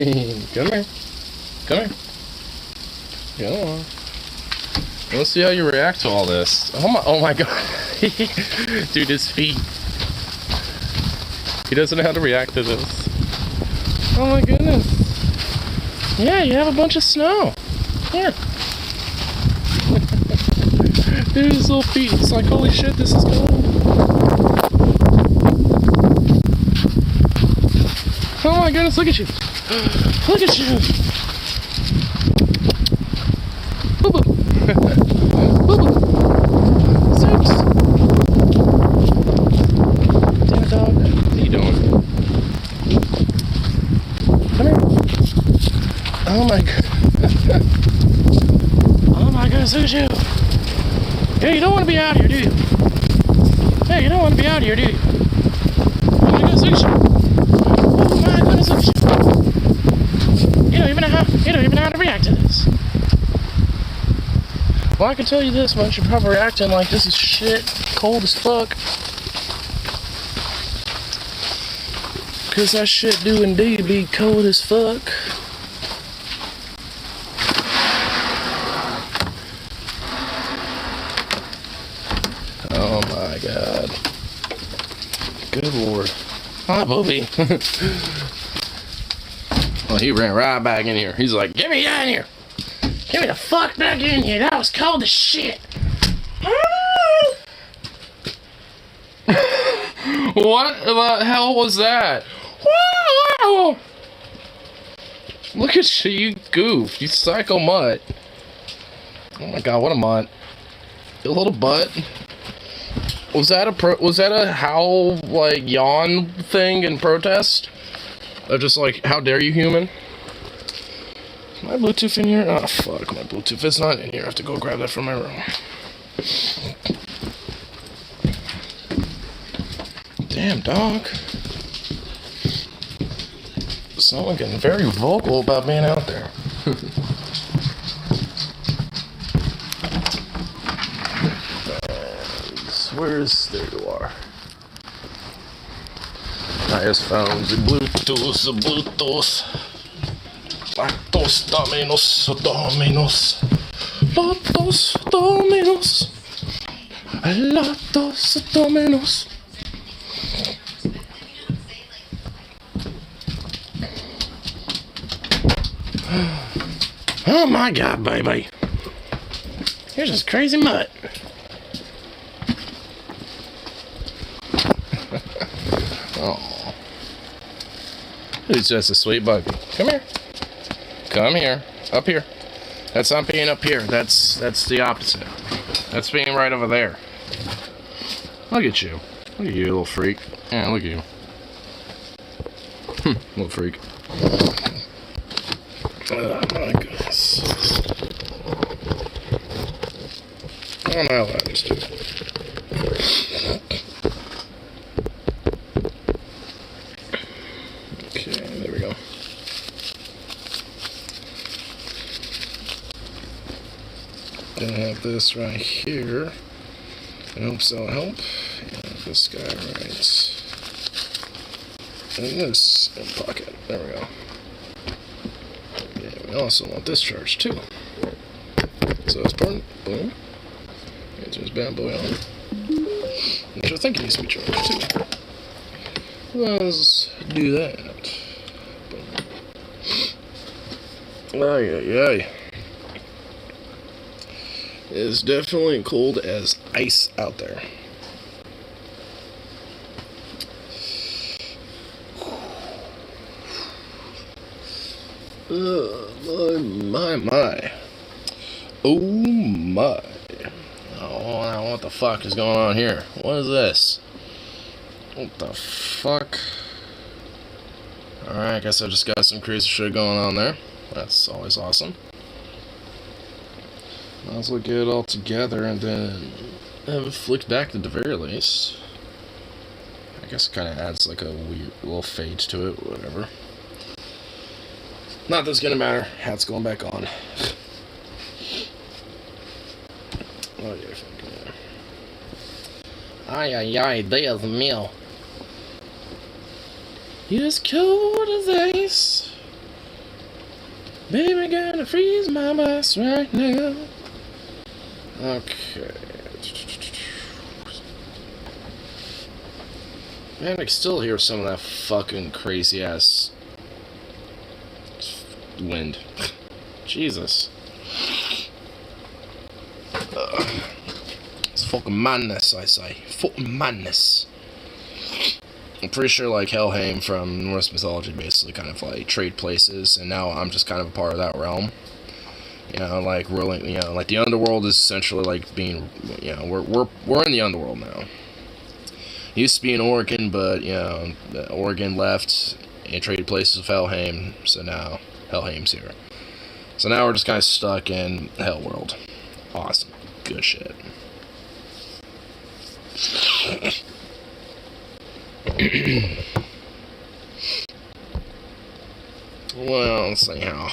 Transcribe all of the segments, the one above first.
Come here. Come here. Come on. Let's see how you react to all this. Oh my god. Dude, his feet. He doesn't know how to react to this. Oh my goodness. Yeah, you have a bunch of snow. Here. Dude, his little feet. It's like, holy shit, this is cold. Oh my goodness, look at you. Look at you. Boo boo. Boo boo. Soups. Damn dog. What are you doing? Come here. Oh my god. Oh my goodness, look at you. Hey, you don't want to be out here, do you? Hey, you don't want to be out here, do you? Oh my goodness, look at you. Oh my goodness, look at you. You don't even know how to react to this. Well, I can tell you this much, you're probably reacting like this is shit, cold as fuck. Cause that shit do indeed be cold as fuck. Oh my god. Good lord. Hi, Bobby. Well, he ran right back in here. He's like, get me out of here. Get me the fuck back in here. That was cold as shit. What the hell was that? Wow. Look at you, you goof. You psycho mutt. Oh my god, what a mutt. You little butt. Was that a howl, like, yawn thing in protest? Or just like, how dare you, human? Is my Bluetooth in here? Oh, fuck, my Bluetooth is not in here. I have to go grab that from my room. Damn, dog. Someone getting very vocal about being out there. There you are. Nice phones, Bluetooth. Latos Dominos. Oh my god, baby. Here's this crazy mutt. Oh, he's just a sweet baby. Come here. Come here. Up here. That's not being up here. That's the opposite. That's being right over there. Look at you. Look at you, little freak. Yeah, look at you. Little freak. Oh my goodness. I don't know how that is, dude. Gonna have this right here. I hope so. Help. And this guy right. And this in pocket. There we go. Yeah, we also want this charge too. So it's important. Boom. And there's bad boy on. Which I think it needs to be charged too. Let's do that. Boom. Ay. It's definitely cold as ice out there. My. Oh my. Oh, what the fuck is going on here? What is this? What the fuck? Alright, I guess I just got some crazy shit going on there. That's always awesome. Might as well get it all together and then have it flicked back at the very least. I guess it kind of adds like a weird little fade to it, whatever. Not that's gonna matter. Hat's going back on. Oh yeah, fucking yeah. Ay, Dios mío. You as cold as ice. Baby, gotta freeze my bus right now. Okay. Man, I can still hear some of that fucking crazy ass wind. Jesus. It's fucking madness, I say. Fucking madness. I'm pretty sure, like, Helheim from Norse mythology basically kind of, like, trade places, and now I'm just kind of a part of that realm. You know, like, ruling, you know, like, the underworld is essentially, like, being, you know, we're in the underworld now. Used to be in Oregon, but, you know, Oregon left and traded places with Helheim, so now Helheim's here. So now we're just kind of stuck in Hell World. Awesome. Good shit. Well, let's see how.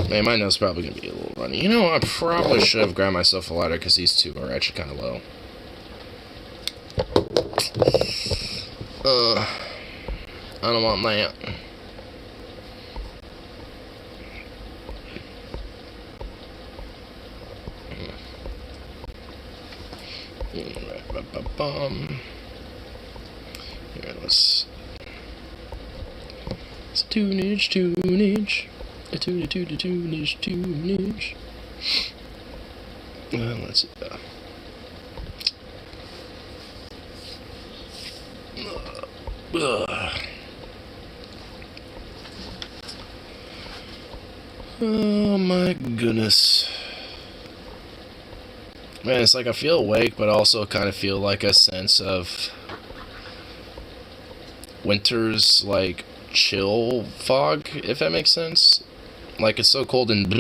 Man, my nose is probably gonna be a little runny. You know, I probably should have grabbed myself a lighter because these two are actually kind of low. I don't want that. Here, let's tunage. A tunage. Let's see. Oh my goodness. Man, it's like I feel awake, but also kind of feel like a sense of winter's, like, chill fog, if that makes sense. Like, it's so cold and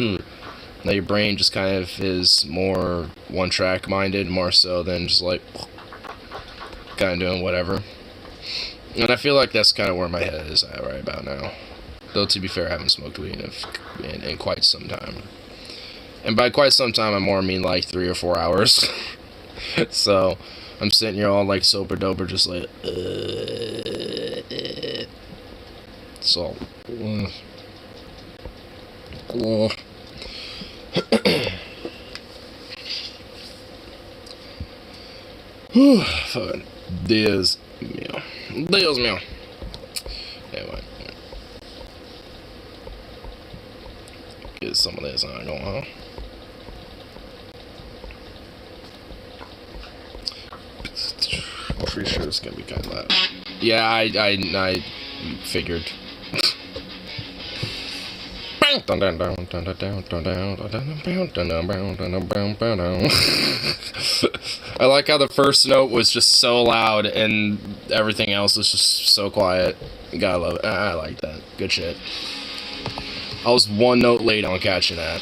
that your brain just kind of is more one-track minded, more so than just, like, kind of doing whatever. And I feel like that's kind of where my head is at right about now. Though, to be fair, I haven't smoked weed in quite some time. And by quite some time, I more mean like 3 or 4 hours. So, I'm sitting here all like sober doper, just like, So, fucking Dios mío. Anyway. Get some of this on going on. I'm pretty sure it's gonna be kind of loud. Yeah, I figured. I like how the first note was just so loud and everything else was just so quiet. Gotta love it. I like that. Good shit. I was one note late on catching that.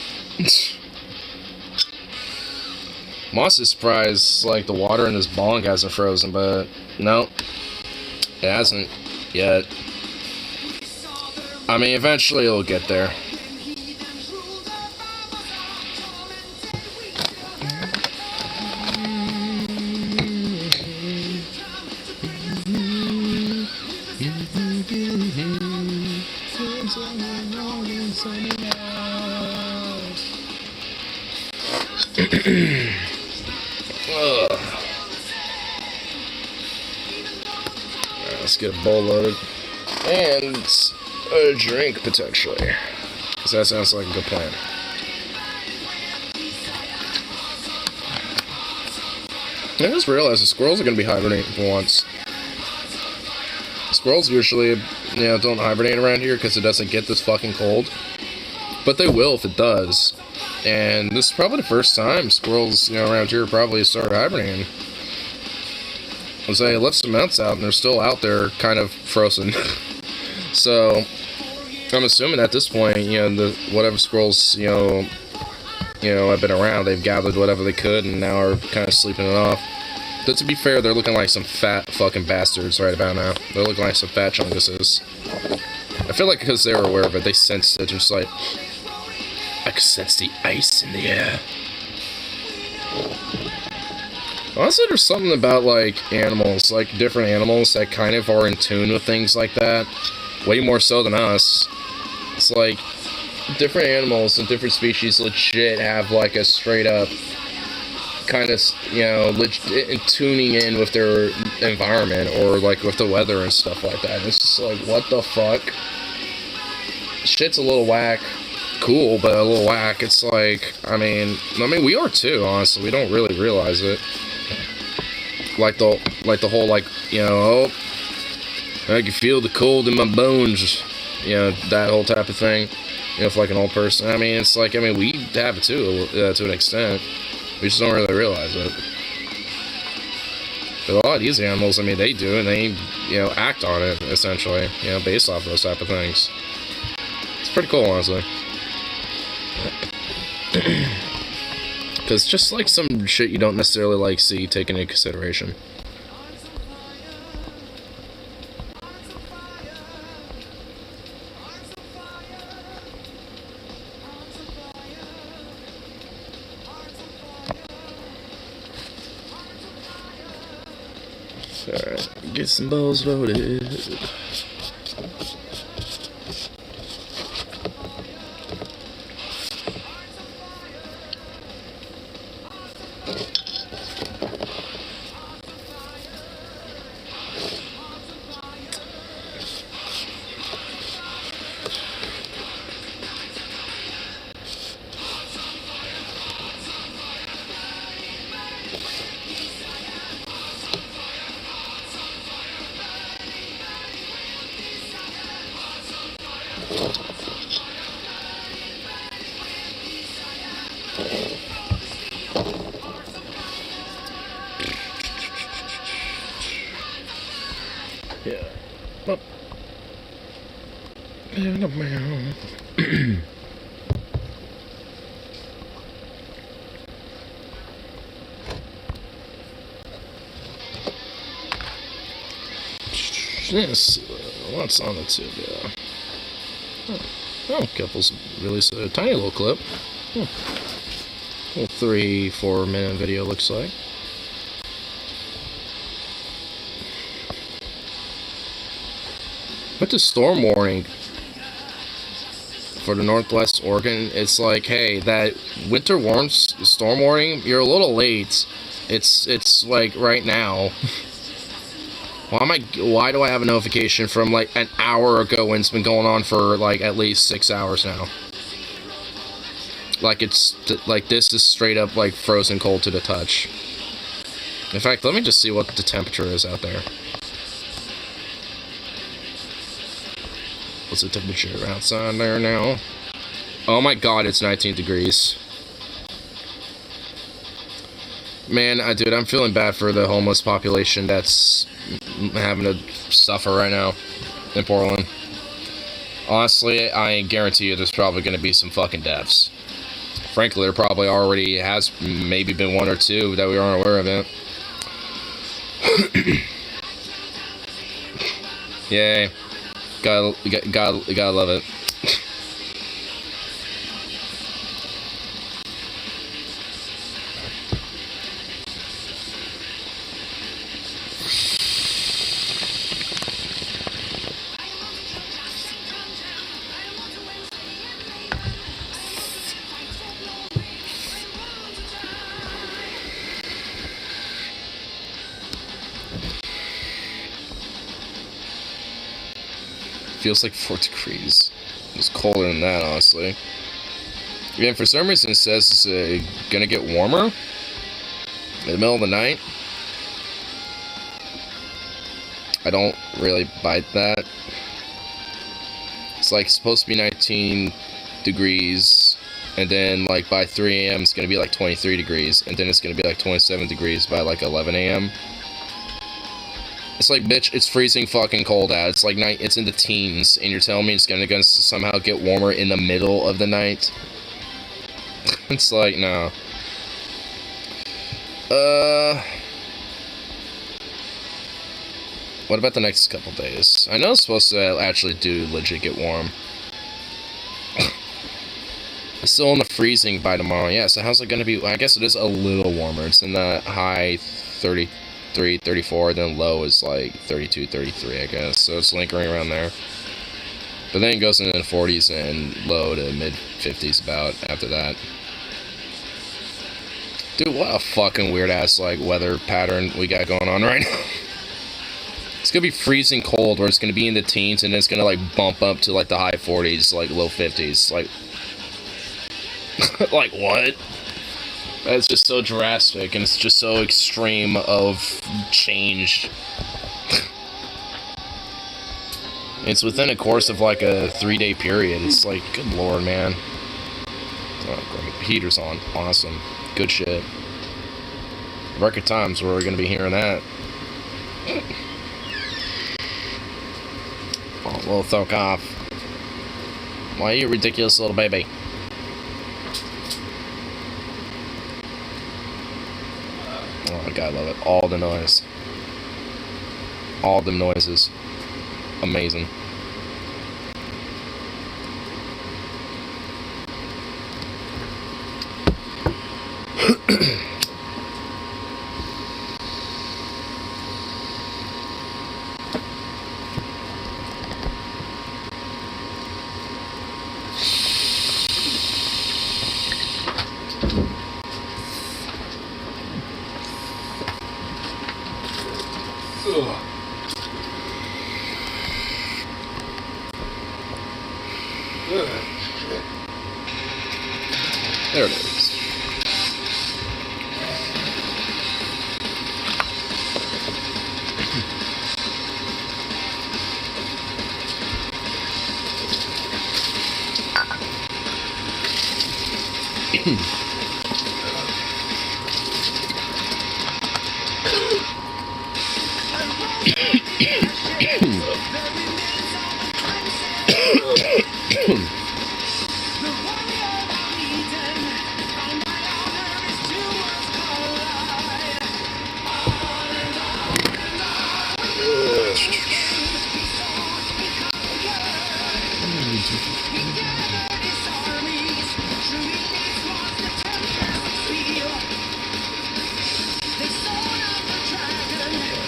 Moss is surprised, like, the water in his bong hasn't frozen, but no, it hasn't yet. I mean, eventually it'll get there. Let's get a bowl loaded and a drink potentially, because that sounds like a good plan. I just realized the squirrels are going to be hibernating for once. Squirrels usually, don't hibernate around here because it doesn't get this fucking cold, but they will if it does. And this is probably the first time squirrels, around here probably started hibernating. I left some mounts out and they're still out there kind of frozen. So I'm assuming at this point, the whatever squirrels, have been around, they've gathered whatever they could and now are kind of sleeping it off. But to be fair, they're looking like some fat fucking bastards right about now. They're looking like some fat chunguses. I feel like because they were aware of it, they sensed it, just like, I could sense the ice in the air. Honestly, there's something about, like, animals, like, different animals that kind of are in tune with things like that. Way more so than us. It's like different animals and different species legit have like a straight up kind of, you know, tuning in with their environment or like with the weather and stuff like that. It's just like, what the fuck? Shit's a little whack. Cool, but a little whack. It's like, I mean, we are too, honestly. We don't really realize it. Like the whole, like, you know, oh, I can feel the cold in my bones. You know, that whole type of thing. You know, if like an old person. I mean, it's like, I mean, we have it too, to an extent. We just don't really realize it. But a lot of these animals, I mean, they do, and they, you know, act on it, essentially. You know, based off those type of things. It's pretty cool, honestly. Because just like some shit you don't necessarily like see taken into consideration. Alright, get some balls loaded. Yeah. Well. Yes, what's on the tube? Oh, couple's released a tiny little clip. Little 3-4 minute video looks like. But the storm warning for the Northwest Oregon, it's like, hey, that winter storm warning, you're a little late. It's like right now. Why do I have a notification from like an hour ago when it's been going on for like at least 6 hours now? Like like this is straight up like frozen cold to the touch. In fact, let me just see what the temperature is out there. What's the temperature outside there now? Oh my god, it's 19 degrees. Man, dude, I'm feeling bad for the homeless population that's having to suffer right now in Portland. Honestly, I guarantee you there's probably going to be some fucking deaths. Frankly, there probably already has maybe been one or two that we aren't aware of yet. Yay. Gotta love it. Feels like 4 degrees. It's colder than that, honestly. Again, for some reason it says it's gonna get warmer in the middle of the night. I don't really bite that. It's like supposed to be 19 degrees, and then like by 3 a.m. it's gonna be like 23 degrees, and then it's gonna be like 27 degrees by like 11 a.m. It's like, bitch, it's freezing fucking cold out. It's like night, it's in the teens, and you're telling me it's gonna somehow get warmer in the middle of the night? It's like, no. What about the next couple days? I know it's supposed to actually do legit get warm. It's still in the freezing by tomorrow. Yeah, so how's it gonna be? I guess it is a little warmer. It's in the high 33, 34, then low is like 32, 33, I guess. So it's lingering around there. But then it goes into the 40s and low to mid 50s about after that. Dude, what a fucking weird ass like weather pattern we got going on right now. It's gonna be freezing cold, where it's gonna be in the teens, and it's gonna like bump up to like the high 40s, like low 50s. Like, like what? That's just so drastic, and it's just so extreme of change. It's within a course of like a 3-day period. It's like, good lord, man. Oh, great. Heater's on. Awesome. Good shit. Record times where we're gonna be hearing that. Oh, little throw off. Why are you ridiculous little baby? Oh god, I love it. All the noise. All the noises. Amazing. There it is.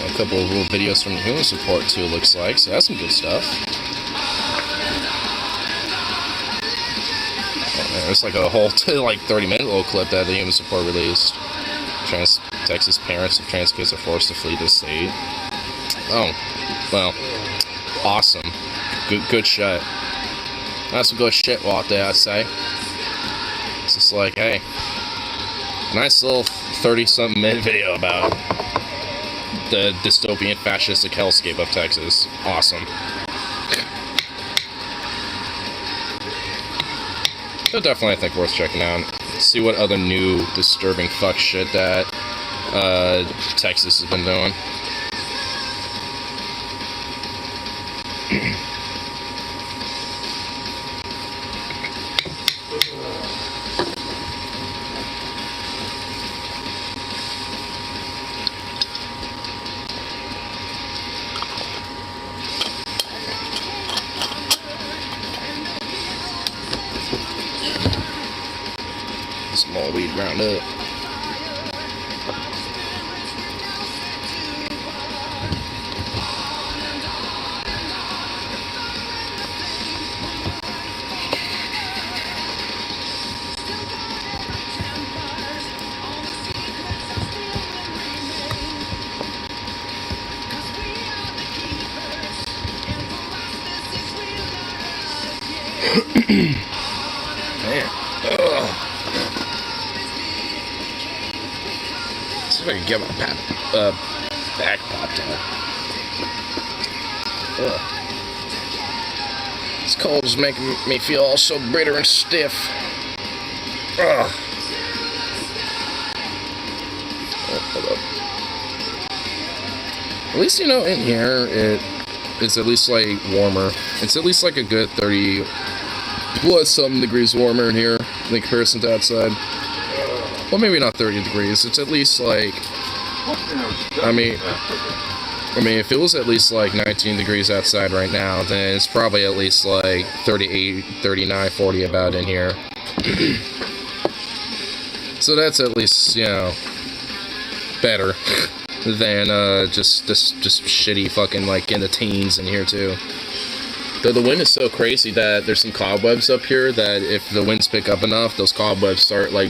A couple of little videos from the human support too, looks like, so that's some good stuff. Oh, man, it's like a whole like 30-minute little clip that the human support released. Texas parents of trans kids are forced to flee the state. Oh, well, awesome. Good shit. That's some good shit out there, I'd say. It's just like, hey, nice little 30-something minute video about the dystopian fascistic hellscape of Texas. Awesome. So definitely, I think, worth checking out. See what other new disturbing fuck shit that Texas has been doing. Small weed ground up. Man. Ugh. See if I can get my back popped out. Ugh. This cold is making me feel all so bitter and stiff. Ugh. Oh, hold up. At least, you know, in here, it's at least, like, warmer. It's at least, like, a good 30 plus something degrees warmer in here in comparison to outside. Well, maybe not 30 degrees. It's at least like, I mean, if it was at least like 19 degrees outside right now, then it's probably at least like 38, 39, 40 about in here. So that's at least, you know, better than just shitty fucking like in the teens in here too. Though the wind is so crazy that there's some cobwebs up here that if the winds pick up enough, those cobwebs start like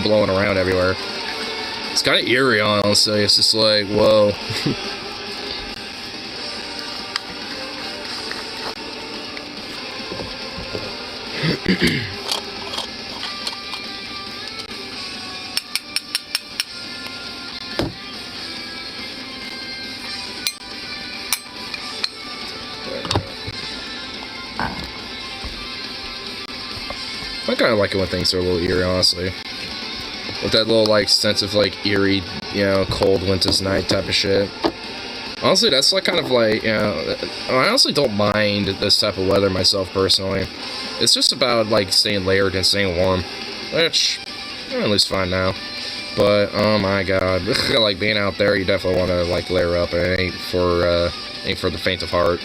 blowing around everywhere. It's kind of eerie, honestly. It's just like, whoa. I kind of like it when things are a little eerie, honestly. With that little, like, sense of, like, eerie, you know, cold winter's night type of shit. Honestly, that's, like, kind of, like, you know, I honestly don't mind this type of weather myself, personally. It's just about, like, staying layered and staying warm. Which, I'm at least fine now. But, oh my god. Like, being out there, you definitely want to, like, layer up. It ain't for the faint of heart.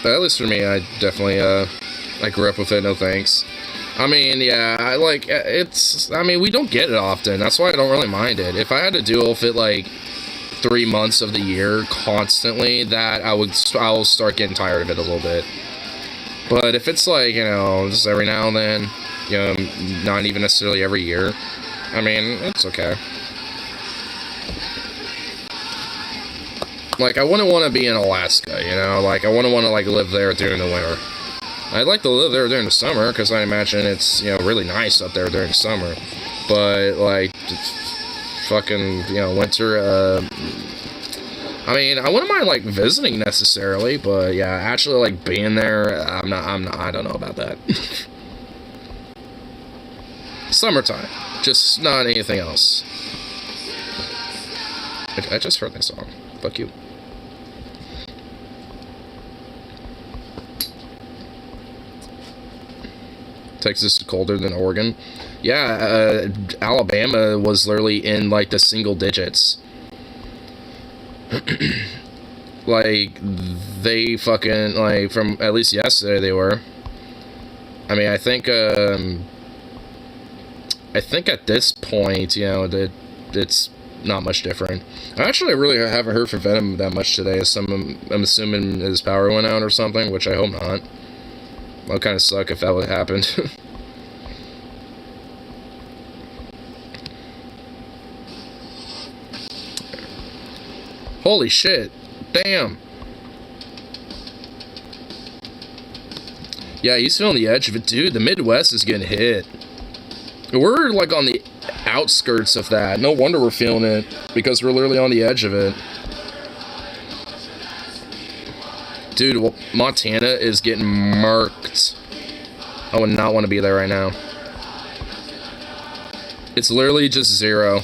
But at least for me, I definitely, I grew up with it, no thanks. I mean, yeah, I mean, we don't get it often, that's why I don't really mind it. If I had to deal with it, like, 3 months of the year, constantly, that I'll start getting tired of it a little bit. But if it's, like, you know, just every now and then, you know, not even necessarily every year, I mean, it's okay. Like, I wouldn't want to be in Alaska, you know? Like, I wouldn't want to, like, live there during the winter. I'd like to live there during the summer, because I imagine it's, you know, really nice up there during the summer. But, like, fucking, you know, winter, I mean, I wouldn't mind, like, visiting necessarily, but, yeah, actually, like, being there, I don't know about that. Summertime. Just not anything else. I just heard that song. Fuck you. Texas is colder than Oregon. Yeah, Alabama was literally in, like, the single digits. Like, they fucking, like, from at least yesterday they were. I mean, I think at this point, you know, that it's not much different. Actually, I really haven't heard from Venom that much today. I'm assuming his power went out or something, which I hope not. That would kind of suck if that would have happened. Holy shit. Damn. Yeah, he's feeling the edge of it. Dude, the Midwest is getting hit. We're, like, on the outskirts of that. No wonder we're feeling it, because we're literally on the edge of it. Dude, Montana is getting murked. I would not want to be there right now. It's literally just 0.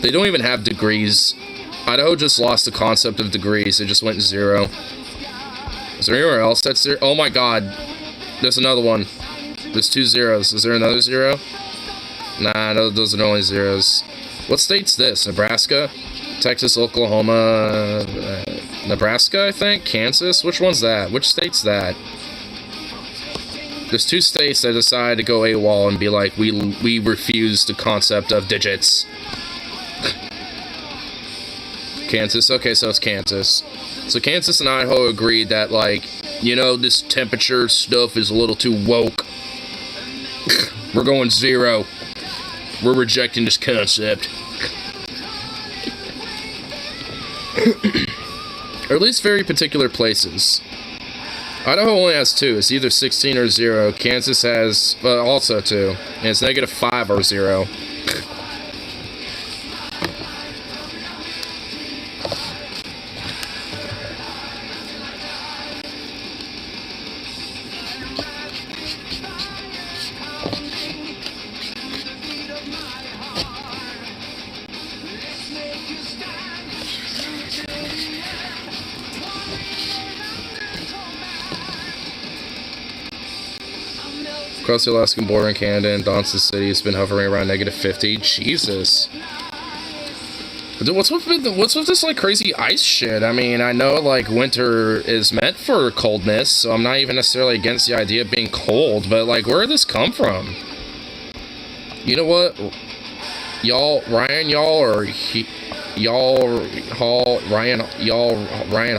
They don't even have degrees. Idaho just lost the concept of degrees. It just went 0. Is there anywhere else that's 0? Oh my god. There's another one. There's 2 zeros. Is there another 0? Nah, those are only zeros. What state's this? Nebraska? Texas, Oklahoma, Nebraska, I think? Kansas? Which one's that? Which state's that? There's 2 states that decided to go AWOL and be like, we refuse the concept of digits. Kansas? Okay, so it's Kansas. So Kansas and Idaho agreed that, like, you know, this temperature stuff is a little too woke. We're going 0. We're rejecting this concept. Or at least very particular places. Idaho only has 2. It's either 16 or 0. Kansas has also 2. And it's -5 or 0. Across the Alaskan border in Canada and Dawson City, it's been hovering around -50. Jesus. Dude, what's with this, like, crazy ice shit? I mean, I know, like, winter is meant for coldness, so I'm not even necessarily against the idea of being cold, but, like, where did this come from? You know what? Y'all, Ryan, y'all, or Ryan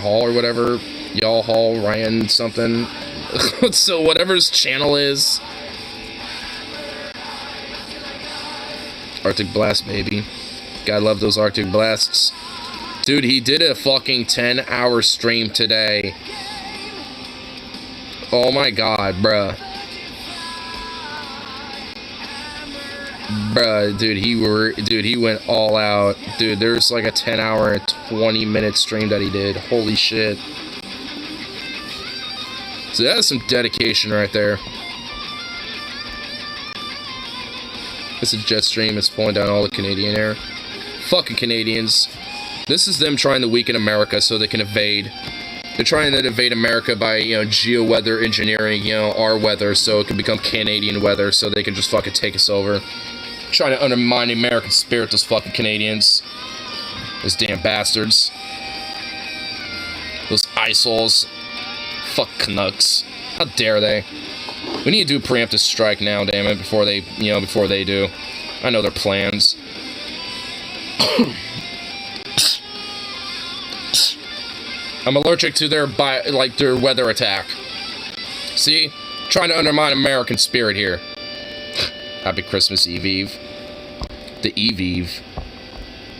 Hall or whatever. Y'all Hall Ryan something. So whatever his channel is. Arctic Blast, baby. Gotta love those Arctic Blasts. Dude, he did a fucking 10-hour stream today. Oh my god, bruh. Bruh, dude, he went all out. Dude, there's like a 10-hour and 20-minute stream that he did. Holy shit. So that's some dedication right there. It's a jet stream. It's pulling down all the Canadian air. Fucking Canadians. This is them trying to weaken America so they can evade. They're trying to invade America by, you know, geo-weather engineering, you know, our weather, so it can become Canadian weather, so they can just fucking take us over. Trying to undermine the American spirit, those fucking Canadians. Those damn bastards. Those eyesoles. Fuck Canucks. How dare they? We need to do a preemptive strike now, damn it, before they do. I know their plans. I'm allergic to their weather attack. See? Trying to undermine American spirit here. Happy Christmas Eve Eve. The Eve Eve.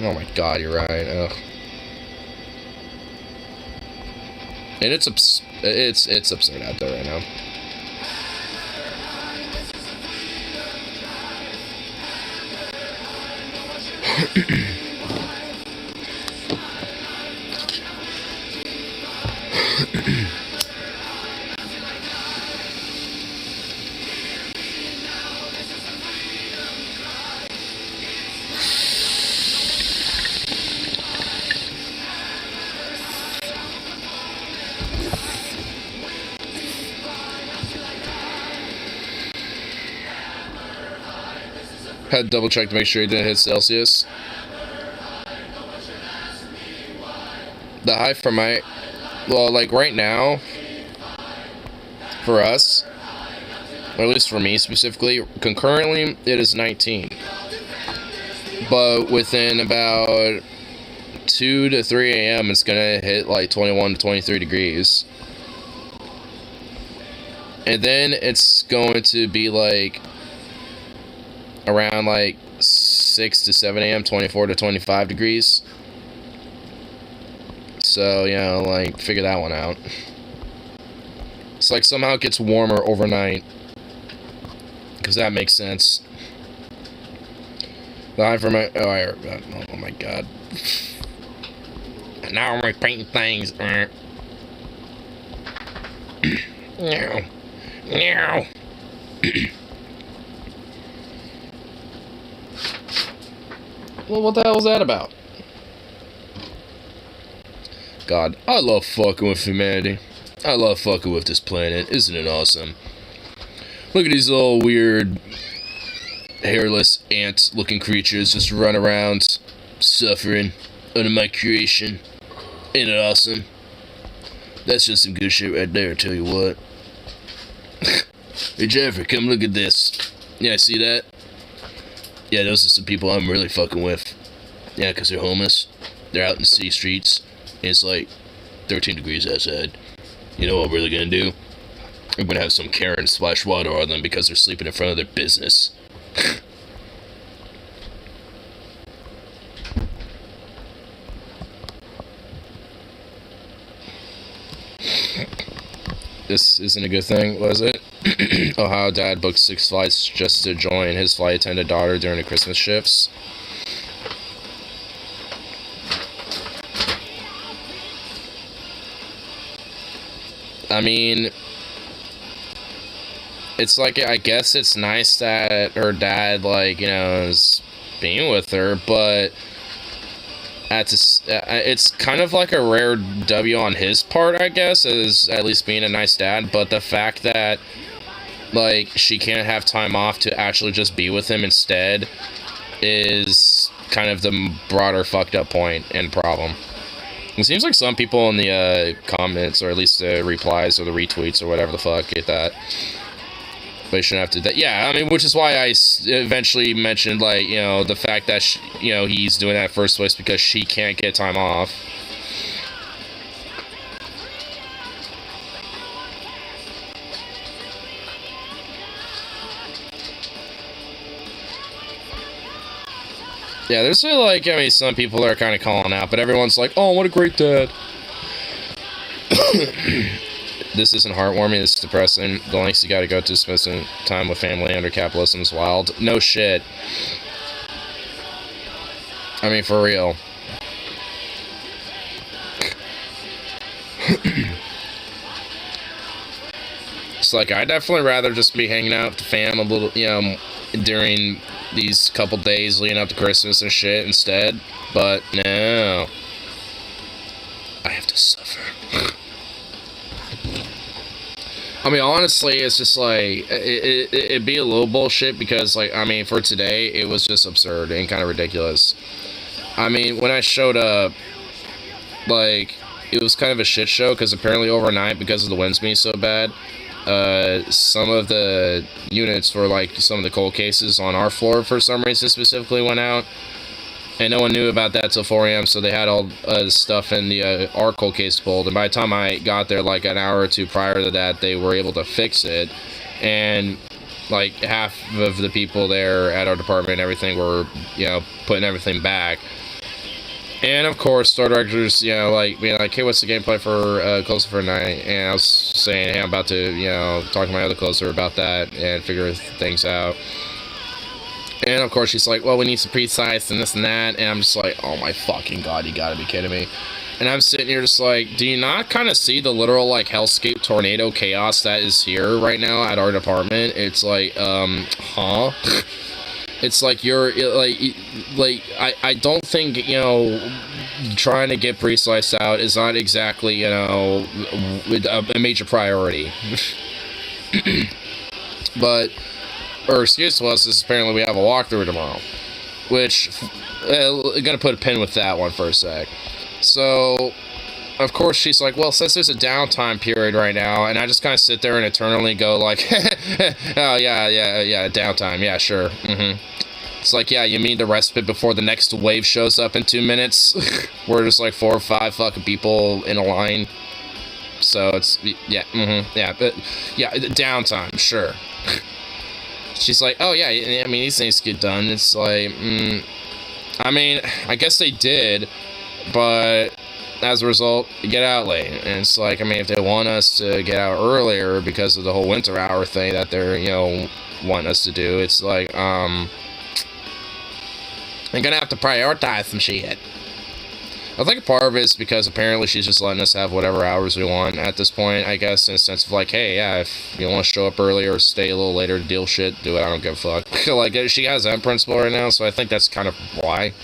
Oh my god, you're right. Ugh. And it's absurd out there right now. Had to double check to make sure he didn't hit Celsius. The high for my, well, like right now, for us, or at least for me specifically, concurrently, it is 19. But within about 2 to 3 a.m., it's gonna hit like 21 to 23 degrees. And then it's going to be like around like 6 to 7 a.m., 24 to 25 degrees. So, you know, like, figure that one out. It's like somehow it gets warmer overnight. Because that makes sense. The high for my... Oh my god. And now I'm repainting things. No. No. Well, what the hell was that about? God, I love fucking with humanity. I love fucking with this planet. Isn't it awesome? Look at these little weird, hairless, ant-looking creatures just run around, suffering under my creation. Ain't it awesome? That's just some good shit right there, I tell you what. Hey, Jeffrey, come look at this. Yeah, see that? Yeah, those are some people I'm really fucking with. Yeah, because they're homeless. They're out in the city streets. And it's like 13 degrees outside. You know what I'm really gonna do? I'm gonna have some Karen splash water on them because they're sleeping in front of their business. This isn't a good thing, was it? Ohio dad booked 6 flights just to join his flight attendant daughter during the Christmas shifts. I mean, it's like, I guess it's nice that her dad, like, you know, is being with her, but it's kind of like a rare W on his part, I guess, as at least being a nice dad, but the fact that, like, she can't have time off to actually just be with him instead is kind of the broader fucked up point and problem. It seems like some people in the comments, or at least the replies or the retweets or whatever the fuck, get that. But you shouldn't have to. Yeah, I mean, which is why I eventually mentioned, like, you know, the fact that, you know, he's doing that in the first place because she can't get time off. Yeah, there's like, I mean, some people that are kind of calling out, but everyone's like, oh, what a great dad. This isn't heartwarming, this is depressing. The lengths you gotta go to spend some time with family under capitalism is wild. No shit. I mean, for real. It's like, I'd definitely rather just be hanging out with the fam a little, you know, during these couple days leading up to Christmas and shit instead. But no. I have to suffer. I mean, honestly, it's just like, it'd be a little bullshit because, like, I mean, for today, it was just absurd and kind of ridiculous. I mean, when I showed up, like, it was kind of a shit show because apparently overnight, because of the winds being so bad, some of the units for, like, some of the cold cases on our floor, for some reason, specifically went out. And no one knew about that till 4 a.m., so they had all the stuff in the our cold case pulled. And by the time I got there, like an hour or two prior to that, they were able to fix it. And like half of the people there at our department and everything were, you know, putting everything back. And of course, store directors, you know, like being like, hey, what's the gameplay for Closer for Night? And I was saying, hey, I'm about to, you know, talk to my other Closer about that and figure things out. And of course she's like, well, we need some precise and this and that. And I'm just like, oh my fucking god, you gotta be kidding me. And I'm sitting here just like, do you not kind of see the literal like hellscape tornado chaos that is here right now at our department? It's like, huh? It's like you're like I don't think, you know, trying to get pre-sliced out is not exactly, you know, a major priority. But our excuse to us is apparently we have a walkthrough tomorrow, which gonna put a pin with that one for a sec. So of course she's like, well, since there's a downtime period right now, and I just kind of sit there and eternally go like, oh yeah, downtime, yeah, sure. It's like, yeah, you mean the respite before the next wave shows up in 2 minutes? We're just like 4 or 5 fucking people in a line. So it's, yeah, but yeah, downtime, sure. She's like, oh yeah, I mean, these things get done. It's like, I mean, I guess they did, but as a result, you get out late. And it's like, I mean, if they want us to get out earlier because of the whole winter hour thing that they're, you know, wanting us to do, it's like, they're gonna have to prioritize some shit. I think a part of it is because apparently she's just letting us have whatever hours we want at this point, I guess, in the sense of like, hey, yeah, if you want to show up early or stay a little later to deal shit, do it, I don't give a fuck. Like, she has that principle right now, so I think that's kind of why.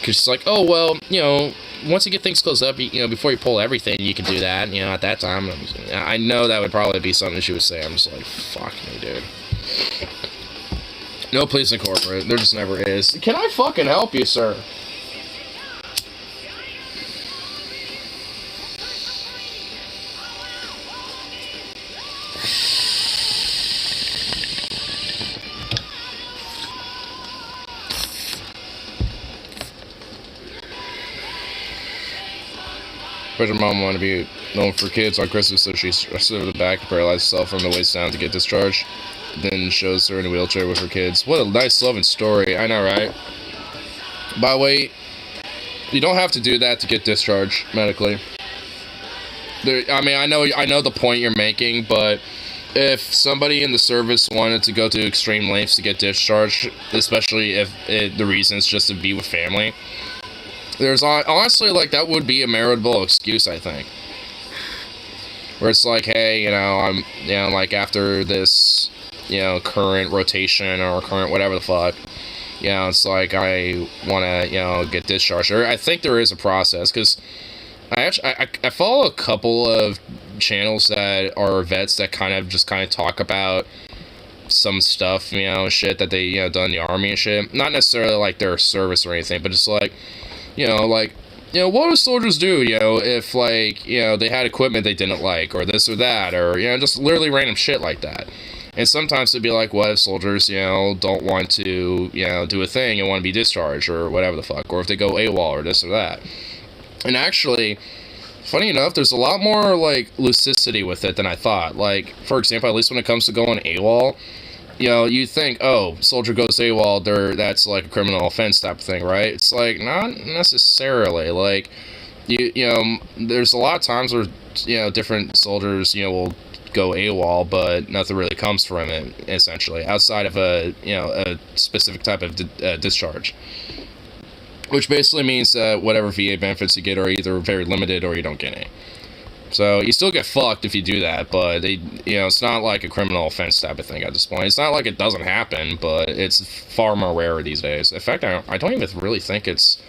Because she's like, oh, well, you know, once you get things closed up, you know, before you pull everything, you can do that, you know, at that time. I know that would probably be something she would say. I'm just like, fuck me, dude. No police in corporate. There just never is. Can I fucking help you, sir? But her mom wanted to be known for kids on Christmas, so she stood at the back and paralyzed herself from the waist down to get discharged. Then shows her in a wheelchair with her kids. What a nice, loving story. I know, right? By the way, you don't have to do that to get discharged medically. I mean, I know the point you're making, but if somebody in the service wanted to go to extreme lengths to get discharged, especially if the reason is just to be with family, there's honestly, like, that would be a meritable excuse, I think. Where it's like, hey, you know, I'm, you know, like, after this, you know, current rotation or current whatever the fuck, you know, it's like, I want to, you know, get discharged. Or I think there is a process, because I follow a couple of channels that are vets that kind of talk about some stuff, you know, shit that they, you know, done in the army and shit. Not necessarily, like, their service or anything, but just, like, you know, like, what would soldiers do, if, like, they had equipment they didn't like, or this or that, or, just literally random shit like that. And sometimes it'd be like, what if soldiers, don't want to, do a thing and want to be discharged, or whatever the fuck, or if they go AWOL, or this or that. And actually, funny enough, there's a lot more, like, lucidity with it than I thought. Like, for example, at least when it comes to going AWOL, you think, oh, soldier goes AWOL, that's like a criminal offense type of thing, right? It's like, not necessarily. Like, there's a lot of times where, different soldiers, will go AWOL, but nothing really comes from it, essentially, outside of a specific type of discharge. Which basically means that whatever VA benefits you get are either very limited or you don't get any. So you still get fucked if you do that, but it's not like a criminal offense type of thing at this point. It's not like it doesn't happen, but it's far more rare these days. In fact, I don't even really think it's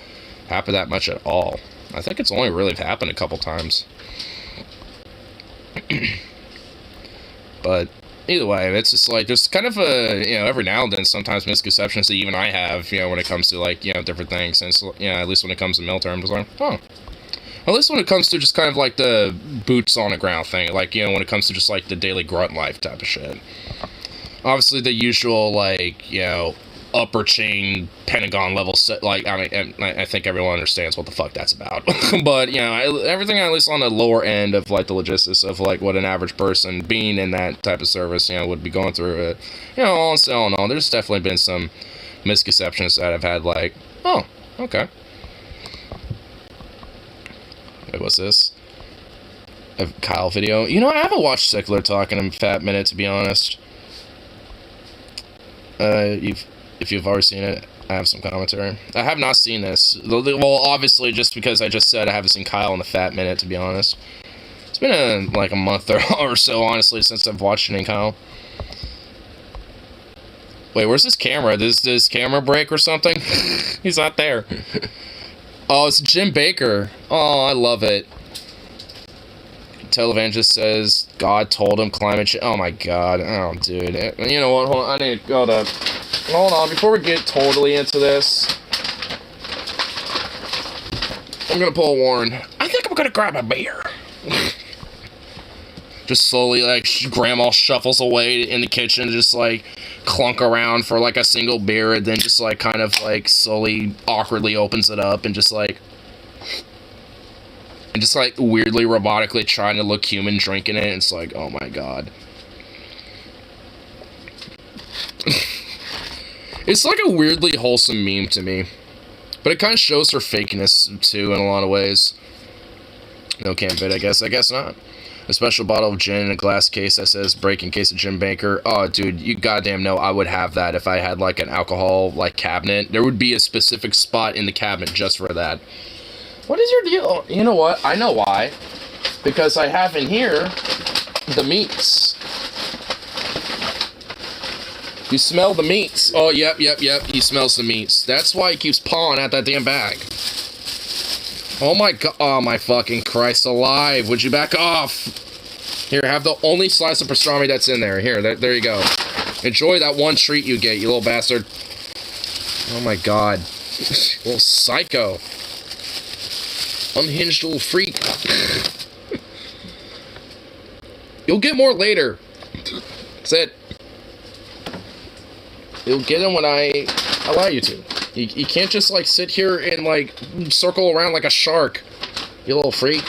happened that much at all. I think it's only really happened a couple times. But either way, it's just like there's kind of a every now and then sometimes misconceptions that even I have when it comes to like different things. And so, at least when it comes to military, I'm just like, oh. At least when it comes to just kind of like the boots on the ground thing, like, when it comes to just like the daily grunt life type of shit. Obviously the usual, like, upper chain Pentagon level set, like, I mean, I think everyone understands what the fuck that's about. But, everything at least on the lower end of, like, the logistics of, like, what an average person being in that type of service, would be going through, all in all, there's definitely been some misconceptions that I've had, like, oh, okay. Wait, what's this? A Kyle video? I haven't watched Secular Talk in a fat minute, to be honest. If you've already seen it, I have some commentary. I have not seen this. Well, obviously, just because I just said I haven't seen Kyle in a fat minute, to be honest. It's been like a month or so, honestly, since I've watched any Kyle. Wait, where's this camera? Does this camera break or something? He's not there. Oh, it's Jim Baker. Oh, I love it. Televangelist says God told him climate change. Oh my god. Oh, dude. You know what? Hold on. I need to go to. Hold on. Before we get totally into this, I'm gonna pull a Warren. I think I'm gonna grab a beer. Just slowly, like, grandma shuffles away in the kitchen, just like clunk around for like a single beer, and then just like kind of like slowly, awkwardly opens it up and just like weirdly, robotically trying to look human drinking it. And it's like, oh my god. It's like a weirdly wholesome meme to me, but it kind of shows her fakeness too in a lot of ways. No can't fit, I guess not. A special bottle of gin in a glass case that says break in case of Jim Baker. Oh, dude, you goddamn know I would have that if I had, like, an alcohol, like, cabinet. There would be a specific spot in the cabinet just for that. What is your deal? You know what? I know why. Because I have in here the meats. You smell the meats. Oh, yep. He smells the meats. That's why he keeps pawing at that damn bag. Oh my god, oh my fucking Christ alive, would you back off? Here, have the only slice of pastrami that's in there. Here, there you go. Enjoy that one treat you get, you little bastard. Oh my god. Little psycho. Unhinged little freak. You'll get more later. That's it. You'll get them when I allow you to. You can't just, like, sit here and, like, circle around like a shark, you little freak.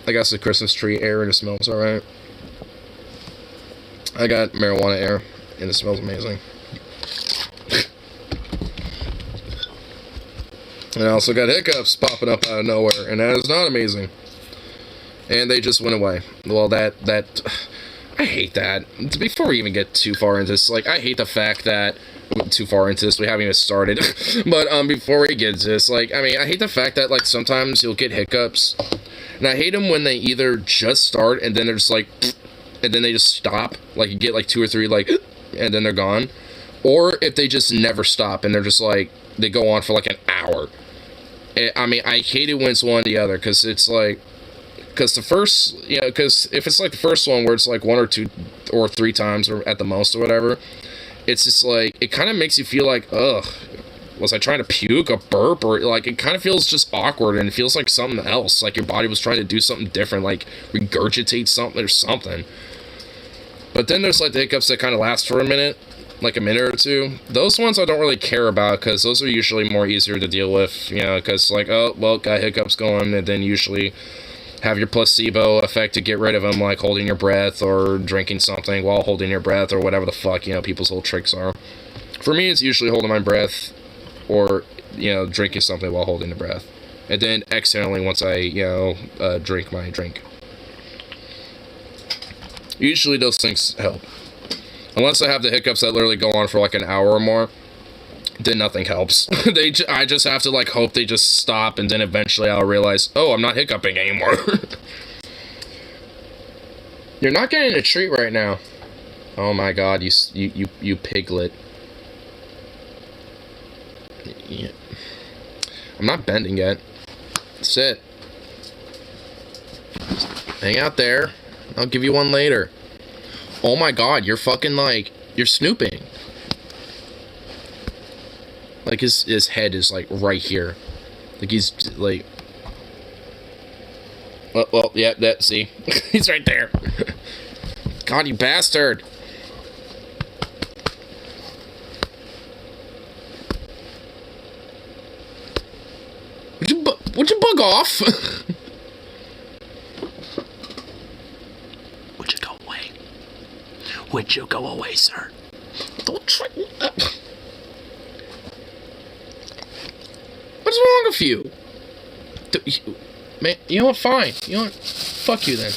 I got the Christmas tree air and it smells alright. I got marijuana air and it smells amazing. And I also got hiccups popping up out of nowhere, and that is not amazing. And they just went away. Well, that I hate that. Before we even get too far into this, like, I hate the fact that too far into this, we haven't even started. But before we get to this, like, I mean, I hate the fact that, like, sometimes you'll get hiccups, and I hate them when they either just start and then they're just like, and then they just stop. Like, you get like 2 or 3, like, and then they're gone, or if they just never stop and they're just like, they go on for like an hour. I mean, I hate it when it's one or the other, because it's like, because the first, because if it's like the first one where it's like 1 or 2 or 3 times or at the most or whatever, it's just like, it kind of makes you feel like, ugh, Was I trying to puke, a burp, or like it kind of feels just awkward and it feels like something else, like your body was trying to do something different, like regurgitate something or something. But then there's like the hiccups that kind of last for a minute, like a minute or two. Those ones I don't really care about because those are usually more easier to deal with, you know, because like, oh, well, got hiccups going, and then usually have your placebo effect to get rid of them, like holding your breath or drinking something while holding your breath or whatever the fuck, you know, people's little tricks are. For me, it's usually holding my breath or, you know, drinking something while holding the breath. And then exhaling once I, you know, drink my drink. Usually those things help. Unless I have the hiccups that literally go on for like an hour or more, then nothing helps. I just have to like hope they just stop, and then eventually I'll realize, oh, I'm not hiccuping anymore. You're not getting a treat right now. Oh my god, you piglet. Yeah. I'm not bending yet. Sit. Hang out there. I'll give you one later. Oh my god, you're fucking like, you're snooping. Like his head is like right here. Like he's like, well, yeah, that, see, he's right there. God, you bastard. Would you bug off? Would you go away? Would you go away, sir? Don't try. What's wrong with you? Man, you know what? Fine. You know what? Fuck you then.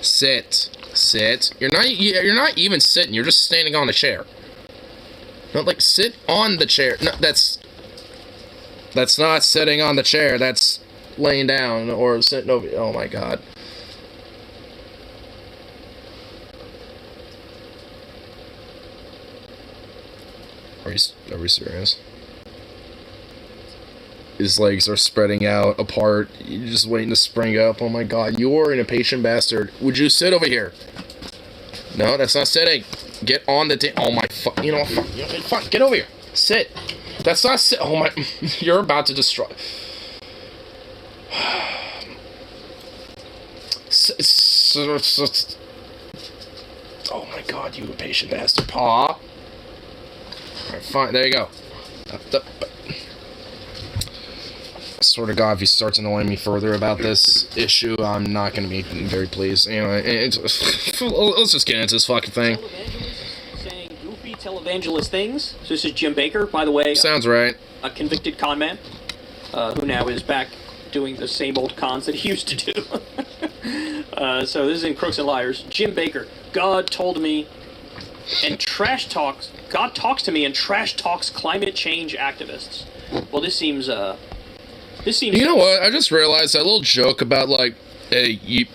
Sit. Sit. You're not even sitting. You're just standing on the chair. No, like sit on the chair. No, that's not sitting on the chair. That's laying down or sitting over. Oh my god. Are we serious? His legs are spreading out apart. You're just waiting to spring up. Oh my god, you are an impatient bastard. Would you sit over here? No, that's not sitting. Get on the oh my fuck. You know, fuck. Get over here. Sit. That's not sit. Oh my. You're about to destroy. Oh my god, you impatient bastard. Paw. Alright, fine. There you go. I swear to God, if he starts annoying me further about this issue, I'm not going to be very pleased. Anyway, let's just get into this fucking thing. Saying goofy televangelist things. So this is Jim Baker, by the way. Sounds right. A convicted con man, who now is back doing the same old cons that he used to do. So this is in Crooks and Liars. Jim Baker. God told me and trash talks. God talks to me and trash talks climate change activists. Well, this seems. You know what? I just realized that little joke about like, hey, you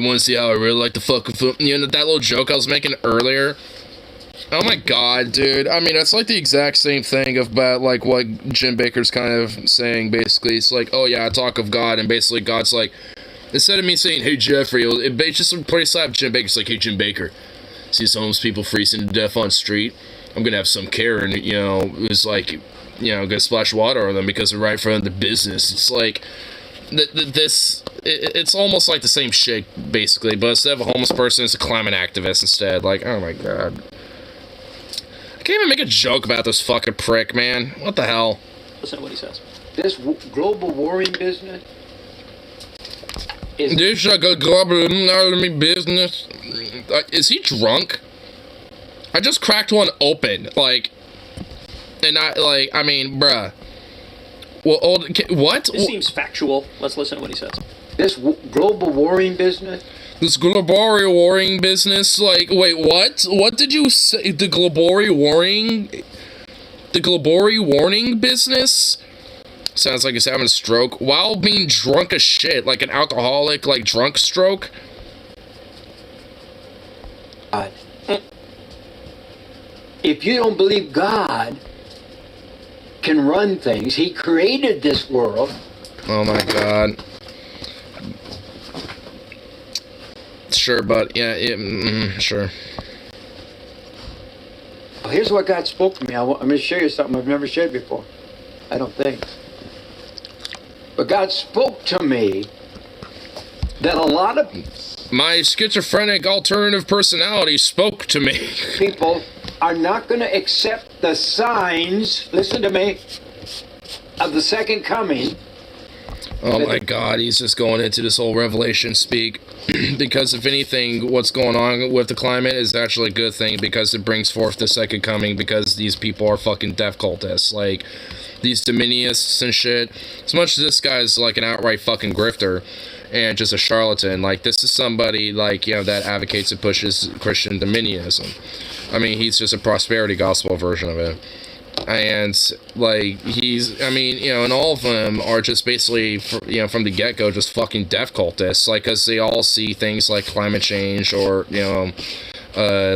want to see how I really like to fuck with, that little joke I was making earlier. Oh my god, dude. I mean, it's like the exact same thing about like what Jim Baker's kind of saying. Basically, it's like, oh yeah, I talk of God, and basically God's like, instead of me saying, hey Jeffrey, it's just a place slap Jim Baker's like, hey Jim Baker, see some homeless people freezing to death on the street. I'm gonna have some care, and it's like, gonna splash water on them because they're right in front of the business. It's like, it's almost like the same shit, basically, but instead of a homeless person, it's a climate activist instead. Like, oh my god. I can't even make a joke about this fucking prick, man. What the hell? Listen to what he says. This global warming business is... This global warming business... is he drunk? I just cracked one open, like... And I mean, bruh. Well, what? This seems factual. Let's listen to what he says. This global warming business? This global warming business? Like, wait, what? What did you say? The global warming? The global warning business? Sounds like he's having a stroke while being drunk as shit, like an alcoholic, like drunk stroke. If you don't believe God can run things, he created this world. Oh my god. Sure, but yeah, sure. Here's what God spoke to me. I'm going to share you something I've never shared before. I don't think. But God spoke to me that a lot of my schizophrenic alternative personality spoke to me. people are not going to accept the signs, listen to me, of the second coming. Oh my God, he's just going into this whole revelation speak. Because if anything, what's going on with the climate is actually a good thing because it brings forth the second coming because these people are fucking death cultists. Like, these dominionists and shit. As much as this guy's like an outright fucking grifter and just a charlatan, like, this is somebody, like, you know, that advocates and pushes Christian dominionism. I mean, he's just a prosperity gospel version of it. And, like, I mean, you know, and all of them are just basically, you know, from the get-go, just fucking death cultists, like, because they all see things like climate change or, you know,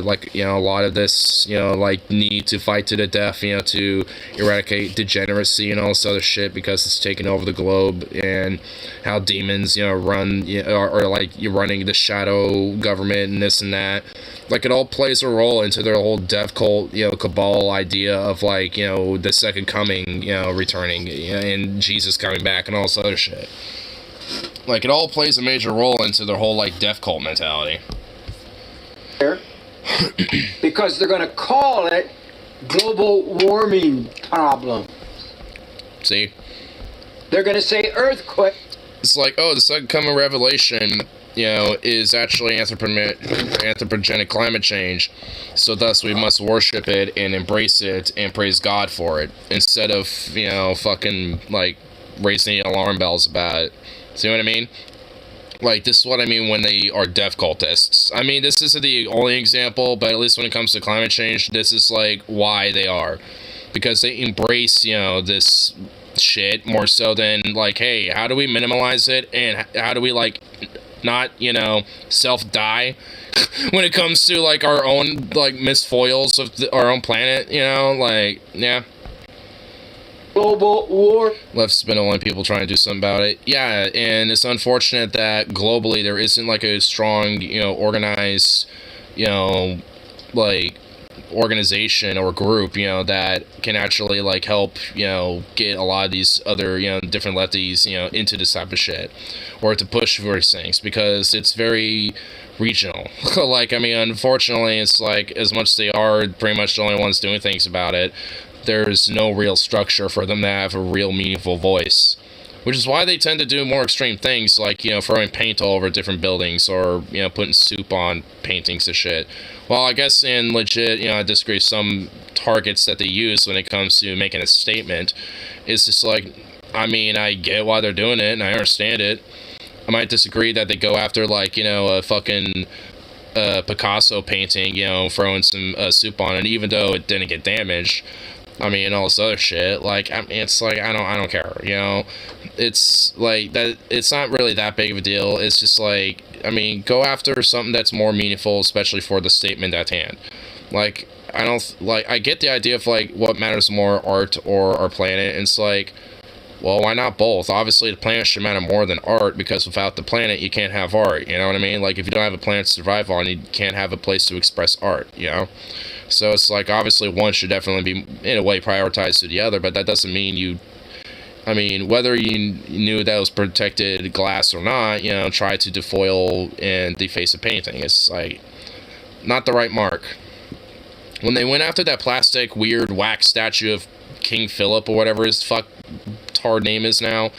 like, you know, a lot of this, you know, like, need to fight to the death, you know, to eradicate degeneracy and all this other shit because it's taking over the globe, and how demons, you know, run, you know, or like, you're running the shadow government and this and that. Like, it all plays a role into their whole death cult, you know, cabal idea of, like, you know, the second coming, you know, returning, you know, and Jesus coming back and all this other shit. Like, it all plays a major role into their whole, like, death cult mentality. Because they're going to call it global warming problem. See? They're going to say earthquake. It's like, oh, the second coming revelation, you know, is actually anthropogenic climate change, so thus we must worship it and embrace it and praise God for it, instead of, you know, fucking, like, raising the alarm bells about it. See what I mean? Like, this is what I mean when they are death cultists. I mean, this isn't the only example, but at least when it comes to climate change, this is, like, why they are. Because they embrace, you know, this shit more so than, like, hey, how do we minimalize it, and how do we, like, not, you know, self-die when it comes to, like, our own, like, misfoils of our own planet, you know? Like, yeah. Global war. Left's been the only people trying to do something about it. Yeah, and it's unfortunate that globally there isn't, like, a strong, you know, organized, you know, like, organization or group, you know, that can actually, like, help, you know, get a lot of these other, you know, different lefties, you know, into this type of shit, or to push for these things, because it's very regional. Like, I mean, unfortunately, it's like, as much as they are pretty much the only ones doing things about it, there's no real structure for them to have a real meaningful voice. Which is why they tend to do more extreme things, like, you know, throwing paint all over different buildings, or, you know, putting soup on paintings and shit. Well, I guess in legit, you know, I disagree with some targets that they use when it comes to making a statement. It's just like, I mean, I get why they're doing it, and I understand it. I might disagree that they go after, like, you know, a fucking Picasso painting, you know, throwing some soup on it, even though it didn't get damaged. I mean, all this other shit, like, I mean, it's like, I don't care, you know? It's like that. It's not really that big of a deal. It's just like, I mean, go after something that's more meaningful, especially for the statement at hand. Like, I get the idea of, like, what matters more, art or our planet. And it's like, well, why not both? Obviously, the planet should matter more than art, because without the planet, you can't have art, you know what I mean? Like, if you don't have a planet to survive on, you can't have a place to express art, you know? So it's like, obviously, one should definitely be, in a way, prioritized to the other, but that doesn't mean I mean, whether you knew that it was protected glass or not, you know, try to defoil and deface a painting. It's, like, not the right mark. When they went after that plastic, weird, wax statue of King Philip, or whatever his tard name is now,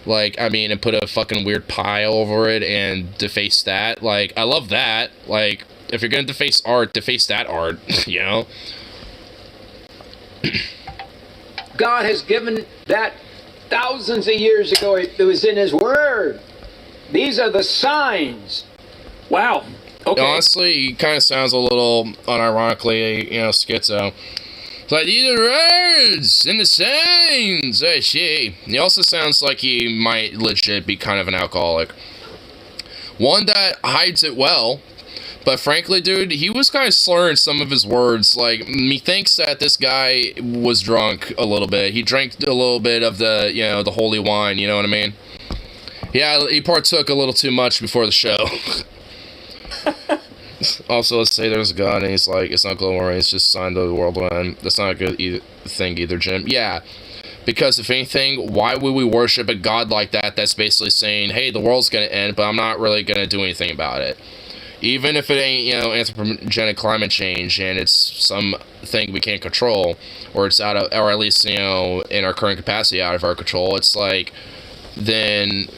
like, I mean, and put a fucking weird pie over it and deface that, like, I love that. Like, if you're gonna deface art, deface that art, you know? God has given that thousands of years ago. It was in His Word. These are the signs. Wow. Okay. Honestly, he kind of sounds a little unironically, you know, schizo. It's like, these are words and the signs. Hey, shit. He also sounds like he might legit be kind of an alcoholic. One that hides it well. But frankly, dude, he was kind of slurring some of his words. Like, methinks that this guy was drunk a little bit. He drank a little bit of the, you know, the holy wine, you know what I mean? Yeah, he partook a little too much before the show. Also, let's say there's a God and he's like, it's not global warming, it's just a sign the world will end. That's not a good thing either, Jim. Yeah, because if anything, why would we worship a God like that that's basically saying, hey, the world's gonna end, but I'm not really gonna do anything about it? Even if it ain't, you know, anthropogenic climate change and it's something we can't control, or it's out of, or at least, you know, in our current capacity out of our control, it's like, then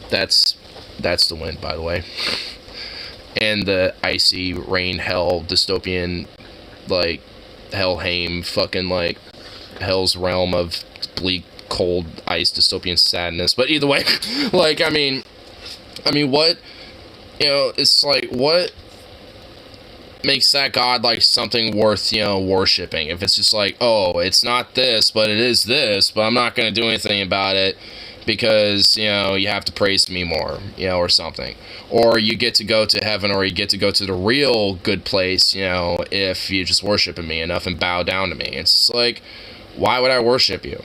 that's the wind, by the way. And the icy rain hell dystopian, like, Helheim fucking, like, hell's realm of bleak cold ice dystopian sadness. But either way, like, I mean what, you know, it's like, what makes that God like something worth, you know, worshipping? If it's just like, oh, it's not this, but it is this, but I'm not gonna do anything about it because, you know, you have to praise me more, you know, or something. Or you get to go to heaven, or you get to go to the real good place, you know, if you just worship me enough and bow down to me. It's just like, why would I worship you?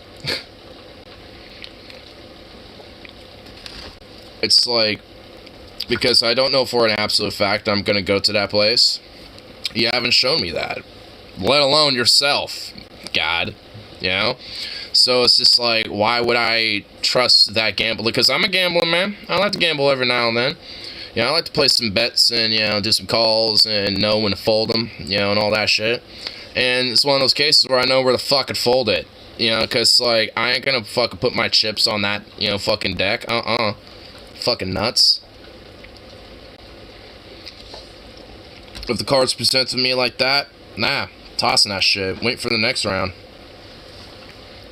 It's like, because I don't know for an absolute fact I'm gonna go to that place. You haven't shown me that, let alone yourself, God, you know? So it's just like, why would I trust that gamble? Because I'm a gambler, man. I like to gamble every now and then. You know, I like to play some bets and, you know, do some calls and know when to fold them, you know, and all that shit. And it's one of those cases where I know where to fucking fold it, you know, because, like, I ain't gonna fucking put my chips on that, you know, fucking deck. Fucking nuts. If the cards present to me like that, nah, tossing that shit. Wait for the next round.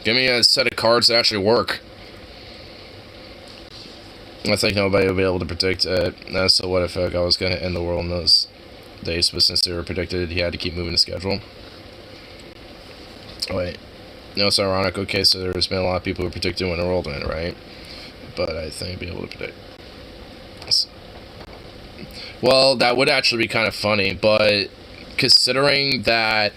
Give me a set of cards that actually work. I think nobody will be able to predict it. So what if I was going to end the world in those days, but since they were predicted, he had to keep moving the schedule. Oh, wait. No, it's ironic. Okay, so there's been a lot of people who predicted when the world will end, right? But I think I'd be able to predict. Well, that would actually be kind of funny, but considering that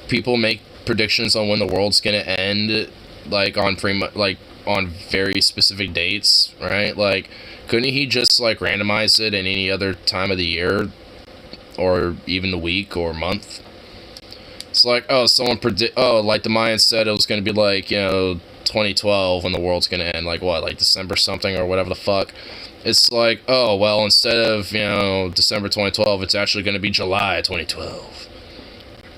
people make predictions on when the world's gonna end, like on on very specific dates, right? Like, couldn't he just like randomize it in any other time of the year, or even the week or month? It's like, oh, like the Mayans said it was gonna be like, you know, 2012 when the world's gonna end, like what, like December something or whatever the fuck. It's like, oh, well, instead of, you know, December 2012, it's actually going to be July 2012.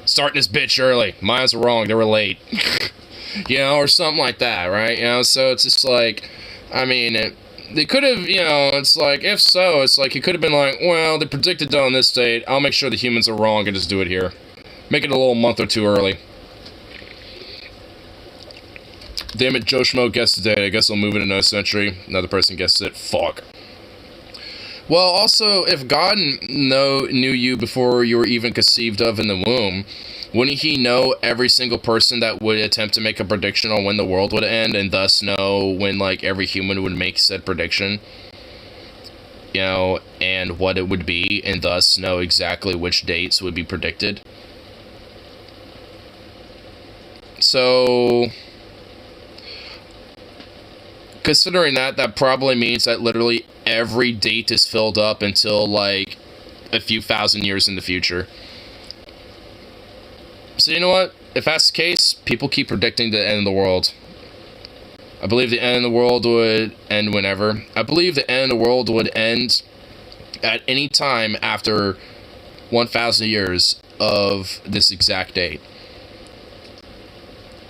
Starting this bitch early. Mayans were wrong. They were late. You know, or something like that, right? You know, so it's just like, I mean, they could have, you know, it's like, if so, it's like, he could have been like, well, they predicted on this date. I'll make sure the humans are wrong and just do it here. Make it a little month or two early. Damn it, Joe Schmo guessed the date. I guess I'll move it another century. Another person guessed it. Fuck. Well, also, if God knew you before you were even conceived of in the womb, wouldn't he know every single person that would attempt to make a prediction on when the world would end, and thus know when, like, every human would make said prediction? You know, and what it would be, and thus know exactly which dates would be predicted? So, considering that probably means that literally every date is filled up until, like, a few thousand years in the future. So, you know what? If that's the case, people keep predicting the end of the world. I believe the end of the world would end whenever. I believe the end of the world would end at any time after 1,000 years of this exact date.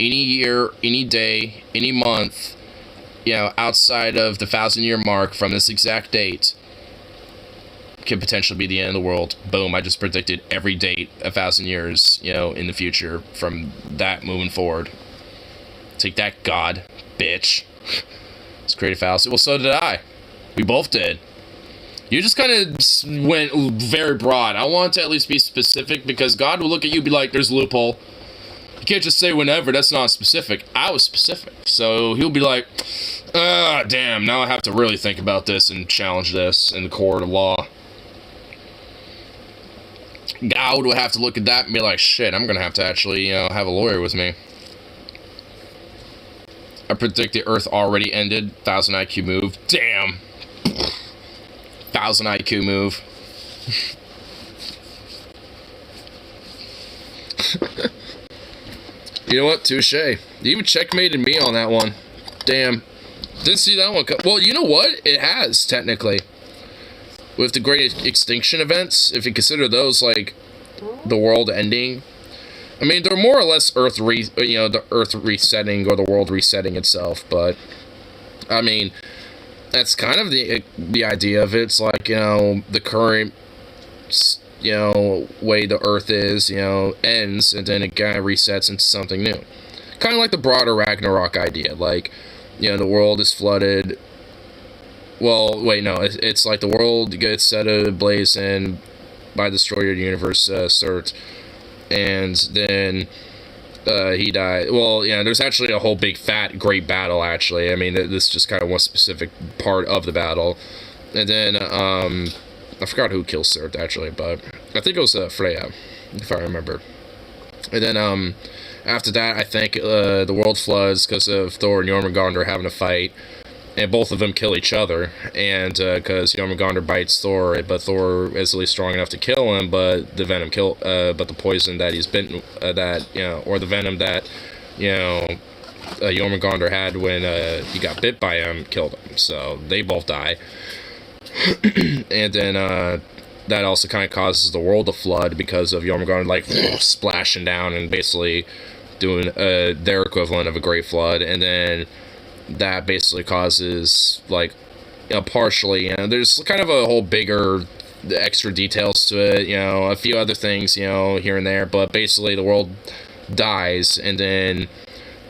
Any year, any day, any month, you know, outside of the 1,000-year mark from this exact date could potentially be the end of the world. Boom, I just predicted every date 1,000 years, you know, in the future from that moving forward. Take that, God, bitch. It's creative fallacy. Well, so did I. We both did. You just kind of went very broad. I want to at least be specific, because God will look at you and be like, there's a loophole. You can't just say whenever, that's not specific. I was specific. So he'll be like, damn, now I have to really think about this and challenge this in the court of law. God would have to look at that and be like, shit, I'm going to have to actually, you know, have a lawyer with me. I predict the Earth already ended. 1,000 IQ move. Damn. 1,000 IQ move. You know what? Touche. You even checkmated me on that one. Damn. Didn't see that one. Well, you know what? It has, technically. With the great extinction events, if you consider those, like, the world ending. I mean, they're more or less the Earth resetting or the world resetting itself, but, I mean, that's kind of the idea of it. It's like, you know, the current, you know, way the Earth is, you know, ends, and then it kind of resets into something new. Kind of like the broader Ragnarok idea, like, you know, the world is flooded. Well, wait, no, it's like the world gets set ablaze and by Destroyer of the Universe, Surt, and then he died. Well, yeah, there's actually a whole big fat great battle, actually. I mean, this is just kind of one specific part of the battle. And then, I forgot who kills Surt, actually, but I think it was Freya, if I remember. And then, after that, I think the world floods because of Thor and Jormungandr having a fight. And both of them kill each other, and because Jormungandr bites Thor, but Thor is at least strong enough to kill him, but the venom but the poison that he's bitten, or the venom that, Jormungandr had when he got bit by him, killed him. So they both die, and then that also kind of causes the world to flood because of Jormungandr like splashing down and basically doing their equivalent of a great flood, and then that basically causes, like, partially, there's kind of a whole bigger extra details to it, a few other things, here and there, but basically the world dies, and then,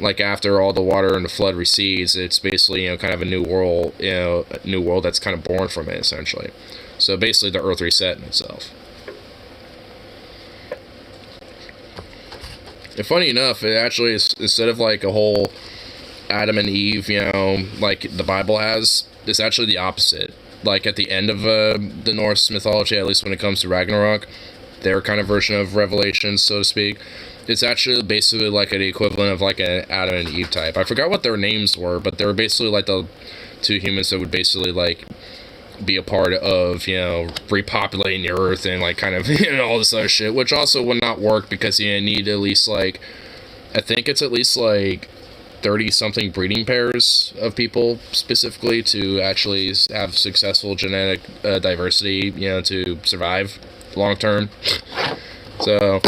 like, after all the water and the flood recedes, it's basically, kind of a new world, that's kind of born from it, essentially. So basically the Earth reset in itself. And funny enough, it actually is, instead of, like, a whole Adam and Eve, like the Bible has, it's actually the opposite. Like, at the end of the Norse mythology, at least when it comes to Ragnarok, their kind of version of Revelation, so to speak, it's actually basically like an equivalent of like an Adam and Eve type. I forgot what their names were, but they were basically like the two humans that would basically like be a part of, repopulating the Earth and like kind of, all this other shit, which also would not work because you need at least like, I think it's at least like 30-something breeding pairs of people specifically to actually have successful genetic diversity, to survive long term. So,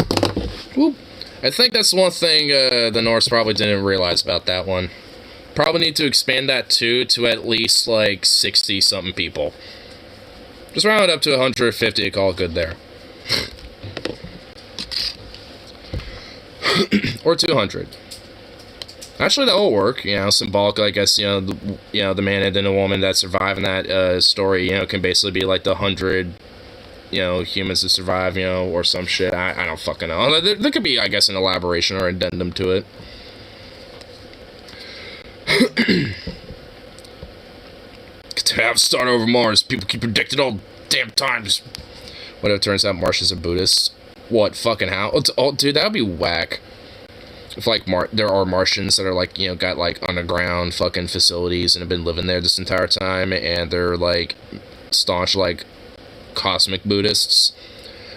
whoop. I think that's one thing the Norse probably didn't realize about that one. Probably need to expand that too to at least like 60-something people. Just round it up to 150 and call it good there. Or 200. Actually, that will work, symbolic, I guess, the man and then the woman that survive in that story, can basically be like the 100, humans that survive, or some shit. I don't fucking know. There could be, I guess, an elaboration or addendum to it. To have start over Mars, people keep predicting all damn times. What if it turns out Martians are Buddhists? What, fucking how? Oh, dude, that would be whack. If, like, there are Martians that are, like, got, like, underground fucking facilities and have been living there this entire time, and they're, like, staunch, like, cosmic Buddhists.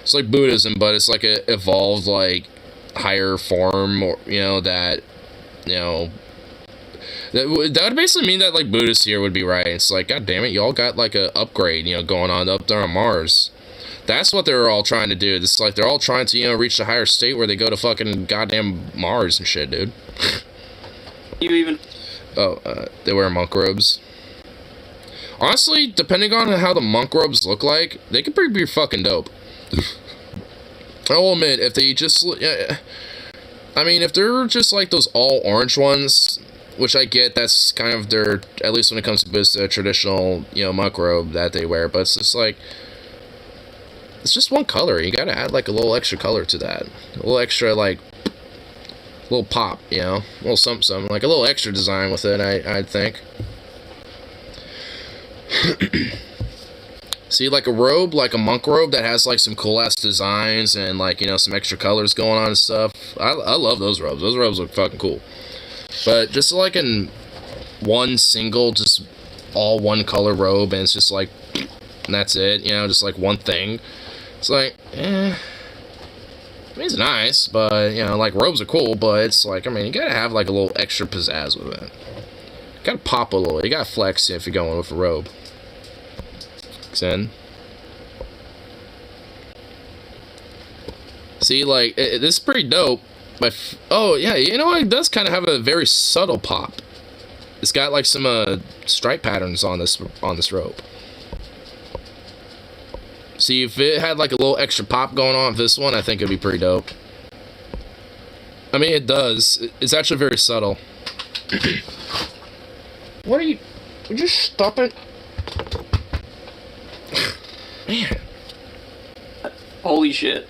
It's like Buddhism, but it's, like, a evolved, like, higher form, or, that would basically mean that, like, Buddhists here would be right. It's like, god damn it, y'all got, like, a upgrade, going on up there on Mars. That's what they're all trying to do. It's like they're all trying to, reach the higher state where they go to fucking goddamn Mars and shit, dude. You even... They wear monk robes. Honestly, depending on how the monk robes look like, they could be fucking dope. I'll admit, if they just... I mean, if they're just like those all orange ones, which I get, that's kind of their... At least when it comes to this traditional, monk robe that they wear, but it's just like... It's just one color. You gotta add, like, a little extra color to that. A little extra, like, little pop, a little something. Like, a little extra design with it, I'd think. See, like a robe, like a monk robe that has, like, some cool-ass designs and, like, some extra colors going on and stuff. I love those robes. Those robes look fucking cool. But just, like, in one single, just all one color robe, and it's just, like... and that's it, you know, just like one thing. It's like, I mean, it's nice, but, you know, like, robes are cool, but it's like, I mean, you gotta have, like, a little extra pizzazz with it. You gotta pop a little. You gotta flex if you're going with a robe. Then, see, like, this is pretty dope. But, oh, yeah, you know, it does kind of have a very subtle pop. It's got, like, some, stripe patterns on this robe. See, if it had, like, a little extra pop going on with this one, I think it'd be pretty dope. I mean, it does. It's actually very subtle. What are you... Would you stop it? Man. Holy shit.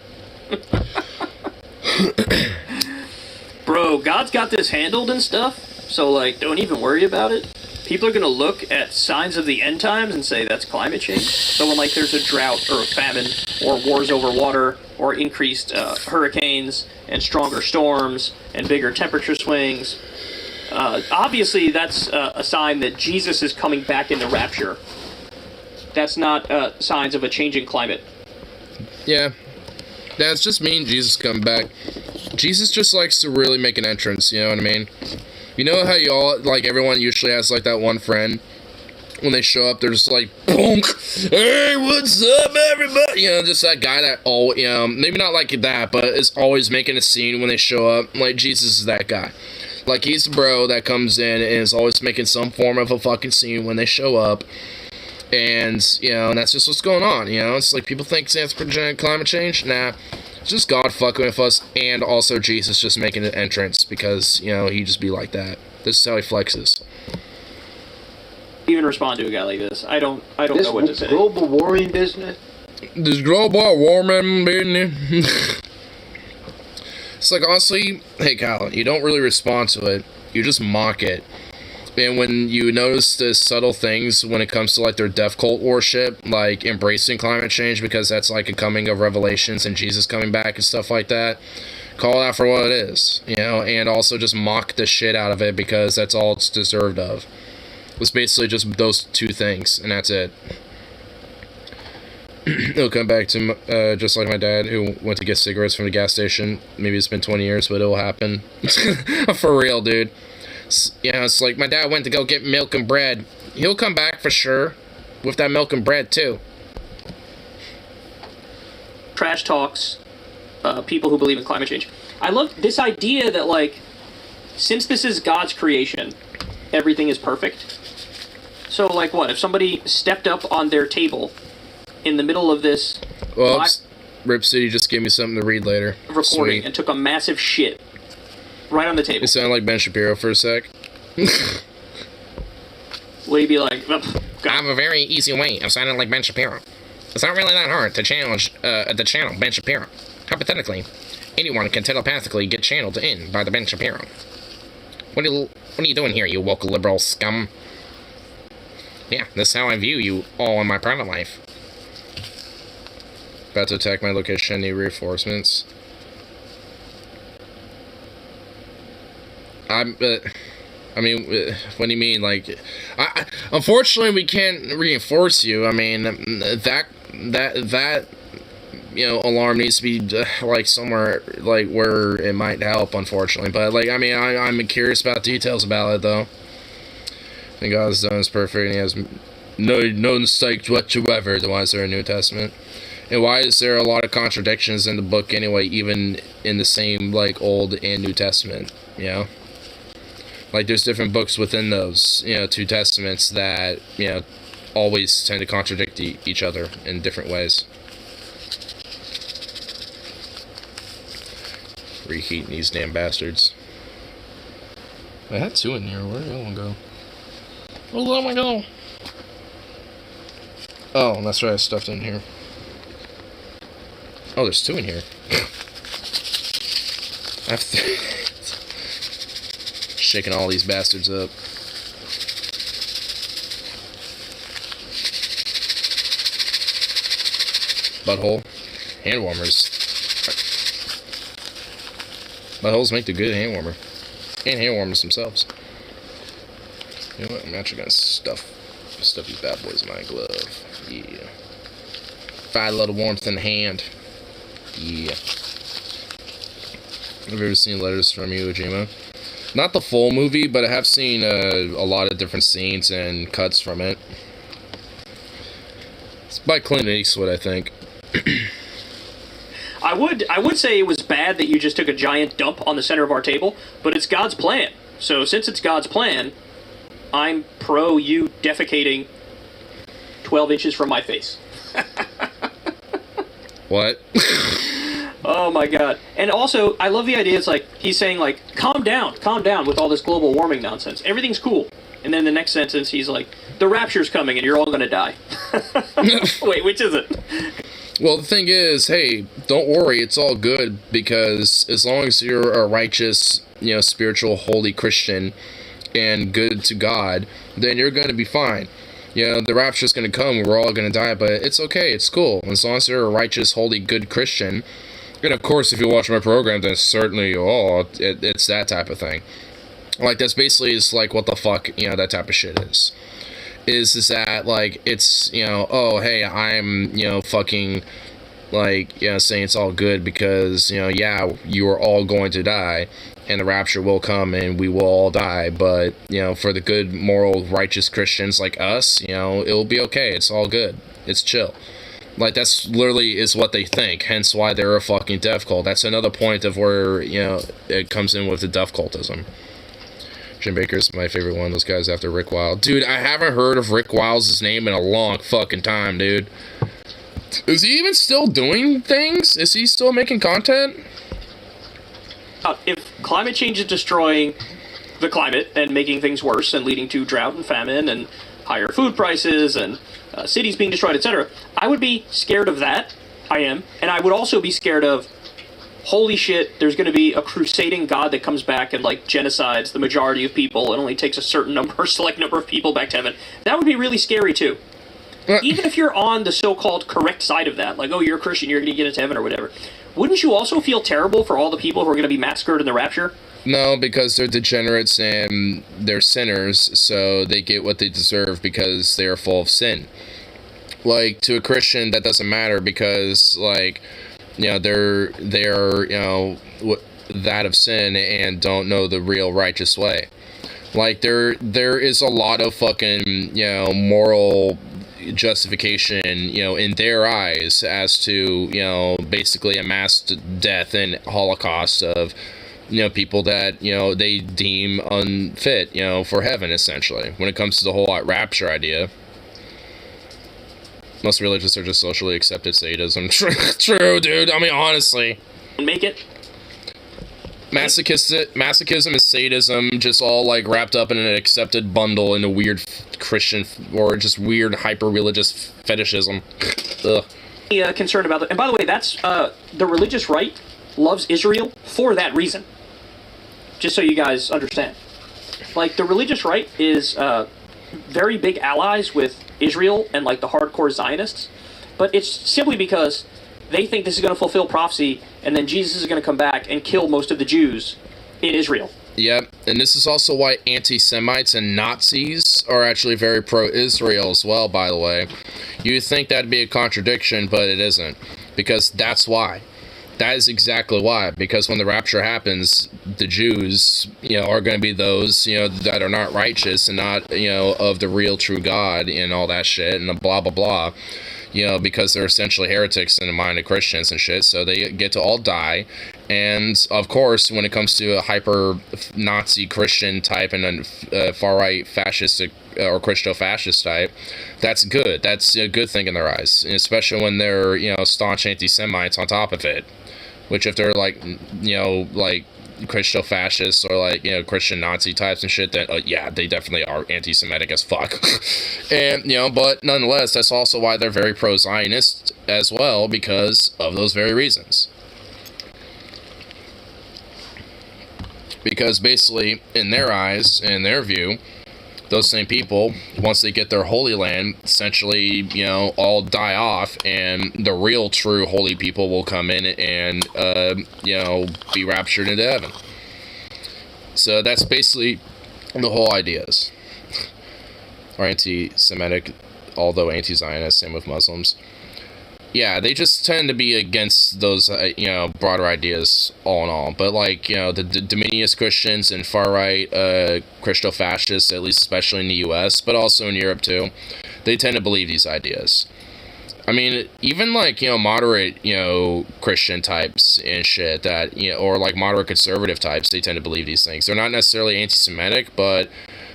Bro, God's got this handled and stuff, so, like, don't even worry about it. People are gonna look at signs of the end times and say that's climate change. So when, like, there's a drought or a famine or wars over water or increased hurricanes and stronger storms and bigger temperature swings, obviously that's a sign that Jesus is coming back in the rapture. That's not signs of a changing climate. Yeah. That's just mean Jesus coming back. Jesus just likes to really make an entrance, you know what I mean? You know how you all, like, everyone usually has, like, that one friend, when they show up, they're just like, bonk, hey, what's up, everybody? You know, just that guy that, you know, maybe not like that, but is always making a scene when they show up. Like, Jesus is that guy. Like, he's the bro that comes in and is always making some form of a fucking scene when they show up. And, you know, and that's just what's going on, you know? It's like, people think it's for climate change. Nah, it's just God fucking with us, and also Jesus just making an entrance, because, you know, he just be like that. This is how he flexes. Even respond to a guy like this. I don't know what to say. This global warming business? This global warming business. It's like, honestly, hey, Kyle, you don't really respond to it. You just mock it. And when you notice the subtle things when it comes to, like, their death cult worship, like embracing climate change because that's like a coming of revelations and Jesus coming back and stuff like that, call it out for what it is, you know, and also just mock the shit out of it because that's all it's deserved of. It's basically just those two things, and that's it. It'll come back to just like my dad, who went to get cigarettes from the gas station. Maybe it's been 20 years, but it'll happen. For real, dude. You know, it's like, my dad went to go get milk and bread. He'll come back for sure with that milk and bread, too. Trash talks, people who believe in climate change. I love this idea that, like, since this is God's creation, everything is perfect. So, like, what? If somebody stepped up on their table in the middle of this... Well, Rip City just gave me something to read later. Recording. Sweet. And took a massive shit. Right on the table. It sounded like Ben Shapiro for a sec. Would he be like, oh, I have a very easy way of sounding like Ben Shapiro. It's not really that hard to challenge the channel Ben Shapiro. Hypothetically, anyone can telepathically get channeled in by the Ben Shapiro. What are you doing here, you woke liberal scum? Yeah, this is how I view you all in my private life. About to attack my location, need reinforcements. I mean, what do you mean? Like, unfortunately, we can't reinforce you. I mean, that you know, alarm needs to be like somewhere like where it might help. Unfortunately, but like, I mean, I'm curious about details about it though. And God's done is perfect, and He has no mistakes whatsoever. Why is there a New Testament? And why is there a lot of contradictions in the book anyway, even in the same like Old and New Testament? You know. Like, there's different books within those, you know, two testaments that, you know, always tend to contradict each other in different ways. Reheating these damn bastards. I had two in here. Where did the other one go? Where did the other one go? Oh, that's right. I stuffed in here. Oh, there's two in here. I have to... Shaking all these bastards up. Butthole. Hand warmers. Buttholes make the good hand warmer. And hand warmers themselves. You know what? I'm actually gonna stuff these bad boys in my glove. Yeah. provide a little warmth in the hand. Yeah. Have you ever seen Letters from Iwo Jima? Not the full movie, but I have seen a lot of different scenes and cuts from it. It's by Clint Eastwood, I think. I would say it was bad that you just took a giant dump on the center of our table, but it's God's plan. So since it's God's plan, I'm pro you defecating 12 inches from my face. What? Oh my god. And also, I love the idea, it's like, he's saying like, calm down with all this global warming nonsense. Everything's cool. And then the next sentence, he's like, the rapture's coming and you're all gonna die. Wait, which is it? Well, the thing is, hey, don't worry, it's all good, because as long as you're a righteous, spiritual, holy Christian and good to God, then you're gonna be fine. The rapture's gonna come, we're all gonna die, but it's okay, it's cool. As long as you're a righteous, holy, good Christian. And of course, if you watch my program, then certainly it's that type of thing. Like, that's basically is like what the fuck, that type of shit is. Is that, like, it's, oh, hey, I'm, fucking, like, saying it's all good because, yeah, you are all going to die, and the rapture will come, and we will all die, but, for the good, moral, righteous Christians like us, it'll be okay, it's all good, it's chill. Like, that's literally is what they think, hence why they're a fucking death cult. That's another point of where, it comes in with the death cultism. Jim Baker's my favorite one of those guys after Rick Wiles. Dude, I haven't heard of Rick Wiles' name in a long fucking time, dude. Is he even still doing things? Is he still making content? If climate change is destroying the climate and making things worse and leading to drought and famine and higher food prices and cities being destroyed, etc., I would be scared of that. I am. And I would also be scared of, holy shit, there's going to be a crusading god that comes back and, like, genocides the majority of people and only takes a certain number, select number of people back to heaven. That would be really scary, too. Even if you're on the so-called correct side of that, like, oh, you're a Christian, you're going to get into heaven or whatever, wouldn't you also feel terrible for all the people who are going to be massacred in the rapture? No, because they're degenerates and they're sinners, so they get what they deserve because they are full of sin. Like, to a Christian, that doesn't matter because, like, they're that of sin and don't know the real righteous way. Like, there is a lot of fucking, moral justification, in their eyes as to, basically a mass death and holocaust of, people that, they deem unfit, for heaven, essentially, when it comes to the whole rapture idea. Most religions are just socially accepted sadism. True, dude. I mean, honestly. Make it. Masochism is sadism, just all, like, wrapped up in an accepted bundle in a weird Christian, or just weird hyper-religious fetishism. Ugh. Concerned about that. And by the way, that's, the religious right loves Israel for that reason. Just so you guys understand. Like, the religious right is, very big allies with Israel and, like, the hardcore Zionists, but it's simply because they think this is going to fulfill prophecy, and then Jesus is going to come back and kill most of the Jews in Israel. Yep, and this is also why anti-Semites and Nazis are actually very pro-Israel as well, by the way. You'd think that'd be a contradiction, but it isn't, because that's why. That is exactly why, because when the rapture happens, the Jews, are going to be those, that are not righteous and not, of the real true God and all that shit and blah, blah, blah, because they're essentially heretics in the mind of Christians and shit, so they get to all die. And, of course, when it comes to a hyper-Nazi Christian type and a far-right fascist or Christo-fascist type, that's good. That's a good thing in their eyes, especially when they're, staunch anti-Semites on top of it. Which, if they're, like, like, Christo-fascists or, like, Christian Nazi types and shit, then, yeah, they definitely are anti-Semitic as fuck. And, but nonetheless, that's also why they're very pro-Zionist as well, because of those very reasons. Because, basically, in their eyes, in their view, those same people, once they get their Holy Land, essentially, all die off, and the real, true holy people will come in and, be raptured into heaven. So that's basically the whole ideas. Or anti-Semitic, although anti-Zionist, same with Muslims. yeah, they just tend to be against those, broader ideas all in all. But, like, the Dominionist Christians and far-right Christo-fascists, at least especially in the U.S., but also in Europe, too, they tend to believe these ideas. I mean, even, like, moderate, Christian types and shit that, or, like, moderate conservative types, they tend to believe these things. They're not necessarily anti-Semitic, but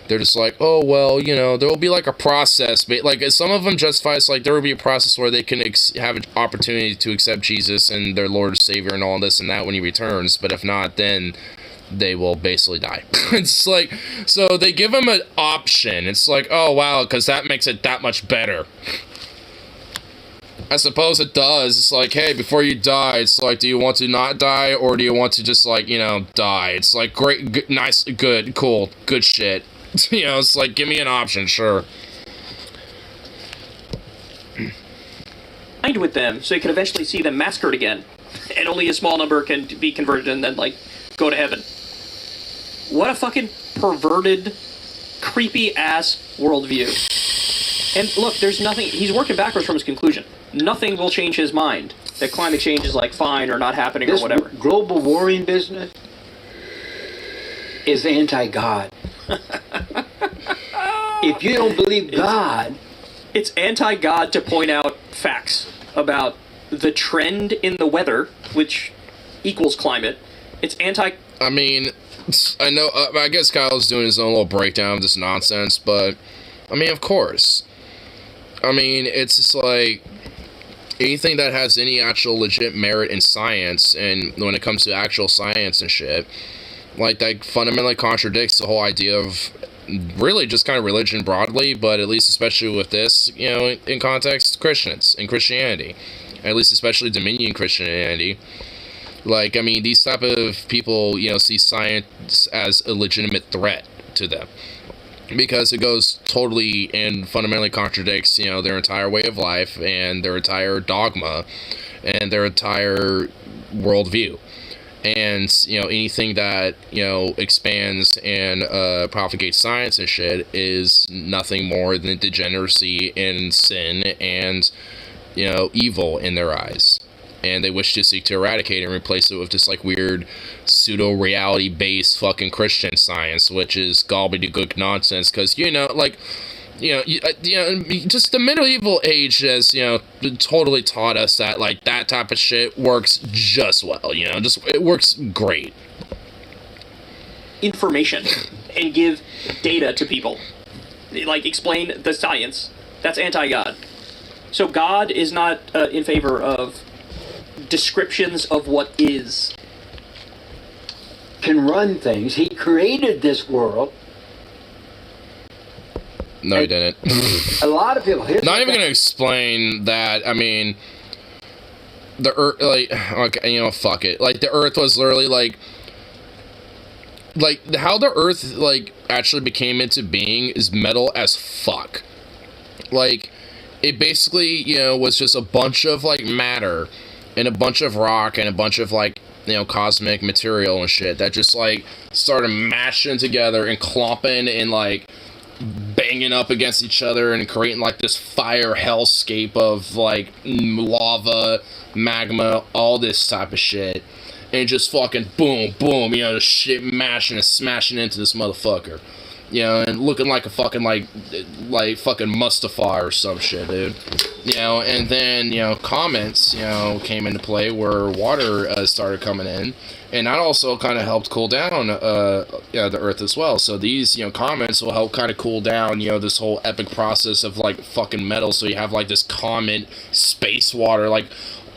they're just like, oh, well, there will be, like, a process. But, like, some of them justify it's like there will be a process where they can have an opportunity to accept Jesus and their Lord and Savior and all this and that when he returns. But if not, then they will basically die. It's like, so they give them an option. It's like, oh, wow, because that makes it that much better. I suppose it does. It's like, hey, before you die, it's like, do you want to not die, or do you want to just, like, die? It's like, great, good, nice, good, cool, good shit. It's like, give me an option, sure. Aligned with them, so you can eventually see them massacred again, and only a small number can be converted and then, like, go to heaven. What a fucking perverted, creepy-ass worldview. And look, there's nothing... He's working backwards from his conclusion. Nothing will change his mind that climate change is, like, fine or not happening or whatever. Global warming business is anti-God. If you don't believe God... It's anti-God to point out facts about the trend in the weather, which equals climate. It's anti... I mean, I know... I guess Kyle's doing his own little breakdown of this nonsense, but... I mean, of course. I mean, it's just like... anything that has any actual legit merit in science, and when it comes to actual science and shit, like, that fundamentally contradicts the whole idea of really just kind of religion broadly, but at least especially with this, in context, Christians and Christianity, at least especially Dominion Christianity. Like, I mean, these type of people, see science as a legitimate threat to them, because it goes totally and fundamentally contradicts, their entire way of life and their entire dogma and their entire worldview. And, anything that, expands and propagates science and shit is nothing more than degeneracy and sin and, evil in their eyes. And they wish to seek to eradicate it and replace it with this, like, weird pseudo-reality-based fucking Christian science, which is gobbledygook nonsense, because, just the medieval age has, totally taught us that, like, that type of shit works just well, it works great. Information and give data to people. Like, explain the science. That's anti-God. So God is not in favor of descriptions of what is. Can run things. He created this world. No, he didn't. A lot of people... Not even gonna explain that. I mean, the Earth, like, okay, fuck it. Like, the Earth was literally, like, how the Earth, like, actually became into being is metal as fuck. Like, it basically, was just a bunch of, like, matter and a bunch of rock and a bunch of, like, cosmic material and shit that just, like, started mashing together and clomping and, like, banging up against each other and creating, like, this fire hellscape of, like, lava, magma, all this type of shit. And just fucking boom, boom, the shit mashing and smashing into this motherfucker. And looking like a fucking, like fucking Mustafa or some shit, dude. And then, comets, came into play where water started coming in. And that also kind of helped cool down the Earth as well. So these, comets will help kind of cool down, this whole epic process of, like, fucking metal. So you have, like, this comet space water, like,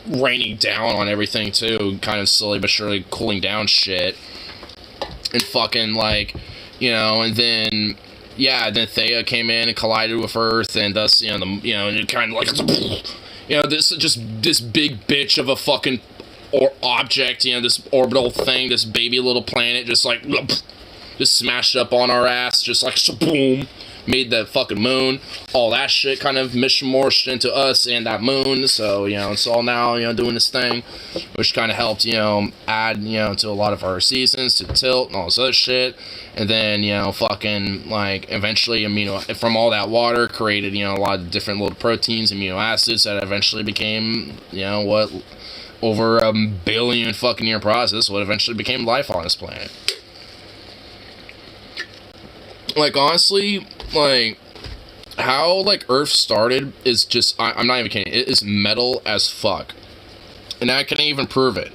raining down on everything, too. Kind of slowly but surely cooling down shit. And fucking, like... and then, then Theia came in and collided with Earth, and thus, kind of like, this big bitch of a fucking object, this orbital thing, this baby little planet, just like, just smashed up on our ass, just like, boom, made the fucking moon. All that shit kind of mishmashed into us and that moon. So, it's all now, doing this thing, which kind of helped, add, to a lot of our seasons, to tilt and all this other shit. And then, fucking, like, eventually, from all that water, created, a lot of different little proteins, amino acids that eventually became, what, over a billion fucking year process, what eventually became life on this planet. Like, honestly, like, how, like, Earth started is just, I'm not even kidding, it is metal as fuck. And I can't even prove it.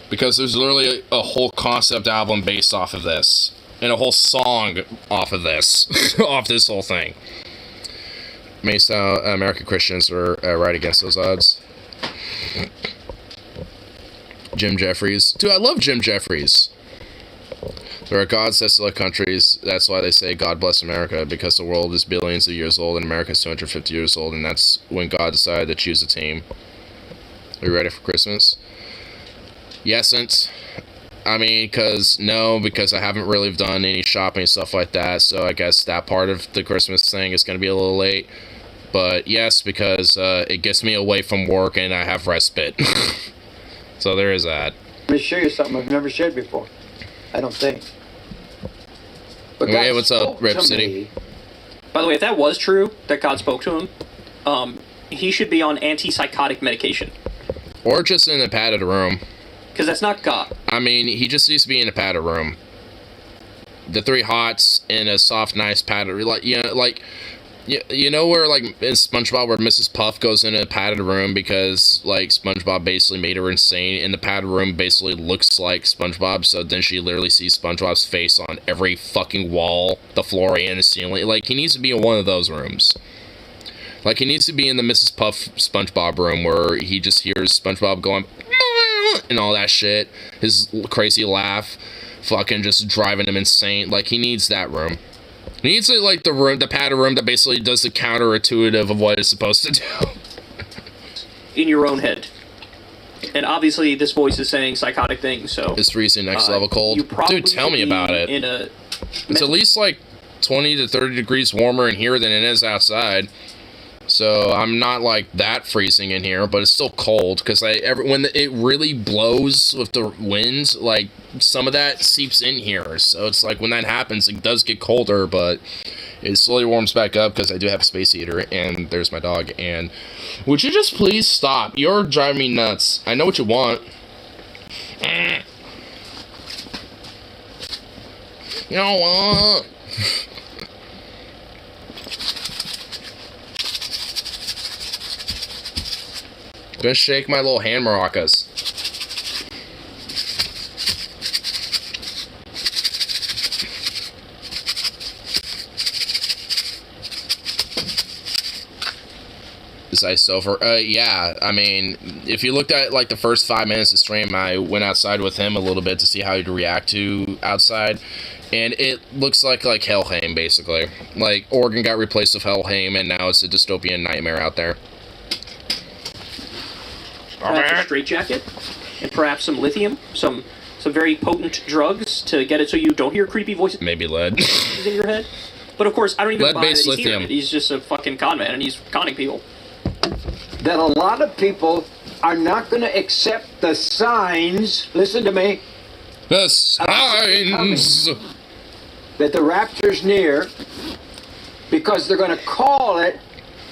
Because there's literally a whole concept album based off of this. And a whole song off of this. Off this whole thing. Amazed how American Christians were right against those odds. Jim Jeffries. Dude, I love Jim Jeffries. There are gods that select countries. That's why they say God bless America, because the world is billions of years old and America is 250 years old, and that's when God decided to choose a team. Are you ready for Christmas? Yesn't. I mean, because I haven't really done any shopping and stuff like that, so I guess that part of the Christmas thing is going to be a little late. But yes, because it gets me away from work and I have respite. So there is that. Let me show you something I've never shared before. I don't think. But hey, what's up, Rip City? Me. By the way, if that was true, that God spoke to him, he should be on antipsychotic medication. Or just in a padded room. Because that's not God. I mean, he just needs to be in a padded room. The three hots in a soft, nice padded, like, you know where, like, in SpongeBob, where Mrs. Puff goes in a padded room because, like, SpongeBob basically made her insane, and the padded room basically looks like SpongeBob, so then she literally sees SpongeBob's face on every fucking wall, the floor, and the ceiling. Like, he needs to be in one of those rooms. Like, he needs to be in the Mrs. Puff SpongeBob room, where he just hears SpongeBob going, and all that shit, his crazy laugh, fucking just driving him insane. Like, he needs that room. He needs, like, the padded room that basically does the counterintuitive of what it's supposed to do. In your own head. And obviously, this voice is saying psychotic things, so... It's freezing next level cold. Dude, tell me about it. It's at least, like, 20 to 30 degrees warmer in here than it is outside. So I'm not like that freezing in here, but it's still cold because when it really blows with the winds, like some of that seeps in here. So it's like when that happens, it does get colder, but it slowly warms back up because I do have a space heater, and there's my dog. And would you just please stop? You're driving me nuts. I know what you want. You know what? Gonna shake my little hand maracas. Is ice over? Yeah. I mean, if you looked at like the first 5 minutes of stream, I went outside with him a little bit to see how he'd react to outside, and it looks like Helheim basically. Like Oregon got replaced with Helheim, and now it's a dystopian nightmare out there. Perhaps a straitjacket, and perhaps some lithium, some very potent drugs to get it so you don't hear creepy voices. Maybe lead in your head. But of course, I don't even buy that he's lithium. hearing it. He's just a fucking con man, and he's conning people. That a lot of people are not going to accept the signs. Listen to me. The signs that the rapture's near, because they're going to call it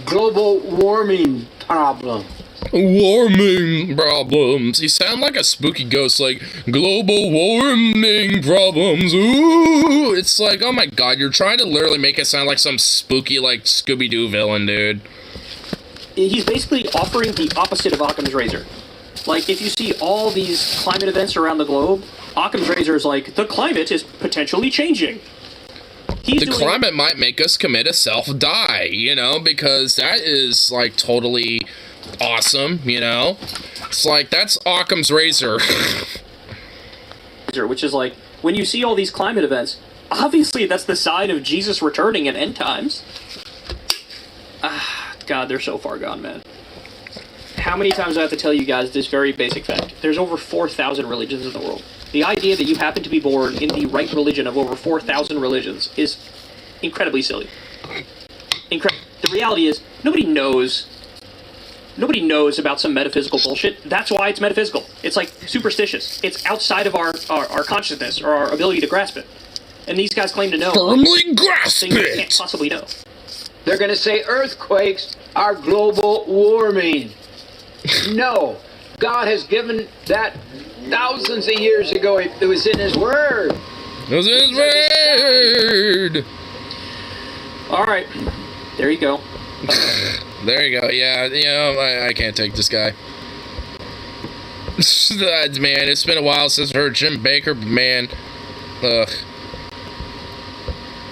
global warming problem. Warming problems. You sound like a spooky ghost, like, global warming problems. Ooh, it's like, oh my god, you're trying to literally make it sound like some spooky, like, Scooby-Doo villain, dude. He's basically offering the opposite of Occam's razor. Like, if you see all these climate events around the globe, Occam's razor is like, the climate is potentially changing. The climate might make us commit a self-die, because that is, like, totally awesome, It's like, that's Occam's razor. Which is like, when you see all these climate events, obviously that's the sign of Jesus returning in end times. God, they're so far gone, man. How many times do I have to tell you guys this very basic fact? There's over 4,000 religions in the world. The idea that you happen to be born in the right religion of over 4,000 religions is incredibly silly. incredible. The reality is, nobody knows about some metaphysical bullshit. That's why it's metaphysical. It's like superstitious. It's outside of our consciousness or our ability to grasp it. And these guys claim to know Firmly grasp things they it! can't possibly know. They're going to say earthquakes are global warming. No. God has given that thousands of years ago. It was in His Word. It was in His Word! Alright. There you go. There you go. Yeah, you know, I can't take this guy. Man, it's been a while since I heard Jim Baker, but man, ugh.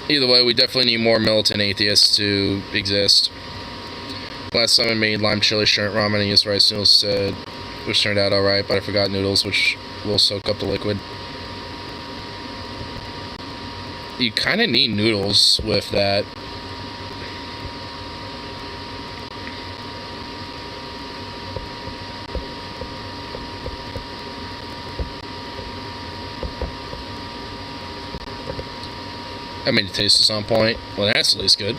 Either way, we definitely need more militant atheists to exist. Last time I made lime chili shrimp ramen and used rice noodles instead, which turned out alright, but I forgot noodles, which will soak up the liquid. You kind of need noodles with that. I mean, the taste is on point. Well, that's at least good.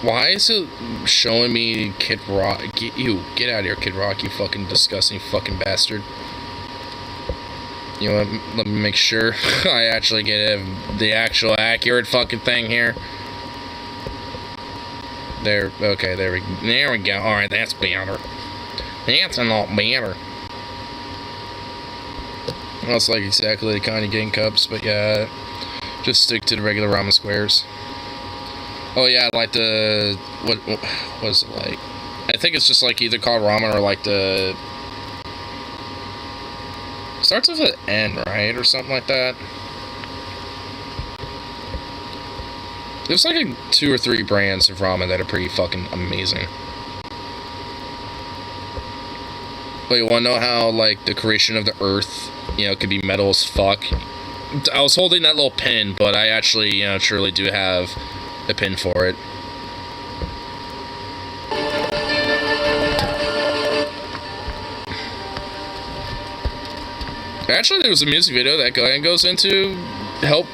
Why is it showing me Kid Rock? Get out of here, Kid Rock, you fucking disgusting fucking bastard. You know what? Let me make sure I actually get the actual accurate fucking thing here. There, okay, there we go. Alright, that's better. That's a lot better. That's like exactly the kind of getting cups, but yeah, just stick to the regular ramen squares. Oh yeah, like the what is it like? I think it's just like either called ramen or like the starts with an N, right, or something like that. There's like 2 or 3 brands of ramen that are pretty fucking amazing. But you wanna know how like the creation of the earth, you know, could be metal as fuck? I was holding that little pin, but I actually, you know, truly do have a pin for it. Actually, there was a music video that guy goes into help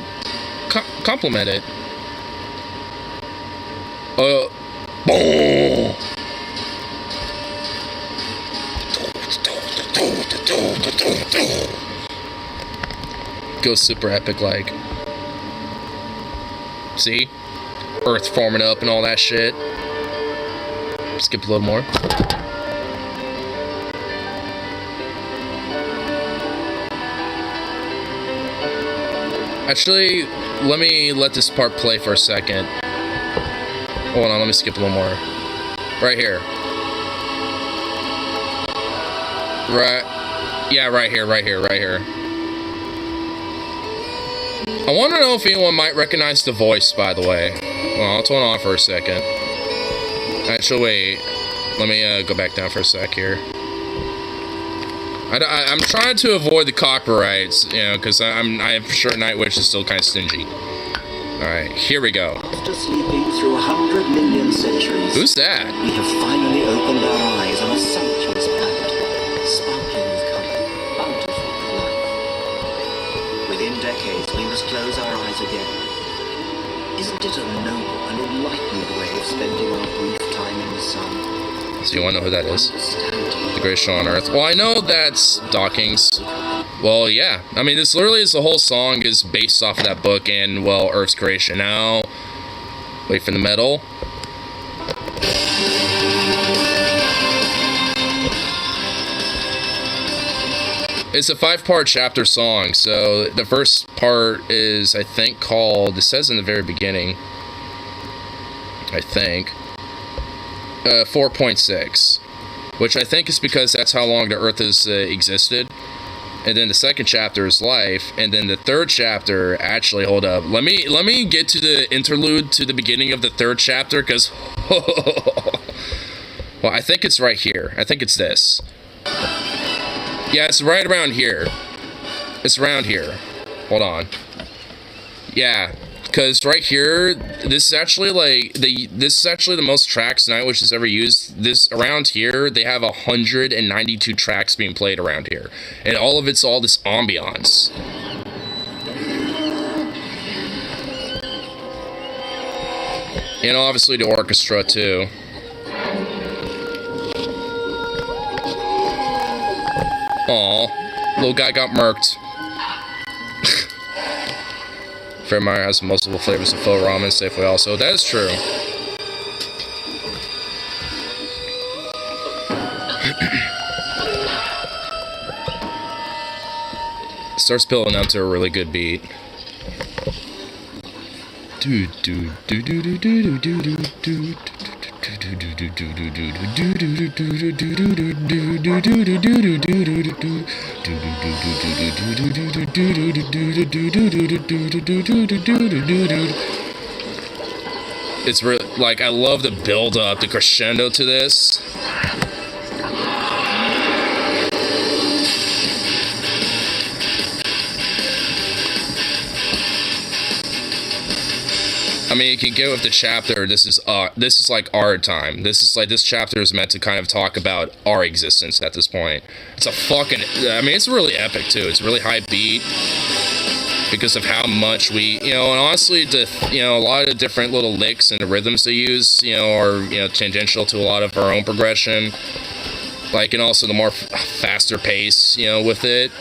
complement it. Boom! Goes super epic like. See? Earth forming up and all that shit. Skip a little more. Actually, let this part play for a second. Hold on, let me skip a little more. Right here. Yeah, right here. I want to know if anyone might recognize the voice, by the way. Well, I'll turn on for a second. Actually, wait. Let me go back down for a sec here. I'm trying to avoid the copyrights, you know, because I'm sure Nightwish is still kind of stingy. Alright, here we go. After sleeping through 100 million centuries, who's that? We have finally opened our eyes on a sumptuous planet, sparkling with color, bountiful with life. Within decades, we must close our eyes again. Isn't it a noble and enlightened way of spending our brief time in the sun? So you want to know who that is? The greatest show on earth. Well, I know that's Dawkins. Well, yeah. I mean, this literally is the whole song is based off of that book and, well, Earth's creation. Now, wait for the metal. It's a 5-part chapter song. So the first part is, I think, called, it says in the very beginning, I think, 4.6, which I think is because that's how long the Earth has existed. And then the second chapter is life, and then the third chapter, actually, hold up, let me get to the interlude to the beginning of the third chapter, because well, I think it's right here. I think it's this. Yeah, it's right around here. It's around here. Hold on. Yeah. Because right here, this is actually like this is actually the most tracks Nightwish has ever used. This around here, they have 192 tracks being played around here, and all of it's all this ambiance. And obviously the orchestra too. Aw, little guy got murked. Fred Meyer has multiple flavors of pho ramen, Safeway also. That is true. Starts building up to a really good beat. It's really, like, I love the build up, the crescendo to this. I mean, you can get with the chapter. This is like our time. This chapter is meant to kind of talk about our existence at this point. It's a fucking, I mean, it's really epic too. It's really high beat because of how much we, and honestly, a lot of different little licks and the rhythms they use, are, tangential to a lot of our own progression. Like, and also the more faster pace, with it.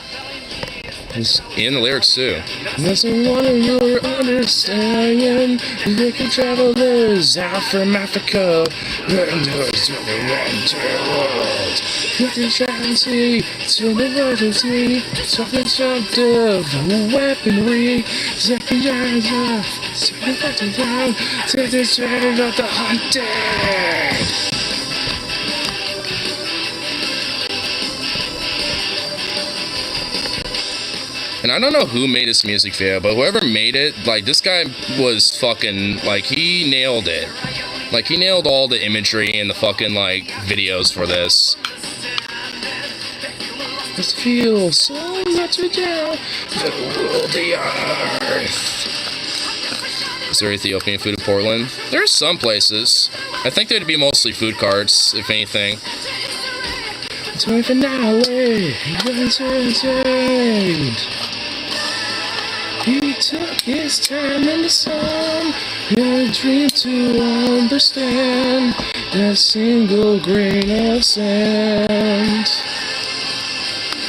In the lyrics too. Doesn't want your understanding. They can travelers out from Africa. And those to the world. Get the tragedy to the emergency. Something destructive, weaponry. Second generation. Second down. To the strand of the hunted. And I don't know who made this music video, but whoever made it, like, this guy was fucking, like, he nailed it. Like, he nailed all the imagery and the fucking, like, videos for this. This feels so much down the earth. Is there Ethiopian food in Portland? There's some places. I think there'd be mostly food carts, if anything. It's my finale. He took his time in the sun, and dream to understand that single grain of sand.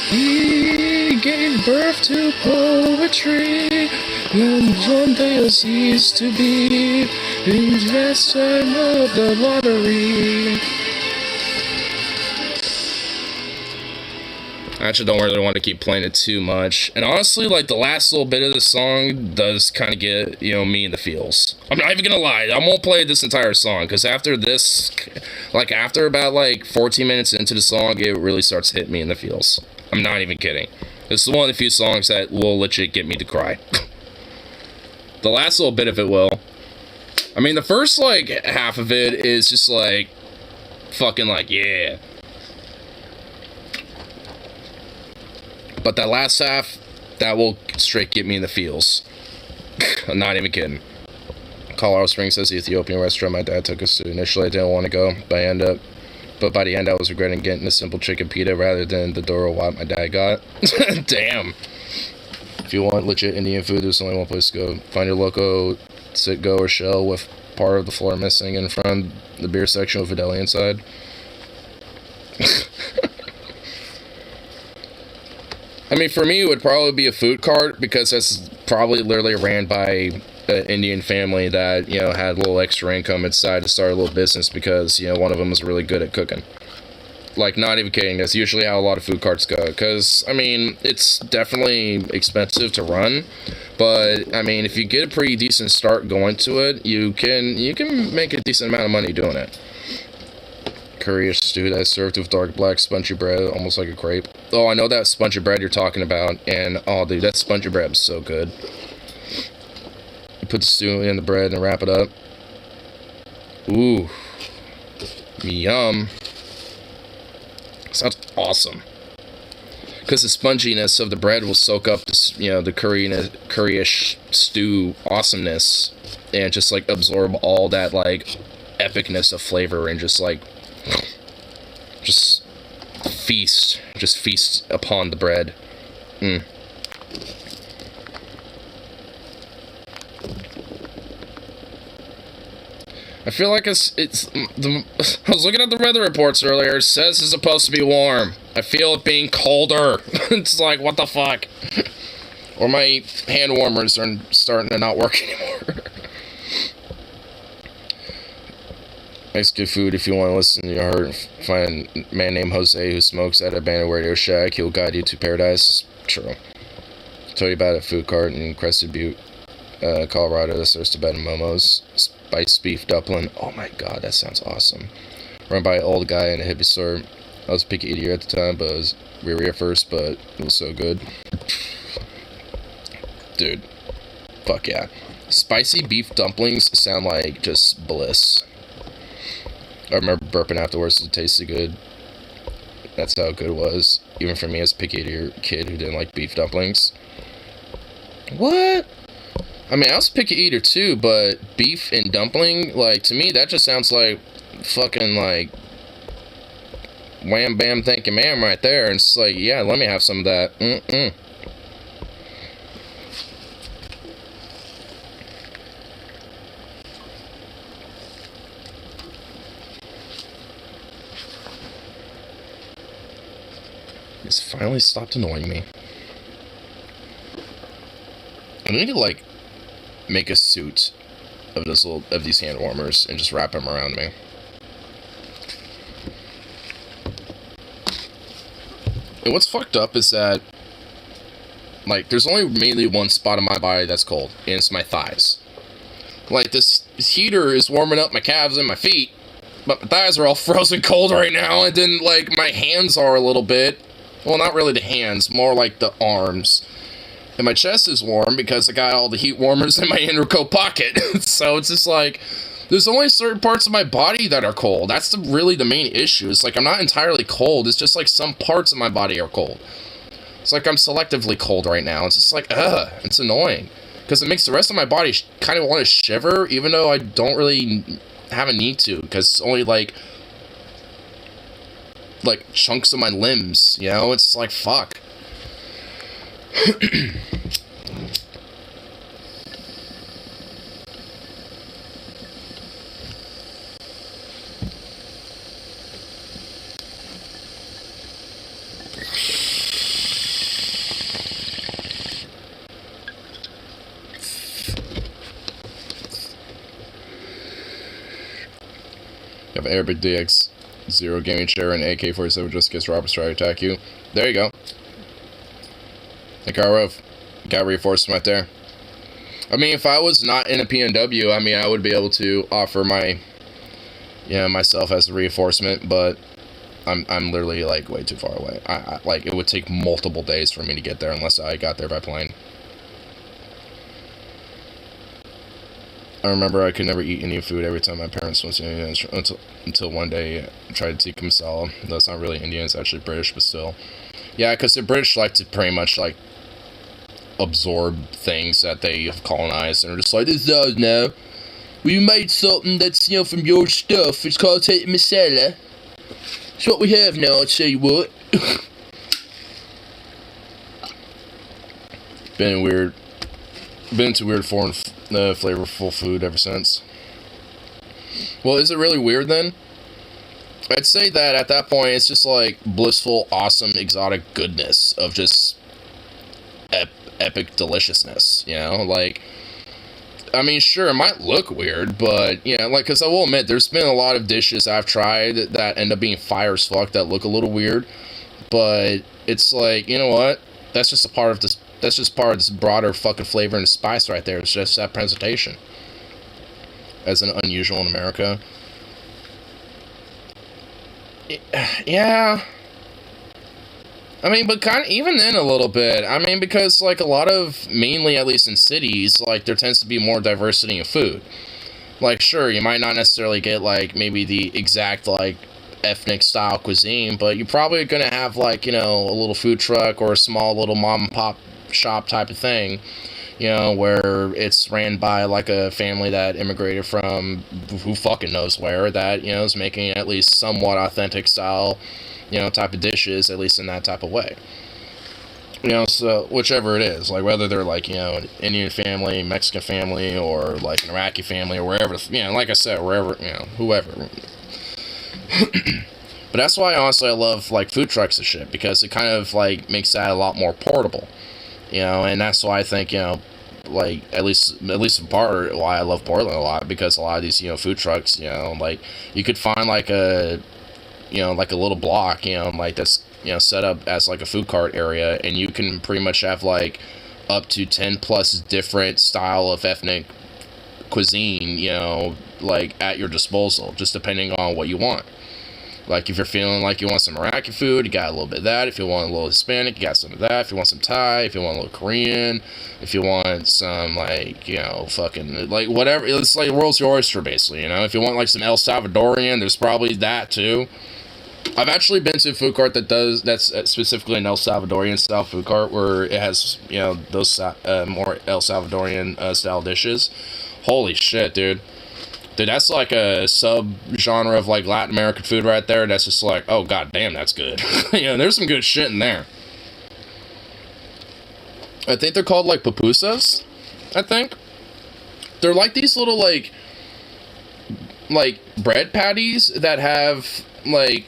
He gave birth to poetry, and one day will cease to be investor of the lottery. I actually don't really want to keep playing it too much. And honestly, like, the last little bit of the song does kind of get, me in the feels. I'm not even gonna lie, I won't play this entire song, because after this, like, after about, 14 minutes into the song, it really starts hitting me in the feels. I'm not even kidding. This is one of the few songs that will legit get me to cry. The last little bit of it will. I mean, the first, half of it is just, fucking, yeah. But that last half, that will straight get me in the feels. I'm not even kidding. Colorado Springs says the Ethiopian restaurant my dad took us to. Initially, I didn't want to go, but by the end, I was regretting getting a simple chicken pita rather than the Doro Wat my dad got. Damn. If you want legit Indian food, there's only one place to go. Find your local sit-go or shell with part of the floor missing in front of the beer section with a deli inside. I mean, for me, it would probably be a food cart, because that's probably literally ran by an Indian family that, had a little extra income and decided to start a little business because, one of them was really good at cooking. Like, not even kidding, that's usually how a lot of food carts go. Because, I mean, it's definitely expensive to run, but, I mean, if you get a pretty decent start going to it, you can make a decent amount of money doing it. Curry stew that's served with dark black spongy bread, almost like a crepe. Oh, I know that spongy bread you're talking about, and oh, dude, that spongy bread is so good. You put the stew in the bread and wrap it up. Ooh, yum. Sounds awesome. Because the sponginess of the bread will soak up this, the curryish stew awesomeness, and just absorb all that epicness of flavor and just feast upon the bread. I feel like I was looking at the weather reports earlier. It says it's supposed to be warm. I feel it being colder. It's like, what the fuck? Or my hand warmers are starting to not work anymore. Makes good food if you want to listen to your heart. Find a man named Jose who smokes at a abandoned radio shack. He'll guide you to paradise. True. Tell you about a food cart in Crested Butte, Colorado that serves Tibetan momos. Spiced beef dumpling. Oh my god, that sounds awesome. Run by an old guy in a hippie store. I was a picky eater at the time, but I was weary at first, but it was so good. Dude. Fuck yeah. Spicy beef dumplings sound like just bliss. I remember burping afterwards. It tasted good. That's how good it was. Even for me as a picky eater kid who didn't like beef dumplings. What? I mean, I was a picky eater too, but beef and dumpling, like, to me, that just sounds like fucking, like, wham bam thank you ma'am right there. And it's like, yeah, let me have some of that. It's finally stopped annoying me. I need to, like, make a suit of these hand warmers and just wrap them around me. And what's fucked up is that, like, there's only mainly one spot on my body that's cold, and it's my thighs. Like, this heater is warming up my calves and my feet, but my thighs are all frozen cold right now, and then, like, my hands are a little bit. Well, not really the hands, more like the arms. And my chest is warm because I got all the heat warmers in my inner coat pocket. So it's just like, there's only certain parts of my body that are cold. That's really the main issue. It's like, I'm not entirely cold. It's just like some parts of my body are cold. It's like I'm selectively cold right now. It's just like, it's annoying. Because it makes the rest of my body kind of want to shiver, even though I don't really have a need to. Because it's only like chunks of my limbs, you know? It's like, fuck. You have an Arabic DX0 gaming chair and AK-47 just in case robbers try to attack you. There you go. The car roof. Got reinforcement right there. I mean, if I was not in a PNW, I mean, I would be able to offer my, myself as a reinforcement, but I'm literally, like, way too far away. Like, it would take multiple days for me to get there unless I got there by plane. I remember I could never eat Indian food every time my parents went to India until one day I tried tikka masala. That's not really Indian, it's actually British, but still. Yeah, because the British like to pretty much, like, absorb things that they have colonized, and are just like, this is ours now. We made something that's, from your stuff. It's called tikka masala. It's what we have now, I'll tell you what. Been into weird foreign flavorful food ever since. Well, is it really weird then? I'd say that at that point it's just like blissful, awesome, exotic goodness of just epic deliciousness, like, I mean, sure, it might look weird, but, because I will admit, there's been a lot of dishes I've tried that end up being fire as fuck that look a little weird, but it's like, you know what, that's just part of this broader fucking flavor and spice right there. It's just that presentation as an unusual in America. Yeah. I mean, but kind of, even then a little bit. I mean, because, like, a lot of, mainly at least in cities, like, there tends to be more diversity in food. Like, sure, you might not necessarily get, like, maybe the exact, like, ethnic style cuisine, but you're probably gonna have, like, a little food truck or a small little mom and pop shop type of thing, where it's ran by, like, a family that immigrated from who fucking knows where, that, is making at least somewhat authentic style, type of dishes, at least in that type of way. You know, so whichever it is, like whether they're like, you know, an Indian family, Mexican family, or like an Iraqi family, or wherever, you know, like I said, wherever, you know, whoever. But that's why, honestly, I love like food trucks and shit, because it kind of like makes that a lot more portable, you know, and that's why I think, you know, like at least in part why I love Portland a lot, because a lot of these, you know, food trucks, you know, like you could find like a, you know, like a little block, you know, like that's, you know, set up as like a food cart area, and you can pretty much have like up to 10 plus different style of ethnic cuisine, you know, like at your disposal, just depending on what you want. Like if you're feeling like you want some Iraqi food, you got a little bit of that. If you want a little Hispanic, you got some of that. If you want some Thai, if you want a little Korean, if you want some like, you know, fucking like whatever, it's like the world's your oyster basically, you know. If you want like some El Salvadorian, there's probably that too. I've actually been to a food cart that's specifically an El Salvadorian style food cart, where it has, you know, those more El Salvadorian style dishes. Holy shit, dude. Dude, that's like a sub-genre of like Latin American food right there. That's just like, oh god damn, that's good. You know, there's some good shit in there. I think they're called like pupusas, I think. They're like these little like bread patties that have like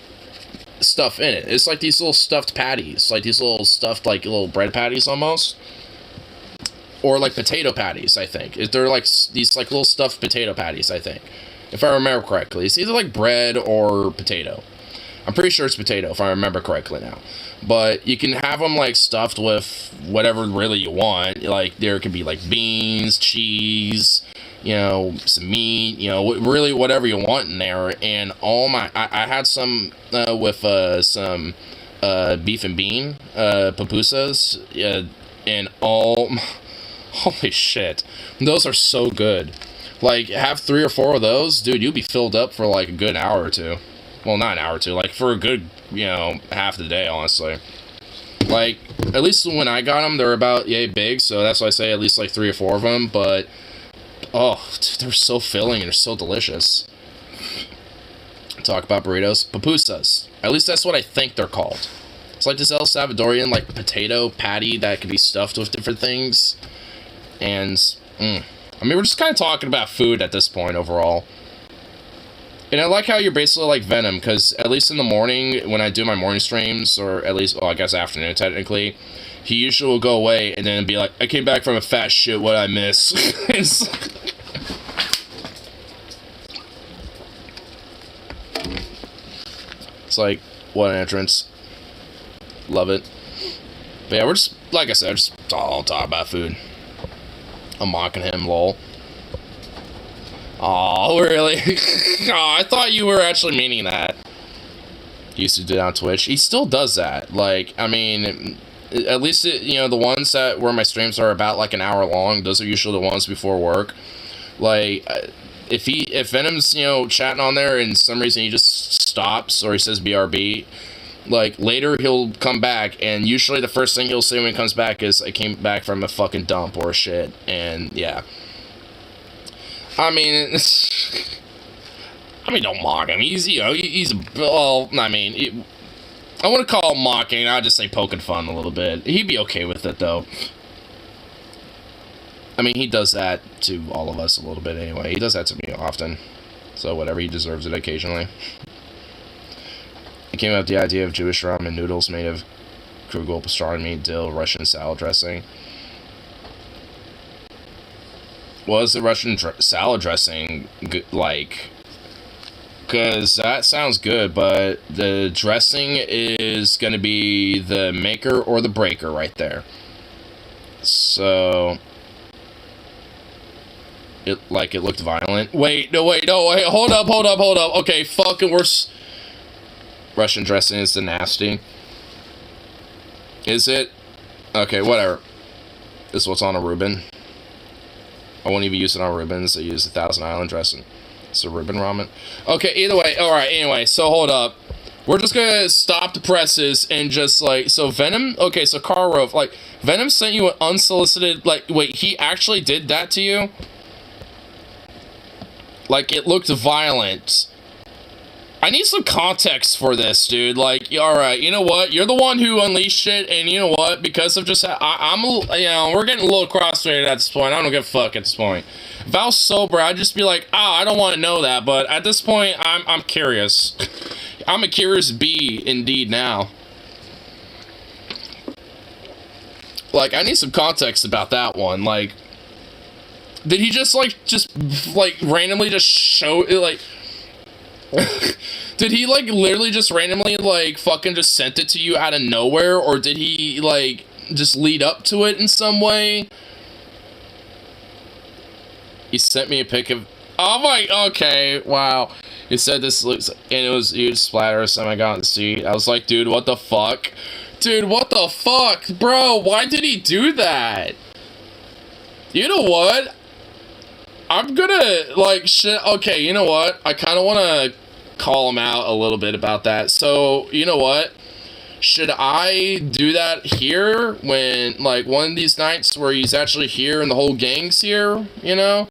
stuff in it. It's like these little stuffed patties, like these little stuffed like little bread patties almost, or like potato patties. I think they're like these like little stuffed potato patties, I think, if I remember correctly. It's either like bread or potato. I'm pretty sure it's potato if I remember correctly now. But you can have them like stuffed with whatever really you want. Like there could be like beans, cheese, you know, some meat, you know, really whatever you want in there. And I had some with some beef and bean pupusas, and holy shit, those are so good. Like have 3 or 4 of those, dude, you'll be filled up for like a good hour or two. Well, not an hour or two, like for a good, you know, half the day, honestly. Like, at least when I got them, they're about yay big, so that's why I say at least like 3 or 4 of them, but, oh, dude, they're so filling and they're so delicious. Talk about burritos. Pupusas. At least that's what I think they're called. It's like this El Salvadorian, like, potato patty that can be stuffed with different things. And, I mean, we're just kind of talking about food at this point, overall. And I like how you're basically like Venom, because at least in the morning, when I do my morning streams, or at least, well, I guess afternoon, technically, he usually will go away and then be like, I came back from a fat shit, what'd I miss? It's like, what an entrance. Love it. But yeah, we're just, like I said, just all talk about food. I'm mocking him, lol. Oh, really? Oh, I thought you were actually meaning that. He used to do it on Twitch. He still does that. Like, I mean, at least, you know, the ones that where my streams are about like an hour long, those are usually the ones before work. Like, if Venom's, you know, chatting on there and some reason he just stops or he says BRB, like, later he'll come back, and usually the first thing he'll say when he comes back is, I came back from a fucking dump or shit, and yeah. I mean, don't mock him. He's, you know, well, I mean, I wouldn't call him mocking. I'd just say poking fun a little bit. He'd be okay with it, though. I mean, he does that to all of us a little bit anyway. He does that to me often. So, whatever, he deserves it occasionally. He came up with the idea of Jewish ramen noodles made of kugel, pastrami, dill, Russian salad dressing. What is the Russian salad dressing like? Because that sounds good, but the dressing is going to be the maker or the breaker right there. So, it looked violent. Wait, hold up. Okay, fucking worse. Russian dressing is the nasty. Is it? Okay, whatever. This is what's on a Reuben. I won't even use it on Reubens. I use the Thousand Island dressing. It's a Reuben ramen. Okay, either way. Alright, anyway, so hold up. We're just gonna stop the presses and just, like, so Venom, okay, so Carl Rove, like, Venom sent you an unsolicited, like, wait, he actually did that to you? Like, it looked violent. I need some context for this, dude. Like, alright, you know what? You're the one who unleashed it, and you know what? Because of just, I'm, you know, we're getting a little cross-rated at this point. I don't give a fuck at this point. If I was sober, I'd just be like, I don't want to know that, but at this point, I'm curious. I'm a curious bee, indeed, now. Like, I need some context about that one. Like, did he just randomly just show, like... Did he, like, literally just randomly, like, fucking just sent it to you out of nowhere? Or did he, like, just lead up to it in some way? He sent me a pic of... Oh my... Okay, wow. He said this looks... And it was huge splatter, so I got to see. I was like, dude, what the fuck? Dude, what the fuck? Bro, why did he do that? You know what? I'm gonna, like, shit, okay, you know what? I kind of want to call him out a little bit about that. So, you know what? Should I do that here when, like, one of these nights where he's actually here and the whole gang's here, you know?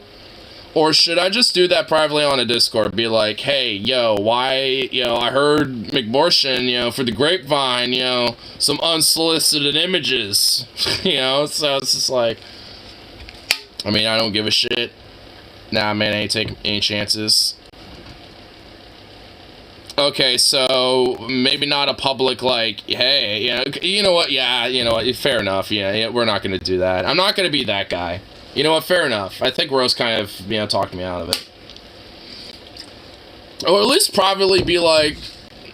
Or should I just do that privately on a Discord? Be like, hey, yo, why, you know, I heard McMortion, you know, for the grapevine, you know, some unsolicited images, you know? So it's just like, I mean, I don't give a shit. Nah, man, I ain't taking any chances. Okay, so maybe not a public, like, hey, you know what, yeah, you know what, fair enough, yeah, we're not gonna do that. I'm not gonna be that guy. You know what, fair enough. I think Rose kind of, you know, talked me out of it. Or at least privately be like,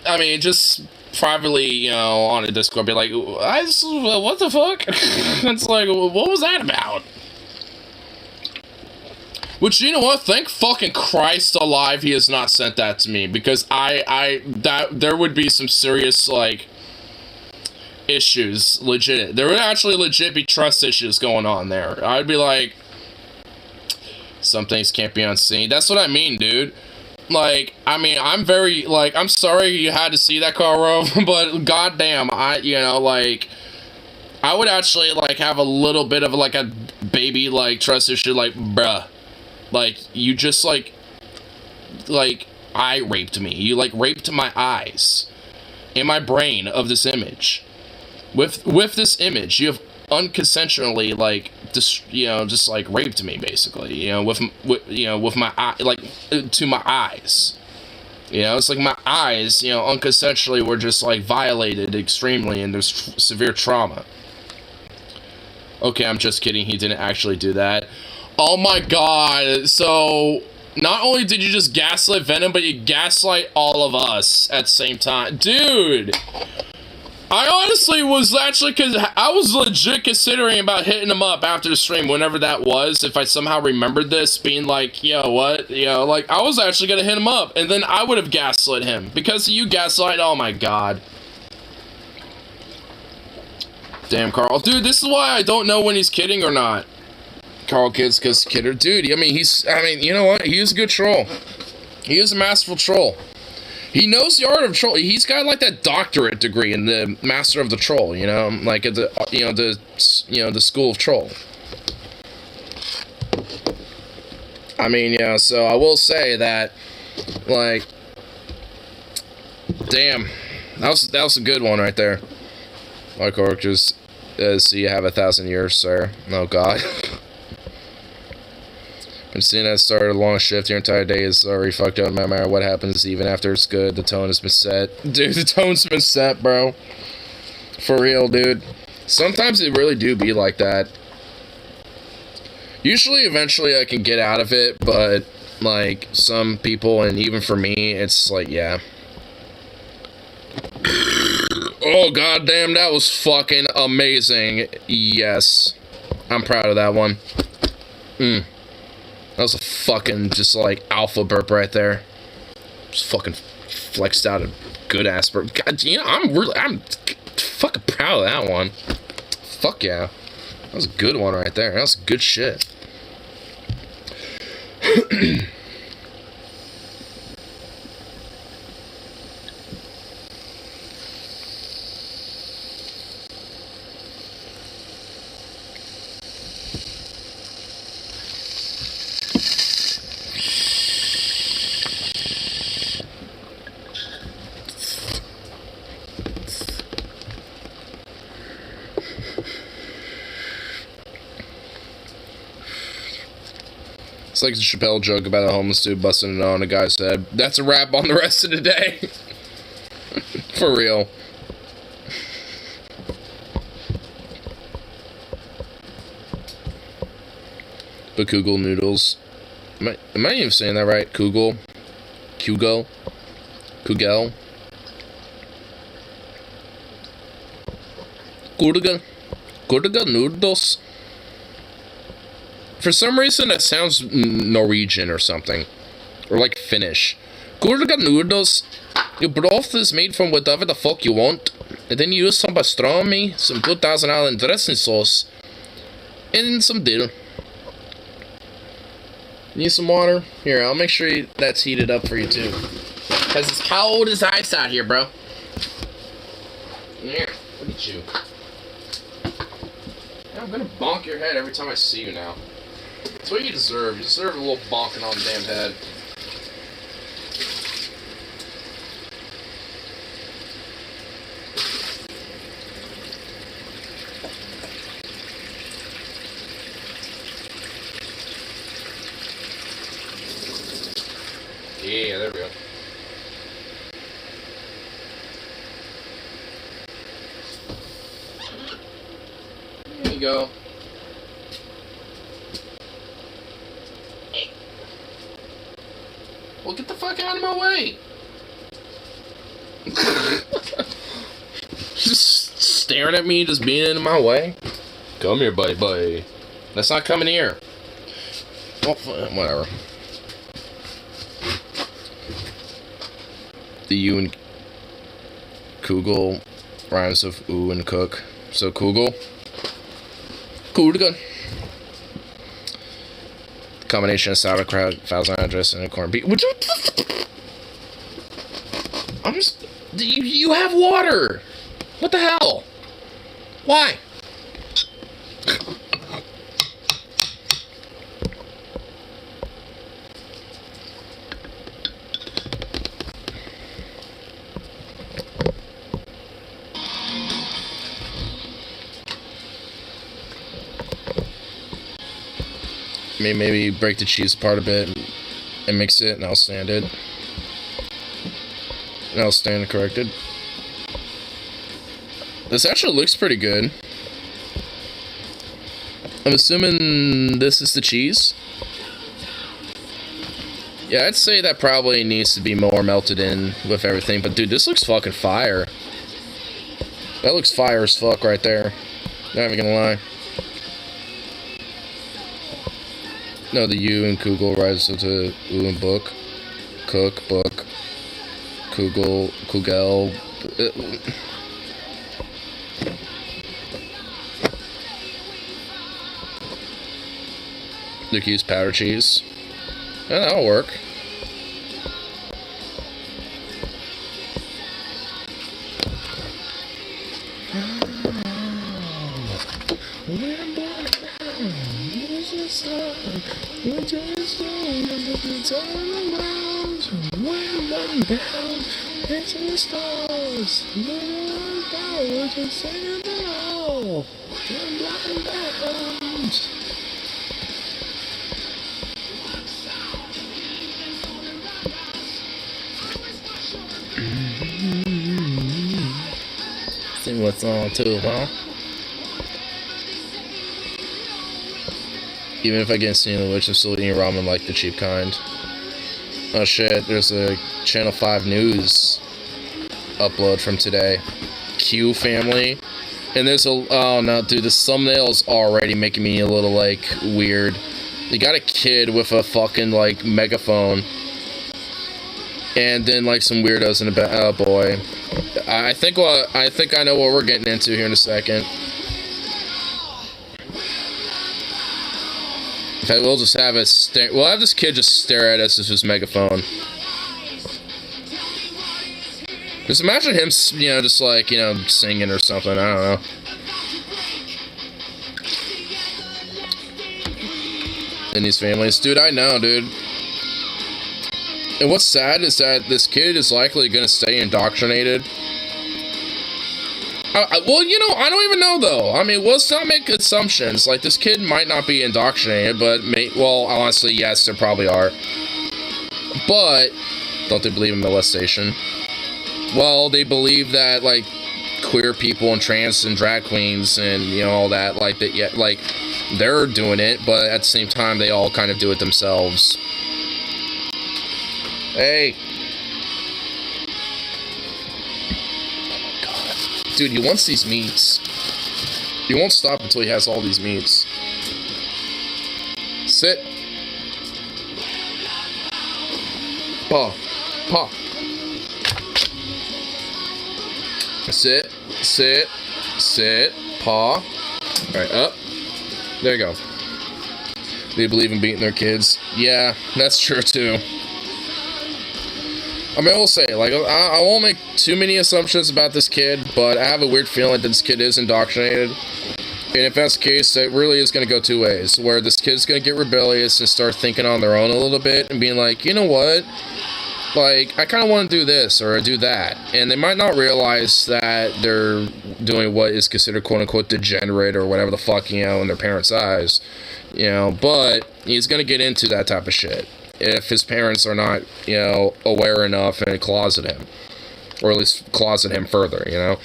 I mean, just privately, you know, on a Discord, be like, what the fuck? It's like, what was that about? Which, you know what? Thank fucking Christ alive he has not sent that to me. Because there would be some serious, like, issues. Legit. There would actually legit be trust issues going on there. I'd be like, some things can't be unseen. That's what I mean, dude. Like, I mean, I'm very, like, I'm sorry you had to see that, Carl, but goddamn, you know, like, I would actually, like, have a little bit of, like, a baby, like, trust issue, like, bruh. Like, you just, like, eye raped me. You, like, raped my eyes in my brain of this image. With this image, you have unconsensually, like, just, like, raped me, basically. You know, with my eye, like, to my eyes. You know, it's like my eyes, you know, unconsensually were just, like, violated extremely, and there's severe trauma. Okay, I'm just kidding. He didn't actually do that. Oh my god, so not only did you just gaslight Venom, but you gaslight all of us at the same time. Dude, I honestly was actually, because I was legit considering about hitting him up after the stream, whenever that was, if I somehow remembered this, being like, yo, what, you know, like, I was actually going to hit him up, and then I would have gaslit him, because you gaslight, oh my god. Damn, Carl. Dude, this is why I don't know when he's kidding or not. Carl Kids, cause Kidder, dude, I mean, you know what? He is a good troll. He is a masterful troll. He knows the art of troll. He's got, like, that doctorate degree in the master of the troll, you know? Like, at the, the school of troll. I mean, yeah, so I will say that, like, damn, that was a good one right there. My characters, so you have 1,000 years, sir. Oh, God. I'm seeing that started a long shift. Your entire day is already fucked up. No matter what happens, even after it's good, the tone has been set. Dude, the tone's been set, bro. For real, dude. Sometimes it really do be like that. Usually, eventually, I can get out of it, but, like, some people, and even for me, it's like, yeah. Oh, goddamn, that was fucking amazing. Yes. I'm proud of that one. That was a fucking, just, like, alpha burp right there. Just fucking flexed out a good ass burp. God, you know, I'm fucking proud of that one. Fuck yeah. That was a good one right there. That was good shit. It's like the Chappelle joke about a homeless dude busting it on a guy's head. That's a wrap on the rest of the day. For real. The Kugel noodles. Am I even saying that right? Kugel? Kugel? Kugel? Kurga noodles? For some reason, that sounds Norwegian or something. Or like Finnish. Kurga noodles. Your broth is made from whatever the fuck you want. And then you use some pastrami, some good Thousand Island dressing sauce, and some dill. Need some water? Here, I'll make sure that's heated up for you too. Because it's cold as ice out here, bro. Here, look at you. I'm gonna bonk your head every time I see you now. That's what you deserve. You deserve a little bonking on the damn head. Yeah, there we go. There you go. Well, get the fuck out of my way! Just staring at me, just being in my way. Come here, buddy. That's not coming here. Oh, whatever. The U and Kugel rhymes of ooh and cook. So Kugel. Kugel. Combination of sauerkraut, Thousand dressing, and corned beef. I'm just. You have water! What the hell? Why? Maybe break the cheese apart a bit and mix it, and I'll stand it. And I'll stand corrected. This actually looks pretty good. I'm assuming this is the cheese. Yeah, I'd say that probably needs to be more melted in with everything. But dude, this looks fucking fire. That looks fire as fuck right there. Not even gonna lie. No, the U and Kugel rise to U and book. Cook, book. Kugel. They use powder cheese. Yeah, that'll work. See what's on too, huh? Even if I get seen the witch, I'm still eating ramen like the cheap kind. Oh shit, there's a Channel 5 News upload from today. Q family. And there's a, oh no, dude, the thumbnail's already making me a little, like, weird. You got a kid with a fucking, like, megaphone. And then, like, some weirdos in the back. Oh boy. I think I know what we're getting into here in a second. In fact, we'll just have we'll have this kid just stare at us with his megaphone. Just imagine him, you know, just like, you know, singing or something, I don't know. In these families. Dude, I know, dude. And what's sad is that this kid is likely gonna stay indoctrinated. Well, you know, I don't even know, though. I mean, let's not make assumptions. Like, this kid might not be indoctrinated, but, well, honestly, yes, there probably are. But, don't they believe in molestation? Well, they believe that, like, queer people and trans and drag queens and, you know, all that, like, that, yeah, like, they're doing it, but at the same time, they all kind of do it themselves. Hey. Dude, he wants these meats. He won't stop until he has all these meats. Sit. Paw. Paw. Sit. Sit. Sit. Paw. Alright, up. There you go. They believe in beating their kids. Yeah, that's true too. I mean, I will say, like, I won't make too many assumptions about this kid, but I have a weird feeling that this kid is indoctrinated. And if that's the case, it really is going to go two ways. Where this kid's going to get rebellious and start thinking on their own a little bit and being like, you know what? Like, I kind of want to do this or do that. And they might not realize that they're doing what is considered quote-unquote degenerate or whatever the fuck, you know, in their parents' eyes. You know, but he's going to get into that type of shit if his parents are not, you know, aware enough and closet him. Or at least closet him further, you know?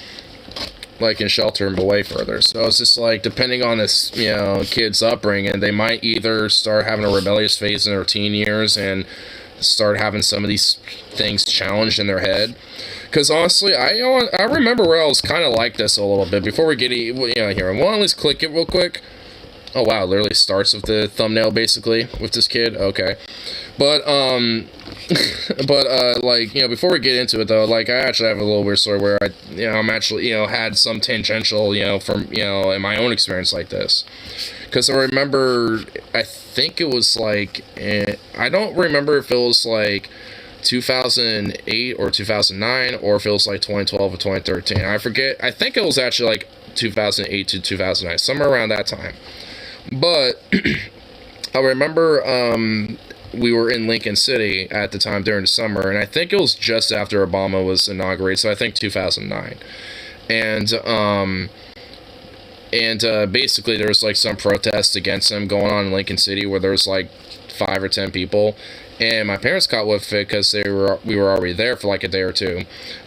Like, and shelter him away further. So it's just like, depending on this, you know, kid's upbringing, they might either start having a rebellious phase in their teen years and start having some of these things challenged in their head. Because honestly, I remember where I was kind of like this a little bit before we get, you know, here. I want to at least click it real quick. Oh wow, it literally starts with the thumbnail basically with this kid. Okay. But like, you know, before we get into it though, like, I actually have a little weird story where I'm actually, you know, had some tangential, you know, from, you know, in my own experience like this. Because I remember, I think it was like, I don't remember if it was like 2008 or 2009 or if it was like 2012 or 2013. I forget. I think it was actually like 2008 to 2009, somewhere around that time. But I remember we were in Lincoln City at the time during the summer, and I think it was just after Obama was inaugurated, so I think 2009. And basically there was like some protests against him going on in Lincoln City where there was like 5 or 10 people, and my parents caught with it because we were already there for like a day or two,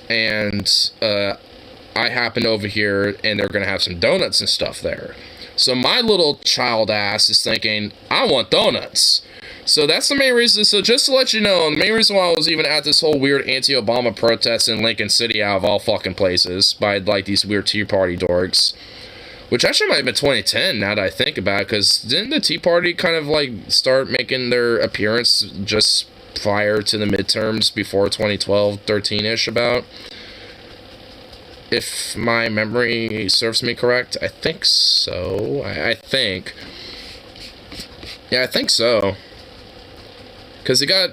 and I happened over here and they're gonna have some donuts and stuff there. So my little child ass is thinking, I want donuts. So that's the main reason. So just to let you know, the main reason why I was even at this whole weird anti-Obama protest in Lincoln City out of all fucking places by like these weird Tea Party dorks. Which actually might have been 2010 now that I think about it, because didn't the Tea Party kind of like start making their appearance just prior to the midterms before 2012, 13-ish about? If my memory serves me correct, I think so. I think. Yeah, I think so. Because it got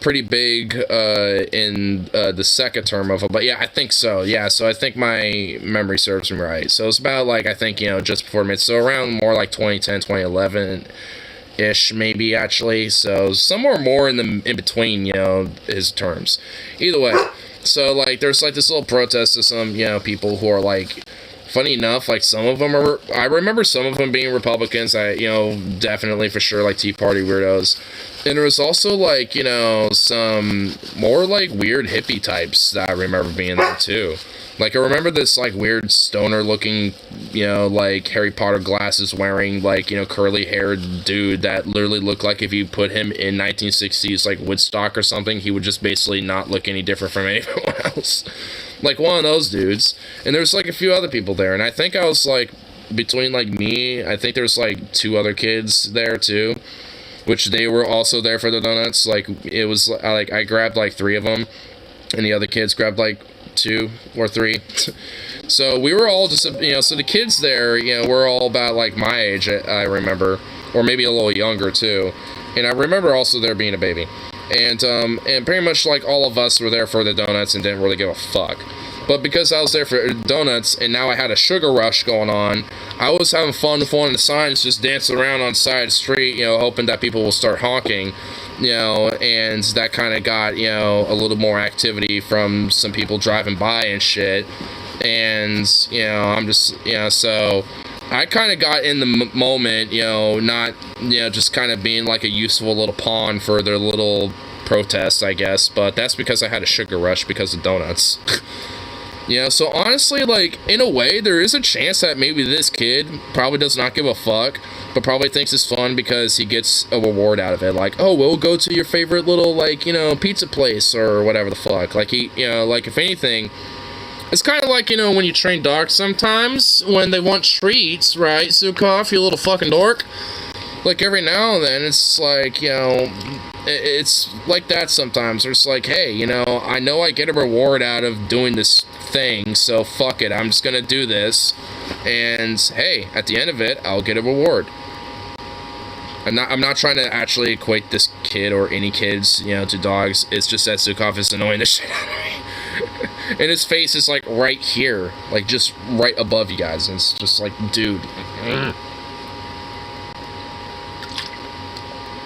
pretty big in the second term of it. But yeah, I think so. Yeah, so I think my memory serves me right. So it's about like, I think, you know, just before mid. So around more like 2010, 2011-ish maybe actually. So somewhere more in between, you know, his terms. Either way. So, like, there's, like, this little protest of some, you know, people who are, like, funny enough, like, some of them are, I remember some of them being Republicans, you know, definitely for sure, like, Tea Party weirdos. And there was also, like, you know, some more, like, weird hippie types that I remember being there, too. Like, I remember this, like, weird stoner-looking, you know, like, Harry Potter glasses wearing, like, you know, curly-haired dude that literally looked like if you put him in 1960s, like, Woodstock or something, he would just basically not look any different from anyone else. Like, one of those dudes. And there's, like, a few other people there. And I think I was, like, between, like, me, I think there's, like, 2 other kids there, too. Which they were also there for the donuts. Like, it was, like, I grabbed, like, 3 of them. And the other kids grabbed, like, 2 or 3. So we were all just, you know, so the kids there, you know, we're all about like my age, I remember, or maybe a little younger too. And I remember also there being a baby. And pretty much like all of us were there for the donuts and didn't really give a fuck. But because I was there for donuts and now I had a sugar rush going on, I was having fun with one of the signs, just dancing around on the side of the street, you know, hoping that people will start honking. You know, and that kind of got, you know, a little more activity from some people driving by and shit. and I'm just so I kind of got in the moment, not just kind of being like a useful little pawn for their little protests, I guess, but that's because I had a sugar rush because of donuts. So honestly, like, in a way, there is a chance that maybe this kid probably does not give a fuck, but probably thinks it's fun because he gets a reward out of it. Like, oh, we'll go to your favorite little, like, pizza place or whatever the fuck. Like, like, if anything, it's kind of like, when you train dogs sometimes, when they want treats, right, Zukov, you little fucking dork? Like, every now and then, it's like, it's like that sometimes. It's like, hey, I know I get a reward out of doing this thing, so fuck it, I'm just gonna do this, and hey, at the end of it, I'll get a reward. I'm not trying to actually equate this kid or any kids, to dogs. It's just that Zukov is annoying the shit out of me. And his face is, like, right here, like, just right above you guys, and it's just like, dude.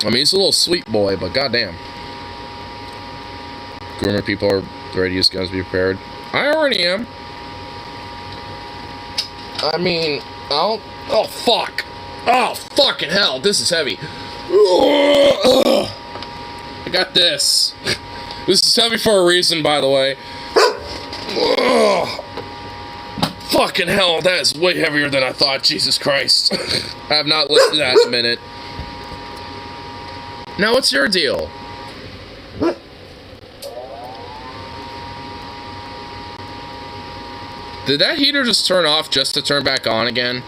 I mean, he's a little sweet boy, but goddamn. Groomer people are ready to use guns, be prepared. I already am. I mean, oh fuck. Oh, fucking hell, this is heavy. I got this. This is heavy for a reason, by the way. Fucking hell, that is way heavier than I thought, Jesus Christ. I have not lifted that in a minute. Now, what's your deal? Did that heater just turn off just to turn back on again?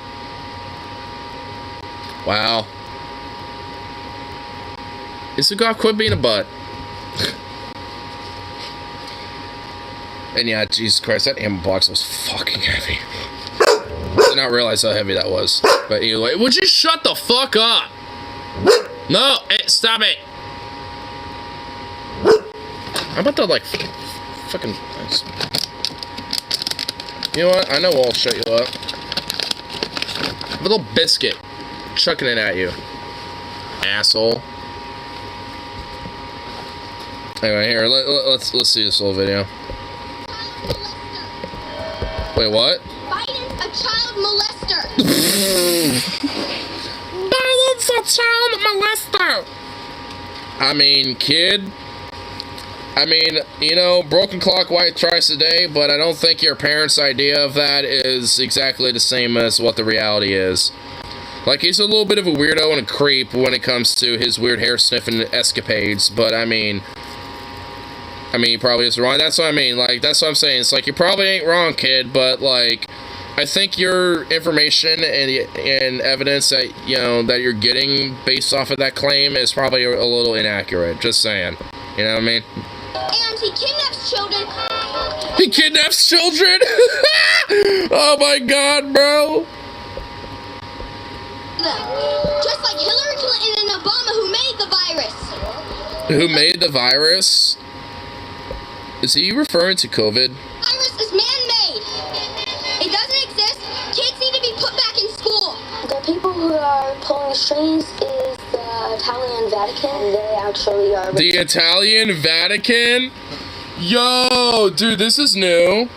Wow. Isugov, quit being a butt. And yeah, Jesus Christ, that ammo box was fucking heavy. I did not realize how heavy that was. But anyway, would you shut the fuck up? No, hey, stop it. How about the, like, fucking... You know what? I know I'll shut you up. Little biscuit. Chucking it at you. Asshole. Anyway, here, let's see this little video. Wait, what? Biden's a child molester. Biden's a child molester. I mean, kid. I mean, broken clock white thrice a day, but I don't think your parents' idea of that is exactly the same as what the reality is. Like, he's a little bit of a weirdo and a creep when it comes to his weird hair-sniffing escapades, but I mean, he probably is wrong. That's what I mean. Like, that's what I'm saying. It's like, you probably ain't wrong, kid, but, like, I think your information and evidence that, that you're getting based off of that claim is probably a little inaccurate. Just saying. You know what I mean? And he kidnaps children. He kidnaps children? Oh my god, bro. Just like Hillary Clinton and Obama, who made the virus. Who made the virus? Is he referring to COVID? Virus is man-made. It doesn't exist. Kids need to be put back in school. The people who are pulling the strings is the Italian Vatican. They actually are... The Italian Vatican? Yo, dude, this is new.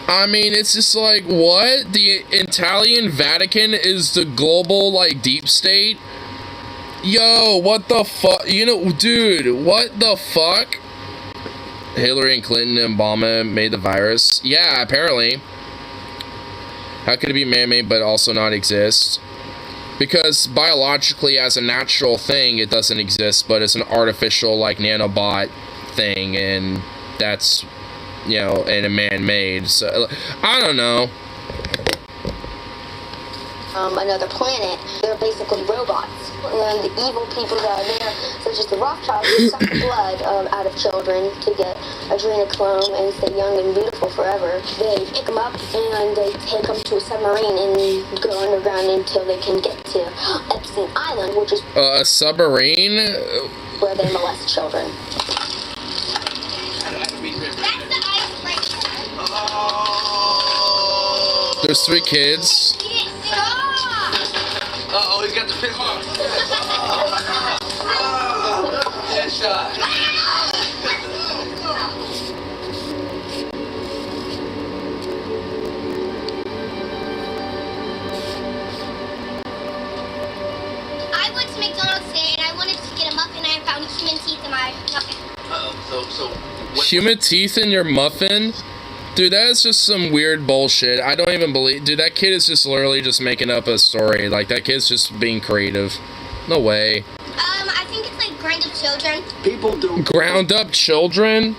I mean, it's just like, what? The Italian Vatican is the global, like, deep state? Yo, what the fuck? Dude, what the fuck? Hillary and Clinton and Obama made the virus? Yeah, apparently. How could it be man-made but also not exist? Because biologically, as a natural thing, it doesn't exist, but it's an artificial, like, nanobot thing, and that's, and a man-made. So, I don't know. Another planet. They're basically robots. And the evil people that are there, such as the Rothschilds, who suck the blood out of children to get adrenochrome and stay young and beautiful forever. They pick them up and they take them to a submarine and go underground until they can get to Epstein Island, which is a submarine where they molest children. There's 3 kids. Uh-oh, he's got the fist. Headshot. Bye. Human teeth in your muffin? Dude, that is just some weird bullshit. I don't even believe... Dude, that kid is just literally just making up a story. Like, that kid's just being creative. No way. I think it's like ground up children. People do... Ground up children?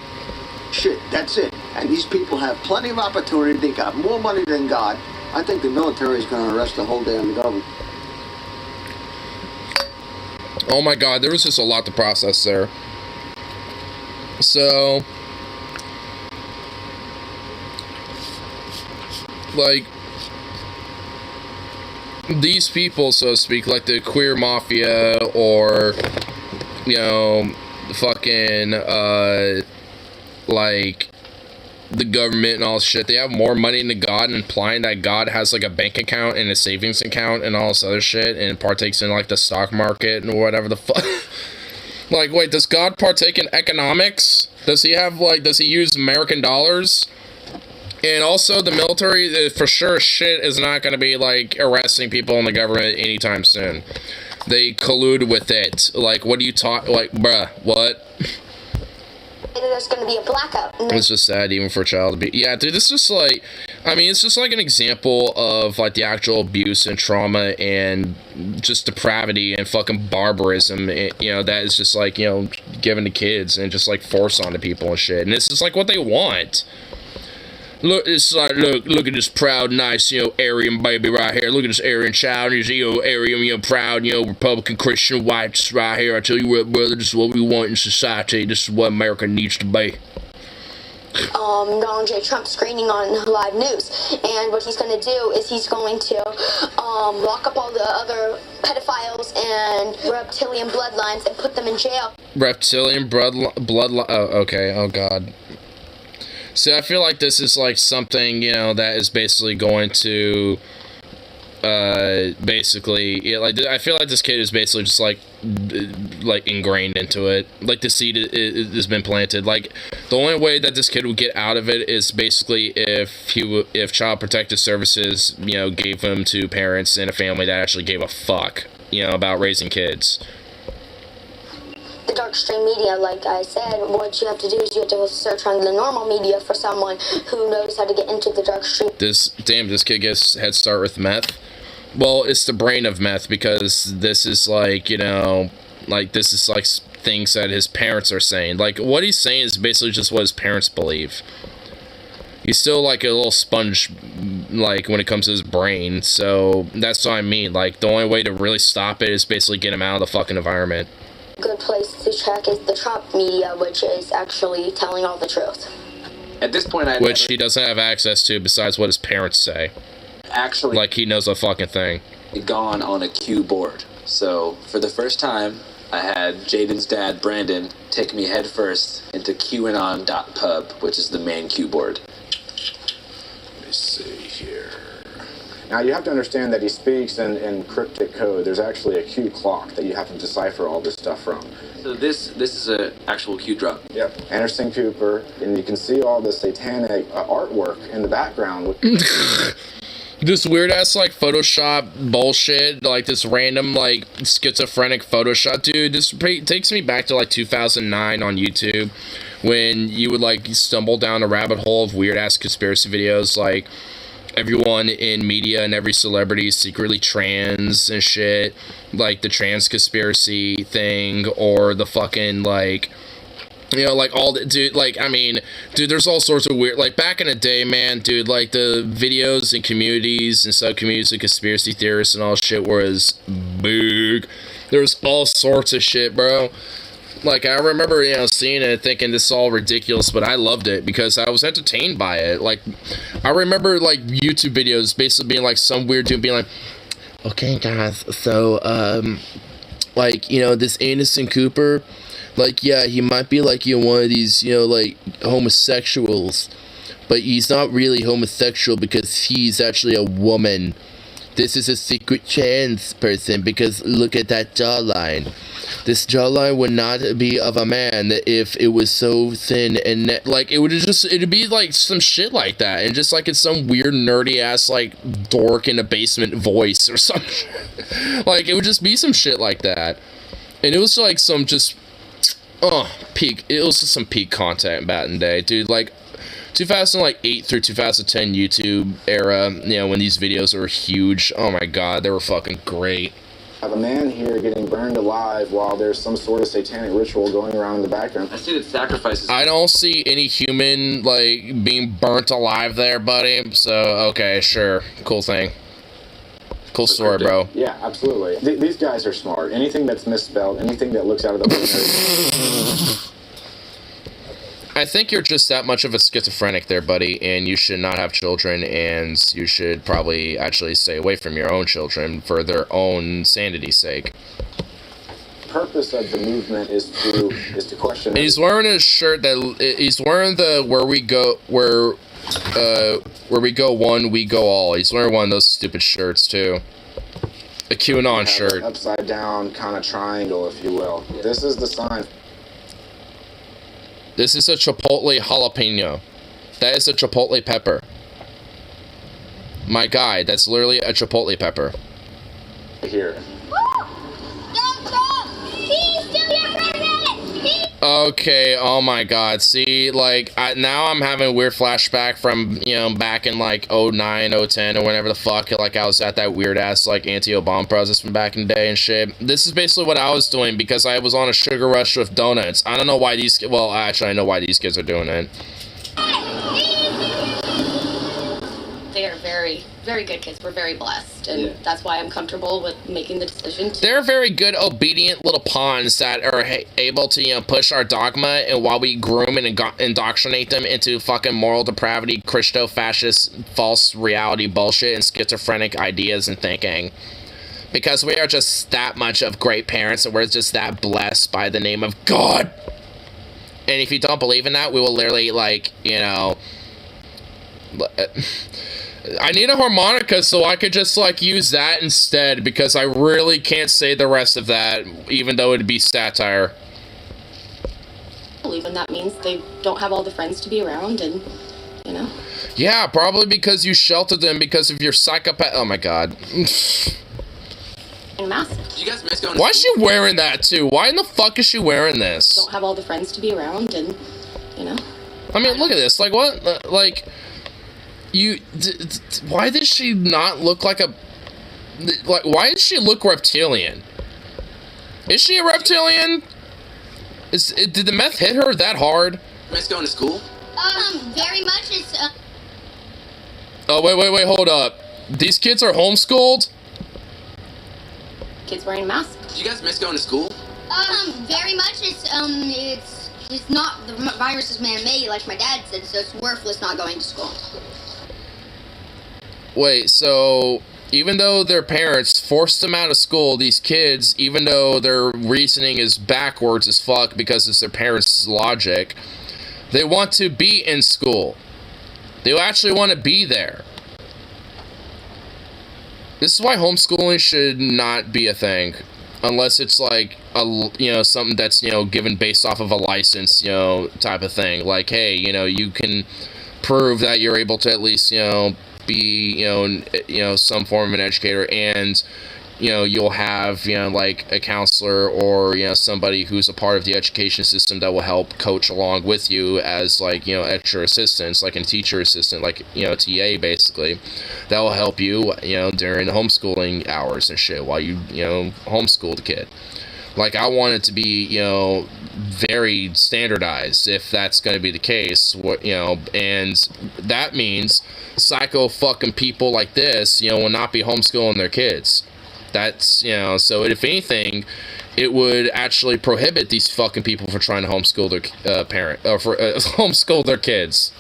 Shit, that's it. And these people have plenty of opportunity. They got more money than God. I think the military is going to arrest the whole damn government. Oh my god, there was just a lot to process there. So... like... these people, so to speak, like the queer mafia, or... you know... fucking, like... the government and all this shit, they have more money than God, implying that God has like a bank account and a savings account and all this other shit, and partakes in like the stock market and whatever the fuck. Like, wait, does God partake in economics? Does he have like, does he use American dollars? And also the military, for sure shit, is not going to be like arresting people in the government anytime soon. They collude with it. Like, what do you talk, like, bruh, what? There's going to be a blackout. It's just sad even for a child to be... yeah, dude, it's just like... I mean, it's just like an example of, like, the actual abuse and trauma and just depravity and fucking barbarism, you know, that is just, like, you know, given to kids and just, like, forced onto people and shit. And it's just, like, what they want. Look, it's like, look at this proud, nice, you know, Aryan baby right here. Look at this Aryan child. He's, you know, Aryan, you know, proud, you know, Republican Christian whites right here. I tell you what, brother, this is what we want in society. This is what America needs to be. Donald J. Trump screening on live news, and what he's going to do is he's going to lock up all the other pedophiles and reptilian bloodlines and put them in jail. Reptilian bloodline. Oh, okay. Oh God. So I feel like this is like something, you know, that is basically going to, basically, yeah, like, I feel like this kid is basically just like ingrained into it. Like, the seed has been planted. Like, the only way that this kid would get out of it is basically if Child Protective Services, you know, gave him to parents in a family that actually gave a fuck, you know, about raising kids. The dark stream media, like I said, what you have to do is you have to search on the normal media for someone who knows how to get into the dark stream. This kid gets head start with meth. Well, it's the brain of meth, because this is like, you know, like, this is like things that his parents are saying. Like, what he's saying is basically just what his parents believe. He's still like a little sponge, like, when it comes to his brain. So that's what I mean. Like, the only way to really stop it is basically get him out of the fucking environment. Good place to check is the Trump media, which is actually telling all the truth. At this point, which he doesn't have access to besides what his parents say. Actually, like, he knows a fucking thing. Gone on a Q board. So for the first time, I had Jaden's dad, Brandon, take me headfirst into QAnon.pub, which is the main Q board. Let me see here. Now, you have to understand that he speaks in cryptic code. There's actually a Q clock that you have to decipher all this stuff from. So this is an actual Q drop. Yep. Anderson Cooper, and you can see all the satanic artwork in the background. This weird-ass, like, Photoshop bullshit, like, this random, like, schizophrenic Photoshop. Dude, this takes me back to, like, 2009 on YouTube, when you would, like, stumble down a rabbit hole of weird-ass conspiracy videos, like, everyone in media and every celebrity is secretly trans and shit, like the trans conspiracy thing, or the fucking, like, you know, like, all the, dude, like, I mean, dude, there's all sorts of weird, like, back in the day, man, dude, like, the videos and communities and sub-communities of conspiracy theorists and all shit was big. There was all sorts of shit, bro. Like, I remember, you know, seeing it, thinking this is all ridiculous, but I loved it because I was entertained by it. Like, I remember, like, YouTube videos basically being, like, some weird dude being like, okay, guys, so, like, you know, this Anderson Cooper, like, yeah, he might be, like, you know, one of these, you know, like, homosexuals, but he's not really homosexual because he's actually a woman. This is a secret trans person because look at that jawline. This jawline would not be of a man if it was so thin and like it would just, it'd be like some shit like that, and just like it's some weird nerdy ass like dork in a basement voice or something. Like, it would just be some shit like that, and it was like some just peak. It was just some peak content back in the day, dude. Like 2008 through 2010 YouTube era, you know, when these videos were huge. Oh my god, they were fucking great. Have a man here getting burned alive while there's some sort of satanic ritual going around in the background. I see that sacrifices. I don't see any human, like, being burnt alive there, buddy. So, okay, sure. Cool thing. Cool story, bro. Yeah, absolutely. These guys are smart. Anything that's misspelled, anything that looks out of the ordinary. I think you're just that much of a schizophrenic there, buddy, and you should not have children, and you should probably actually stay away from your own children for their own sanity's sake. The purpose of the movement is to question. And he's wearing a shirt that he's wearing the where we go one, we go all. He's wearing one of those stupid shirts too. A QAnon shirt. Upside down kind of triangle, if you will. This is the sign. This is a chipotle jalapeno. That is a chipotle pepper. My guy, that's literally a chipotle pepper. Here. Okay, oh my god. See, like, now I'm having a weird flashback from, you know, back in, like, 09, 010, or whenever the fuck, like, I was at that weird-ass, like, anti-Obama protest from back in the day and shit. This is basically what I was doing, because I was on a sugar rush with donuts. I don't know why these, well, actually, I know why these kids are doing it. They are very, very good kids. We're very blessed, and that's why I'm comfortable with making the decision. They're very good, obedient little pawns that are able to, you know, push our dogma, and while we groom and indoctrinate them into fucking moral depravity, Christo-fascist, false reality bullshit, and schizophrenic ideas and thinking. Because we are just that much of great parents, and we're just that blessed by the name of God. And if you don't believe in that, we will literally, like, you know... I need a harmonica so I could just, like, use that instead, because I really can't say the rest of that, even though it'd be satire. I believe in that means they don't have all the friends to be around, and, you know. Yeah, probably because you sheltered them because of your psychopath. Oh my god. And mask. Did you guys miss going to Why is she wearing that too? Why in the fuck is she wearing this? Don't have all the friends to be around, and, you know. I mean, look at this. Like, what? Like... why does she not look like a... Like, why does she look reptilian? Is she a reptilian? Did the meth hit her that hard? Miss going to school? Very much. It's, Oh, wait, hold up. These kids are homeschooled? Kids wearing masks. Did you guys miss going to school? Very much. It's not, the virus is man-made, like my dad said, so it's worthless not going to school. Wait, so even though their parents forced them out of school, these kids, even though their reasoning is backwards as fuck because it's their parents' logic, they want to be in school. They actually want to be there. This is why homeschooling should not be a thing. Unless it's like, something that's, given based off of a license, type of thing. Like, hey, you can prove that you're able to at least, be, some form of an educator, and, you'll have, like a counselor or, somebody who's a part of the education system that will help coach along with you as, like, extra assistants, like a teacher assistant, like, TA, basically, that will help you, during the homeschooling hours and shit while you, homeschool the kid. Like, I want it to be, very standardized, if that's going to be the case, and that means psycho fucking people like this, will not be homeschooling their kids. That's, so if anything, it would actually prohibit these fucking people from trying to homeschool their homeschool their kids.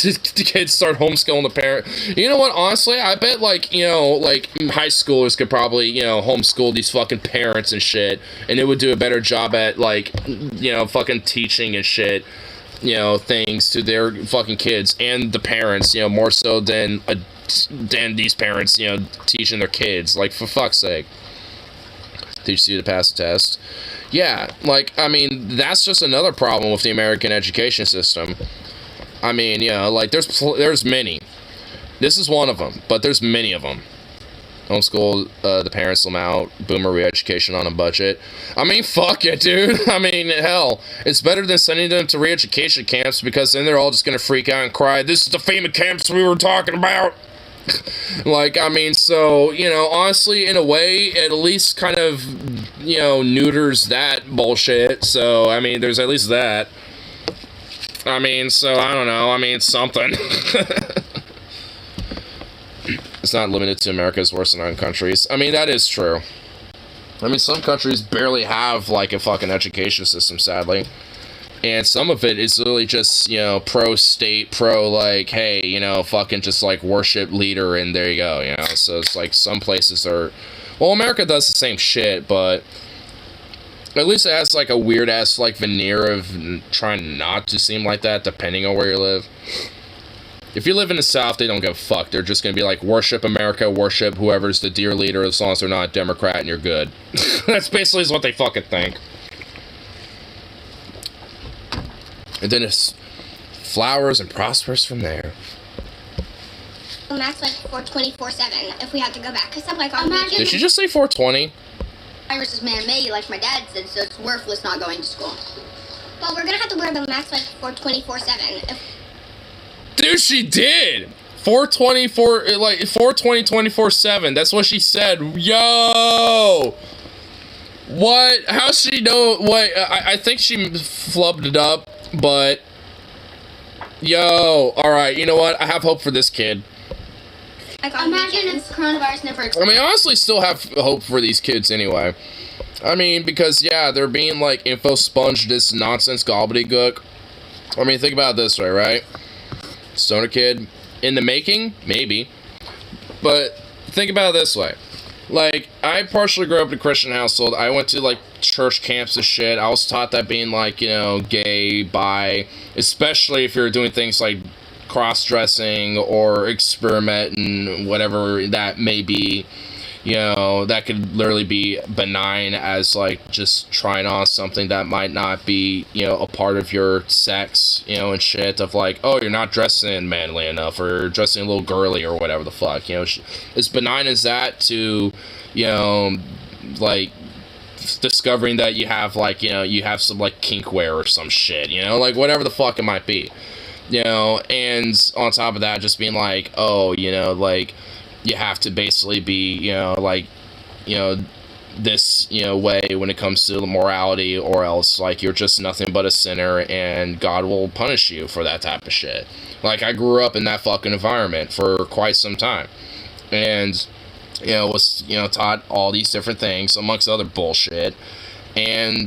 The kids start homeschooling the parent. You know what, honestly, I bet, like high schoolers could probably, homeschool these fucking parents and shit, and it would do a better job at, like, fucking teaching and shit, things to their fucking kids and the parents, more so than these parents, teaching their kids. Like, for fuck's sake. Teach you to pass the test. Yeah, like, I mean, that's just another problem with the American education system. I mean, like, there's many. This is one of them, but there's many of them. Homeschool the parents them out. Boomer re-education on a budget. I mean, fuck it, dude. I mean, hell, it's better than sending them to re-education camps, because then they're all just gonna freak out and cry. This is the FEMA camps we were talking about. Like, I mean, so, you know, honestly, in a way, it at least kind of, you know, neuters that bullshit. So, I mean, there's at least that. I mean, so, I don't know. I mean, it's something. It's not limited to America's worse than other countries. I mean, that is true. I mean, some countries barely have, like, a fucking education system, sadly. And some of it is really just, you know, pro-state, like, hey, you know, fucking just, like, worship leader, and there you go, you know? So it's like some places are... Well, America does the same shit, but at least it has, like, a weird-ass, like, veneer of trying not to seem like that, depending on where you live. If you live in the South, they don't give a fuck. They're just gonna be like, worship America, worship whoever's the dear leader, as long as they're not a Democrat, and you're good. That's basically what they fucking think. And then it's flowers and prospers from there. Max like 424/7 if we have to go back. Cause I'm like, imagine. Did she just say 420? Virus is man-made, like my dad said, so it's worthless not going to school. Well, we're gonna have to wear the mask like 424/7. Dude, she did. 424, like 420 24/7. That's what she said. Yo. What? How's she know? What? I think she flubbed it up. But, yo, alright, you know what? I have hope for this kid. Like, imagine if coronavirus never... I mean, I honestly still have hope for these kids anyway. I mean, because, yeah, they're being, like, info sponge this nonsense gobbledygook. I mean, think about it this way, right? Stoner kid, in the making? Maybe. But, think about it this way. Like, I partially grew up in a Christian household. I went to, like, church camps and shit. I was taught that being, like, you know, gay, bi, especially if you're doing things like cross-dressing or experimenting, whatever that may be, you know, that could literally be benign as, like, just trying on something that might not be, you know, a part of your sex, you know, and shit, of like, oh, you're not dressing manly enough, or dressing a little girly, or whatever the fuck, you know, as benign as that to, you know, like, discovering that you have, like, you know, you have some, like, kink wear or some shit, you know, like, whatever the fuck it might be, you know, and on top of that, just being like, oh, you know, like, you have to basically be, you know, like, you know, this, you know, way when it comes to morality, or else, like, you're just nothing but a sinner, and God will punish you for that type of shit. Like, I grew up in that fucking environment for quite some time, and, you know, was, you know, taught all these different things, amongst other bullshit, and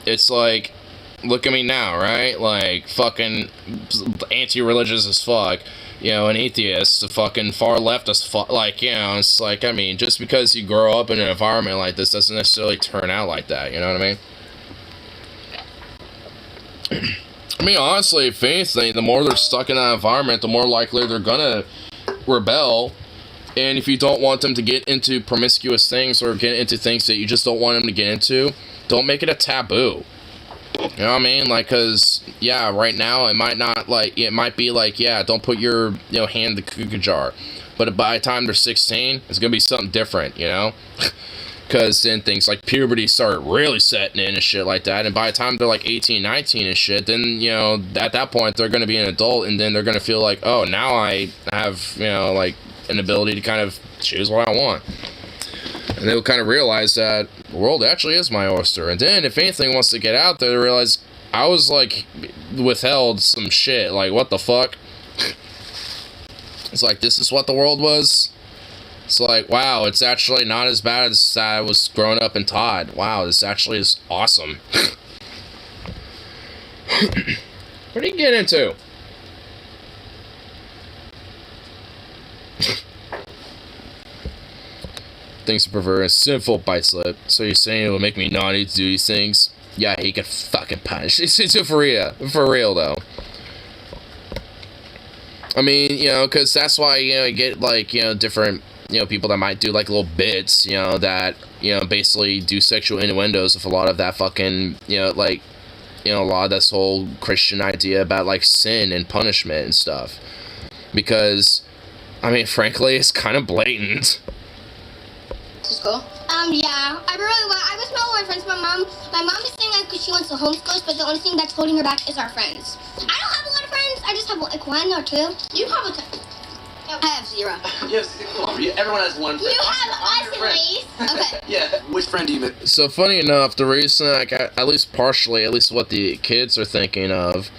it's like, look at me now, right? Like, fucking anti-religious as fuck, you know, an atheist, a fucking far left as fuck, like, you know, it's like, I mean, just because you grow up in an environment like this doesn't necessarily turn out like that, you know what I mean? I mean, honestly, if anything, the more they're stuck in that environment, the more likely they're gonna rebel, and if you don't want them to get into promiscuous things, or get into things that you just don't want them to get into, don't make it a taboo. You know what I mean? Like, cause, yeah, right now, it might not, like, it might be like, yeah, don't put your, you know, hand in the cookie jar. But by the time they're 16, it's gonna be something different, you know? Cause then things like puberty start really setting in and shit like that. And by the time they're like 18, 19 and shit, then, you know, at that point, they're gonna be an adult, and then they're gonna feel like, oh, now I have, you know, like, an ability to kind of choose what I want. And they'll kind of realize that the world actually is my oyster. And then, if anything wants to get out there, they realize I was, like, withheld some shit. Like, what the fuck? It's like, this is what the world was? It's like, wow, it's actually not as bad as I was growing up and taught. Wow, this actually is awesome. What are you getting into? Things to pervert and sinful bite slip. So you're saying it will make me naughty to do these things? Yeah, he can fucking punish. It's for real though. I mean, you know, because that's why, you know, you get, like, you know, different, you know, people that might do, like, little bits, you know, that, you know, basically do sexual innuendos with a lot of that fucking, you know, like, you know, a lot of this whole Christian idea about, like, sin and punishment and stuff. Because, I mean, frankly, it's kind of blatant. to school? Yeah. I really want. I was with my friends. My mom is saying that because she wants to homeschool us, but the only thing that's holding her back is our friends. I don't have a lot of friends. I just have like one or two. You have a ton. I have zero. Yes, come on. Everyone has one friend. You have us at least. Okay. Yeah. Which friend do you have? So funny enough, the reason, like, at least partially, at least what the kids are thinking of,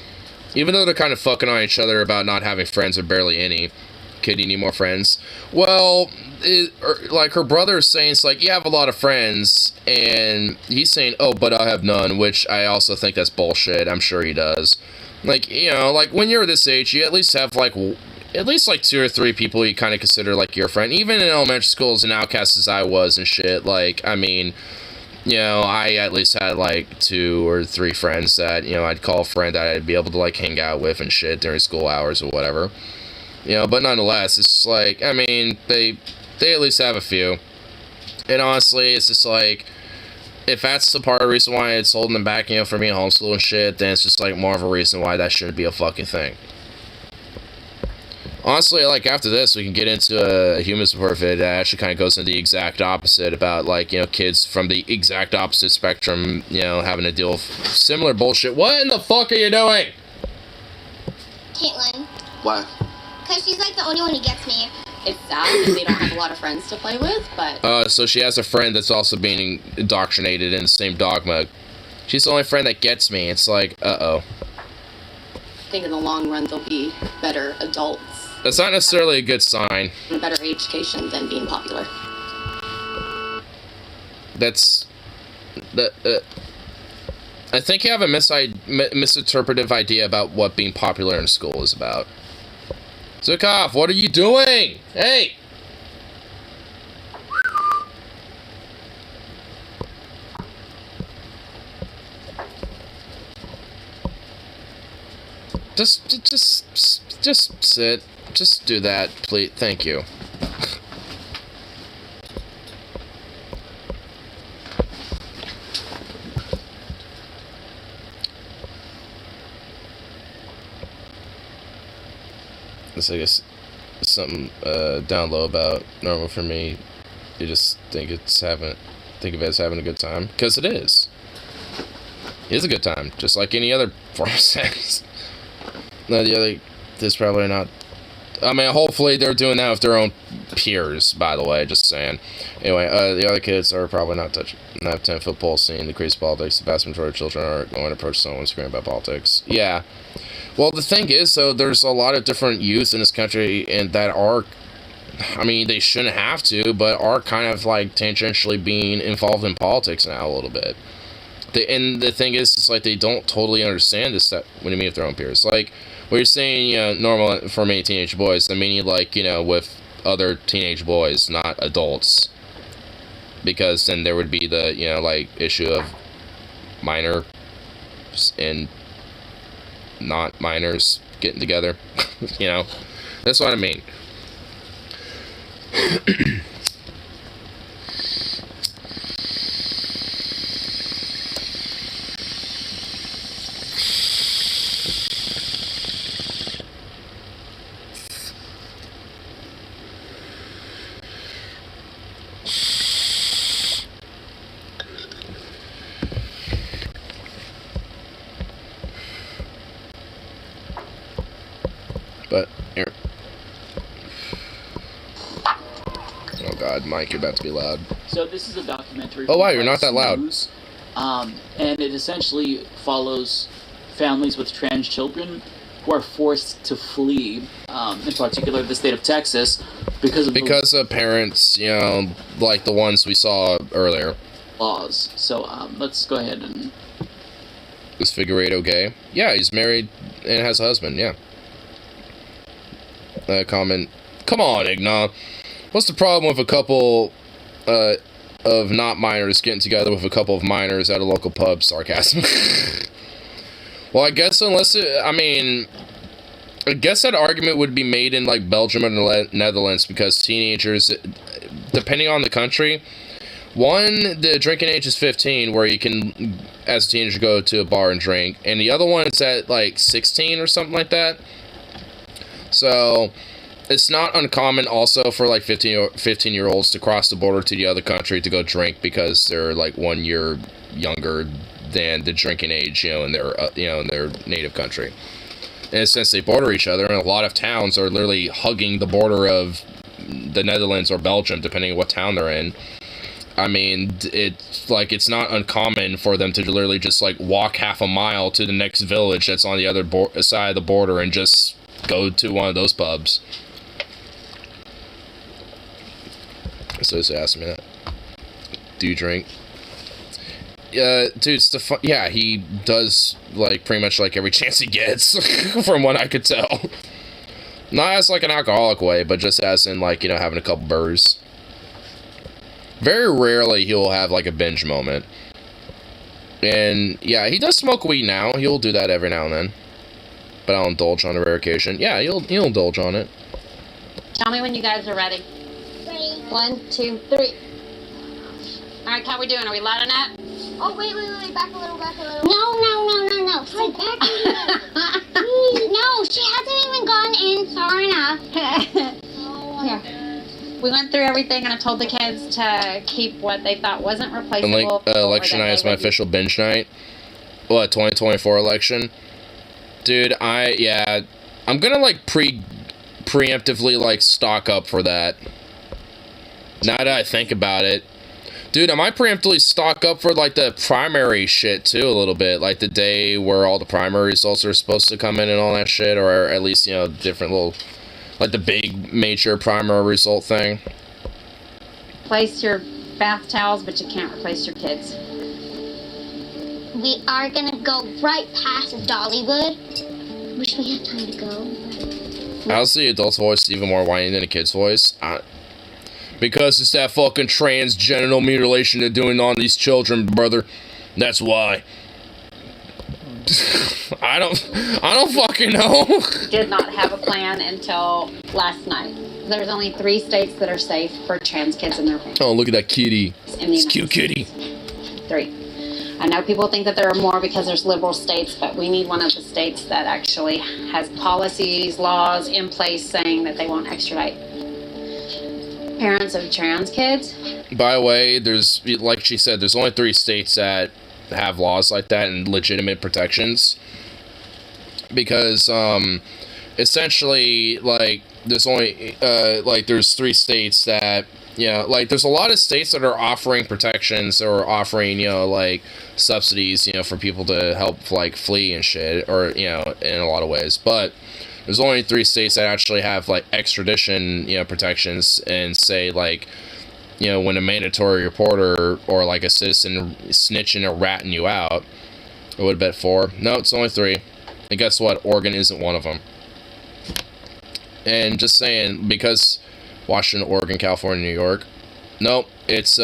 even though they're kind of fucking on each other about not having friends or barely any, kid, you need more friends. Well, like her brother is saying, it's like, you have a lot of friends, and he's saying, oh, but I have none, which I also think that's bullshit. I'm sure he does. Like, you know, like when you're this age, you at least have like two or three people you kind of consider like your friend. Even in elementary school, as an outcast as I was and shit, like, I mean, you know, I at least had like 2 or 3 friends that, you know, I'd call a friend that I'd be able to like hang out with and shit during school hours or whatever. You know, but nonetheless, it's just like, I mean, they at least have a few. And honestly, it's just like, if that's the part of the reason why it's holding them back, you know, from being homeschooled and shit, then it's just like more of a reason why that shouldn't be a fucking thing. Honestly, like, after this, we can get into a human support vid that actually kind of goes into the exact opposite about, like, you know, kids from the exact opposite spectrum, you know, having to deal with similar bullshit. What in the fuck are you doing? Caitlin. Why? Because she's like the only one who gets me. It's sad because they don't have a lot of friends to play with, but... So she has a friend that's also being indoctrinated in the same dogma. She's the only friend that gets me. It's like, uh-oh. I think in the long run they'll be better adults. That's not necessarily a good sign. A better education than being popular. That's... I think you have a misinterpretive idea about what being popular in school is about. Zukov, what are you doing? Hey! Just sit. Just do that, please. Thank you. This, I guess, is something down low about normal for me. You just think of it as having a good time, because it is. It is a good time, just like any other form of sex. No, the other, this probably not. I mean, hopefully they're doing that with their own peers, by the way, just saying. Anyway, the other kids are probably not 10-foot pole seeing the crazy politics. The vast majority of children are going to approach someone screaming about politics. Yeah. Well, the thing is, so there's a lot of different youth in this country and that are, I mean, they shouldn't have to, but are kind of like tangentially being involved in politics now a little bit. And the thing is, it's like they don't totally understand this stuff when you meet with their own peers. Like, what you're saying, you know, normal for many teenage boys, I mean, like, you know, with other teenage boys, not adults. Because then there would be the, you know, like, issue of minors and not minors getting together. You know, that's what I mean. But here. Oh God, Mike, you're about to be loud. So this is a documentary. Oh wow, you're not that loud. News, and it essentially follows families with trans children who are forced to flee, in particular the state of Texas, because of parents, you know, like the ones we saw earlier. Laws. So let's go ahead and. Is Figueredo gay? Yeah, he's married and has a husband. Yeah. Comment. Come on, Igna. What's the problem with a couple of not minors getting together with a couple of minors at a local pub? Sarcasm. Well, I guess I guess that argument would be made in like Belgium and the Netherlands because teenagers, depending on the country, one, the drinking age is 15, where you can, as a teenager, go to a bar and drink, and the other one is at like 16 or something like that. So, It's not uncommon also for like 15-year-olds to cross the border to the other country to go drink because they're like 1 year younger than the drinking age, in their in their native country. And since they border each other, and a lot of towns are literally hugging the border of the Netherlands or Belgium, depending on what town they're in. I mean, it's not uncommon for them to literally just like walk half a mile to the next village that's on the other side of the border and just go to one of those pubs. So he's asking me that. Do you drink? Dude, yeah, he does, like, pretty much, like, every chance he gets, from what I could tell. Not as, like, an alcoholic way, but just as in, like, having a couple burrs. Very rarely he'll have, like, a binge moment. And, yeah, he does smoke weed now. He'll do that every now and then. But I'll indulge on a rare occasion. Yeah, he'll indulge on it. Tell me when you guys are ready. Ready. 1, 2, 3. Alright, how we doing? Are we loud enough? Oh, wait, back a little. No. Say back a little. Please, no, she hasn't even gone in far enough. Here. We went through everything and I told the kids to keep what they thought wasn't replaceable. Election night is my official binge night. What, 2024 election? Dude, I'm gonna, like, preemptively, like, stock up for that. Now that I think about it. Dude, I might preemptively stock up for, like, the primary shit, too, a little bit. Like, the day where all the primary results are supposed to come in and all that shit. Or at least, different little... Like, the big major primary result thing. Replace your bath towels, but you can't replace your kids. We are gonna go right past Dollywood. Wish we had time to go. How's the adult's voice even more whiny than a kid's voice? Because it's that fucking transgenital mutilation they're doing on these children, brother. That's why. I don't fucking know. Did not have a plan until last night. There's only 3 states that are safe for trans kids and their families. Oh, look at that kitty. It's cute kitty. 3. I know people think that there are more because there's liberal states, but we need one of the states that actually has policies, laws in place saying that they won't extradite parents of trans kids. By the way, there's, like she said, there's only 3 states that have laws like that and legitimate protections. Because, essentially, like, there's only, there's 3 states that, like, there's a lot of states that are offering protections or offering, like, subsidies, for people to help, like, flee and shit, or, in a lot of ways. But there's only 3 states that actually have, like, extradition, protections, and say, like, when a mandatory reporter or, like, a citizen snitching or ratting you out. I would have bet 4. No, it's only 3. And guess what? Oregon isn't one of them. And just saying, because Washington, Oregon, California, New York. Nope, it's,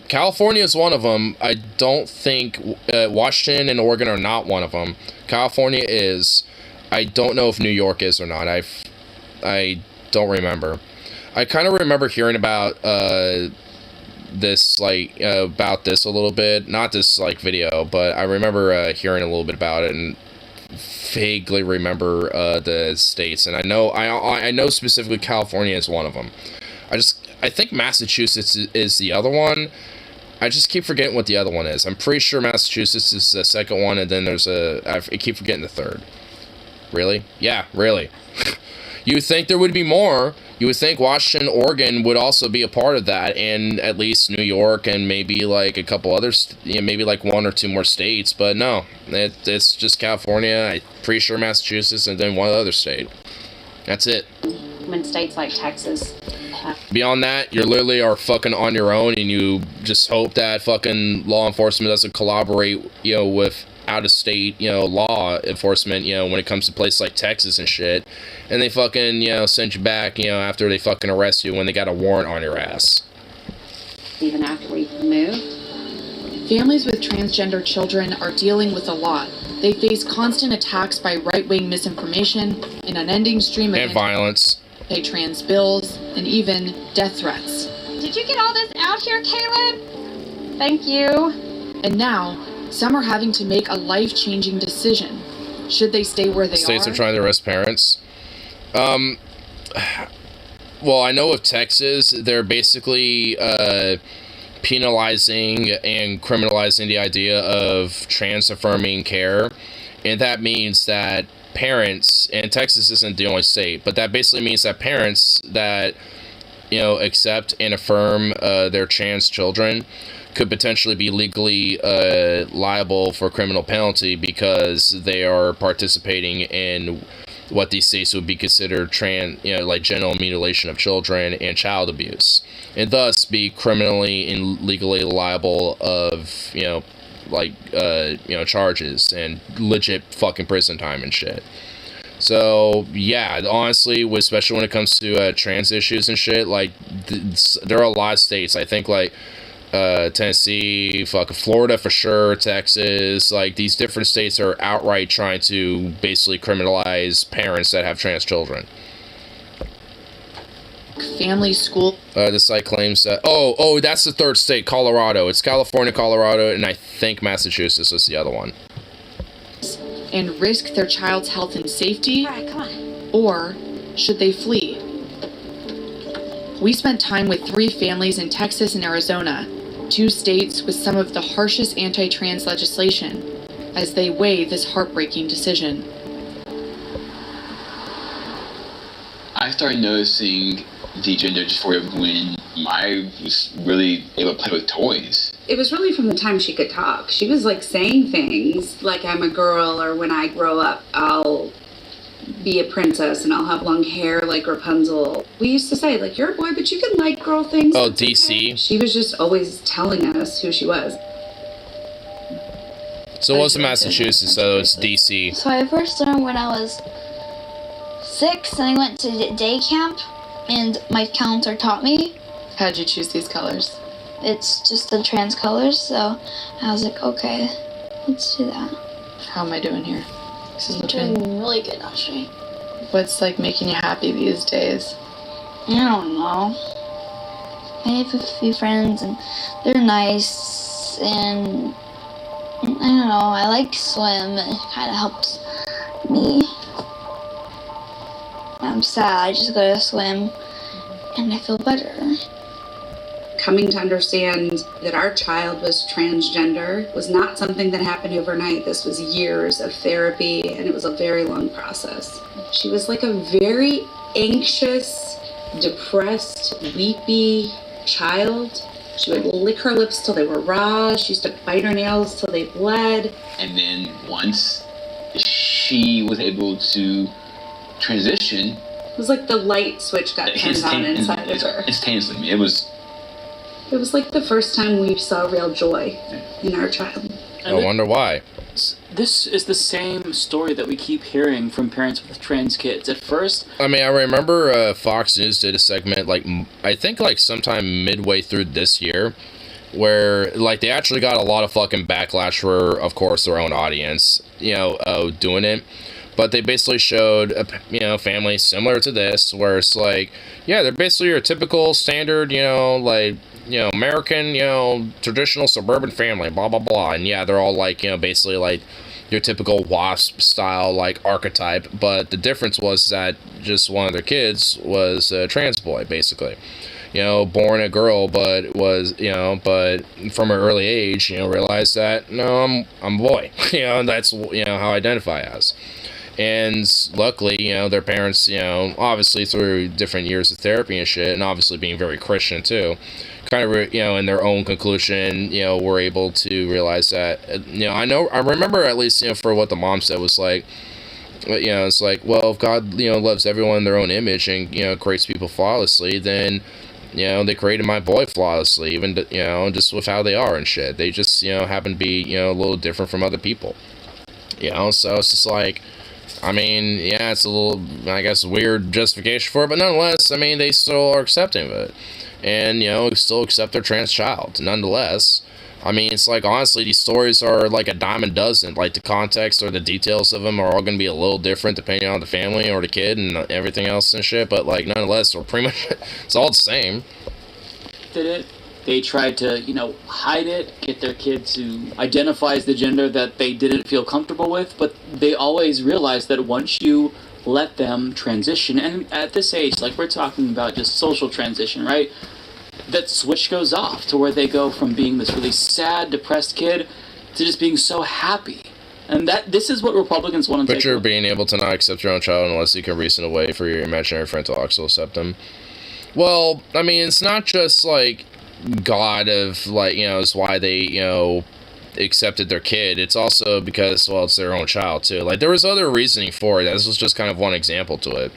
California is one of them. I don't think, Washington and Oregon are not one of them. California is. I don't know if New York is or not. I don't remember. I kind of remember hearing about, this, like, about this a little bit. Not this, like, video, but I remember, hearing a little bit about it, and vaguely remember, the states. And I know specifically California is one of them. I think Massachusetts is the other one. I just keep forgetting what the other one is. I'm pretty sure Massachusetts is the second one, and then there's I keep forgetting the third. Really? Yeah, really. You would think there would be more. You would think Washington, Oregon would also be a part of that, and at least New York and maybe like a couple others, maybe like 1 or 2 more states, but no. It's just California, I'm pretty sure Massachusetts, and then one other state. That's it. When states like Texas. Beyond that, you literally are fucking on your own, and you just hope that fucking law enforcement doesn't collaborate, with out-of-state, law enforcement, when it comes to places like Texas and shit, and they fucking, send you back, after they fucking arrest you when they got a warrant on your ass. Even after we move. Families with transgender children are dealing with a lot. They face constant attacks by right-wing misinformation, an unending stream of violence, anti-trans bills, and even death threats. Did you get all this out here, Caleb? Thank you. And now, some are having to make a life-changing decision. Should they stay where they States are? are trying to arrest parents. well, I know of Texas, they're basically penalizing and criminalizing the idea of trans-affirming care, and that means that parents, and Texas isn't the only state, but that basically means that parents that, you know, accept and affirm their trans children could potentially be legally liable for criminal penalty because they are participating in what these states would be considered like genital mutilation of children and child abuse, and thus be criminally and legally liable of, you know, like, charges and legit fucking prison time and shit. So, yeah, honestly, especially when it comes to trans issues and shit, like, there are a lot of states, I think, like, Tennessee, fucking Florida for sure, Texas, like, these different states are outright trying to basically criminalize parents that have trans children. Family school. The site claims that, oh, that's the third state, Colorado. It's California, Colorado, and I think Massachusetts is the other one. And risk their child's health and safety? All right, come on. Or should they flee? We spent time with 3 families in Texas and Arizona, 2 states with some of the harshest anti-trans legislation, as they weigh this heartbreaking decision. I started noticing the gender dysphoria when I was really able to play with toys. It was really from the time she could talk. She was like saying things like, I'm a girl, or when I grow up, I'll be a princess and I'll have long hair like Rapunzel. We used to say, like, you're a boy, but you can like girl things. Oh, DC. Okay. She was just always telling us who she was. So it wasn't Massachusetts, so it's DC. So I first learned when I was 6, and I went to day camp, and my counselor taught me. How'd you choose these colors? It's just the trans colors, so I was like, okay, let's do that. How am I doing here? This is Doing really good, actually. What's, like, making you happy these days? I don't know. I have a few friends, and they're nice, and I don't know, I like swim. It kind of helps me. When I'm sad, I just go to swim, and I feel better. Coming to understand that our child was transgender was not something that happened overnight. This was years of therapy, and it was a very long process. She was like a very anxious, depressed, weepy child. She would lick her lips till they were raw. She used to bite her nails till they bled. And then once she was able to transition, it was like the light switch got turned on inside of her. Instantaneously. It was like the first time we saw real joy in our child. I wonder why. This is the same story that we keep hearing from parents with trans kids. At first, I mean, I remember Fox News did a segment, like, I think, like, sometime midway through this year, where, like, they actually got a lot of fucking backlash for, of course, their own audience, doing it. But they basically showed a, family similar to this, where it's like, yeah, they're basically your typical standard, American, traditional suburban family, blah, blah, blah. And yeah, they're all like, basically like your typical WASP style, like, archetype. But the difference was that just one of their kids was a trans boy, basically. Born a girl, but was, but from an early age, realized that, no, I'm a boy. That's, how I identify as. And luckily, their parents, obviously through different years of therapy and shit, and obviously being very Christian too, kind of, in their own conclusion, were able to realize that, I remember at least, for what the mom said was like, it's like, well, if God, loves everyone in their own image and, creates people flawlessly, then, they created my boy flawlessly, even, just with how they are and shit. They just, happen to be, a little different from other people, so it's just like, I mean, yeah, it's a little, I guess, weird justification for it, but nonetheless, I mean, they still are accepting of it, and, still accept their trans child, nonetheless. I mean, it's like, honestly, these stories are like a dime a dozen, like, the context or the details of them are all going to be a little different depending on the family or the kid and everything else and shit, but, like, nonetheless, they're pretty much, it's all the same. Did it? They tried to, hide it, get their kid to identify as the gender that they didn't feel comfortable with, but they always realized that once you let them transition. And at this age, like we're talking about just social transition, right? That switch goes off to where they go from being this really sad, depressed kid to just being so happy. And this is what Republicans want to take. But you're being able to not accept your own child unless you can reason a way for your imaginary friend to also accept them. Well, I mean, it's not just like God of, like, you know, is why they, you know, accepted their kid. It's also because, well, it's their own child too. Like, there was other reasoning for it. This was just kind of one example to it,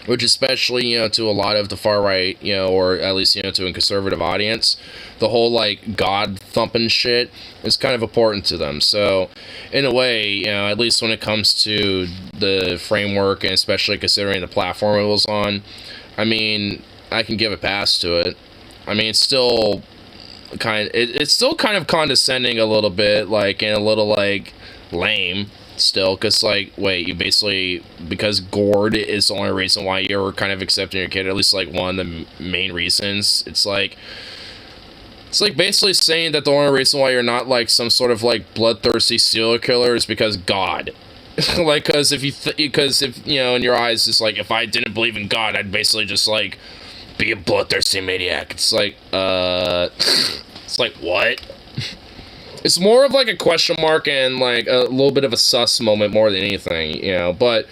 which especially, you know, to a lot of the far right, you know, or at least, you know, to a conservative audience, the whole like God thumping shit is kind of important to them. So in a way, you know, at least when it comes to the framework and especially considering the platform it was on, I mean, I can give a pass to it. I mean, it's still it's still kind of condescending a little bit, like, and a little like lame still, because like, wait, you basically, because gourd is the only reason why you're kind of accepting your kid, at least like one of the main reasons, it's like basically saying that the only reason why you're not like some sort of like bloodthirsty serial killer is because God. Like, because if you know, in your eyes, it's like, if I didn't believe in God, I'd basically just like be a bloodthirsty maniac. It's like it's like, what? It's more of like a question mark and like a little bit of a sus moment more than anything, you know. But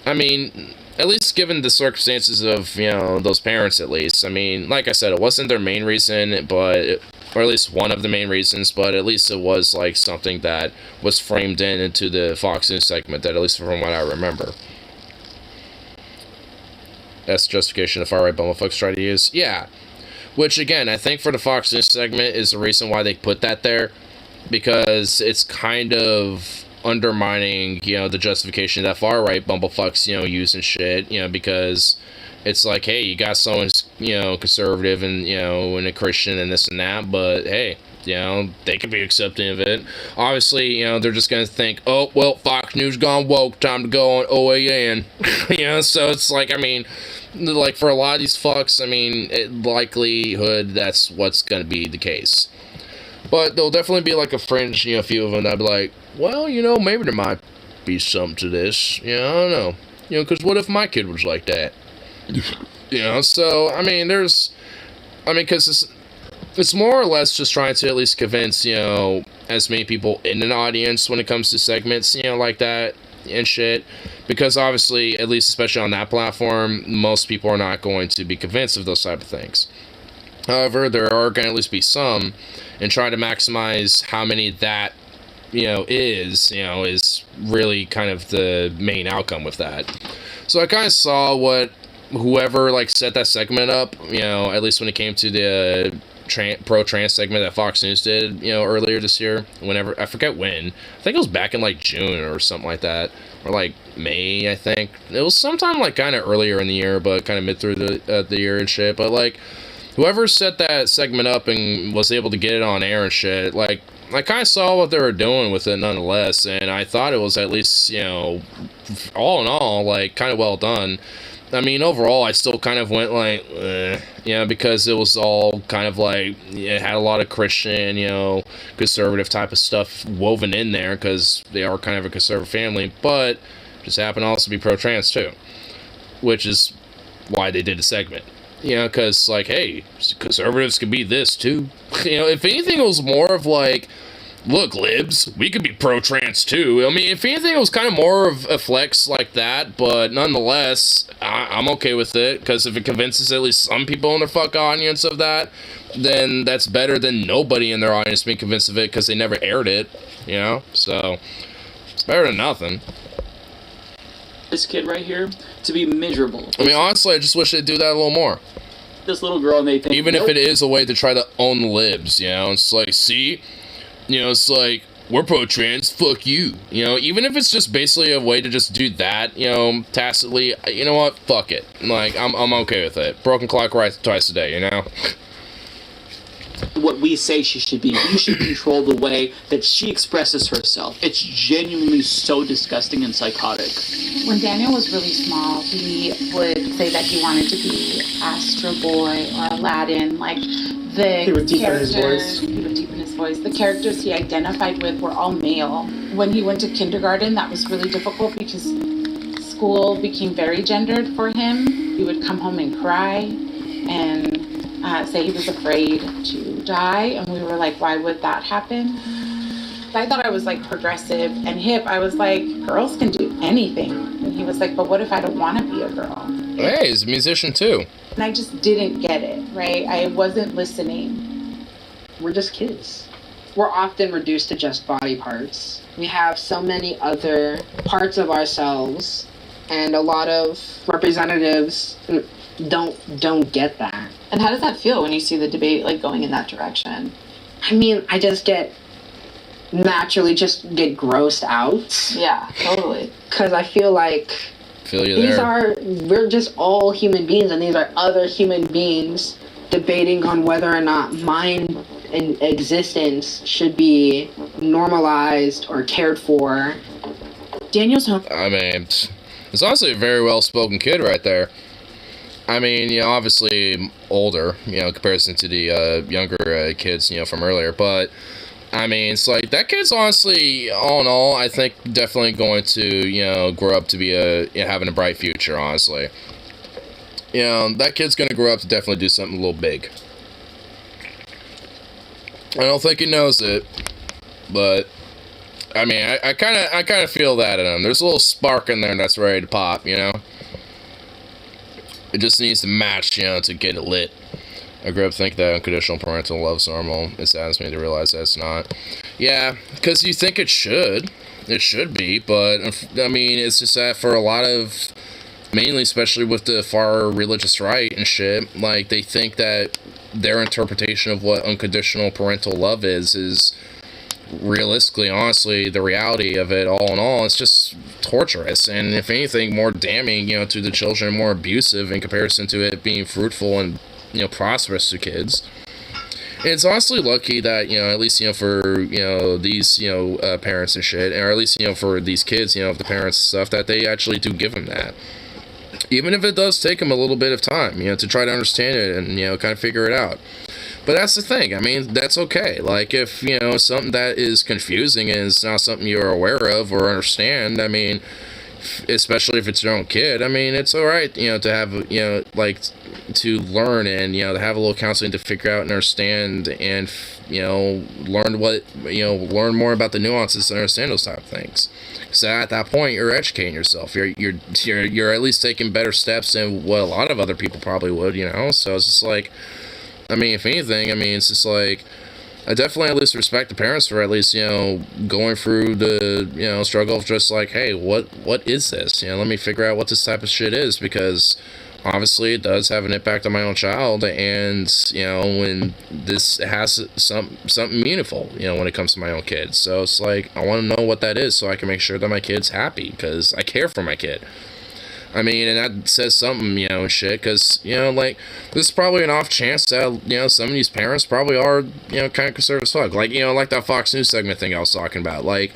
I mean, at least given the circumstances of, you know, those parents, at least, I mean, like I said, it wasn't their main reason, but or at least one of the main reasons, but at least it was like something that was framed into the Fox News segment, that at least from what I remember. That's the justification the far-right bumblefucks try to use. Yeah. Which, again, I think for the Fox News segment is the reason why they put that there. Because it's kind of undermining, you know, the justification that far-right bumblefucks, you know, use and shit. You know, because it's like, hey, you got someone, you know, conservative and, you know, and a Christian and this and that. But, hey, you know, they could be accepting of it. Obviously, you know, they're just going to think, oh, well, Fox News gone woke, time to go on OAN. You know, so it's like, I mean, like, for a lot of these fucks, I mean, likelihood that's what's going to be the case. But there'll definitely be, like, a fringe, you know, few of them that'll be like, well, you know, maybe there might be something to this. You know, I don't know. You know, because what if my kid was like that? You know, so, I mean, because it's more or less just trying to at least convince, you know, as many people in an audience when it comes to segments, you know, like that and shit. Because obviously, at least especially on that platform, most people are not going to be convinced of those type of things. However, there are going to at least be some, and try to maximize how many that, you know, is really kind of the main outcome with that. So I kind of saw what whoever, like, set that segment up, you know, at least when it came to the pro-trans segment that Fox News did, you know, earlier this year, whenever, I forget when, I think it was back in, like, June or something like that, or, like, May, I think. It was sometime, like, kind of earlier in the year, but kind of mid through the year and shit, but, like, whoever set that segment up and was able to get it on air and shit, like, I kind of saw what they were doing with it nonetheless, and I thought it was at least, you know, all in all, like, kind of well done. I mean, overall, I still kind of went like, you know, because it was all kind of like, it had a lot of Christian, you know, conservative type of stuff woven in there, because they are kind of a conservative family, but just happened to also be pro-trans too, which is why they did the segment. You know, because, like, hey, conservatives can be this, too. You know, if anything, it was more of, like, look, libs, we could be pro-trans, too. I mean, if anything, it was kind of more of a flex like that, but nonetheless, I'm okay with it, because if it convinces at least some people in their fuck audience of that, then that's better than nobody in their audience being convinced of it, because they never aired it, you know? So, it's better than nothing. This kid right here to be miserable. I mean, honestly, I just wish they'd do that a little more. This little girl, and they think, even if it is a way to try to own the libs, you know, it's like, see, you know, it's like, we're pro-trans, fuck you, you know, even if it's just basically a way to just do that, you know, tacitly, you know what, fuck it, like, I'm okay with it. Broken clock right twice a day, you know. What we say she should be. You should control the way that she expresses herself. It's genuinely so disgusting and psychotic. When Daniel was really small, he would say that he wanted to be Astro Boy or Aladdin. Like, the characters, he would deepen his voice. The characters he identified with were all male. When he went to kindergarten, that was really difficult because school became very gendered for him. He would come home and cry and say he was afraid to die. And we were like, why would that happen? I thought I was like progressive and hip. I was like, girls can do anything. And he was like, but what if I don't want to be a girl? Hey, he's a musician too. And I just didn't get it, right? I wasn't listening. We're just kids. We're often reduced to just body parts. We have so many other parts of ourselves, and a lot of representatives don't get that. And how does that feel when you see the debate like going in that direction? I mean, I just naturally get grossed out. Yeah, totally. Because I feel like we're just all human beings, and these are other human beings debating on whether or not mine in existence should be normalized or cared for. Daniel's home. I mean, it's honestly a very well-spoken kid right there. I mean, you know, obviously older, you know, in comparison to the younger kids, you know, from earlier, but I mean, it's like, that kid's honestly, all in all, I think definitely going to, you know, grow up to be having a bright future, honestly. You know, that kid's going to grow up to definitely do something a little big. I don't think he knows it, but, I mean, I kind of feel that in him. There's a little spark in there that's ready to pop, you know? It just needs to match, you know, to get it lit. I grew up thinking that unconditional parental love's normal. It saddens me to realize that it's not. Yeah, because you think it should. It should be, but, I mean, it's just that for a lot of, mainly especially with the far religious right and shit, like, they think that their interpretation of what unconditional parental love is realistically, honestly, the reality of it all in all, it's just torturous, and if anything, more damning, you know, to the children, more abusive in comparison to it being fruitful and, you know, prosperous to kids. And it's honestly lucky that, you know, at least, you know, for, you know, these, you know, parents and shit, or at least, you know, for these kids, you know, the parents and stuff, that they actually do give them that. Even if it does take them a little bit of time, you know, to try to understand it and, you know, kind of figure it out. But that's the thing. I mean, that's okay. Like, if, you know, something that is confusing and it's not something you're aware of or understand, I mean, especially if it's your own kid, I mean, it's alright, you know, to have, you know, like, to learn and, you know, to have a little counseling to figure out and understand and, you know, learn more about the nuances and understand those type of things. So at that point, you're educating yourself. You're at least taking better steps than what a lot of other people probably would, you know? So it's just like, I mean, if anything, I mean, it's just like, I definitely at least respect the parents for at least, you know, going through the, you know, struggle of just like, hey, what is this? You know, let me figure out what this type of shit is, because obviously it does have an impact on my own child, and, you know, when this has something meaningful, you know, when it comes to my own kids. So it's like, I want to know what that is so I can make sure that my kid's happy, because I care for my kid. I mean, and that says something, you know, and shit, because, you know, like, this is probably an off chance that, you know, some of these parents probably are, you know, kind of conservative as fuck. Like, you know, like that Fox News segment thing I was talking about. Like,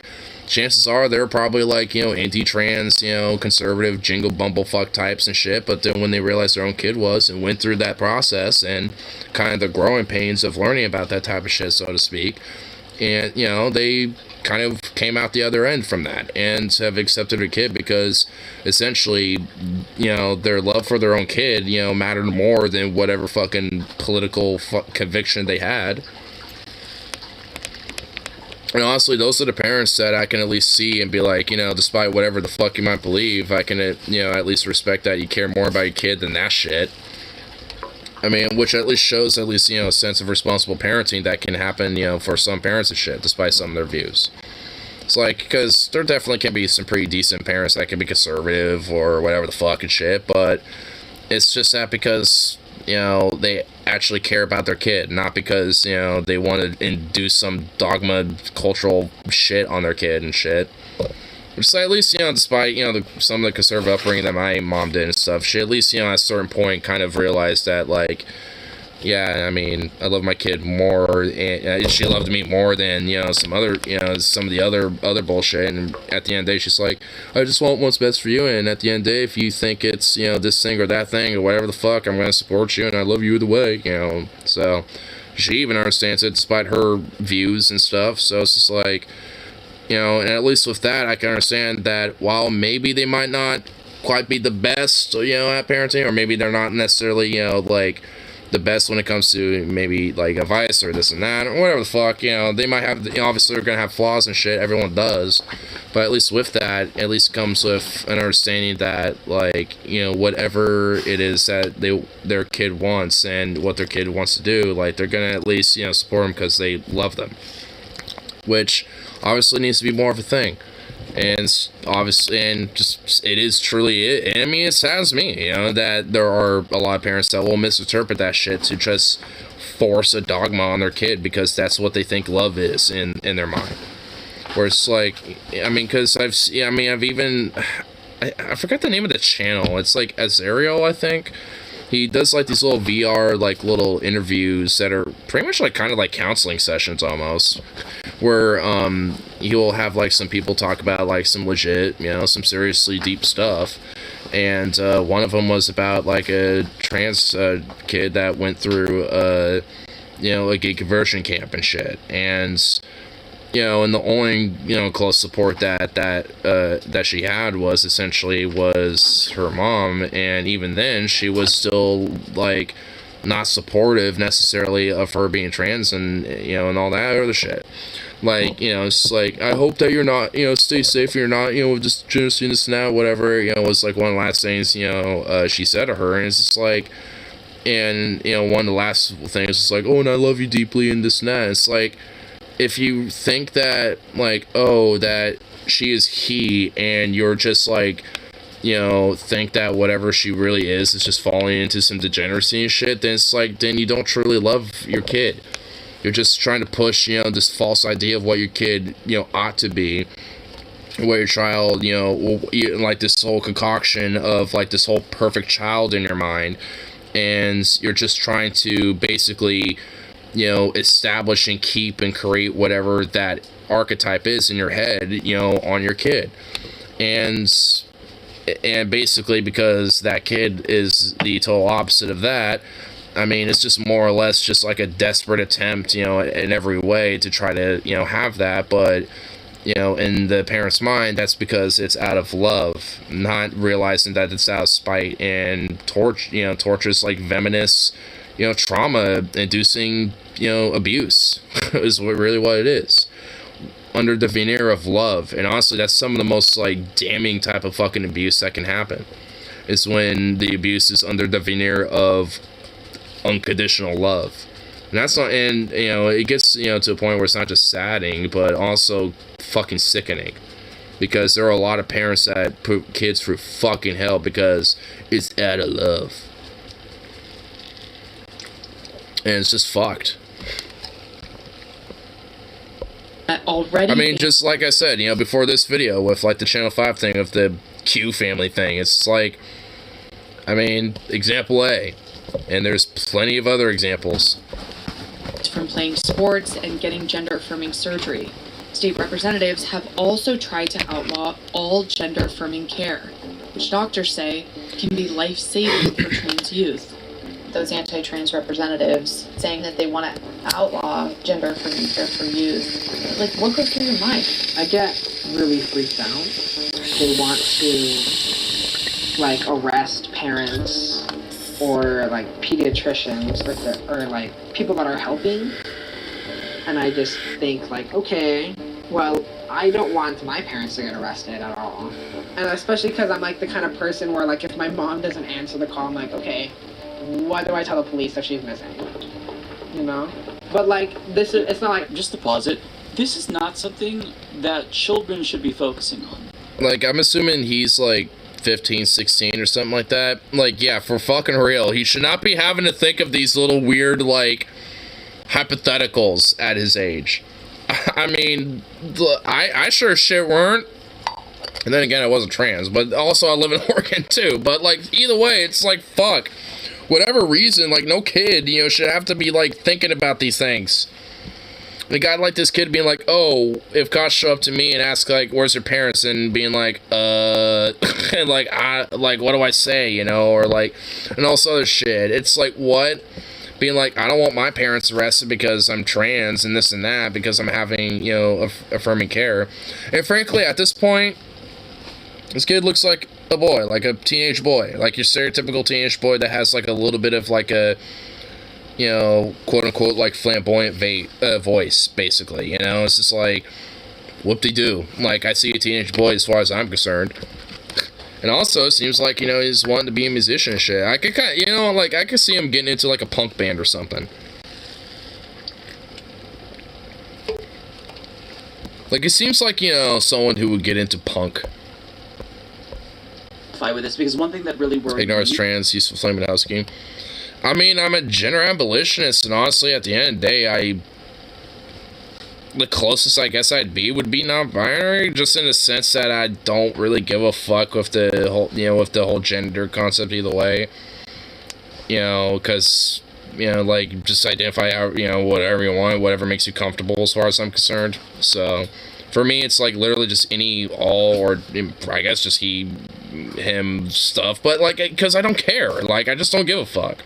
chances are they're probably, like, you know, anti-trans, you know, conservative, jingle bumblefuck types and shit, but then when they realized their own kid was and went through that process and kind of the growing pains of learning about that type of shit, so to speak, and, you know, they kind of came out the other end from that and have accepted a kid because essentially, you know, their love for their own kid, you know, mattered more than whatever fucking political conviction they had. And honestly, those are the parents that I can at least see and be like, you know, despite whatever the fuck you might believe, I can, you know, at least respect that you care more about your kid than that shit. I mean, which at least shows at least, you know, a sense of responsible parenting that can happen, you know, for some parents and shit, despite some of their views. It's like, because there definitely can be some pretty decent parents that can be conservative or whatever the fuck and shit, but it's just that because, you know, they actually care about their kid, not because, you know, they want to induce some dogma cultural shit on their kid and shit. Which, at least, you know, despite, you know, some of the conservative upbringing that my mom did and stuff, she at least, you know, at a certain point kind of realized that, like, yeah, I mean, I love my kid more, and she loved me more than, you know, some of the other bullshit, and at the end of the day, she's like, I just want what's best for you, and at the end of the day, if you think it's, you know, this thing or that thing, or whatever the fuck, I'm gonna support you, and I love you either way, you know, so, she even understands it, despite her views and stuff, so it's just like, you know, and at least with that, I can understand that while maybe they might not quite be the best, at parenting, or maybe they're not necessarily, like, the best when it comes to maybe, like, advice or this and that, or whatever the fuck, they might have, obviously they're gonna have flaws and shit, everyone does, but at least with that, at least comes with an understanding that, like, whatever it is that their kid wants and what their kid wants to do, like, they're gonna at least, support them because they love them, which obviously needs to be more of a thing. And obviously, and just, it is truly it. And I mean, it saddens me, that there are a lot of parents that will misinterpret that shit to just force a dogma on their kid because that's what they think love is in their mind. Where it's like, I mean, because I forgot the name of the channel. It's like Azariel, I think. He does like these little VR, like, little interviews that are pretty much like kind of like counseling sessions almost, where he will have like some people talk about like some legit, some seriously deep stuff, and one of them was about like a trans kid that went through a gay conversion camp and shit, and and the only, close support that she had was her mom, and even then, she was still, like, not supportive, necessarily, of her being trans, and, and all that other shit. Like, it's like, I hope that you're not, stay safe, you're not, just doing this and that, whatever, was, like, one of the last things, she said to her, and it's just like, and, one of the last things is like, oh, and I love you deeply, and this and that, it's like, if you think that, like, oh, that she is he, and you're just, like, think that whatever she really is just falling into some degeneracy and shit, then it's like, then you don't truly love your kid. You're just trying to push, this false idea of what your kid, ought to be. What your child, like this whole concoction of, like, this whole perfect child in your mind. And you're just trying to basically, establish and keep and create whatever that archetype is in your head, on your kid. And basically, because that kid is the total opposite of that, I mean, it's just more or less just like a desperate attempt, in every way to try to, have that. But, in the parent's mind, that's because it's out of love, not realizing that it's out of spite and torturous, like, venomous, trauma-inducing, abuse is what it is. Under the veneer of love. And honestly, that's some of the most, like, damning type of fucking abuse that can happen. Is when the abuse is under the veneer of unconditional love. And that's not, and, it gets, to a point where it's not just saddening, but also fucking sickening. Because there are a lot of parents that put kids through fucking hell because it's out of love. And it's just fucked. Already. I mean, just like I said, before this video with, like, the Channel 5 thing of the Q family thing, it's like, I mean, example A. And there's plenty of other examples. From playing sports and getting gender-affirming surgery. State representatives have also tried to outlaw all gender-affirming care, which doctors say can be life-saving for trans youth. Those anti-trans representatives saying that they want to outlaw gender-affirming care for youth. Like, what goes through your mind? I get really freaked out. They want to, like, arrest parents or, like, pediatricians or like, people that are helping. And I just think, like, okay, well, I don't want my parents to get arrested at all. And especially because I'm, like, the kind of person where, like, if my mom doesn't answer the call, I'm like, okay, what do I tell the police if she's missing? But, like, it's not like... Just to pause it, this is not something that children should be focusing on. Like, I'm assuming he's, like, 15, 16 or something like that. Like, yeah, for fucking real, he should not be having to think of these little weird, like, hypotheticals at his age. I mean, I sure shit weren't. And then again, I wasn't trans, but also I live in Oregon too. But, like, either way, it's like, fuck. Whatever reason, like, no kid, should have to be, like, thinking about these things. A guy like this kid being like, oh, if God show up to me and ask, like, where's your parents? And being like, and, like, what do I say, or, like, and all this other shit. It's like, what? Being like, I don't want my parents arrested because I'm trans and this and that because I'm having, affirming care. And frankly, at this point, this kid looks like a boy, like a teenage boy, like your stereotypical teenage boy that has like a little bit of like a, you know, quote unquote, like flamboyant voice, basically. You know, it's just like, whoop-de-doo. Like, I see a teenage boy as far as I'm concerned. And also, it seems like, you know, he's wanting to be a musician and shit. I could kind of, you know, like, I could see him getting into, like, a punk band or something. Like, it seems like, you know, someone who would get into punk. Fight with this, because one thing that really worried Ignores me... trans, useful flaming house scheme. I mean, I'm a gender abolitionist, and honestly, at the end of the day, the closest I guess I'd be would be non-binary, just in the sense that I don't really give a fuck with the whole, you know, with the whole gender concept either way. You know, because, you know, like, just identify how, you know, whatever you want, whatever makes you comfortable as far as I'm concerned. So, for me, it's like literally just any, all, or I guess just he, him stuff, but like, because I don't care, like, I just don't give a fuck.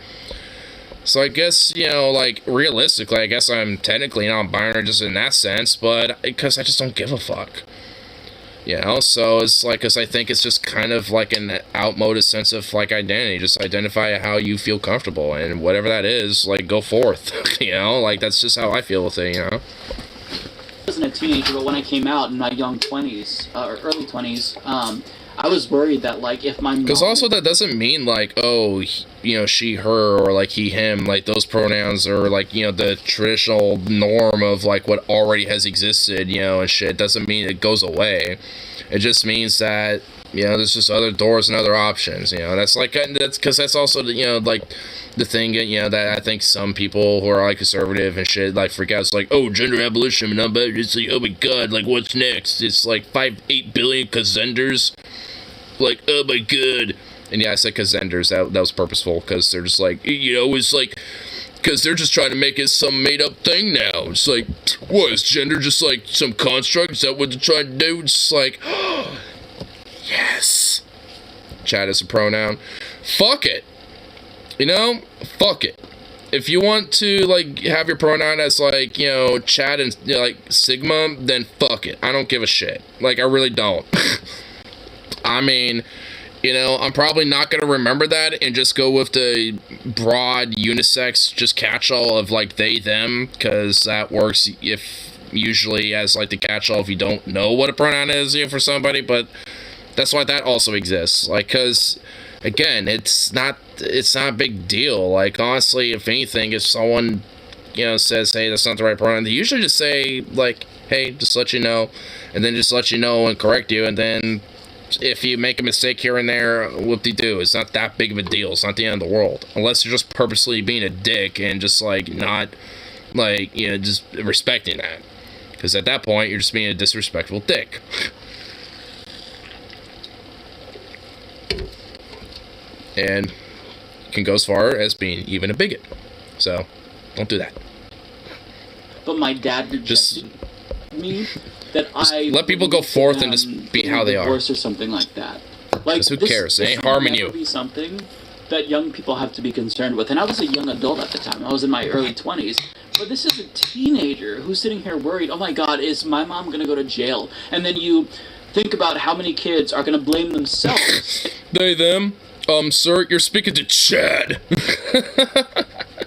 So I guess, you know, like, realistically, I guess I'm technically non-binary just in that sense, but because I just don't give a fuck. You know, so it's like, because I think it's just kind of like an outmoded sense of, like, identity. Just identify how you feel comfortable, and whatever that is, like, go forth. You know, like, that's just how I feel with it, you know? I wasn't a teenager, but when I came out in my young 20s, or early 20s, I was worried that, like, if my mom... Because also that doesn't mean, like, oh, you know, she, her, or, like, he, him. Like, those pronouns are, like, you know, the traditional norm of, like, what already has existed, you know, and shit. Doesn't mean it goes away. It just means that, you know, there's just other doors and other options, you know. That's, like, that's because that's also, you know, like, the thing, you know, that I think some people who are, like, conservative and shit, like, freak out. It's like, oh, gender abolition, and I'm it's like, oh my god, like, what's next? It's like 8 billion Kazenders. Like, oh my god. And yeah, I said Kazenders, that was purposeful, because they're just like, you know, it's like, because they're just trying to make it some made-up thing now. It's like, what, is gender just like some construct? Is that what they're trying to do? It's like, oh, yes. Chad is a pronoun. Fuck it. You know, fuck it. If you want to, like, have your pronoun as, like, you know, Chad and, you know, like, Sigma, then fuck it. I don't give a shit. Like, I really don't. I mean, you know, I'm probably not going to remember that and just go with the broad unisex just catch-all of, like, they, them, because that works if usually as, like, the catch-all if you don't know what a pronoun is, you know, for somebody, but that's why that also exists. Like, because, again, it's not a big deal. Like, honestly, if anything, if someone, you know, says, hey, that's not the right pronoun, they usually just say, like, hey, just let you know, and then just let you know and correct you, and then if you make a mistake here and there, whoop-de-doo. It's not that big of a deal. It's not the end of the world. Unless you're just purposely being a dick and just, like, not, like, you know, just respecting that. Because at that point, you're just being a disrespectful dick. And can go as far as being even a bigot. So, don't do that. But my dad rejected me that I let people go forth and just be how they are. Or something like that. Like, who cares? It ain't harming you. Be something that young people have to be concerned with. And I was a young adult at the time. I was in my early 20s. But this is a teenager who's sitting here worried, oh my god, is my mom going to go to jail? And then you think about how many kids are going to blame themselves. They, them. Sir, you're speaking to Chad.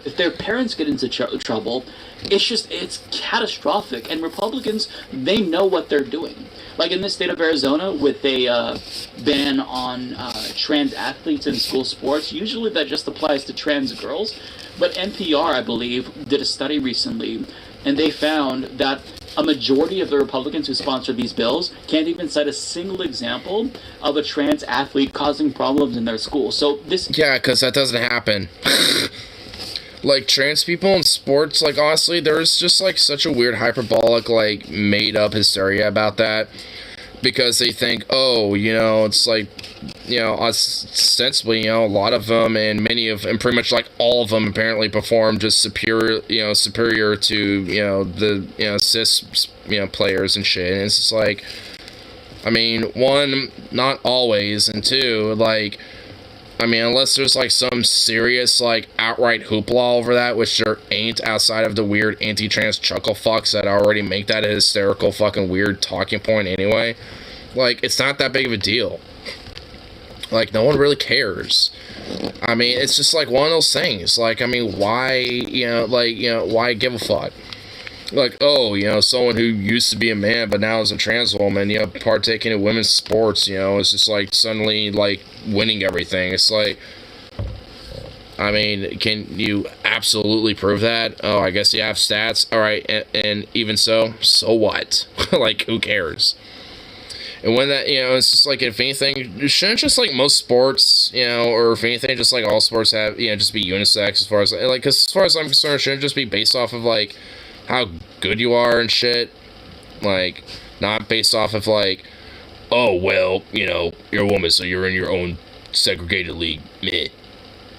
If their parents get into trouble, it's catastrophic. And Republicans, they know what they're doing. Like in the state of Arizona, with a ban on trans athletes in school sports, usually that just applies to trans girls. But NPR, I believe, did a study recently, and they found that a majority of the Republicans who sponsor these bills can't even cite a single example of a trans athlete causing problems in their school. So this... Yeah, because that doesn't happen. Like, trans people in sports, like, honestly, there's just, like, such a weird hyperbolic, like, made-up hysteria about that. Because they think, oh, you know, it's like, you know, ostensibly, you know, a lot of them and pretty much like all of them apparently perform just superior to, you know, the, you know, cis, you know, players and shit. And it's just like, I mean, one, not always, and two, like, I mean, unless there's, like, some serious, like, outright hoopla over that, which there ain't outside of the weird anti-trans chuckle fucks that already make that a hysterical fucking weird talking point anyway. Like, it's not that big of a deal. Like, no one really cares. I mean, it's just like one of those things. Like, I mean, why, why give a fuck? Like, oh, someone who used to be a man but now is a trans woman, partaking in women's sports, it's just like suddenly, like, winning everything. It's like, I mean, can you absolutely prove that? Oh, I guess you have stats. All right, and even so what? Like, who cares? And when that, it's just like, if anything, shouldn't just like most sports, or if anything, just like all sports have, just be unisex as far as, like, because as far as I'm concerned, shouldn't it just be based off of, like, how good you are and shit? Like, not based off of, like, oh, well, you're a woman, so you're in your own segregated league. Meh.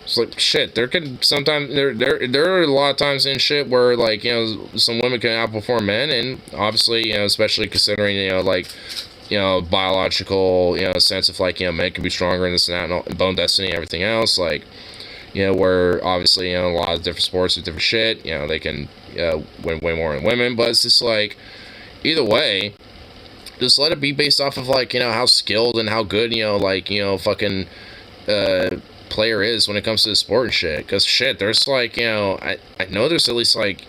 It's like, shit, there are a lot of times in shit where, like, some women can outperform men, and obviously, especially considering, biological, sense of, like, men can be stronger in this and that, and bone destiny and everything else, like, where obviously, a lot of different sports with different shit, they can win way more than women, but it's just like, either way, just let it be based off of, like, how skilled and how good, fucking, player is when it comes to the sport and shit, because shit, there's like, I know there's at least like,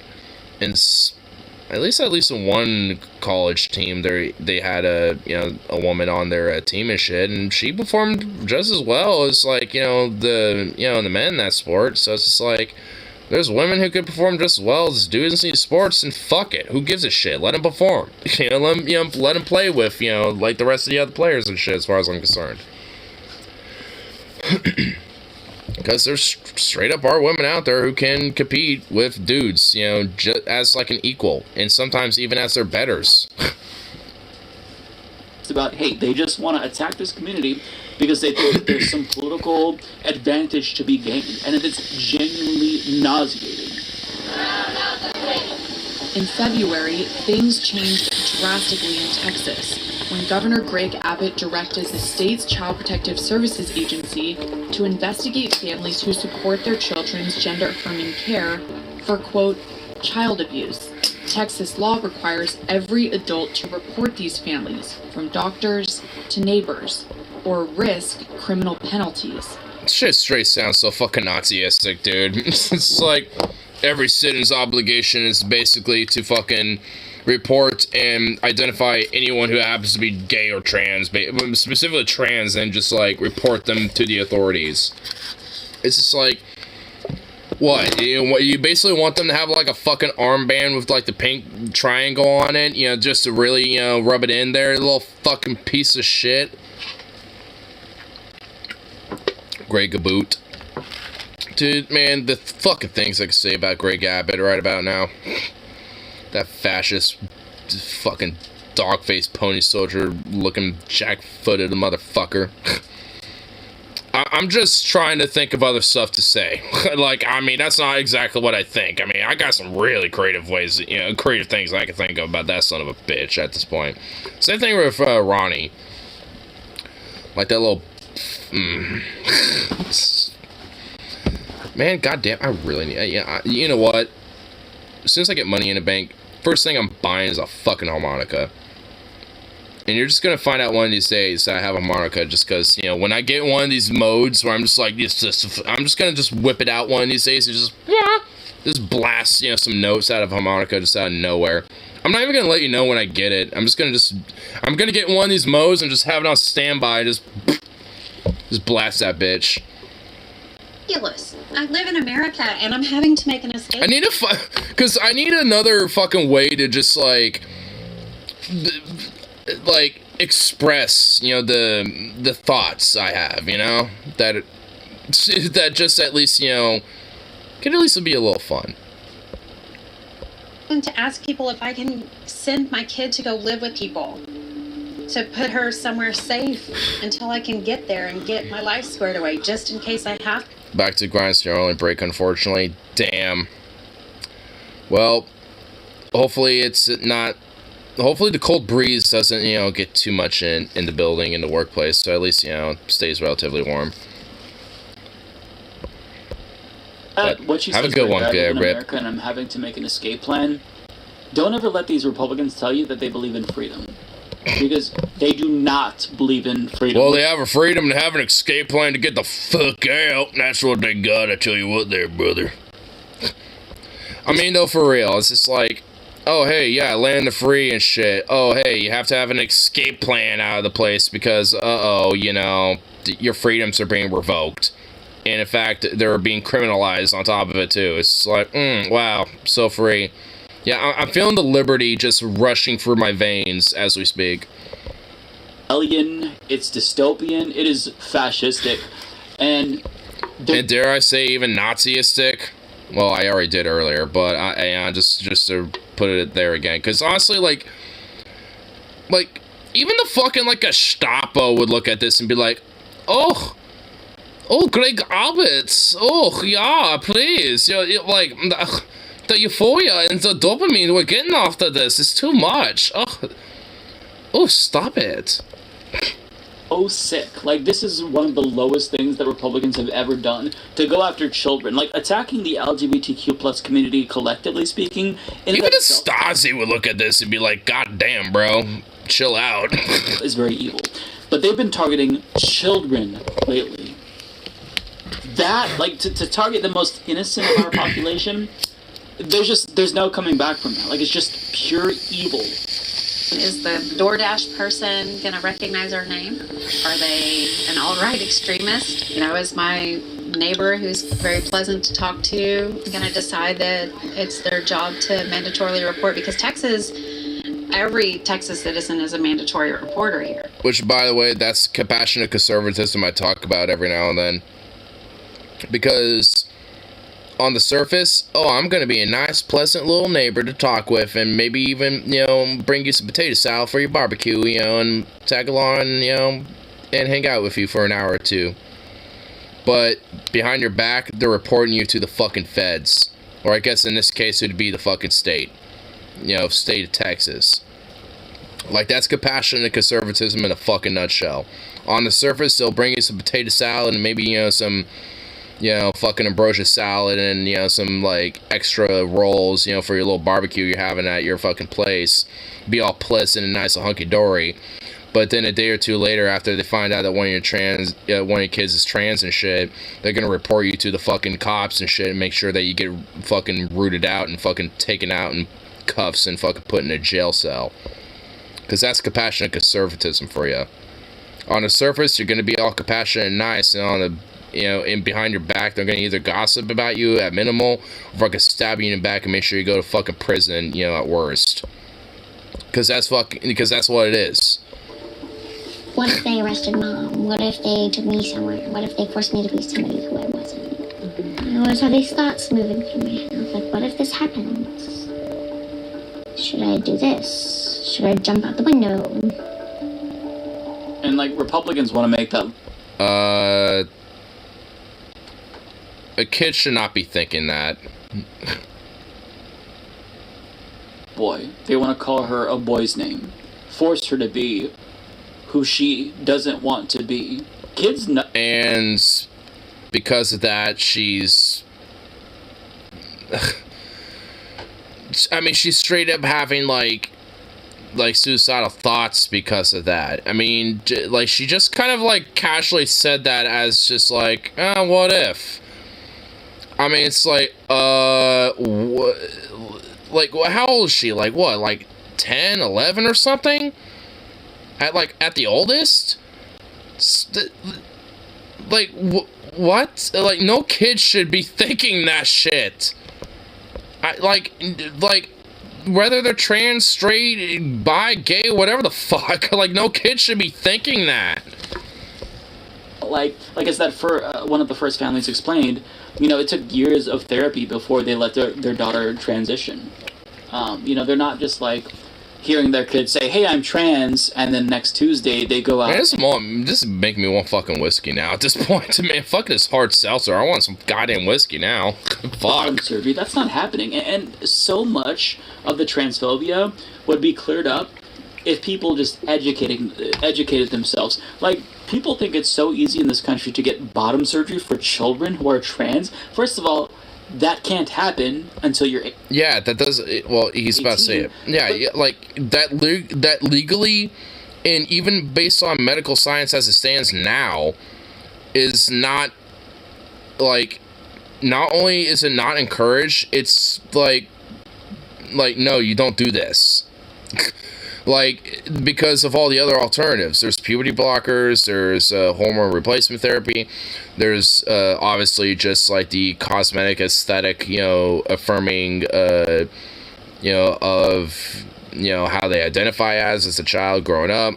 at least in one college team, they had a woman on their team and shit, and she performed just as well as, like, the men in that sport. So it's just like, there's women who could perform just as well as dudes in these sports, and fuck it, who gives a shit? Let them perform. Let them play with, like the rest of the other players and shit, as far as I'm concerned. Because there's straight up are women out there who can compete with dudes, just as like an equal, and sometimes even as their betters. It's about, hey, they just want to attack this community because they think that there's some political advantage to be gained, and it's genuinely nauseating. In February, things changed drastically in Texas when Governor Greg Abbott directed the state's Child Protective Services Agency to investigate families who support their children's gender-affirming care for, quote, child abuse. Texas law requires every adult to report these families, from doctors to neighbors, or risk criminal penalties. Shit straight sounds so fucking Naziistic, dude. It's like, every citizen's obligation is basically to fucking report and identify anyone who happens to be gay or trans, specifically trans, and just, like, report them to the authorities. It's just like, what? You basically want them to have, like, a fucking armband with, like, the pink triangle on it, just to really, rub it in there, little fucking piece of shit. Greg Abbott. Dude, man, the fucking things I can say about Greg Abbott right about now. That fascist, fucking dog-faced pony soldier looking jack-footed motherfucker. I'm just trying to think of other stuff to say. Like, I mean, that's not exactly what I think. I mean, I got some really creative ways, creative things I can think of about that son of a bitch at this point. Same thing with Ronnie. Like that little... Man, goddamn, I really need... you know what? As soon as I get money in the bank, first thing I'm buying is a fucking harmonica. And you're just gonna find out one of these days that I have a harmonica, just because, when I get one of these modes where I'm just like, I'm just gonna just whip it out one of these days and just blast, some notes out of harmonica just out of nowhere. I'm not even gonna let you know when I get it. I'm gonna get one of these modes and just have it on standby, just blast that bitch. Ridiculous. I live in America and I'm having to make an escape. I need because I need another fucking way to just like express, the thoughts I have, that just at least, could at least be a little fun. To ask people if I can send my kid to go live with people, to put her somewhere safe until I can get there and get my life squared away, just in case I have to. Back to grindstone only break, unfortunately. Damn. Well, hopefully it's not... Hopefully the cold breeze doesn't, get too much in the building, in the workplace, so at least, stays relatively warm. What she have says a good one, I live in Rip. America and I'm having to make an escape plan. Don't ever let these Republicans tell you that they believe in freedom. because they do not believe in freedom. Well, they have a freedom to have an escape plan to get the fuck out, and that's what they got, I tell you what there, brother. I mean, though, for real, it's just like, oh, hey, yeah, land the free and shit. Oh, hey, you have to have an escape plan out of the place because, you know, your freedoms are being revoked. And, in fact, they're being criminalized on top of it, too. It's like, wow, so free. Yeah, I'm feeling the liberty just rushing through my veins as we speak. Alien, it's dystopian, it is fascistic, and dare I say even Naziistic? Well, I already did earlier, but I just to put it there again, because honestly, like, even the fucking, like, Gestapo would look at this and be like, oh, Greg Alberts, oh, yeah, please, like, the euphoria and the dopamine we're getting after this is too much. Oh, stop it. Oh, sick. Like, this is one of the lowest things that Republicans have ever done, to go after children. Like, attacking the LGBTQ plus community, collectively speaking. Even the Stasi would look at this and be like, God damn, bro, chill out. Is very evil. But they've been targeting children lately. That, like, to target the most innocent of our population, there's no coming back from that. Like, it's just pure evil. Is the DoorDash person going to recognize our name? Are they an alt-right extremist? You know, is my neighbor, who's very pleasant to talk to, going to decide that it's their job to mandatorily report? Because Texas, every Texas citizen is a mandatory reporter here. Which, by the way, that's compassionate conservatism I talk about every now and then. Because on the surface, I'm going to be a nice, pleasant little neighbor to talk with, and maybe even, bring you some potato salad for your barbecue, and tag along, and hang out with you for an hour or two. But behind your back, they're reporting you to the fucking feds. Or I guess in this case, it would be the fucking state. State of Texas. Like, that's compassionate conservatism in a fucking nutshell. On the surface, they'll bring you some potato salad and maybe, some fucking ambrosia salad and, some, like, extra rolls, for your little barbecue you're having at your fucking place. Be all pleasant and nice and hunky-dory. But then a day or two later, after they find out that one of your kids is trans and shit, they're gonna report you to the fucking cops and shit and make sure that you get fucking rooted out and fucking taken out in cuffs and fucking put in a jail cell. Because that's compassionate conservatism for you. On the surface, you're gonna be all compassionate and nice, and on the in behind your back, they're gonna either gossip about you at minimal, or fucking stab you in the back and make sure you go to fucking prison, at worst. Because that's what it is. What if they arrested Mom? What if they took me somewhere? What if they forced me to be somebody who I wasn't? What if these thoughts moving through my head? I was like, what if this happens? Should I do this? Should I jump out the window? And, like, Republicans want to make that... A kid should not be thinking that. Boy, they want to call her a boy's name. Force her to be who she doesn't want to be. Kids know. And because of that, she's... I mean, she's straight up having, like suicidal thoughts because of that. I mean, like, she just kind of, like, casually said that as just, like, what if? I mean, it's like, like, how old is she? Like, what, like, 10, 11 or something? At the oldest? Like, what? Like, no kid should be thinking that shit. Like, whether they're trans, straight, bi, gay, whatever the fuck, like, no kid should be thinking that. Like as that for one of the first families explained, it took years of therapy before they let their daughter transition. They're not just like hearing their kids say, "Hey, I'm trans," and then next Tuesday they go out. Man, this is making me want fucking whiskey now. At this point, man, fuck this hard seltzer. I want some goddamn whiskey now. Fuck. Surgery. That's not happening, and so much of the transphobia would be cleared up if people just educated themselves. Like, people think it's so easy in this country to get bottom surgery for children who are trans. First of all, that can't happen until you're. Yeah, that does. Well, he's about to say it. Yeah, yeah, like that. That legally, and even based on medical science as it stands now, is not like. Not only is it not encouraged, it's like no, you don't do this. Like, because of all the other alternatives. There's puberty blockers, there's hormone replacement therapy, there's obviously just like the cosmetic aesthetic, affirming, of, how they identify as a child growing up.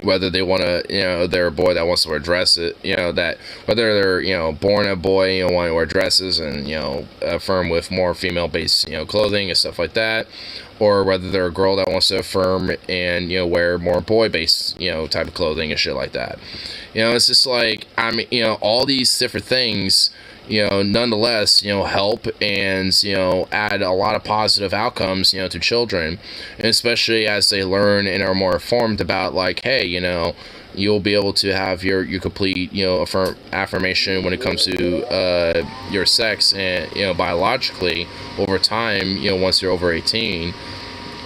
Whether they want to, they're a boy that wants to wear dresses, that whether they're, born a boy, want to wear dresses and, affirm with more female-based, clothing and stuff like that, or whether they're a girl that wants to affirm and, wear more boy-based, type of clothing and shit like that. It's just like, all these different things, nonetheless, help and, add a lot of positive outcomes, to children, and especially as they learn and are more informed about, like, hey, you'll be able to have your complete, affirmation when it comes to your sex and, biologically over time, once you're over 18,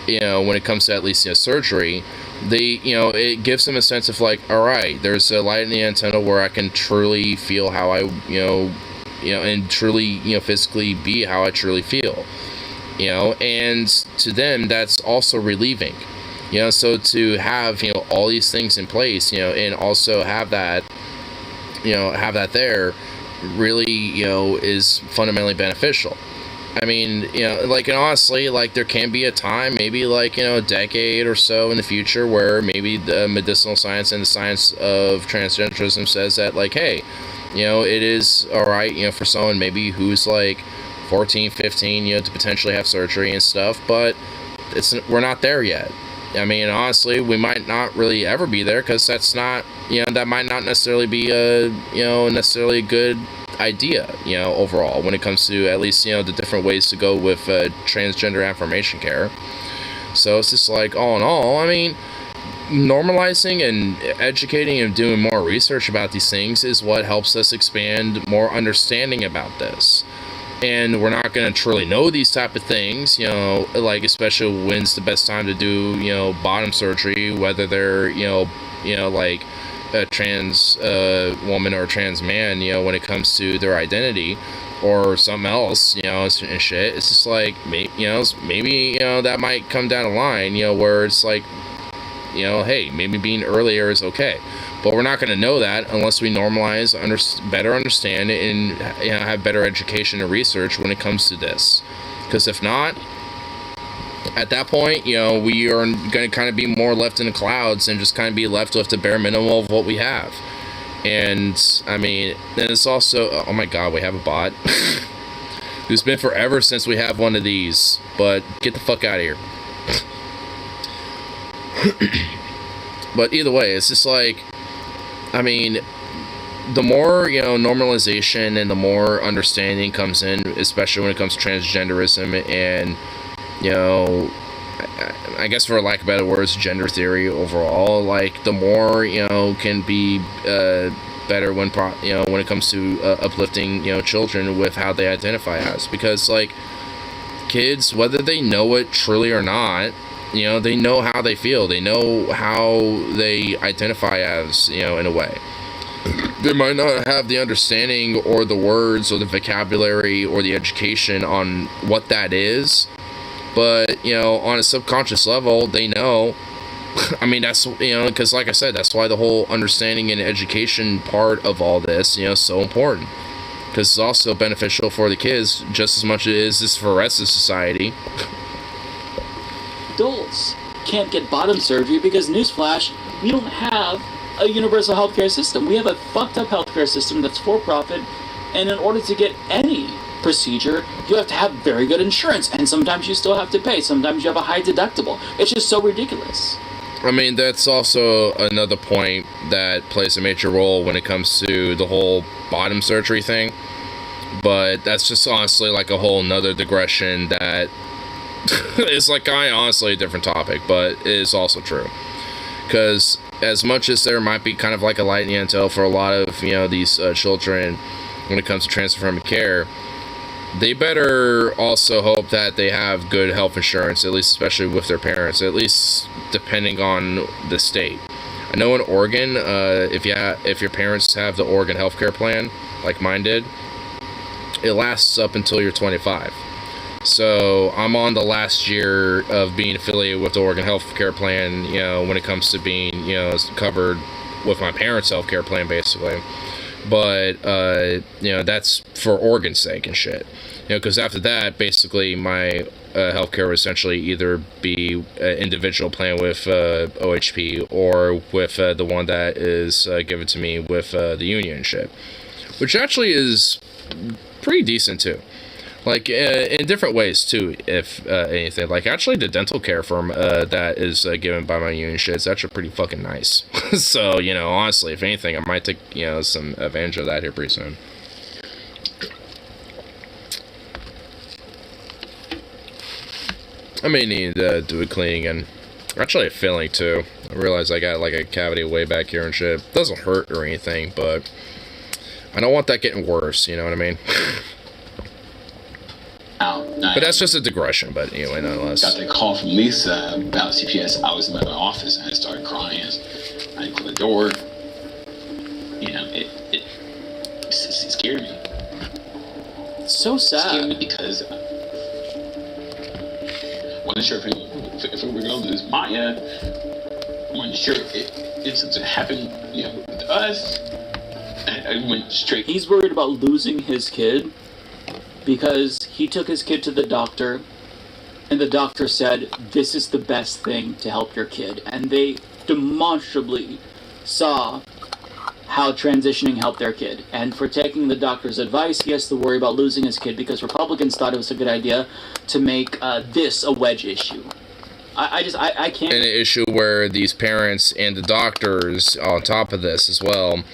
when it comes to at least, surgery, it gives them a sense of like, all right, there's a light in the antenna where I can truly feel how I, and truly, physically be how I truly feel, and to them, that's also relieving, so to have, all these things in place, and also have that there really, is fundamentally beneficial. I mean, like, and honestly, like, there can be a time, maybe like, a decade or so in the future where maybe the medicinal science and the science of transgenderism says that, like, hey, it is all right, for someone maybe who's like 14, 15, to potentially have surgery and stuff, but we're not there yet. I mean, honestly, we might not really ever be there, because that's not, that might not necessarily be a, necessarily a good idea, overall, when it comes to at least, the different ways to go with transgender affirmation care. So it's just like, all in all, I mean, normalizing and educating and doing more research about these things is what helps us expand more understanding about this. And we're not going to truly know these type of things, like, especially when's the best time to do, bottom surgery, whether they're, like a trans woman or a trans man, when it comes to their identity or something else, and shit. It's just like, maybe, that might come down the line, where it's like, hey, maybe being earlier is okay. But we're not going to know that unless we normalize, better understand, and have better education and research when it comes to this. Because if not, at that point, we are going to kind of be more left in the clouds and just kind of be left with the bare minimum of what we have. And, I mean, then it's also, oh my god, we have a bot. It's been forever since we have one of these, but get the fuck out of here. But either way, it's just like, I mean, the more, normalization and the more understanding comes in, especially when it comes to transgenderism and, I guess for lack of better words, gender theory overall, like, the more, can be better when it comes to uplifting, children with how they identify as. Because, like, kids, whether they know it truly or not, they know how they feel. They know how they identify as, in a way. They might not have the understanding or the words or the vocabulary or the education on what that is, but, on a subconscious level, they know. I mean, that's, because like I said, that's why the whole understanding and education part of all this, is so important. Because it's also beneficial for the kids just as much as it is for the rest of society. Adults can't get bottom surgery because, newsflash, we don't have a universal healthcare system. We have a fucked up healthcare system that's for profit, and in order to get any procedure, you have to have very good insurance, and sometimes you still have to pay. Sometimes you have a high deductible. It's just so ridiculous. I mean, that's also another point that plays a major role when it comes to the whole bottom surgery thing, but that's just honestly like a whole nother digression that it's like honestly a different topic, but it is also true. Because as much as there might be kind of like a lightning intel for a lot of, these children when it comes to trans affirmative care, they better also hope that they have good health insurance, at least especially with their parents, at least depending on the state. I know in Oregon, if your parents have the Oregon healthcare plan, like mine did, it lasts up until you're 25. So I'm on the last year of being affiliated with the Oregon healthcare plan, you know, when it comes to being, you know, covered with my parents' healthcare plan, basically. But, you know, that's for Oregon's sake and shit. You know, because after that, basically, my healthcare would essentially either be an individual plan with OHP or with the one that is given to me with the union and shit. Which actually is pretty decent, too. Like, in different ways, too, if anything. Like, actually, the dental care firm that is given by my union shit is actually pretty fucking nice. So, you know, honestly, if anything, I might take, you know, some advantage of that here pretty soon. I may need to do a cleaning and actually a filling, too. I realize I got, like, a cavity way back here and shit. It doesn't hurt or anything, but I don't want that getting worse, you know what I mean? But that's just a digression, but anyway, nonetheless. Got that call from Lisa about CPS. I was in my office and I started crying. I closed the door. You know, it scared me. It's so sad. It scared me because I wasn't sure if we were going to lose Maya. I wasn't sure if something happened, you know, with us. I went straight. He's worried about losing his kid because he took his kid to the doctor, and the doctor said, this is the best thing to help your kid. And they demonstrably saw how transitioning helped their kid. And for taking the doctor's advice, he has to worry about losing his kid because Republicans thought it was a good idea to make this a wedge issue. I can't... An issue where these parents and the doctors on top of this as well,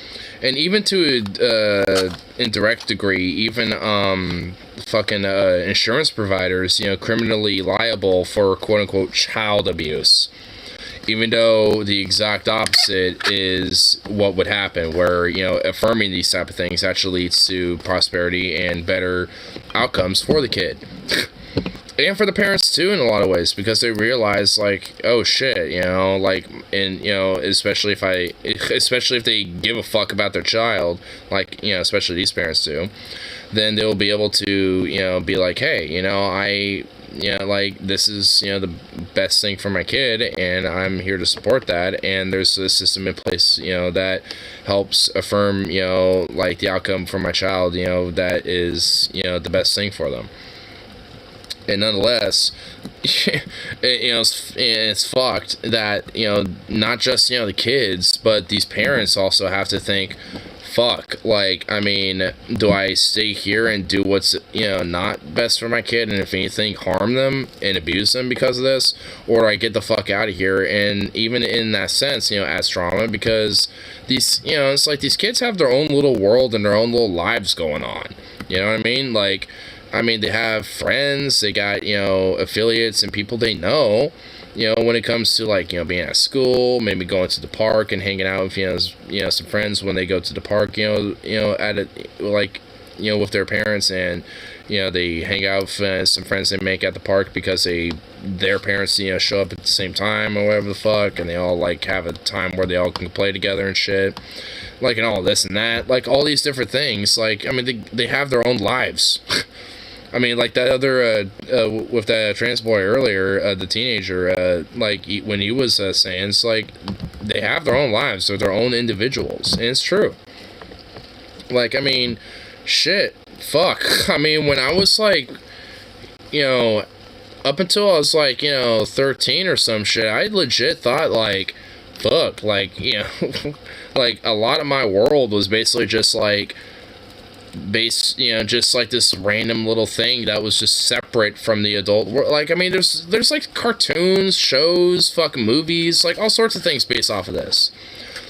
and even to an indirect degree, even fucking insurance providers, you know, criminally liable for quote-unquote child abuse. Even though the exact opposite is what would happen, where, you know, affirming these type of things actually leads to prosperity and better outcomes for the kid. And for the parents too, in a lot of ways, because they realize, like, oh shit, you know, like, and, you know, especially if they give a fuck about their child, like, you know, especially these parents do, then they'll be able to, you know, be like, hey, you know, you know, like, this is, you know, the best thing for my kid, and I'm here to support that, and there's a system in place, you know, that helps affirm, you know, like, the outcome for my child, you know, that is, you know, the best thing for them. And nonetheless, you know, it's fucked that, you know, not just, you know, the kids, but these parents also have to think, fuck, like, I mean, do I stay here and do what's, you know, not best for my kid, and if anything, harm them and abuse them because of this, or do I get the fuck out of here? And even in that sense, you know, as trauma, because these, you know, it's like these kids have their own little world and their own little lives going on, you know what I mean? Like, I mean, they have friends, they got, you know, affiliates and people they know, you know, when it comes to, like, you know, being at school, maybe going to the park and hanging out with, you know, some friends when they go to the park, you know, at it, like, you know, with their parents, and, you know, they hang out with some friends they make at the park because their parents, you know, show up at the same time or whatever the fuck, and they all, like, have a time where they all can play together and shit, like, and all this and that, like, all these different things, like, I mean, they have their own lives. I mean, like that other, with that trans boy earlier, the teenager, like, when he was saying, it's like, they have their own lives, they're their own individuals, and it's true. Like, I mean, shit, fuck, I mean, when I was, like, you know, up until I was, like, you know, 13 or some shit, I legit thought, like, fuck, like, you know, like, a lot of my world was basically just, like, you know, just like this random little thing that was just separate from the adult world. Like, I mean, there's like cartoons, shows, fucking movies, like all sorts of things based off of this.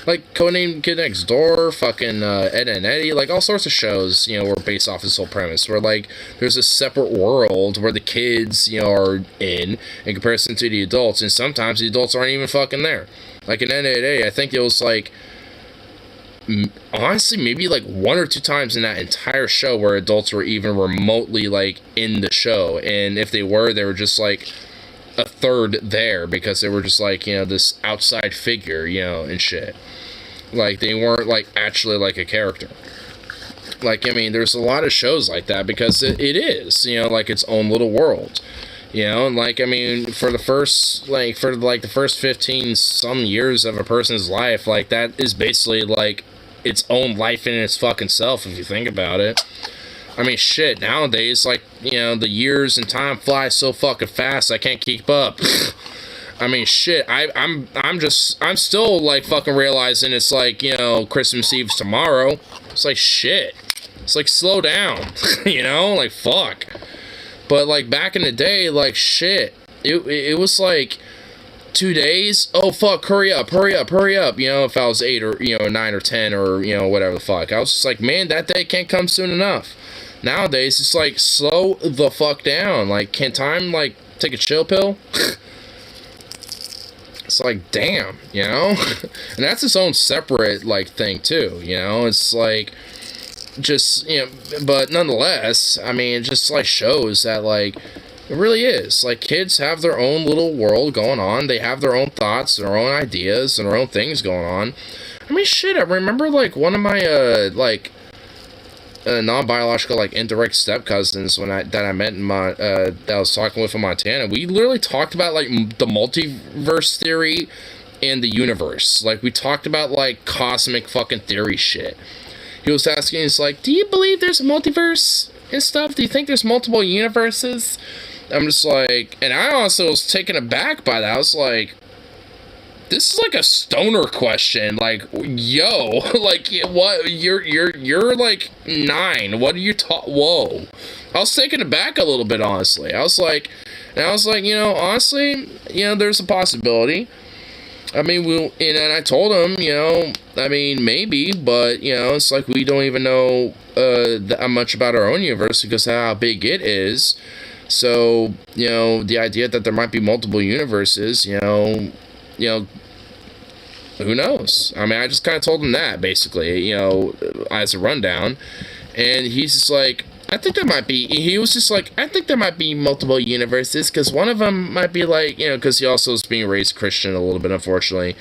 Like Codename Kid Next Door, fucking Ed and Eddie, like all sorts of shows, you know, were based off this whole premise. Where like there's a separate world where the kids, you know, are in comparison to the adults, and sometimes the adults aren't even fucking there. Like in Ed and Eddie, I think it was like, honestly, maybe like 1 or 2 times in that entire show where adults were even remotely like in the show, and if they were just like a third there because they were just like, you know, this outside figure, you know, and shit. Like they weren't like actually like a character. Like, I mean, there's a lot of shows like that because it is, you know, like its own little world. You know, and like, I mean, for the first 15 some years of a person's life, like, that is basically, like, its own life in its fucking self, if you think about it. I mean, shit, nowadays, like, you know, the years and time flies so fucking fast, I can't keep up. I mean, shit, I'm still, like, fucking realizing it's, like, you know, Christmas Eve's tomorrow. It's like, shit. It's like, slow down, you know? Like, fuck. But, like, back in the day, like, shit, it was, like, 2 days? Oh, fuck, hurry up, you know, if I was 8 or, you know, 9 or 10 or, you know, whatever the fuck. I was just like, man, that day can't come soon enough. Nowadays, it's like, slow the fuck down. Like, can time, like, take a chill pill? It's like, damn, you know? And that's its own separate, like, thing, too, you know? It's like, just, you know, but nonetheless, I mean, it just, like, shows that, like, it really is. Like, kids have their own little world going on. They have their own thoughts, their own ideas, and their own things going on. I mean, shit, I remember, like, one of my, non-biological, like, indirect step-cousins that I met in my, that I was talking with in Montana. We literally talked about, like, the multiverse theory and the universe. Like, we talked about, like, cosmic fucking theory shit. He was asking, he's like, do you believe there's a multiverse and stuff? Do you think there's multiple universes? I'm just like, and I also was taken aback by that. I was like, this is like a stoner question. Like, yo, like, what? You're like 9. What are you whoa. I was taken aback a little bit, honestly. I was like, you know, honestly, you know, there's a possibility. I mean, and I told him, you know, I mean, maybe, but, you know, it's like we don't even know that much about our own universe because of how big it is. So, you know, the idea that there might be multiple universes, you know, who knows? I mean, I just kind of told him that, basically, you know, as a rundown. And he's just like, I think there might be, he was just like, I think there might be multiple universes, because one of them might be like, you know, because he also was being raised Christian a little bit, unfortunately.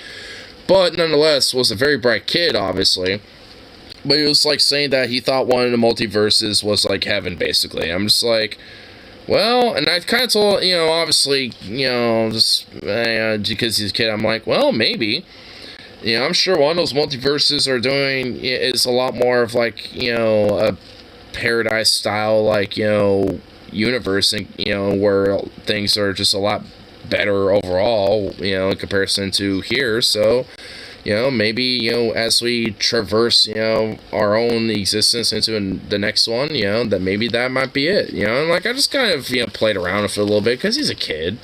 But nonetheless, was a very bright kid, obviously. But he was like saying that he thought one of the multiverses was like heaven, basically. I'm just like, well, and I kind of told, you know, obviously, you know, just because he's a kid, I'm like, well, maybe. You know, I'm sure one of those multiverses is a lot more of like, you know, a paradise style, like, you know, universe, and, you know, where things are just a lot better overall, you know, in comparison to here. So, you know, maybe, you know, as we traverse, you know, our own existence into the next one, you know, that maybe that might be it, you know. And like, I just kind of, you know, played around with it a little bit because he's a kid.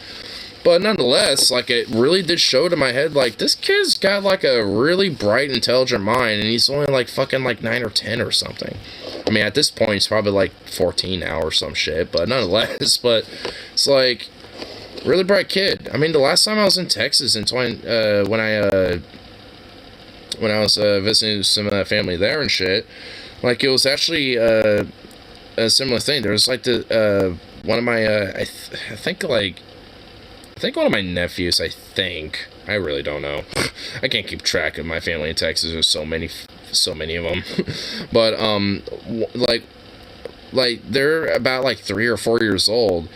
But nonetheless, like, it really did show to my head, like, this kid's got, like, a really bright, intelligent mind, and he's only, like, fucking, like, 9 or 10 or something. I mean, at this point, he's probably, like, 14 now or some shit, but nonetheless, but it's, like, really bright kid. I mean, the last time I was in Texas when I was visiting some family there and shit, like, it was actually a similar thing. There was, like, one of my, I think one of my nephews, I really don't know. I can't keep track of my family in Texas. There's so many of them. But, like, they're about, like, 3 or 4 years old.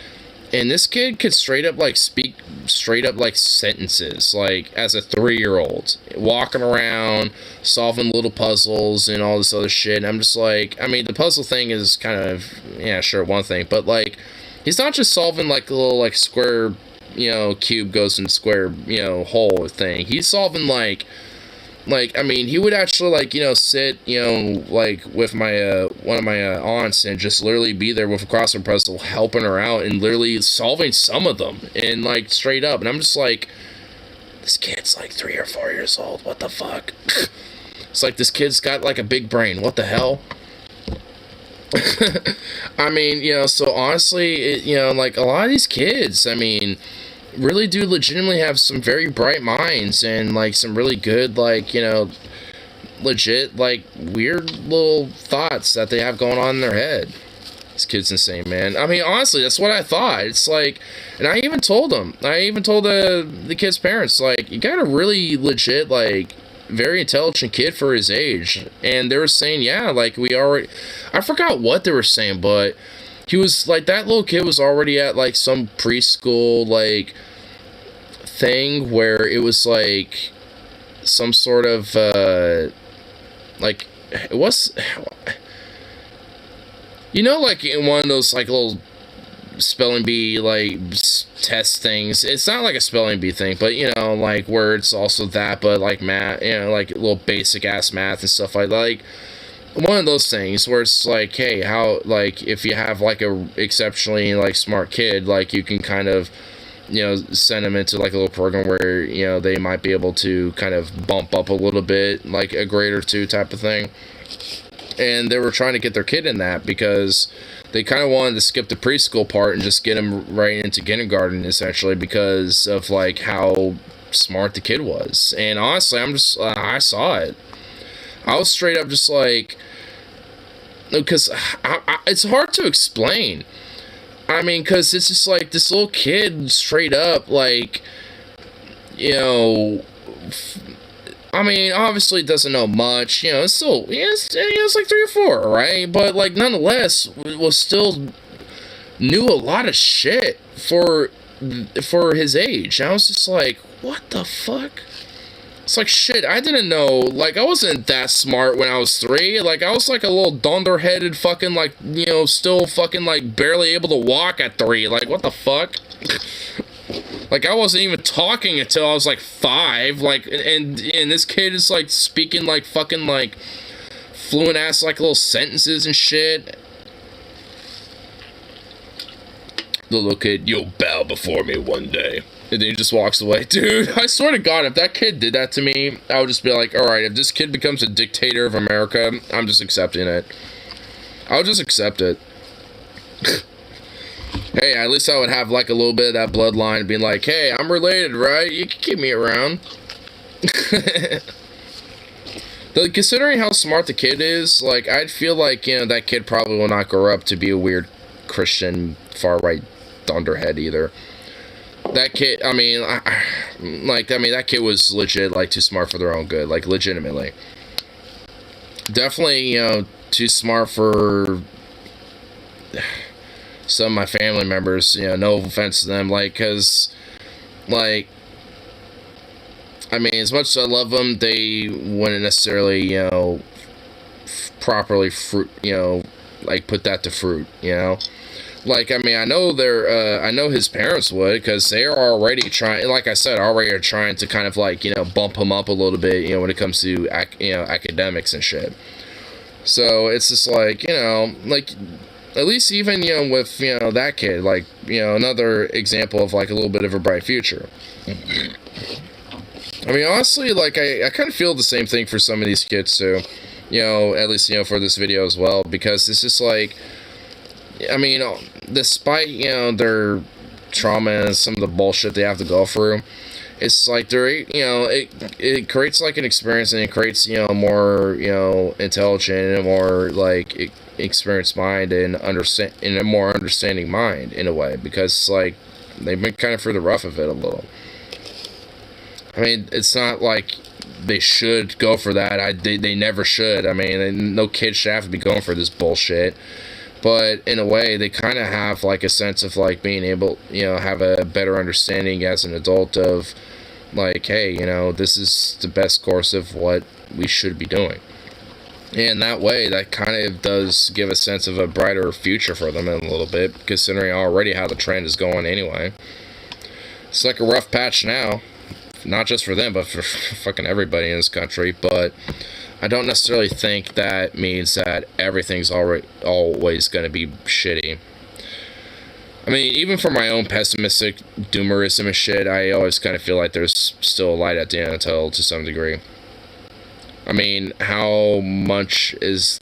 And this kid could straight up, like, speak straight up, like, sentences, like, as a 3-year-old. Walking around, solving little puzzles and all this other shit. And I'm just like, I mean, the puzzle thing is kind of, yeah, sure, one thing. But, like, he's not just solving, like, a little, like, square, you know, cube goes in square, you know, hole thing. He's solving, like, I mean, he would actually, like, you know, sit, you know, like, with my, one of my, aunts and just literally be there with a crossword puzzle, helping her out and literally solving some of them, and, like, straight up, and I'm just like, this kid's, like, 3 or 4 years old, what the fuck? It's like, this kid's got, like, a big brain, what the hell? I mean, you know, so honestly, you know, like, a lot of these kids, I mean, really do legitimately have some very bright minds and, like, some really good, like, you know, legit, like, weird little thoughts that they have going on in their head. This kid's insane, man. I mean, honestly, that's what I thought. It's like, and I even told them. I even told the kid's parents, like, you got a really legit, like, very intelligent kid for his age. And they were saying, yeah, like, we already, I forgot what they were saying, but he was, like, that little kid was already at, like, some preschool, like, thing where it was, like, some sort of, like, it was, you know, like, in one of those, like, little spelling bee, like, test things. It's not like a spelling bee thing, but, you know, like, where it's also that, but, like, math, you know, like, little basic-ass math and stuff like one of those things where it's like, hey, how, like, if you have, like, a exceptionally, like, smart kid, like, you can kind of, you know, send them into, like, a little program where, you know, they might be able to kind of bump up a little bit, like, a grade or two type of thing. And they were trying to get their kid in that because they kind of wanted to skip the preschool part and just get him right into kindergarten, essentially, because of, like, how smart the kid was. And honestly, I saw it. I was straight up just like, because it's hard to explain. I mean, because it's just like this little kid straight up, like, you know, I mean, obviously doesn't know much, you know, it's still, it's like 3 or 4, right? But, like, nonetheless, was still knew a lot of shit for his age. And I was just like, what the fuck? It's like, shit, I didn't know, like, I wasn't that smart when I was 3, like, I was, like, a little donder-headed fucking, like, you know, still fucking, like, barely able to walk at 3, like, what the fuck? Like, I wasn't even talking until I was, like, 5, like, and this kid is, like, speaking, like, fucking, like, fluent-ass, like, little sentences and shit. The little kid, you'll bow before me one day. And then he just walks away. Dude, I swear to God, if that kid did that to me, I would just be like, alright, if this kid becomes a dictator of America, I'm just accepting it. I'll just accept it. Hey, at least I would have, like, a little bit of that bloodline being like, hey, I'm related, right? You can keep me around. Considering how smart the kid is, like, I'd feel like, you know, that kid probably will not grow up to be a weird Christian far-right thunderhead either. That kid, I mean, that kid was legit, like, too smart for their own good, like, legitimately. Definitely, you know, too smart for some of my family members, you know, no offense to them, like, because, like, I mean, as much as I love them, they wouldn't necessarily, you know, properly like, put that to fruit, you know? Like, I mean, I know I know his parents would, because they are already trying, like I said, already are trying to kind of, like, you know, bump him up a little bit, you know, when it comes to, you know, academics and shit. So, it's just like, you know, like, at least even, you know, with, you know, that kid, like, you know, another example of, like, a little bit of a bright future. I mean, honestly, like, I kind of feel the same thing for some of these kids, too. You know, at least, you know, for this video as well, because it's just like, I mean, despite, you know, their trauma and some of the bullshit they have to go through, it's like they're, you know, it creates, like, an experience, and it creates, you know, more, you know, intelligent and more, like, experienced mind and a more understanding mind in a way, because, like, they've been kind of through the rough of it a little. I mean, it's not like they should go for that. They never should. I mean, no kid should have to be going for this bullshit. But in a way, they kind of have, like, a sense of, like, being able, you know, have a better understanding as an adult of, like, hey, you know, this is the best course of what we should be doing. And that way, that kind of does give a sense of a brighter future for them in a little bit, considering already how the trend is going anyway. It's like a rough patch now. Not just for them, but for fucking everybody in this country. But I don't necessarily think that means that everything's always going to be shitty. I mean, even for my own pessimistic doomerism and shit, I always kind of feel like there's still a light at the end of the tunnel to some degree. I mean, how much is,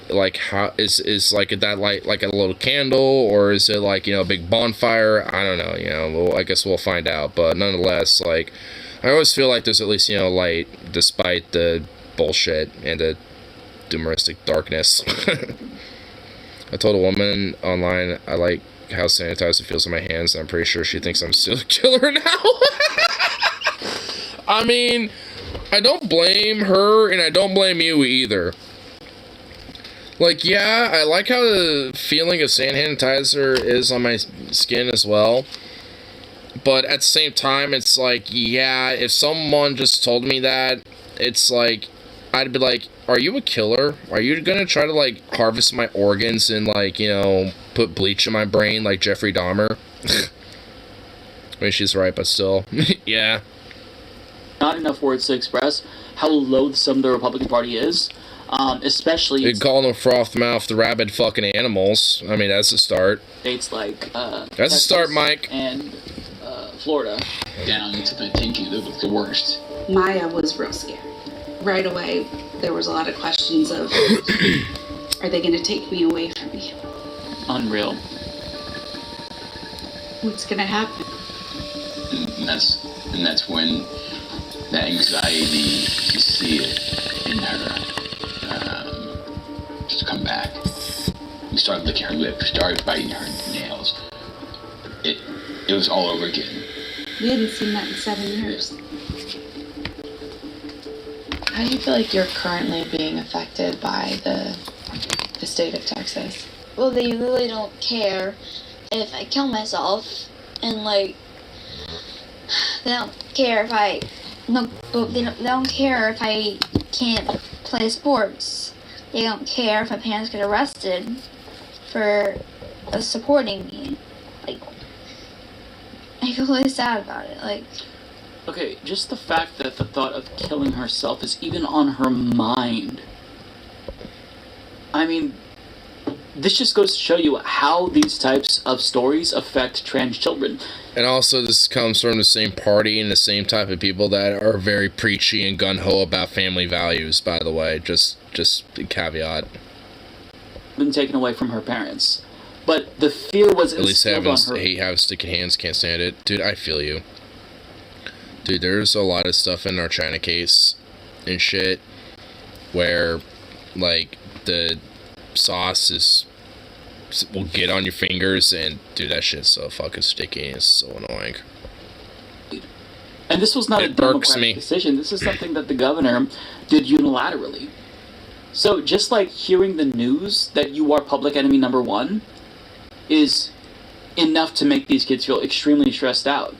like, how is like that light like a little candle, or is it like, you know, a big bonfire? I don't know, you know, well, I guess we'll find out. But nonetheless, like, I always feel like there's at least, you know, light despite the bullshit and to doomeristic darkness. I told a woman online I like how sanitized it feels in my hands, and I'm pretty sure she thinks I'm still a killer now. I mean, I don't blame her, and I don't blame you either. Like, yeah, I like how the feeling of hand sanitizer is on my skin as well. But at the same time, it's like, yeah, if someone just told me that, it's like, I'd be like, are you a killer? Are you gonna try to, like, harvest my organs and, like, you know, put bleach in my brain like Jeffrey Dahmer? I mean, she's right, but still. Yeah. Not enough words to express how loathsome the Republican Party is. Especially... You call them froth-mouthed rabid fucking animals. I mean, that's a start. States like, That's Texas a start, Mike. And, Florida. Down to the thinking the worst. Maya was real scared. Right away, there was a lot of questions of, are they going to take me away from you? Unreal. What's going to happen? And that's when the anxiety, you see it in her, just come back. You started licking her lip, started biting her nails. It was all over again. We hadn't seen that in 7 years. How do you feel like you're currently being affected by the state of Texas? Well, they really don't care if I kill myself, and like, they don't care if I they don't care if I can't play sports. They don't care if my parents get arrested for supporting me. Like, I feel really sad about it. Like, Okay, just the fact that the thought of killing herself is even on her mind. I mean, this just goes to show you how these types of stories affect trans children. And also, this comes from the same party and the same type of people that are very preachy and gun-ho about family values, by the way. Just a caveat. Been taken away from her parents. But the fear was At least instilled on her. hate having sticky hands, can't stand it. Dude, I feel you. Dude, there's a lot of stuff in our China case and shit where, like, the sauce will get on your fingers, and dude, that shit's so fucking sticky and it's so annoying. And this was not a democratic decision. This is something that the governor did unilaterally. So just like hearing the news that you are public enemy number one is enough to make these kids feel extremely stressed out.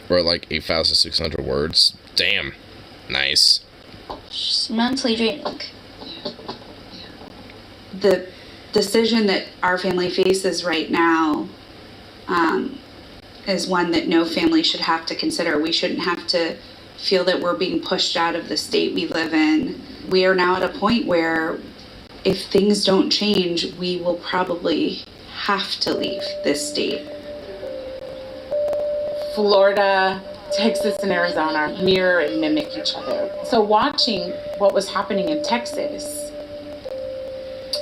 We're at like 8,600 words. Damn. Nice. just mentally draining. The decision that our family faces right now is one that no family should have to consider. We shouldn't have to feel that we're being pushed out of the state we live in. We are now at a point where if things don't change, we will probably have to leave this state. Florida, Texas, and Arizona mirror and mimic each other. So watching what was happening in Texas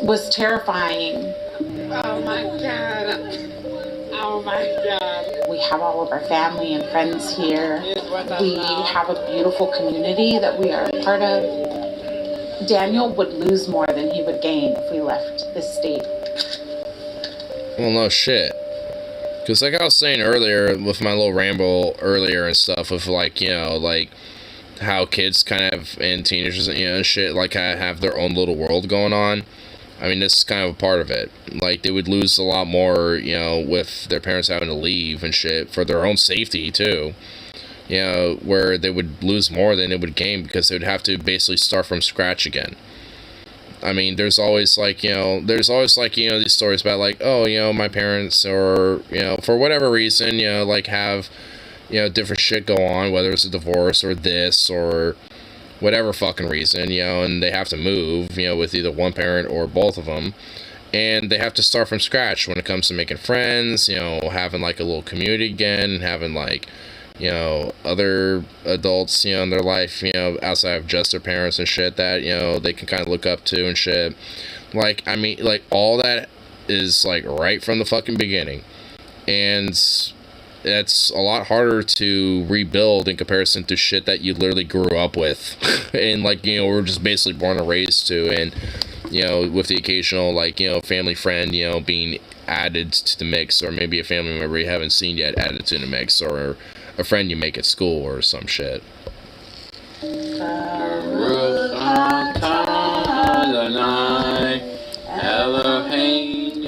was terrifying. Oh my God. Oh my God. We have all of our family and friends here. We have a beautiful community that we are a part of. Daniel would lose more than he would gain if we left this state. Well, no shit. Because like I was saying earlier with my little ramble earlier and stuff with like, you know, like how kids kind of and teenagers, you know, and shit like have their own little world going on. I mean, this is kind of a part of it. Like, they would lose a lot more, you know, with their parents having to leave and shit for their own safety, too. You know, where they would lose more than they would gain because they would have to basically start from scratch again. I mean, there's always, like, you know, these stories about, like, oh, you know, my parents or, you know, for whatever reason, you know, like, have, you know, different shit go on, whether it's a divorce or this or whatever fucking reason, you know, and they have to move, you know, with either one parent or both of them, and they have to start from scratch when it comes to making friends, you know, having, like, a little community again, having, like, you know, other adults, you know, in their life, you know, outside of just their parents and shit that, you know, they can kind of look up to and shit. Like, I mean, like, all that is, like, right from the fucking beginning, and it's a lot harder to rebuild in comparison to shit that you literally grew up with. And, like, you know, we're just basically born and raised to, and, you know, with the occasional, like, you know, family friend, you know, being added to the mix, or maybe a family member you haven't seen yet added to the mix, or a friend you make at school or some shit.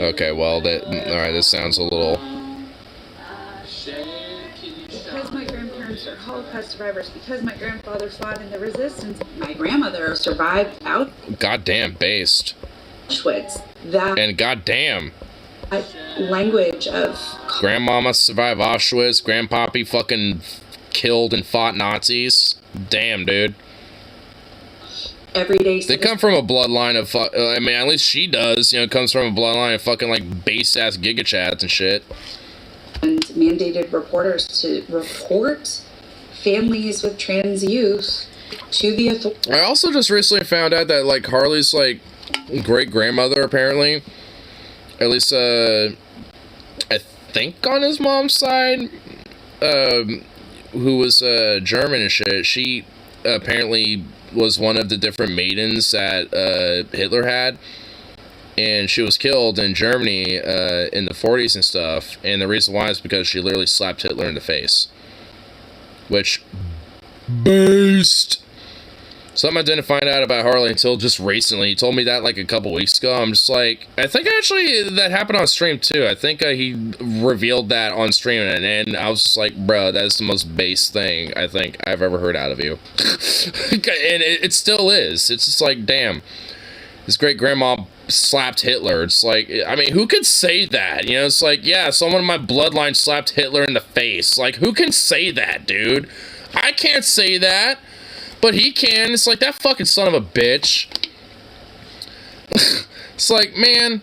Okay, well, alright, this sounds a little... Because my grandparents are Holocaust survivors, because my grandfather fought in the resistance, my grandmother survived out Goddamn based. Auschwitz. That And goddamn. language of Grandmama survived Auschwitz, Grandpappy fucking killed and fought Nazis. Damn, dude. everyday They come from a bloodline of I mean, at least she does, you know, comes from a bloodline of fucking, like, base-ass gigachads and shit. and mandated reporters to report families with trans youth to the authorities. I also just recently found out that, like, Harley's, like, great-grandmother, apparently, at least, I think on his mom's side, who was, German and shit, she apparently was one of the different maidens that, Hitler had, and she was killed in Germany, in the 40s and stuff, and the reason why is because she literally slapped Hitler in the face. Which, based. Something I didn't find out about Harley until just recently. He told me that like a couple weeks ago. I'm just like, I think actually that happened on stream too. I think he revealed that on stream, and I was just like, bro, that's the most base thing I think I've ever heard out of you. And it still is. It's just like, damn, his great grandma slapped Hitler. It's like, I mean, who could say that? You know, it's like, yeah, someone in my bloodline slapped Hitler in the face. Like, who can say that, dude? I can't say that. But he can. It's like, that fucking son of a bitch. It's like, man.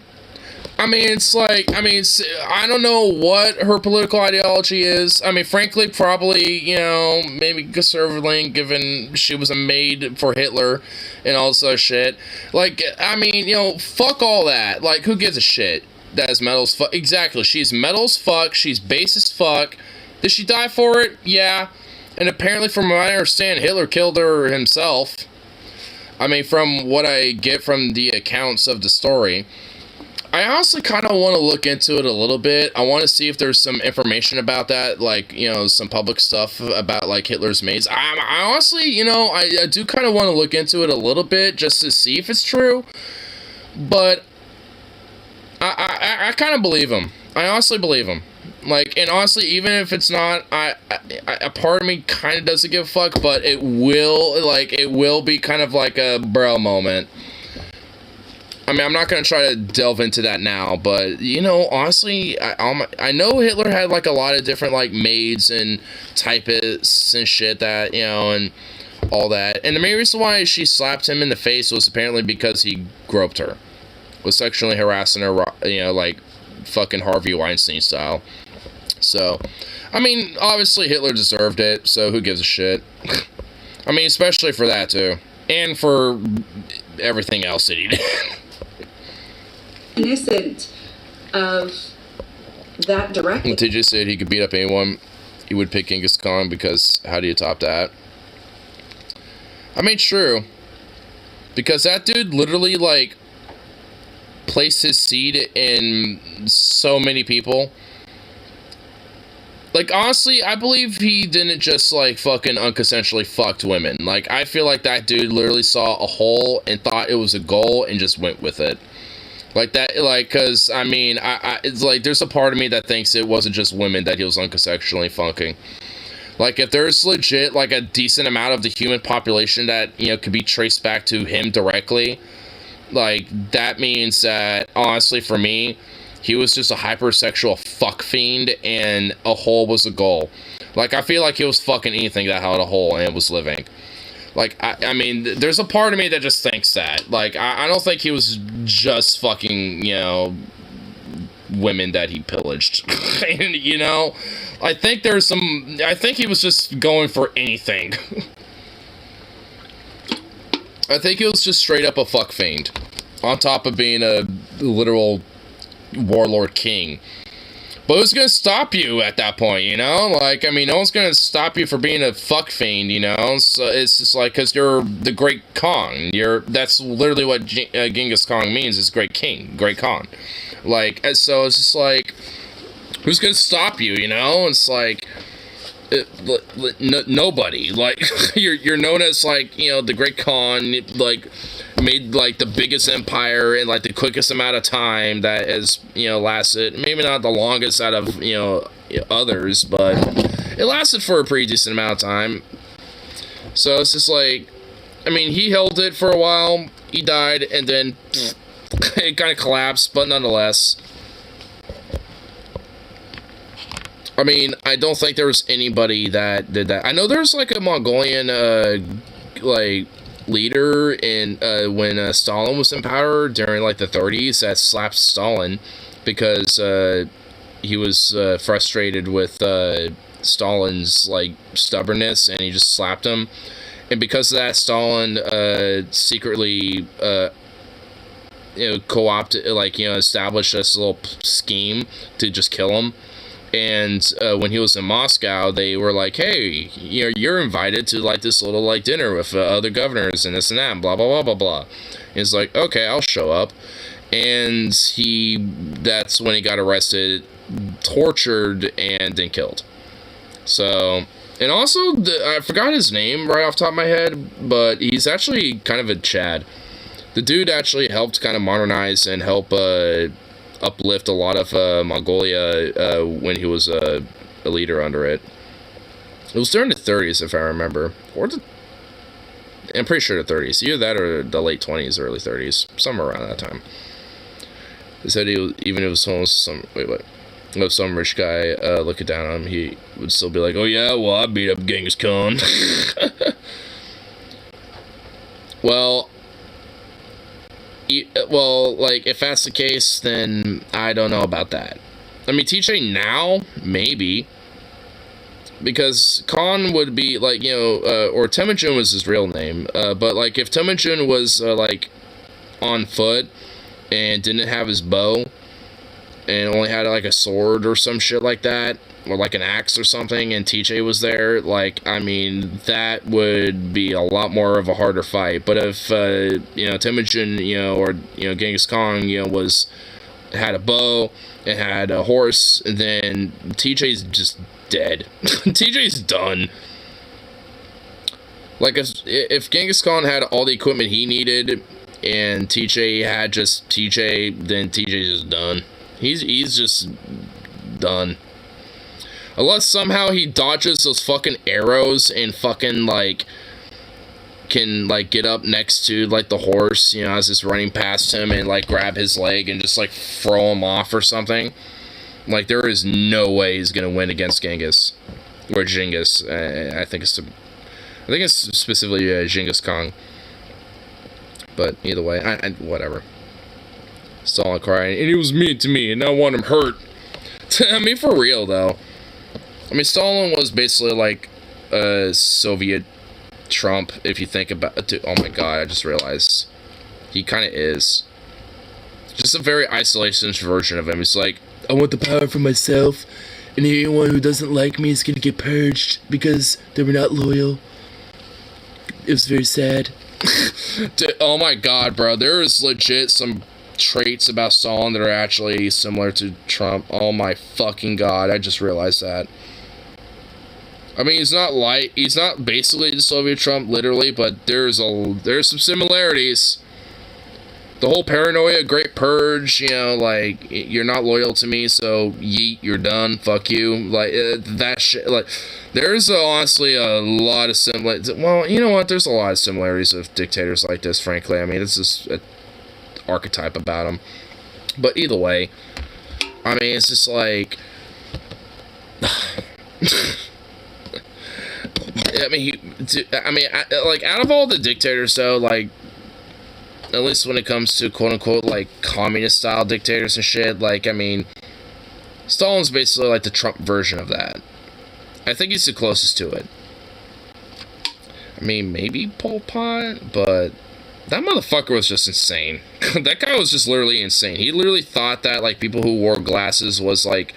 I mean, it's like, I mean, I don't know what her political ideology is. I mean, frankly, probably, you know, maybe conservatively, given she was a maid for Hitler and all this other shit. Like, I mean, you know, fuck all that. Like, who gives a shit? That is metal as fuck. Exactly. She's metal as fuck. She's base as fuck. Did she die for it? Yeah. And apparently, from what I understand, Hitler killed her himself. I mean, from what I get from the accounts of the story. I honestly kind of want to look into it a little bit. I want to see if there's some information about that, like, you know, some public stuff about, like, Hitler's maids. I honestly, you know, I do kind of want to look into it a little bit just to see if it's true. But I kind of believe him. I honestly believe him. Like, and honestly, even if it's not, a part of me kind of doesn't give a fuck, but it will be kind of like a bro moment. I mean, I'm not going to try to delve into that now, but, you know, honestly, I know Hitler had, like, a lot of different, like, maids and typists and shit that, you know, and all that. And the main reason why she slapped him in the face was apparently because he groped her. Was sexually harassing her, you know, like, fucking Harvey Weinstein style. So, I mean, obviously Hitler deserved it, so who gives a shit? I mean, especially for that, too. And for everything else that he did. Innocent of that directly. They just said he could beat up anyone. He would pick Genghis Khan because how do you top that? I mean, true. Because that dude literally, like, placed his seed in so many people. Like, honestly, I believe he didn't just, like, fucking unconsensually fucked women. Like, I feel like that dude literally saw a hole and thought it was a goal and just went with it. Like, that, like, because, I mean, it's like, there's a part of me that thinks it wasn't just women that he was unconsensually fucking. Like, if there's legit, like, a decent amount of the human population that, you know, could be traced back to him directly, like, that means that, honestly, for me, he was just a hypersexual fuck fiend, and a hole was a goal. Like, I feel like he was fucking anything that had a hole and was living. Like, I mean, there's a part of me that just thinks that. Like, I don't think he was just fucking, you know, women that he pillaged. And, you know, I think he was just going for anything. I think he was just straight up a fuck fiend. On top of being a literal warlord king. But who's gonna stop you at that point, you know? Like, I mean, no one's gonna stop you for being a fuck fiend, you know? So it's just like, because you're the Great Khan. That's literally what Genghis Khan means, is Great King, Great Khan. Like, and so it's just like, who's gonna stop you, you know? It's like, nobody. Like, you're known as, like, you know, the Great Khan, like, made like the biggest empire in like the quickest amount of time that has, you know, lasted, maybe not the longest out of, you know, others, but it lasted for a pretty decent amount of time. So it's just like, I mean, he held it for a while, he died, and then it kind of collapsed, but nonetheless, I mean, I don't think there was anybody that did that. I know there's like a Mongolian like leader in when Stalin was in power during like the 30s that slapped Stalin because he was frustrated with Stalin's like stubbornness, and he just slapped him. And because of that, Stalin secretly you know, co-opted, like, you know, established this little scheme to just kill him. And when he was in Moscow, they were like, hey, you know, you're invited to like this little like dinner with other governors and this and that, and blah blah blah blah blah. And he's like, okay, I'll show up. And that's when he got arrested, tortured, and then killed. So, and also I forgot his name right off the top of my head, but he's actually kind of a Chad. The dude actually helped kind of modernize and help uplift a lot of Mongolia when he was a leader under it. It was during the 30s, if I remember, I'm pretty sure the 30s, either that or the late 20s, early 30s, somewhere around that time. They said he was, even if it was some rich guy looking down on him, he would still be like, oh yeah, well, I beat up Genghis Khan. Well, like, if that's the case, then I don't know about that. I mean, TJ now, maybe. Because Khan would be, like, you know, or Temujin was his real name. But, like, if Temujin was, like, on foot and didn't have his bow and only had, like, a sword or some shit like that, or, like, an axe or something, and TJ was there, like, I mean, that would be a lot more of a harder fight. But if, you know, Temujin, you know, or, you know, Genghis Khan, you know, had a bow and had a horse, then TJ's just dead. TJ's done. Like, if Genghis Khan had all the equipment he needed and TJ had just TJ, then TJ's just done. He's just done. Unless somehow he dodges those fucking arrows and fucking, like, can, like, get up next to, like, the horse, you know, as it's running past him, and, like, grab his leg and just, like, throw him off or something. Like, there is no way he's gonna win against Genghis. Or Genghis. I think it's specifically Genghis Khan. But either way, whatever. Stalin crying, and he was mean to me, and I want him hurt. I mean, for real, though. I mean, Stalin was basically like a Soviet Trump, if you think about it. Oh my god, I just realized. He kind of is. Just a very isolationist version of him. He's like, I want the power for myself, and anyone who doesn't like me is gonna get purged because they were not loyal. It was very sad. Dude, oh my god, bro. There is legit some traits about Stalin that are actually similar to Trump. Oh my fucking god, I just realized that. I mean, he's not basically the Soviet Trump, literally, but there's some similarities. The whole paranoia, Great Purge, you know, like, you're not loyal to me, so yeet, you're done, fuck you, like, that shit, like, there's honestly a lot of similarities. Well, you know what, there's a lot of similarities with dictators like this, frankly. I mean, it's just an archetype about them. But either way, I mean, it's just like, like, out of all the dictators, though, like, at least when it comes to quote-unquote, like, communist-style dictators and shit, like, I mean, Stalin's basically like the Trump version of that. I think he's the closest to it. I mean, maybe Pol Pot, but that motherfucker was just insane. That guy was just literally insane. He literally thought that, like, people who wore glasses was, like,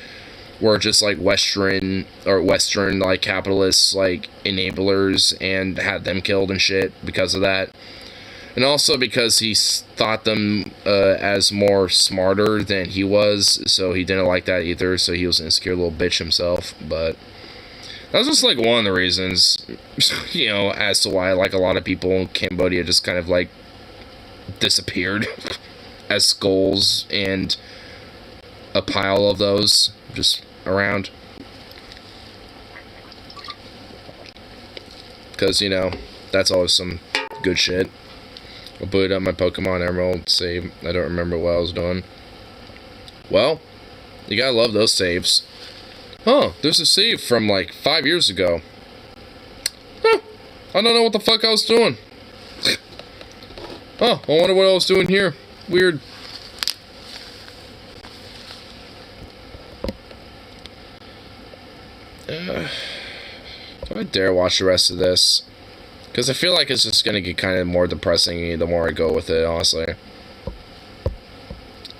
were just like Western like capitalists like enablers and had them killed and shit because of that. And also because he thought them as more smarter than he was, so he didn't like that either, so he was an insecure little bitch himself. But that was just like one of the reasons, you know, as to why like a lot of people in Cambodia just kind of like disappeared as skulls and a pile of those just around. Because, you know, that's always some good shit. I'll boot up my Pokemon Emerald save. I don't remember what I was doing. Well, you gotta love those saves. Huh, there's a save from like 5 years ago. Huh, I don't know what the fuck I was doing. Oh, I wonder what I was doing here. Weird. Do I dare watch the rest of this? Because I feel like it's just going to get kind of more depressing the more I go with it, honestly.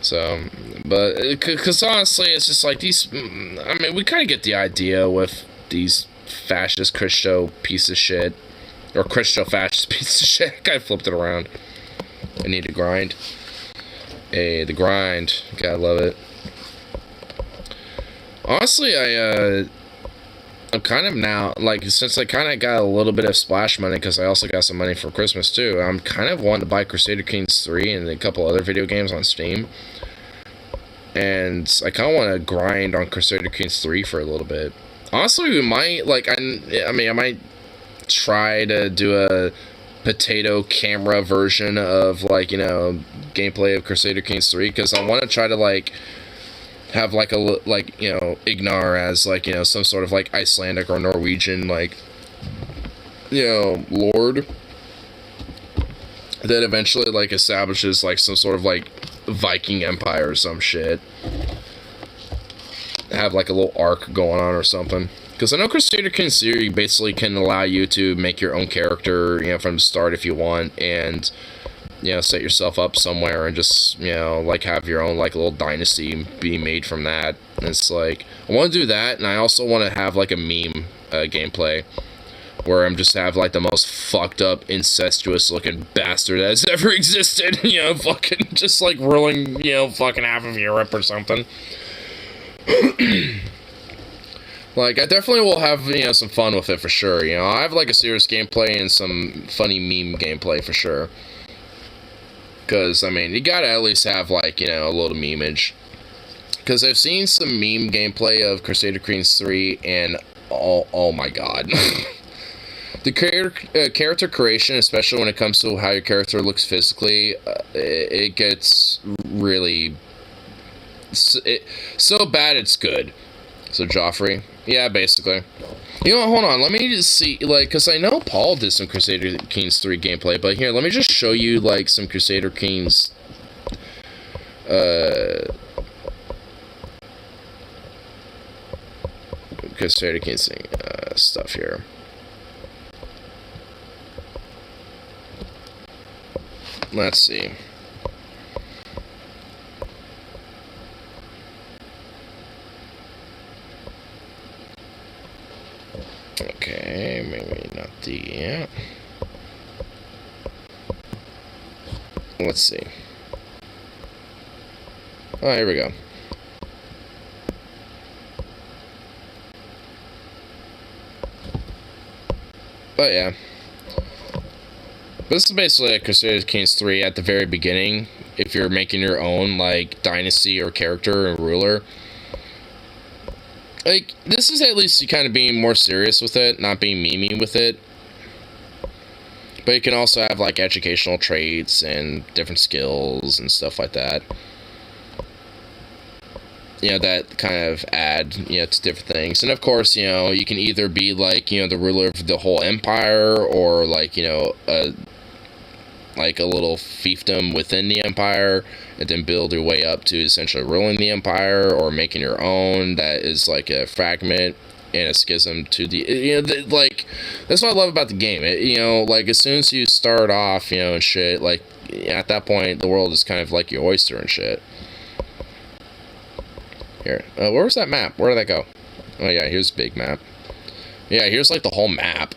So, but, because honestly, it's just like these, I mean, we kind of get the idea with these fascist Christo piece of shit. Or Christo fascist piece of shit. I kind of flipped it around. I need to grind. Hey, the grind. Gotta love it. Honestly, I'm kind of now, like, since I kind of got a little bit of splash money, because I also got some money for Christmas, too, I'm kind of wanting to buy Crusader Kings 3 and a couple other video games on Steam. And I kind of want to grind on Crusader Kings 3 for a little bit. Honestly, we might, like, I mean, I might try to do a potato camera version of, like, you know, gameplay of Crusader Kings 3, because I want to try to, like, have like you know, Ignar as like, you know, some sort of like Icelandic or Norwegian like, you know, lord that eventually like establishes like some sort of like Viking empire or some shit. Have like a little arc going on or something. Because I know Crusader Kings 3 basically can allow you to make your own character, you know, from the start if you want, and you know, set yourself up somewhere and just, you know, like have your own like little dynasty being made from that. And it's like, I want to do that, and I also want to have like a meme gameplay where I'm just have like the most fucked up incestuous looking bastard that's ever existed, you know, fucking just like ruling, you know, fucking half of Europe or something. Like, I definitely will have, you know, some fun with it for sure, you know. I have like a serious gameplay and some funny meme gameplay for sure. Because, I mean, you gotta at least have, like, you know, a little memeage. Because I've seen some meme gameplay of Crusader Kings 3, and oh my god. The character creation, especially when it comes to how your character looks physically, it gets really... so bad it's good. So, Joffrey. Yeah, basically. You know what, hold on, let me just see, like, because I know Paul did some Crusader Kings 3 gameplay, but here, let me just show you, like, some Crusader Kings, Crusader Kings stuff here. Let's see. Okay, maybe not the, yeah. Let's see. Oh, here we go. But yeah. This is basically a Crusader Kings 3 at the very beginning, if you're making your own, like, dynasty or character and ruler. Like, this is at least kind of being more serious with it, not being memey with it. But you can also have, like, educational traits and different skills and stuff like that. You know, that kind of add, you know, to different things. And, of course, you know, you can either be, like, you know, the ruler of the whole empire, or, like, you know, like a little fiefdom within the empire, and then build your way up to essentially ruling the empire, or making your own that is like a fragment and a schism to the, you know, like, that's what I love about the game. It, you know, like, as soon as you start off, you know, and shit, like, at that point, the world is kind of like your oyster and shit. Here, where was that map? Where did that go? Oh yeah, here's a big map. Yeah, here's like the whole map.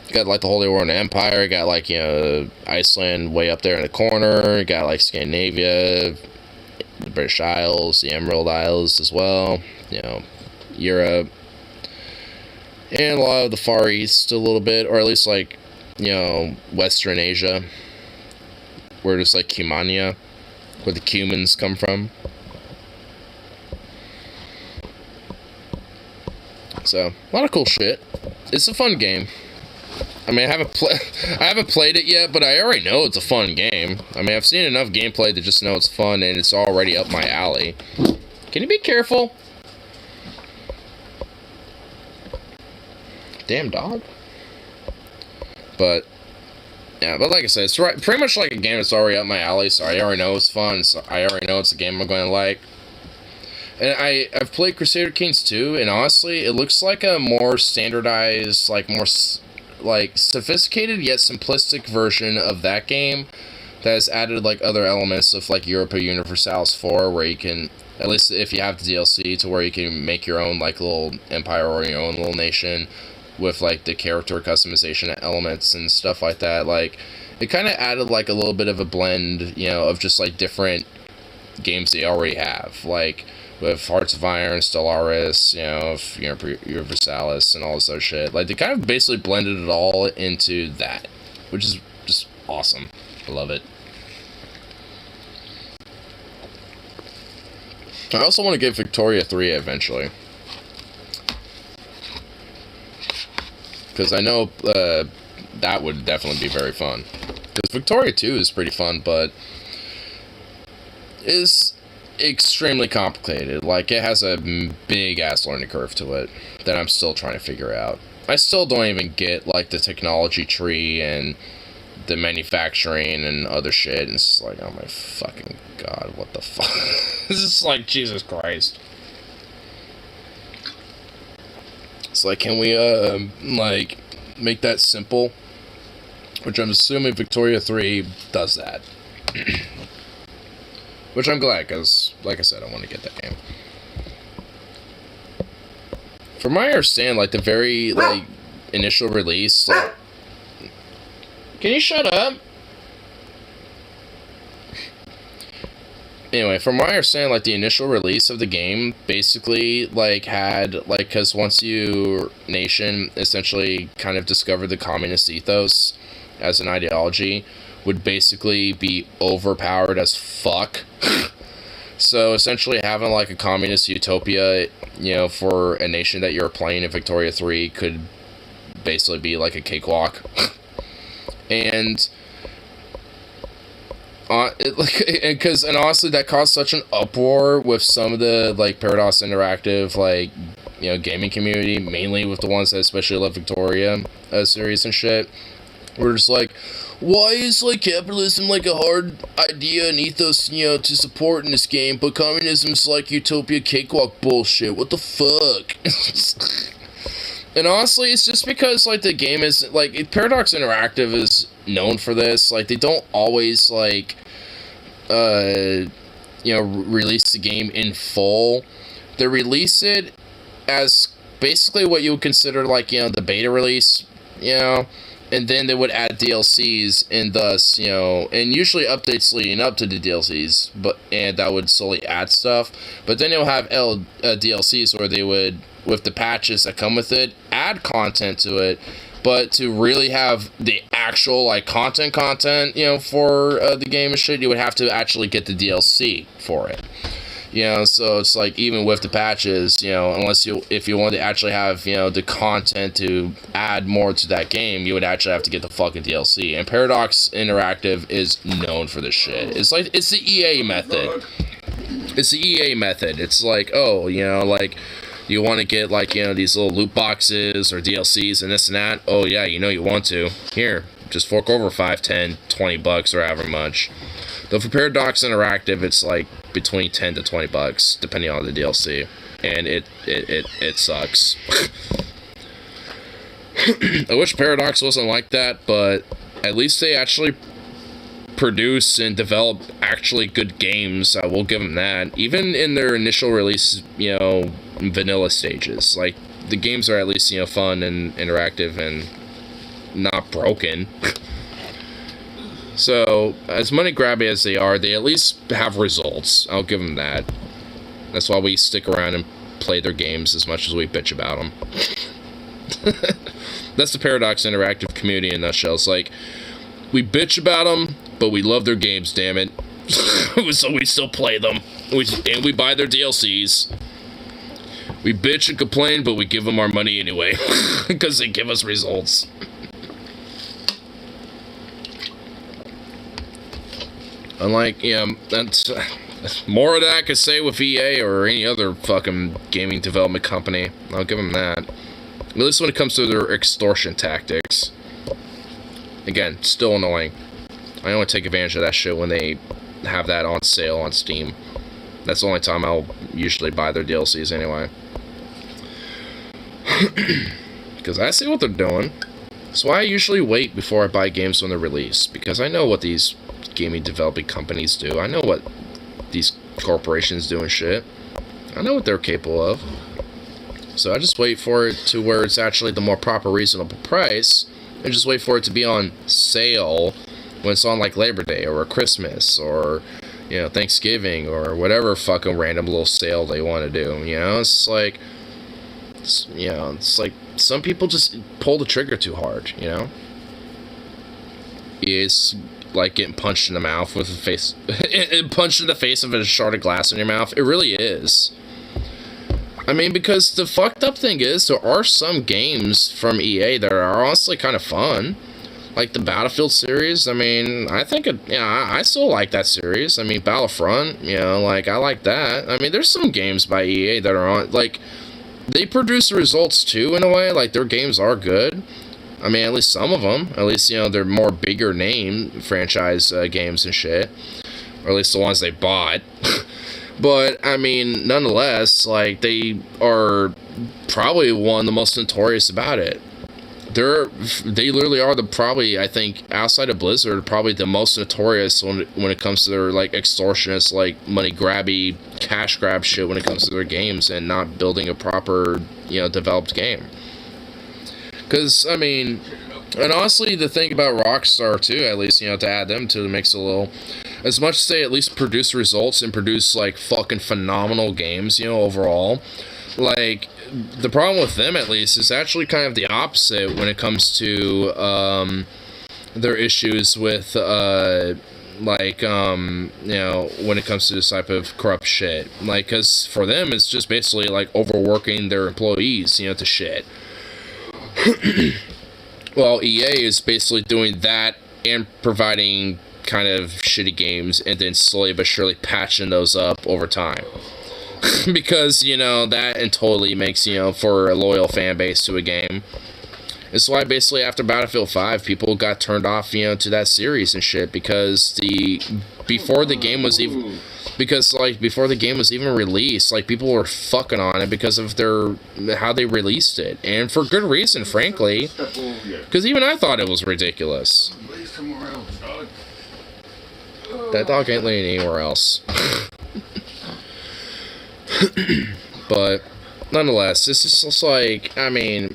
You got like the Holy Roman Empire. You got like, you know, Iceland way up there in the corner. You got like Scandinavia, the British Isles, the Emerald Isles as well. You know, Europe, and a lot of the Far East a little bit, or at least like, you know, Western Asia, where it's like Cumania, where the Cumans come from. So, a lot of cool shit. It's a fun game. I mean, I haven't played it yet, but I already know it's a fun game. I mean, I've seen enough gameplay to just know it's fun, and it's already up my alley. Can you be careful? Damn dog. But, yeah, but like I said, it's pretty much like a game that's already up my alley, so I already know it's fun, so I already know it's a game I'm going to like. And I've played Crusader Kings 2, and honestly, it looks like a more standardized, like, more, like, sophisticated yet simplistic version of that game that has added, like, other elements of, like, Europa Universalis 4, where you can, at least if you have the DLC, to where you can make your own, like, little empire or your own little nation with, like, the character customization elements and stuff like that. Like, it kind of added, like, a little bit of a blend, you know, of just, like, different games they already have. Like, with Hearts of Iron, Stellaris, you know, Universalis, and all this other shit. Like, they kind of basically blended it all into that, which is just awesome. I love it. I also want to get Victoria 3 eventually. Because I know that would definitely be very fun. Because Victoria 2 is pretty fun, but is extremely complicated. Like, it has a big ass learning curve to it that I'm still trying to figure out. I still don't even get, like, the technology tree and the manufacturing and other shit, and it's just like, oh my fucking god, what the fuck? This is like, Jesus Christ. It's like, can we, like, make that simple? Which I'm assuming Victoria 3 does that. Which I'm glad, because, like I said, I want to get that game. From my understanding, like, the very, like, initial release, like... Can you shut up? Anyway, from my understanding, like, the initial release of the game basically, like, had, like, because once your nation essentially kind of discovered the communist ethos as an ideology, would basically be overpowered as fuck. So essentially having like a communist utopia, you know, for a nation that you're playing in Victoria 3 could basically be like a cakewalk. And and honestly, that caused such an uproar with some of the like Paradox Interactive, like, you know, gaming community, mainly with the ones that especially love Victoria series and shit. We're just like, why is, like, capitalism, like, a hard idea and ethos, you know, to support in this game, but communism's, like, utopia cakewalk bullshit? What the fuck? And honestly, it's just because, like, the game is, like, Paradox Interactive is known for this. Like, they don't always, like, you know, release the game in full. They release it as basically what you would consider, like, you know, the beta release, you know? And then they would add DLCs, and thus, you know, and usually updates leading up to the DLCs, and that would slowly add stuff. But then they'll have DLCs where they would, with the patches that come with it, add content to it. But to really have the actual, like, content, you know, for the game and shit, you would have to actually get the DLC for it. You know, so it's like, even with the patches, you know, if you want to actually have, you know, the content to add more to that game, you would actually have to get the fucking DLC. And Paradox Interactive is known for this shit. It's like, it's the EA method. It's the EA method. It's like, oh, you know, like, you want to get, like, you know, these little loot boxes or DLCs and this and that. Oh, yeah, you know you want to. Here, just fork over $5, $10, $20 or however much. Though for Paradox Interactive, it's like between $10 to $20, depending on the DLC, and it sucks. I wish Paradox wasn't like that, but at least they actually produce and develop actually good games. I will give them that. Even in their initial release, you know, vanilla stages, like the games are at least, you know, fun and interactive and not broken. So as money grabby as they are, they at least have results. I'll give them that. That's why we stick around and play their games as much as we bitch about them. That's the Paradox Interactive community in a nutshell. It's like, we bitch about them, but we love their games, damn it. So we still play them. And we buy their DLCs. We bitch and complain, but we give them our money anyway. Because they give us results. Unlike, you know, that's more of that I could say with EA or any other fucking gaming development company. I'll give them that. At least when it comes to their extortion tactics. Again, still annoying. I only take advantage of that shit when they have that on sale on Steam. That's the only time I'll usually buy their DLCs anyway. Because I see what they're doing. That's why I usually wait before I buy games when they're released. Because I know what these gaming developing companies do. I know what these corporations do and shit. I know what they're capable of. So I just wait for it to where it's actually the more proper, reasonable price, and just wait for it to be on sale when it's on like Labor Day or Christmas or, you know, Thanksgiving or whatever fucking random little sale they want to do. You know, it's like, you know, it's like some people just pull the trigger too hard. You know, it's like getting punched in the mouth with a face, punched in the face with a shard of glass in your mouth. It really is. I mean, because the fucked up thing is, there are some games from EA that are honestly kind of fun. Like the Battlefield series, I mean, I think, I still like that series. I mean, Battlefront, you know, like, I like that. I mean, there's some games by EA that are on, like, they produce results too, in a way. Like, their games are good. I mean, at least some of them. At least, you know, they're more bigger name franchise games and shit. Or at least the ones they bought. But, I mean, nonetheless, like, they are probably one of the most notorious about it. They literally are probably, I think, outside of Blizzard, probably the most notorious when it comes to their, like, extortionist, like, money grabby, cash grab shit when it comes to their games and not building a proper, you know, developed game. Because, I mean, and honestly, the thing about Rockstar, too, at least, you know, to add them to the mix a little, as much as they at least produce results and produce, like, fucking phenomenal games, you know, overall, like, the problem with them, at least, is actually kind of the opposite when it comes to, their issues with, like, you know, when it comes to this type of corrupt shit. Like, because for them, it's just basically, like, overworking their employees, you know, to shit. Well, EA is basically doing that and providing kind of shitty games and then slowly but surely patching those up over time. Because, you know, that and totally makes, you know, for a loyal fan base to a game. It's why basically after Battlefield 5, people got turned off, you know, to that series and shit, because before the game was even released, like, people were fucking on it because of how they released it, and for good reason, frankly, because even I thought it was ridiculous. That dog ain't laying anywhere else. But nonetheless, this is just like, I mean,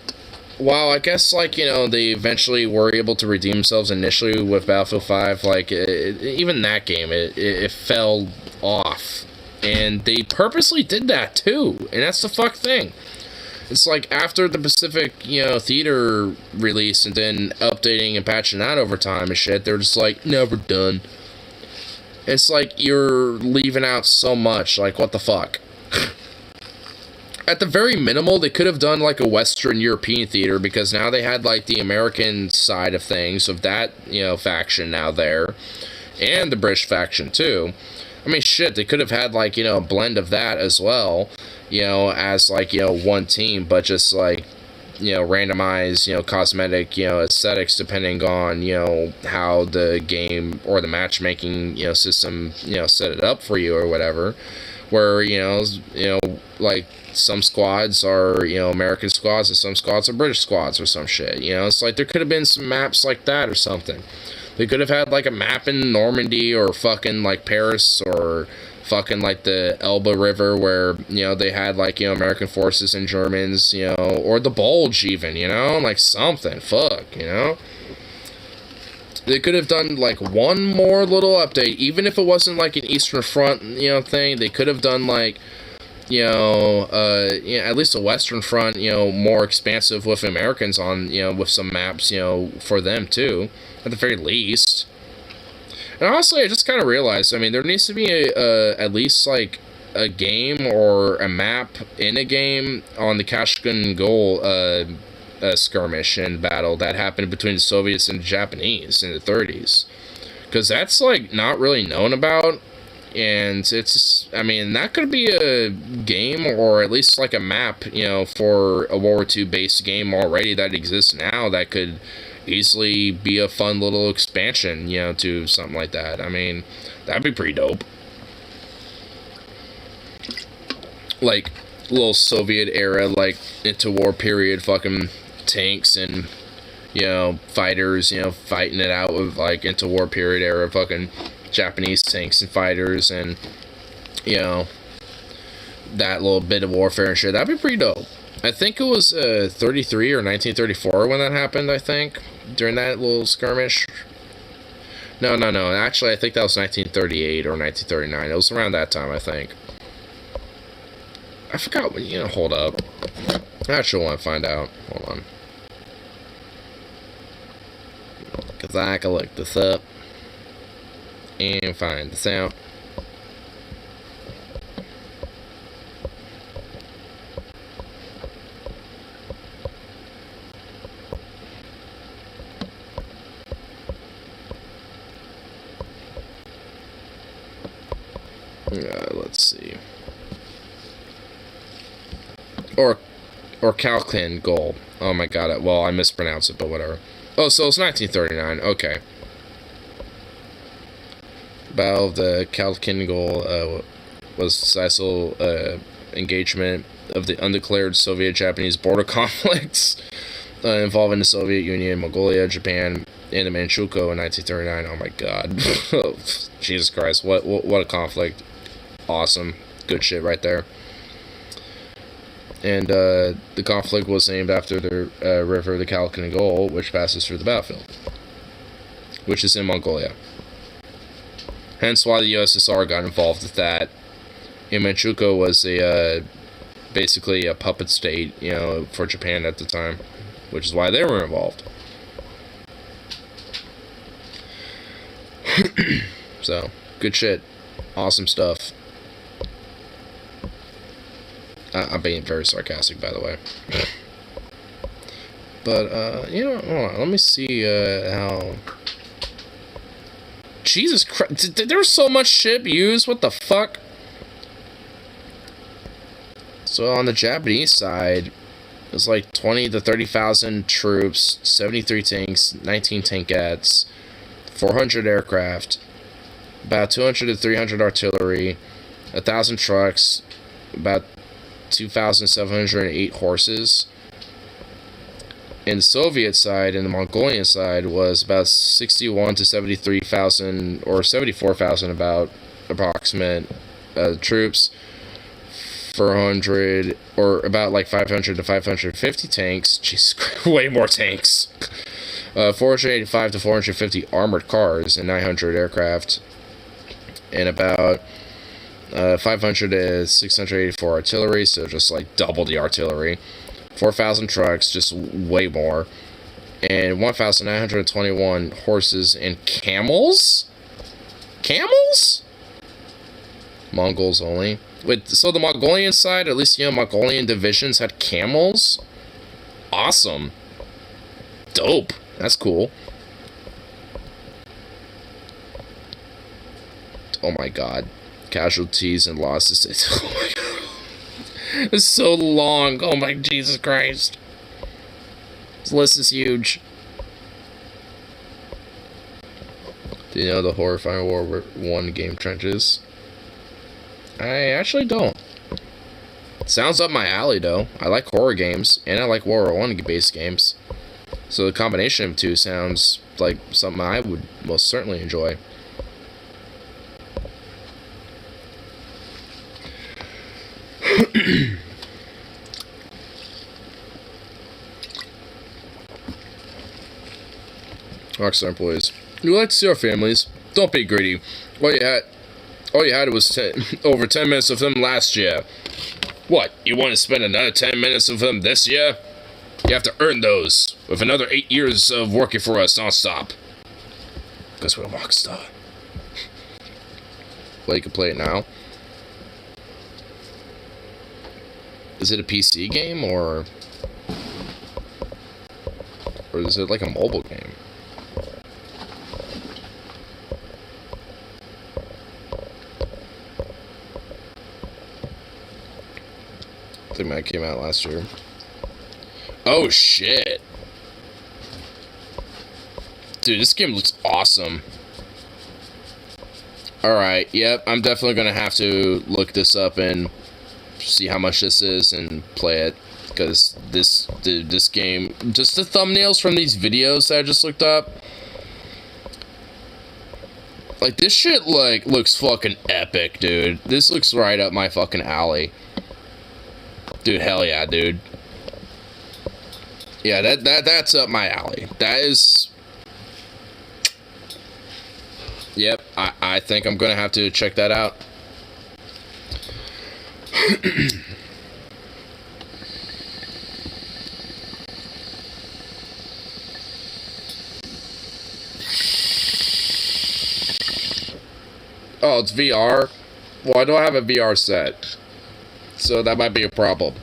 while I guess, like, you know, they eventually were able to redeem themselves initially with Battlefield 5, like, even that game, it fell off. And they purposely did that, too. And that's the fuck thing. It's like, after the Pacific, you know, Theater release and then updating and patching that over time and shit, they're just like, never done. It's like, you're leaving out so much. Like, what the fuck? At the very minimal, they could have done, like, a Western European theater, because now they had, like, the American side of things, of that, you know, faction now there, and the British faction, too. I mean, shit, they could have had, like, you know, a blend of that as well, you know, as, like, you know, one team, but just, like, you know, randomized, you know, cosmetic, you know, aesthetics, depending on, you know, how the game or the matchmaking, you know, system, you know, set it up for you or whatever, where, you know, like, some squads are, you know, American squads and some squads are British squads or some shit, you know. It's like there could have been some maps like that or something. They could have had, like, a map in Normandy or fucking, like, Paris or fucking, like, the Elbe River where, you know, they had, like, you know, American forces and Germans, you know, or the Bulge even, you know, like, something, fuck, you know? They could have done, like, one more little update, even if it wasn't, like, an Eastern Front, you know, thing. They could have done, like, you know, at least a Western Front, you know, more expansive with Americans on, you know, with some maps, you know, for them, too, at the very least. And honestly, I just kind of realized, I mean, there needs to be at least, like, a game or a map in a game on the Kashgan Gol, skirmish and battle that happened between the Soviets and the Japanese in the 30s. Because that's, like, not really known about. And it's, I mean, that could be a game or at least like a map, you know, for a World War II based game already that exists now that could easily be a fun little expansion, you know, to something like that. I mean, that'd be pretty dope. Like, little Soviet era, like, interwar period fucking tanks and, you know, fighters, you know, fighting it out with, like, interwar period era fucking Japanese tanks and fighters and, you know, that little bit of warfare and shit. That'd be pretty dope. I think it was 33 or 1934 when that happened, I think, during that little skirmish. No. Actually, I think that was 1938 or 1939. It was around that time, I think. I forgot when, you know, hold up. I actually want to find out. Hold on. Because I can look this up and find this out. Let's see. Or Kalkin Goal. Oh my god. Well, I mispronounced it, but whatever. Oh, so it's 1939. Okay. Battle of the Kalkin Goal was decisive engagement of the undeclared Soviet-Japanese border conflicts involving the Soviet Union, Mongolia, Japan, and the Manchukuo in 1939. Oh my god. Jesus Christ. What a conflict. Awesome. Good shit right there. And the conflict was named after the river, the Kalkin Gol, which passes through the battlefield, which is in Mongolia. Hence why the USSR got involved with that. And Manchukuo was basically a puppet state, you know, for Japan at the time, which is why they were involved. So, good shit. Awesome stuff. I'm being very sarcastic, by the way. But, you know, hold on. Let me see how... Jesus Christ. There's so much shit used. What the fuck? So, on the Japanese side, it's like 20 to 30,000 troops, 73 tanks, 19 tankettes, 400 aircraft, about 200 to 300 artillery, 1,000 trucks, about 2,708 horses. And the Soviet side and the Mongolian side was about 61 to 73,000 or 74,000 about approximate troops, 400 or about like 500 to 550 tanks. Jeez, way more tanks. 485 to 450 armored cars and 900 aircraft, and about 500 to 684 artillery, so just like double the artillery. 4,000 trucks, just way more. And 1,921 horses and camels? Camels? Mongols only. Wait, so the Mongolian side, at least, you know, Mongolian divisions had camels? Awesome. Dope. That's cool. Oh my god. Casualties and losses. Oh my god. It's so long. Oh my Jesus Christ. This list is huge. Do you know the horrifying World War I game trenches? I actually don't. Sounds up my alley though. I like horror games, and I like World War I based games. So the combination of two sounds like something I would most certainly enjoy. Rockstar employees. We like to see our families. Don't be greedy. All you had was over 10 minutes of them last year. What, you want to spend another 10 minutes of them this year? You have to earn those with another 8 years of working for us non-stop. Because we're a Rockstar. Well, you can play it now. Is it a PC game, or is it like a mobile game? I think that came out last year. Oh shit. Dude, this game looks awesome. Alright, yep, I'm definitely gonna have to look this up and see how much this is and play it. Because this game, just the thumbnails from these videos that I just looked up, like, this shit, like, looks fucking epic, dude. This looks right up my fucking alley. Dude, hell yeah, dude. Yeah, that's up my alley. That is... Yep, I think I'm gonna have to check that out. Oh, it's VR? Well, I don't have a VR set, so that might be a problem.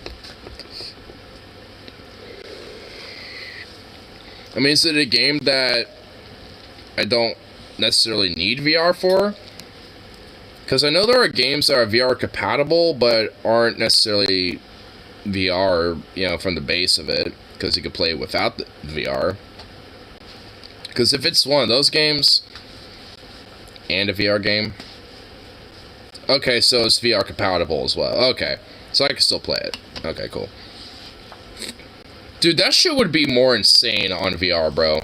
I mean, is it a game that I don't necessarily need VR for? Because I know there are games that are VR compatible, but aren't necessarily VR, you know, from the base of it, because you can play it without the VR. Because if it's one of those games, and a VR game, okay, so it's VR compatible as well. Okay, so I can still play it. Okay, cool. Dude, that shit would be more insane on VR, bro.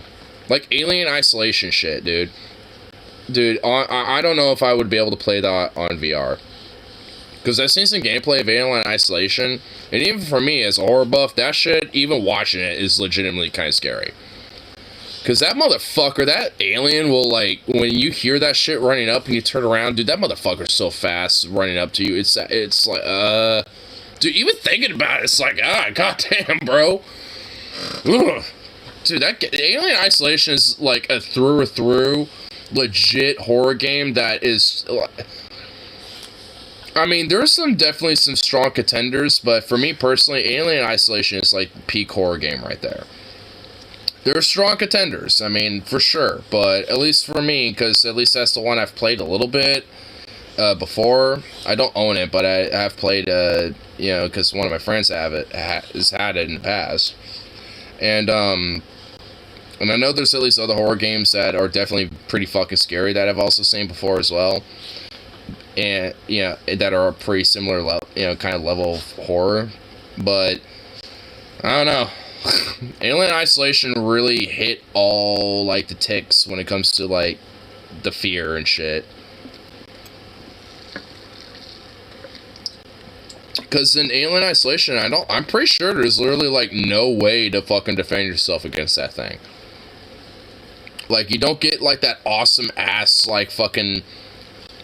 Like Alien Isolation shit, dude. Dude, I don't know if I would be able to play that on VR. Because I've seen some gameplay of Alien Isolation, and even for me, as a horror buff, that shit, even watching it, is legitimately kind of scary. Because that motherfucker, that alien will, like, when you hear that shit running up and you turn around, dude, that motherfucker's so fast running up to you. It's like, dude, even thinking about it, it's like, goddamn, bro. Ugh. Dude, that Alien Isolation is, like, a through legit horror game that is... I mean, there's definitely some strong contenders, but for me personally, Alien Isolation is, like, peak horror game right there. There are strong contenders, I mean, for sure, but at least for me, because at least that's the one I've played a little bit before. I don't own it, but I have played, you know, because one of my friends has had it in the past. And I know there's at least other horror games that are definitely pretty fucking scary that I've also seen before as well. And, you know, that are a pretty similar, you know, kind of level of horror. But, I don't know. Alien Isolation really hit all, like, the ticks when it comes to, like, the fear and shit. Because in Alien Isolation, I'm pretty sure there's literally, like, no way to fucking defend yourself against that thing. Like, you don't get, like, that awesome ass, like, fucking,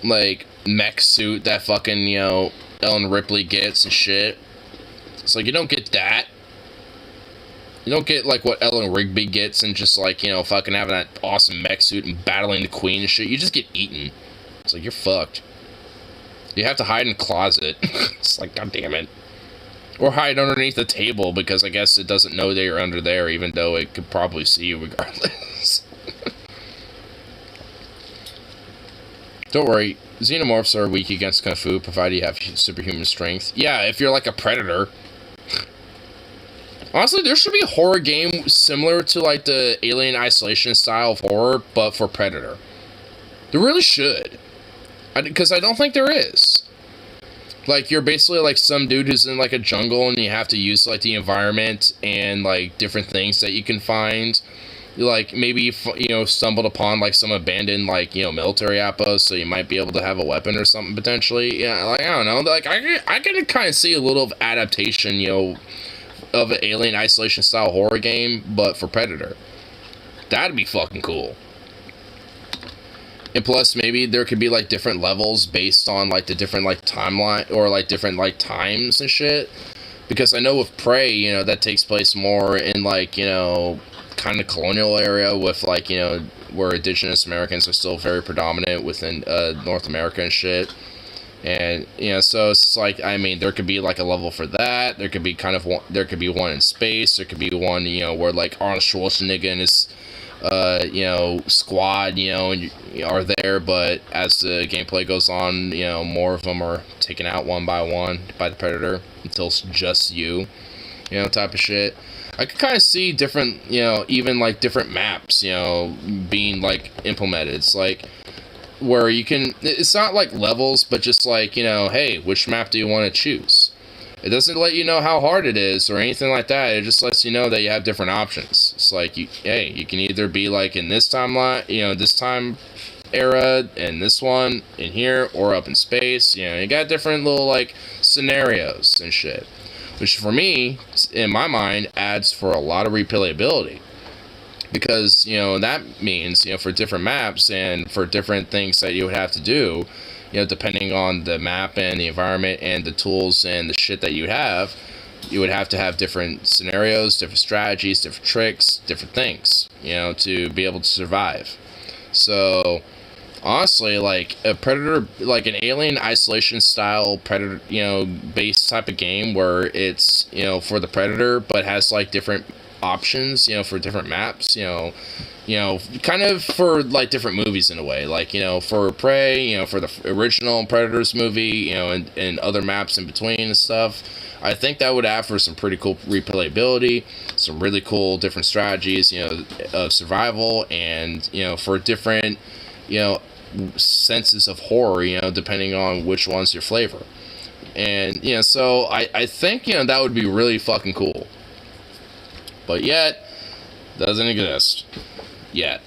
like, mech suit that fucking, you know, Ellen Ripley gets and shit. It's like, you don't get that. You don't get, like, what Ellen Rigby gets and just, like, you know, fucking having that awesome mech suit and battling the queen and shit. You just get eaten. It's like, you're fucked. You have to hide in a closet. It's like, god damn it. Or hide underneath the table, because I guess it doesn't know that you're under there, even though it could probably see you regardless. Don't worry. Xenomorphs are weak against Kung Fu, provided you have superhuman strength. Yeah, if you're like a predator. Honestly, there should be a horror game similar to, like, the Alien Isolation style of horror, but for Predator. There really should. Because I don't think there is. Like, you're basically like some dude who's in like a jungle, and you have to use like the environment and like different things that you can find. Like, maybe you stumbled upon like some abandoned like military outpost, so you might be able to have a weapon or something potentially. Yeah, like, I don't know. Like, I can kind of see a little of adaptation, of an Alien Isolation style horror game, but for Predator. That'd be fucking cool. And plus, maybe there could be like different levels based on like the different like timeline or like different like times and shit. Because I know with Prey, that takes place more in like kind of colonial area with like where indigenous Americans are still very predominant within North America and shit. And so it's like, I mean, there could be like a level for that. There could be there could be one in space. There could be one where like Arnold Schwarzenegger and his squad, and are there, but as the gameplay goes on, more of them are taken out one by the Predator until it's just you, type of shit. I could kind of see different, even like different maps, being like implemented. It's like where you can, it's not like levels, but just like, hey, which map do you want to choose? It doesn't let you know how hard it is or anything like that. It just lets you know that you have different options. It's like, you can either be like in this timeline, this time era, and this one in here, or up in space. You got different little like scenarios and shit, which for me, in my mind, adds for a lot of replayability. Because, that means, for different maps and for different things that you would have to do, depending on the map and the environment and the tools and the shit that you would have to have different scenarios, different strategies, different tricks, different things, to be able to survive. So, honestly, like, a Predator, like an Alien Isolation style Predator, based type of game where it's, for the Predator, but has, like, different options, for different maps, kind of for like different movies in a way, like for Prey, for the original Predators movie, and other maps in between and stuff. I think that would add for some pretty cool replayability, some really cool different strategies, of survival, and for different senses of horror, depending on which one's your flavor. And so I think that would be really fucking cool. But yet, doesn't exist. Yet.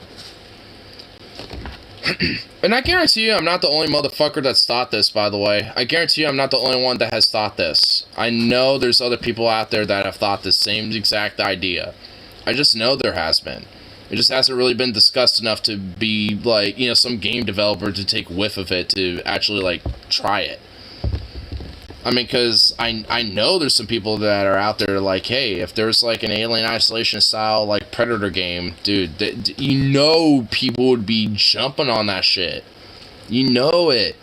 And I guarantee you I'm not the only motherfucker that's thought this, by the way. I guarantee you I'm not the only one that has thought this. I know there's other people out there that have thought the same exact idea. I just know there has been. It just hasn't really been discussed enough to be, like, some game developer to take whiff of it to actually, like, try it. I mean, because I know there's some people that are out there like, hey, if there's like an Alien Isolation style like Predator game, dude, people would be jumping on that shit. It.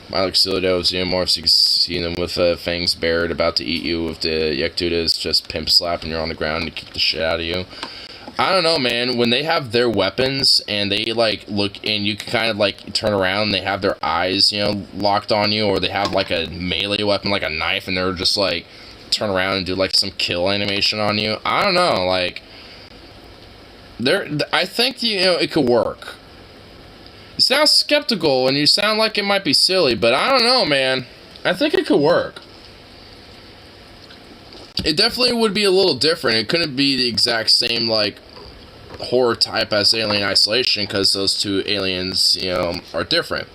Myloxilido xenomorphs, you can see them with fangs bared, about to eat you. If the Yektuda is just pimp slapping you on the ground to kick the shit out of you. I don't know, man. When they have their weapons and they like look, and you can kind of like turn around and they have their eyes, locked on you, or they have like a melee weapon, like a knife, and they're just like turn around and do like some kill animation on you. I don't know, like I think it could work. You sound skeptical and you sound like it might be silly, but I don't know, man. I think it could work. It definitely would be a little different. It couldn't be the exact same, like, horror type as Alien Isolation, because those two aliens, are different.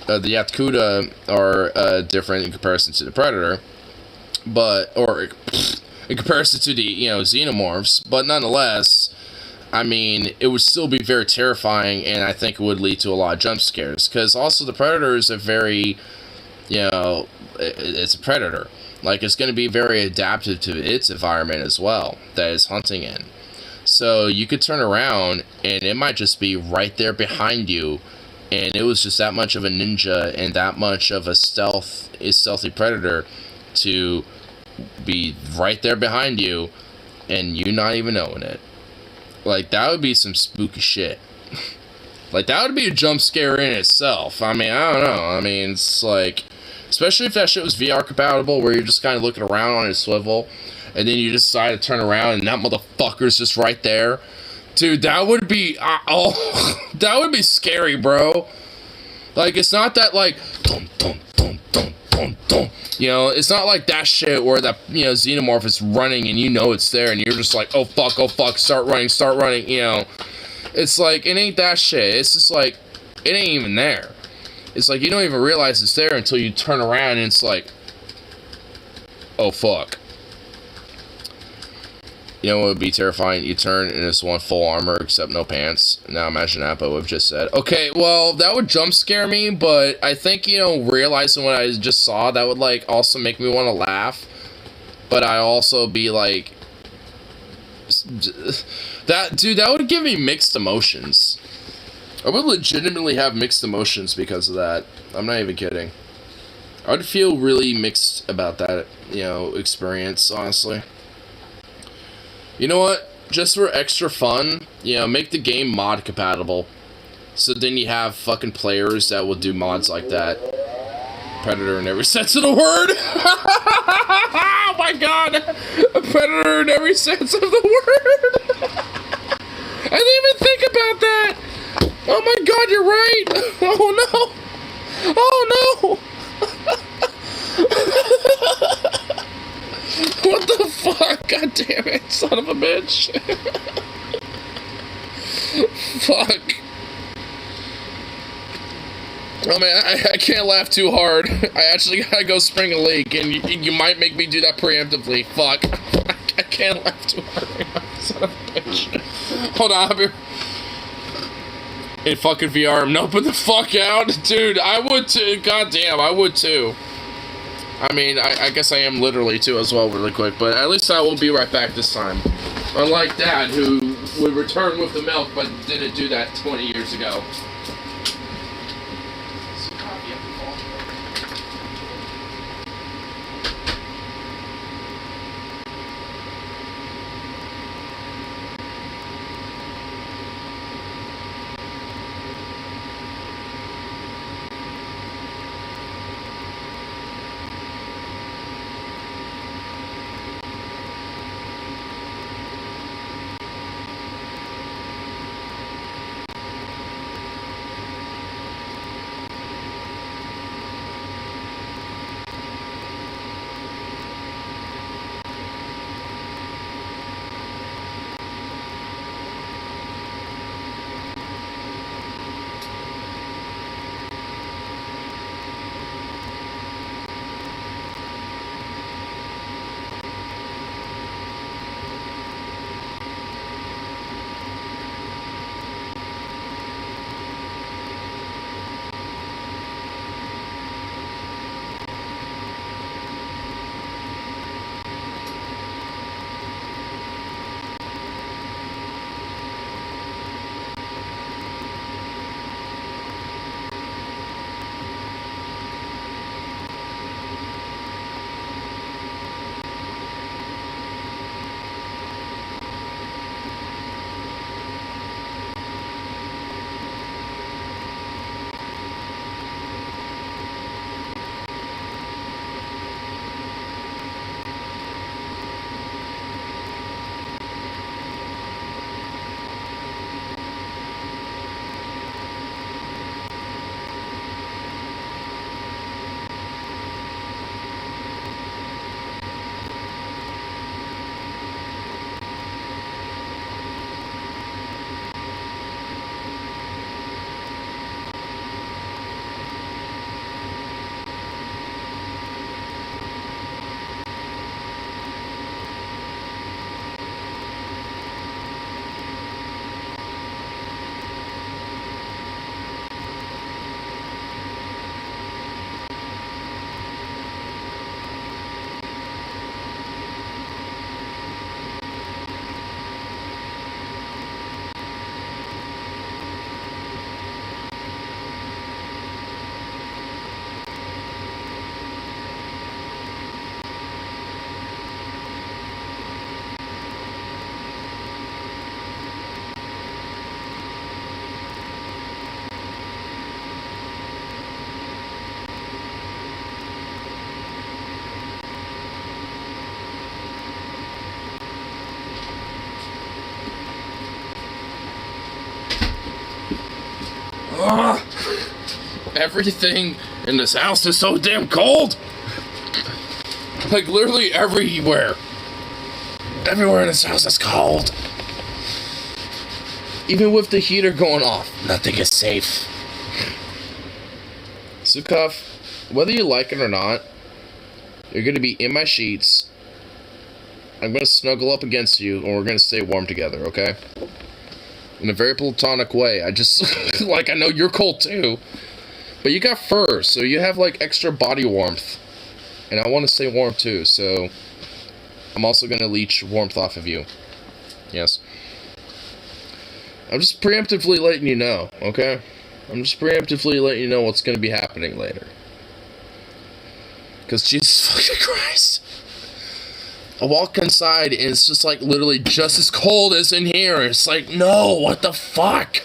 The Yektuda are different in comparison to the Predator, or in comparison to the, xenomorphs, but nonetheless, I mean, it would still be very terrifying, and I think it would lead to a lot of jump scares, because also the Predator is a very, it's a predator. Like, it's going to be very adaptive to its environment as well, that it's hunting in. So, you could turn around, and it might just be right there behind you, and it was just that much of a ninja, and that much of a stealthy predator, to be right there behind you, and you not even knowing it. Like, that would be some spooky shit. Like, that would be a jump scare in itself. I mean, I don't know. I mean, it's like... Especially if that shit was VR compatible, where you're just kind of looking around on a swivel, and then you decide to turn around, and that motherfucker's just right there. Dude, that would be... that would be scary, bro. Like, it's not that, like, dum, dum, dum, dum, dum, dum. You know, it's not like that shit where that, you know, xenomorph is running and you know it's there and you're just like, oh fuck, start running, you know. It's like, it ain't that shit. It's just like, it ain't even there. It's like, you don't even realize it's there until you turn around and it's like, oh fuck. You know what would be terrifying? You turn and it's one full armor except no pants. Now imagine that, but we've just said. Okay, well, that would jump scare me, but I think, you know, realizing what I just saw, that would, like, also make me want to laugh. But I also be like... That would give me mixed emotions. I would legitimately have mixed emotions because of that. I'm not even kidding. I would feel really mixed about that, you know, experience, honestly. You know what? Just for extra fun, you know, make the game mod compatible. So then you have fucking players that will do mods like that. Predator in every sense of the word! Oh my god! A predator in every sense of the word! I didn't even think about that! Oh my god, you're right! Oh no! Oh no! What the fuck? God damn it, son of a bitch. Fuck. Oh man, I can't laugh too hard. I actually gotta go spring a leak, and you might make me do that preemptively. Fuck. I can't laugh too hard right now, son of a bitch. Hold on, I'll be... In fucking VR, I'm noping the fuck out. Dude, I would too. God damn, I would too. I mean, I guess I am literally too as well really quick, but at least I will be right back this time. Unlike Dad, who would return with the milk, but didn't do that 20 years ago. everything in this house is so damn cold. Like, literally everywhere. Everywhere in this house is cold. Even with the heater going off, nothing is safe. Sukov, whether you like it or not, you're going to be in my sheets. I'm going to snuggle up against you, and we're going to stay warm together, okay? In a very platonic way. I just, like, I know you're cold too. But you got fur, so you have, like, extra body warmth. And I want to stay warm too, so I'm also going to leech warmth off of you. Yes. I'm just preemptively letting you know, okay? I'm just preemptively letting you know what's going to be happening later. Because Jesus fucking Christ. I walk inside and it's just like literally just as cold as in here. It's like, no, what the fuck?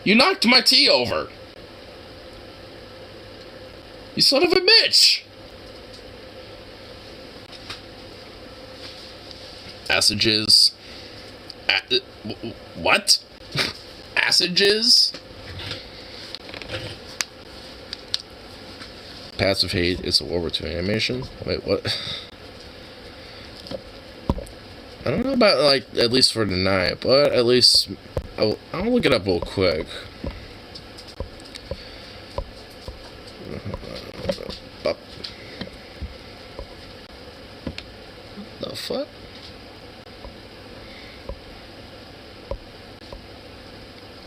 You knocked my tea over. You son of a bitch. Passages. What? Passages? Passive hate is a World War II animation? Wait, what? I don't know about, like, at least for tonight, but at least I'll look it up real quick. The fuck?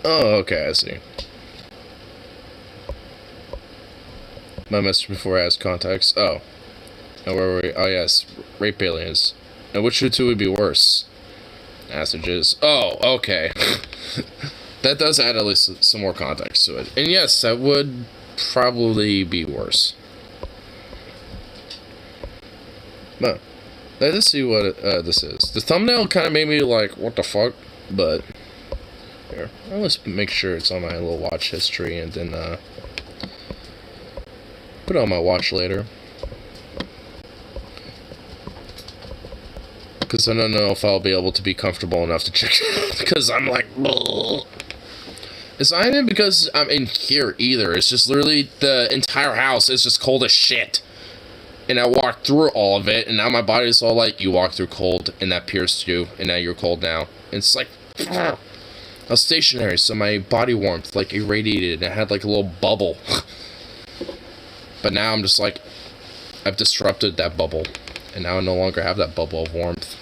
Oh, okay, I see. My message before I asked context. Oh. Now where were we? Oh, yes. Rape aliens. Now which of the two would be worse? Passages. Oh, okay. That does add at least some more context to it. And yes, that would probably be worse. But let's see what this is. The thumbnail kind of made me like, what the fuck? But here, I'll just make sure it's on my little watch history and then put it on my watch later. Because I don't know if I'll be able to be comfortable enough to check it. Because I'm like, ugh. It's not even because I'm in here either. It's just literally the entire house is just cold as shit. And I walked through all of it, and now my body's all like, you walked through cold, and that pierced you, and now you're cold now. And it's like, I was stationary, so my body warmth, like, irradiated, and it had, like, a little bubble. But now I'm just like, I've disrupted that bubble, and now I no longer have that bubble of warmth.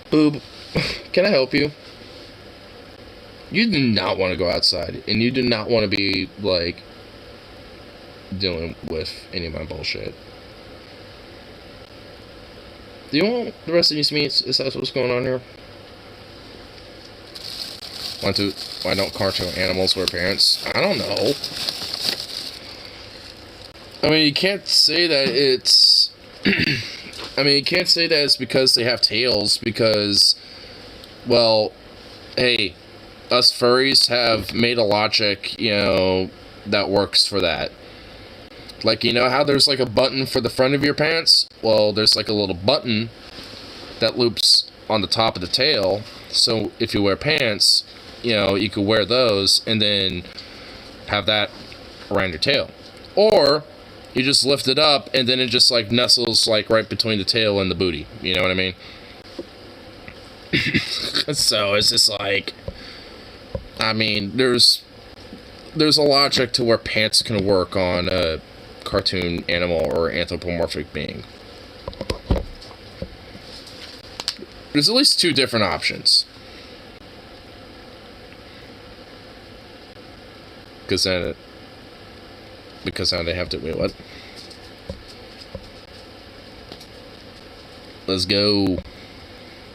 Boob, can I help you? You do not want to go outside, and you do not want to be, like, dealing with any of my bullshit. Do you want the rest of these meats? Is that what's going on here? Why don't cartoon animals wear pants? I don't know. I mean, you can't say that it's... I mean, you can't say that it's because they have tails, because, well, hey, us furries have made a logic, you know, that works for that. Like, you know how there's, like, a button for the front of your pants? Well, there's, like, a little button that loops on the top of the tail. So, if you wear pants, you know, you could wear those and then have that around your tail. Or, you just lift it up and then it just, like, nestles, like, right between the tail and the booty. You know what I mean? So, it's just like... I mean, there's a logic to where pants can work on a cartoon animal or anthropomorphic being. There's at least two different options. Because now they have to... Wait, what? Let's go.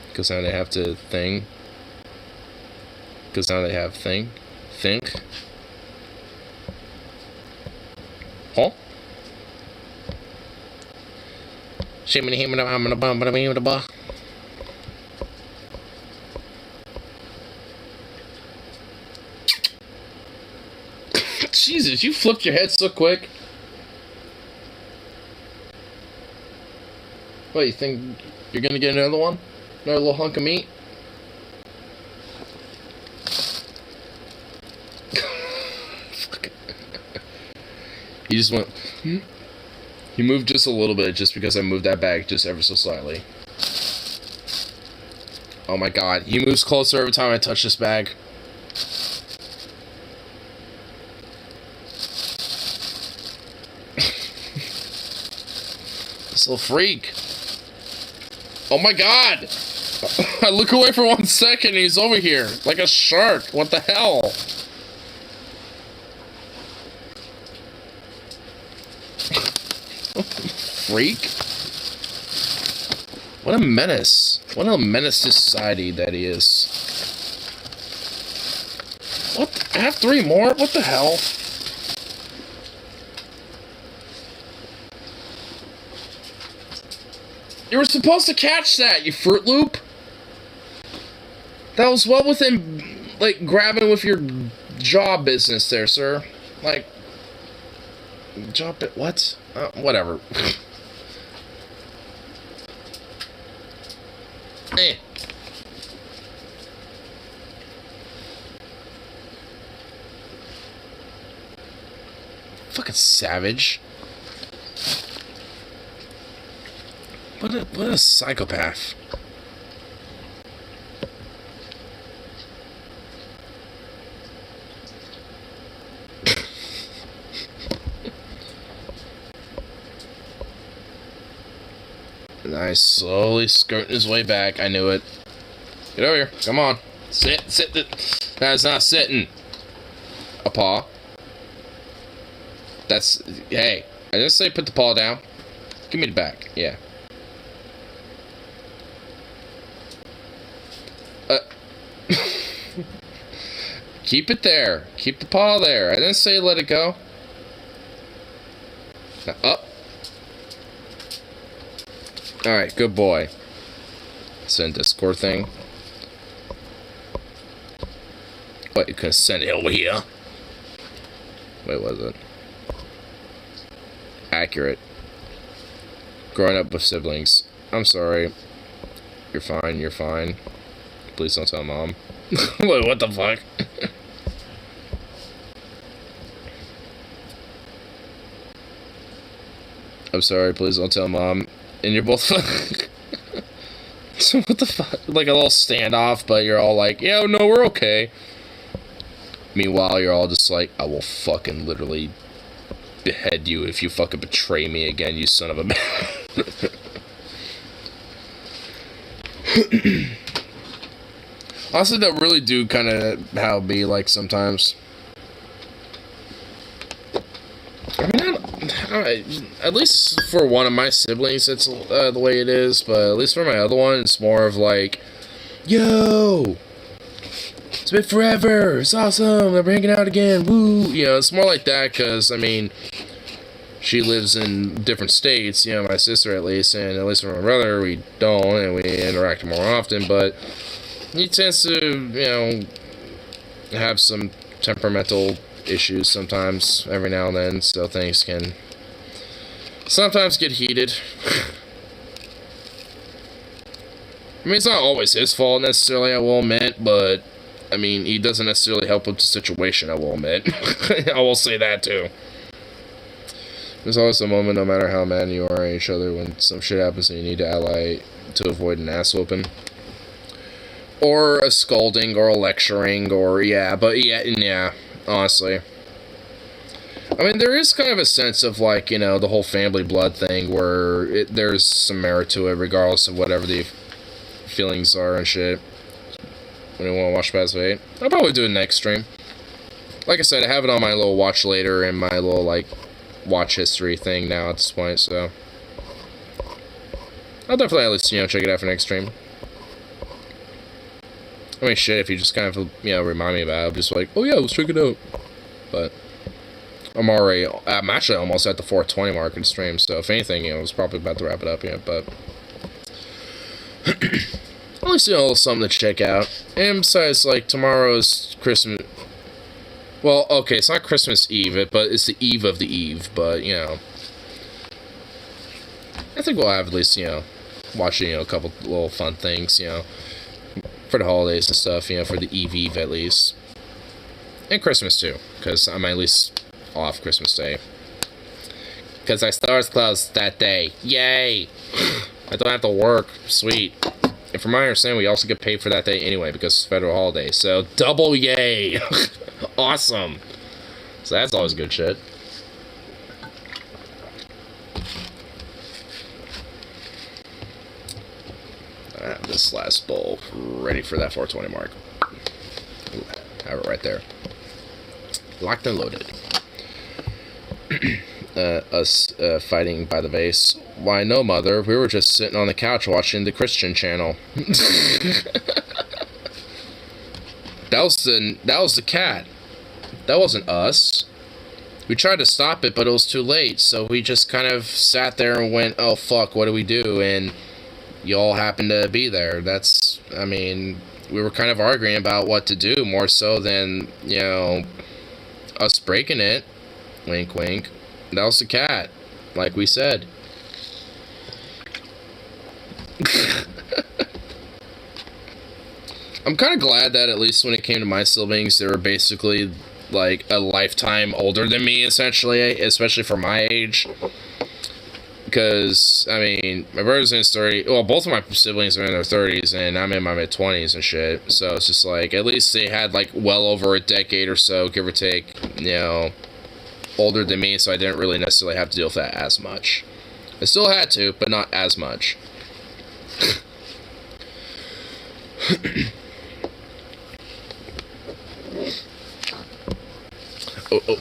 Because now they have to think. Because now they have think. Huh? Jesus, you flipped your head so quick. What, you think you're gonna get another one? Another little hunk of meat? He just went... He moved just a little bit, just because I moved that bag just ever so slightly. Oh my god. He moves closer every time I touch this bag. This little freak. Oh my god! I look away for 1 second and he's over here. Like a shark. What the hell? Freak. What a menace. What a menace to society that he is. What? I have 3 more? What the hell? You were supposed to catch that, you Fruit Loop. That was well within, like, grabbing with your jaw business there, sir. Like, jaw bit, what? Whatever. Eh. Fucking savage. What a psychopath. Nice, slowly skirting his way back. I knew it. Get over here. Come on. Sit. That's not sitting. A paw. That's... Hey. I didn't say put the paw down. Give me the back. Yeah. Keep it there. Keep the paw there. I didn't say let it go. Now, up. Alright, good boy. Send Discord thing. What, you can send it over here? Wait, was it? Accurate. Growing up with siblings. I'm sorry. You're fine, you're fine. Please don't tell Mom. Wait, what the fuck? I'm sorry, please don't tell Mom. And you're both... So what the fuck? Like a little standoff, but you're all like, yeah, no, we're okay. Meanwhile, you're all just like, I will fucking literally behead you if you fucking betray me again, you son of a bitch. Honestly, that really do kind of how it be like sometimes. I mean, at least for one of my siblings, it's the way it is, but at least for my other one, it's more of like, yo, it's been forever, it's awesome, we're hanging out again, woo, you know, it's more like that, because, I mean, she lives in different states, you know, my sister at least, and at least for my brother, we don't, and we interact more often, but he tends to, you know, have some temperamental issues sometimes, every now and then, so things can sometimes get heated. I mean, it's not always his fault necessarily, I will admit, but, I mean, he doesn't necessarily help with the situation, I will admit. I will say that, too. There's always a moment, no matter how mad you are at each other, when some shit happens and you need to ally to avoid an ass whooping. Or a scolding, or a lecturing, or, yeah, honestly. I mean, there is kind of a sense of, like, you know, the whole family blood thing, where there's some merit to it, regardless of whatever the feelings are and shit. When you want to watch past 8, I'll probably do it next stream. Like I said, I have it on my little watch later and my little, like, watch history thing now at this point, so I'll definitely at least, you know, check it out for next stream. I mean, shit, if you just kind of, you know, remind me about it, I'm just like, oh yeah, let's check it out. But I'm actually almost at the 420 mark in stream, so if anything, you know, I was probably about to wrap it up yet, but at least, you know, something to check out. And besides, like, tomorrow's Christmas. Well, okay, it's not Christmas Eve, but it's the eve of the eve, but, you know, I think we'll have at least, you know, watching, you know, a couple little fun things, you know, for the holidays and stuff, you know, for the eve at least. And Christmas, too, because I'm at least off Christmas Day. Because I stars closed that day. Yay! I don't have to work. Sweet. And from my understanding, we also get paid for that day anyway because it's a federal holiday. So, double yay! Awesome! So that's always good shit. I have this last bowl ready for that 420 mark. Ooh, have it right there. Locked and loaded. Us fighting by the vase. Why no, mother? We were just sitting on the couch watching the Christian channel. That was the cat. That wasn't us. We tried to stop it, but it was too late. So we just kind of sat there and went, "Oh fuck, what do we do?" And y'all happened to be there. That's, I mean, we were kind of arguing about what to do more so than, you know, us breaking it. Wink, wink. That was the cat, like we said. I'm kind of glad that at least when it came to my siblings, they were basically like a lifetime older than me, essentially, especially for my age. Because, I mean, my brother's in his 30s, well, both of my siblings are in their 30s, and I'm in my mid-20s and shit. So it's just like, at least they had like well over a decade or so, give or take, you know, older than me, so I didn't really necessarily have to deal with that as much. I still had to, but not as much. Oh.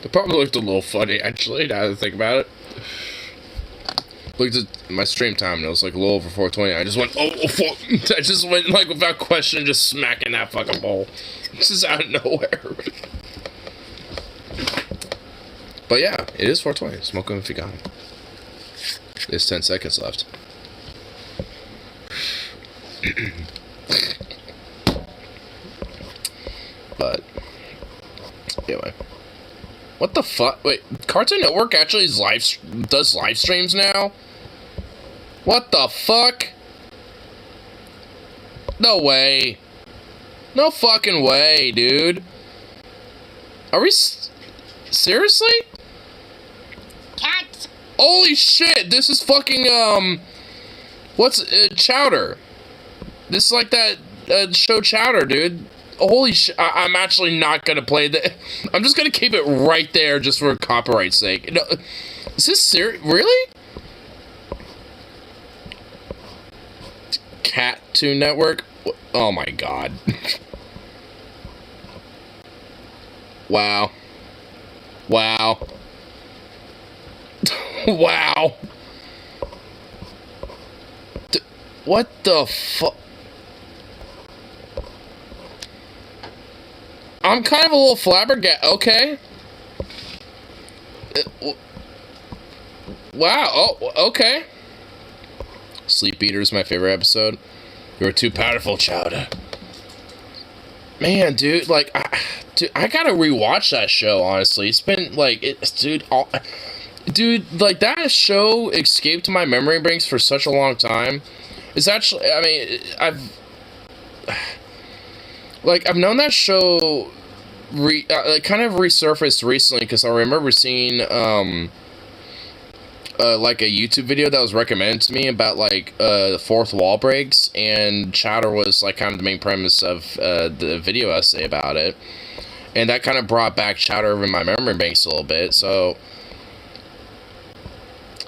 It probably looked a little funny, actually, now that I think about it. Looked at my stream time, and it was like a little over 420. I just went, oh, fuck. I just went, like, without question, just smacking that fucking bowl. Just out of nowhere. But yeah, it is 420. Smoke them if you got them. There's 10 seconds left. But, anyway. What the fuck? Wait, Cartoon Network actually does live streams now? What the fuck? No way. No fucking way, dude. Are we seriously? Cat. Holy shit, this is fucking, what's, Chowder. This is like that, show Chowder, dude. Holy shit, I'm actually not gonna play that. I'm just gonna keep it right there just for copyright's sake. No, is this serious? Really? Cartoon Network? Oh my god. Wow. Wow. Wow. What the fuck? I'm kind of a little flabbergasted. Okay. Wow. Oh, okay. Sleep Eater is my favorite episode. You were too powerful, Chowder. Man, dude, like, I gotta rewatch that show, honestly. It's been, like, dude, like, that show escaped my memory banks for such a long time. It's actually, I mean, I've known that show kind of resurfaced recently because I remember seeing like a YouTube video that was recommended to me about like the fourth wall breaks, and Chowder was like kind of the main premise of the video essay about it, and that kind of brought back Chowder in my memory banks a little bit. So,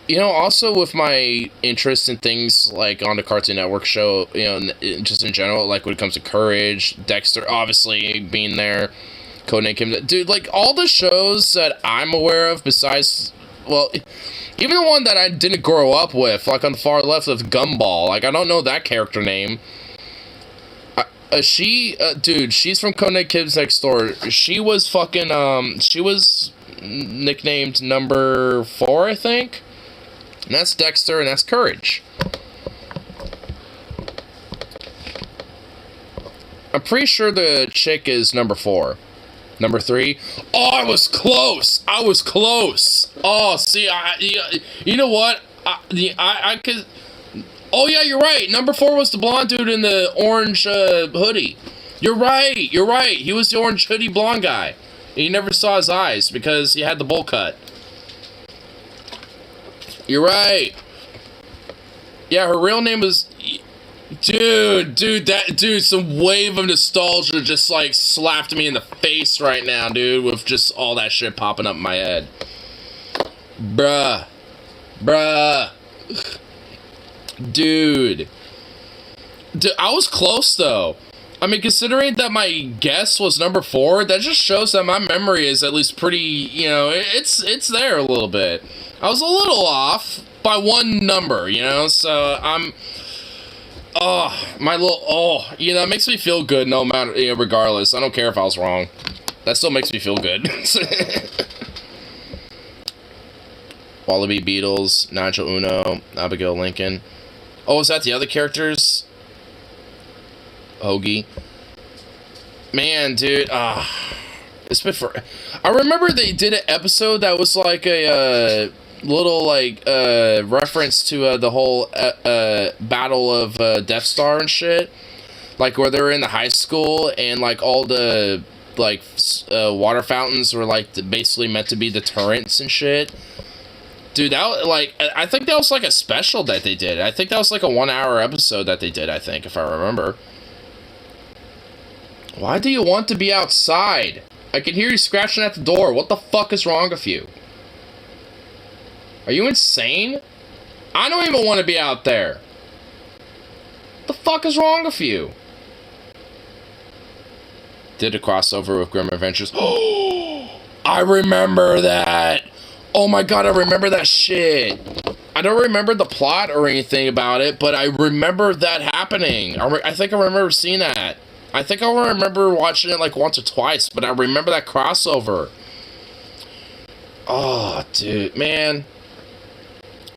you know, also with my interest in things like on the Cartoon Network show, you know, just in general, like when it comes to Courage, Dexter, obviously being there, Codename Kim, dude, like all the shows that I'm aware of besides, well, even the one that I didn't grow up with, like on the far left of Gumball, like I don't know that character name. Dude, she's from Codename Kids Next Door. She was fucking, she was nicknamed number 4, I think. And that's Dexter, and that's Courage. I'm pretty sure the chick is number 4. Number 3. Oh, I was close. Oh, see, you know what? I could. Oh yeah, you're right. Number 4 was the blonde dude in the orange hoodie. You're right. He was the orange hoodie blonde guy. And you never saw his eyes because he had the bowl cut. You're right. Yeah, her real name was... Dude, some wave of nostalgia just, like, slapped me in the face right now, dude, with just all that shit popping up in my head. Bruh. Dude, I was close, though. I mean, considering that my guess was number 4, that just shows that my memory is at least pretty, you know, it's there a little bit. I was a little off by 1 number, you know, so I'm... you know, it makes me feel good no matter, you know, regardless. I don't care if I was wrong. That still makes me feel good. Wallaby Beatles, Nigel Uno, Abigail Lincoln. Oh, is that the other characters? Hoagie. Man, dude, it's been for... I remember they did an episode that was like a, little, like, reference to, the whole, Battle of, Death Star and shit. Like, where they were in the high school, and, like, all the, like, water fountains were, like, basically meant to be the turrets and shit. Dude, that, like, I think that was, like, a special that they did. I think that was, like, a 1-hour episode that they did, I think, if I remember. Why do you want to be outside? I can hear you scratching at the door. What the fuck is wrong with you? Are you insane? I don't even want to be out there. What the fuck is wrong with you? Did a crossover with Grim Adventures. Oh, I remember that. Oh my god, I remember that shit. I don't remember the plot or anything about it, but I remember that happening. I think I remember seeing that. I think I remember watching it like once or twice, but I remember that crossover. Oh, dude, man.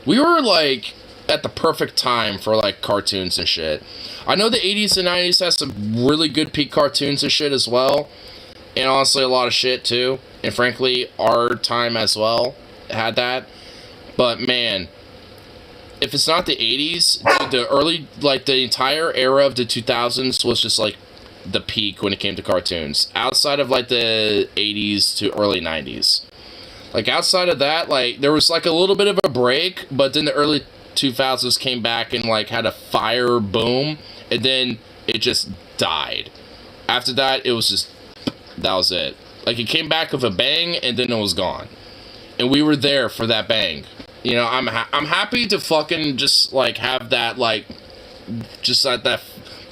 We were, like, at the perfect time for, like, cartoons and shit. I know the 80s and 90s has some really good peak cartoons and shit as well. And honestly, a lot of shit, too. And frankly, our time as well had that. But, man, if it's not the 80s, dude, the early, like, the entire era of the 2000s was just, like, the peak when it came to cartoons. Outside of, like, the 80s to early 90s. Like, outside of that, like, there was, like, a little bit of a break, but then the early 2000s came back and, like, had a fire boom, and then it just died. After that, it was just, that was it. Like, it came back with a bang, and then it was gone. And we were there for that bang. You know, I'm happy to fucking just, like, have that, like, just like that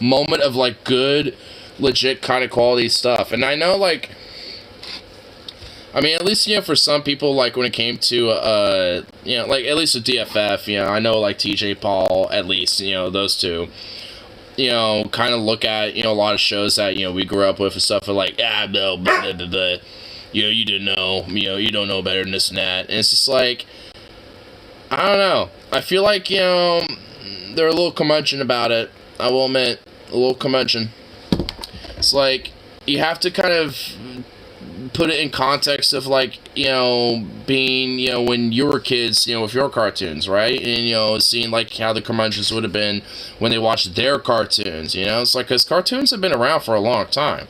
moment of, like, good, legit kind of quality stuff. And I know, like, I mean, at least, you know, for some people, like, when it came to, you know, like, at least with DFF, you know, I know, like, TJ Paul, at least, you know, those two, you know, kind of look at, you know, a lot of shows that, you know, we grew up with and stuff, and like, no, blah, blah, blah, blah. You know, you didn't know, you know, you don't know better than this and that. And it's just like, I don't know. I feel like, you know, they're a little curmudgeon about it. I will admit, a little curmudgeon. It's like, you have to kind of put it in context of, like, you know, being, you know, when you were kids, you know, with your cartoons, right? And, you know, seeing, like, how the curmudgeons would have been when they watched their cartoons, you know? It's like, because cartoons have been around for a long time.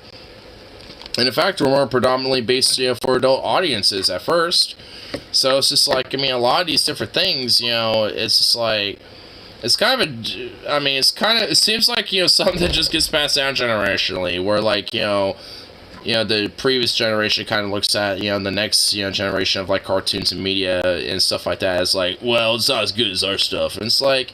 And in fact, we're more predominantly based, you know, for adult audiences at first. So it's just like, I mean, a lot of these different things, you know, it's just like, it's kind of a, I mean, it's kind of, it seems like, you know, something that just gets passed down generationally, where, like, you know, the previous generation kind of looks at, you know, the next, you know, generation of, like, cartoons and media and stuff like that as, like, well, it's not as good as our stuff. And it's like,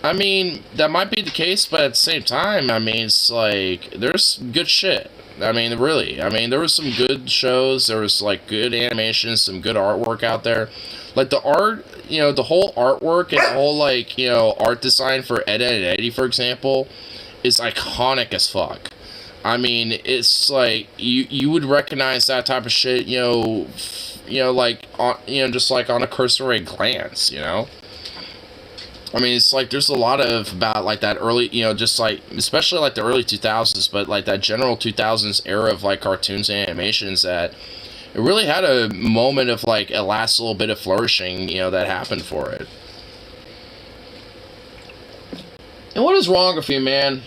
I mean, that might be the case, but at the same time, I mean, it's like, there's good shit. I mean, really. I mean, there was some good shows. There was, like, good animation, some good artwork out there. Like, the art, you know, the whole artwork and the whole, like, you know, art design for Ed, Edd n Eddy, for example, is iconic as fuck. I mean, it's like, you would recognize that type of shit, you know, like, on, you know, just, like, on a cursory glance, you know? I mean, it's like there's a lot of about like that early, you know, just like especially like the early 2000s, but like that general 2000s era of like cartoons and animations that it really had a moment of like a last little bit of flourishing, you know, that happened for it. And what is wrong with you, man?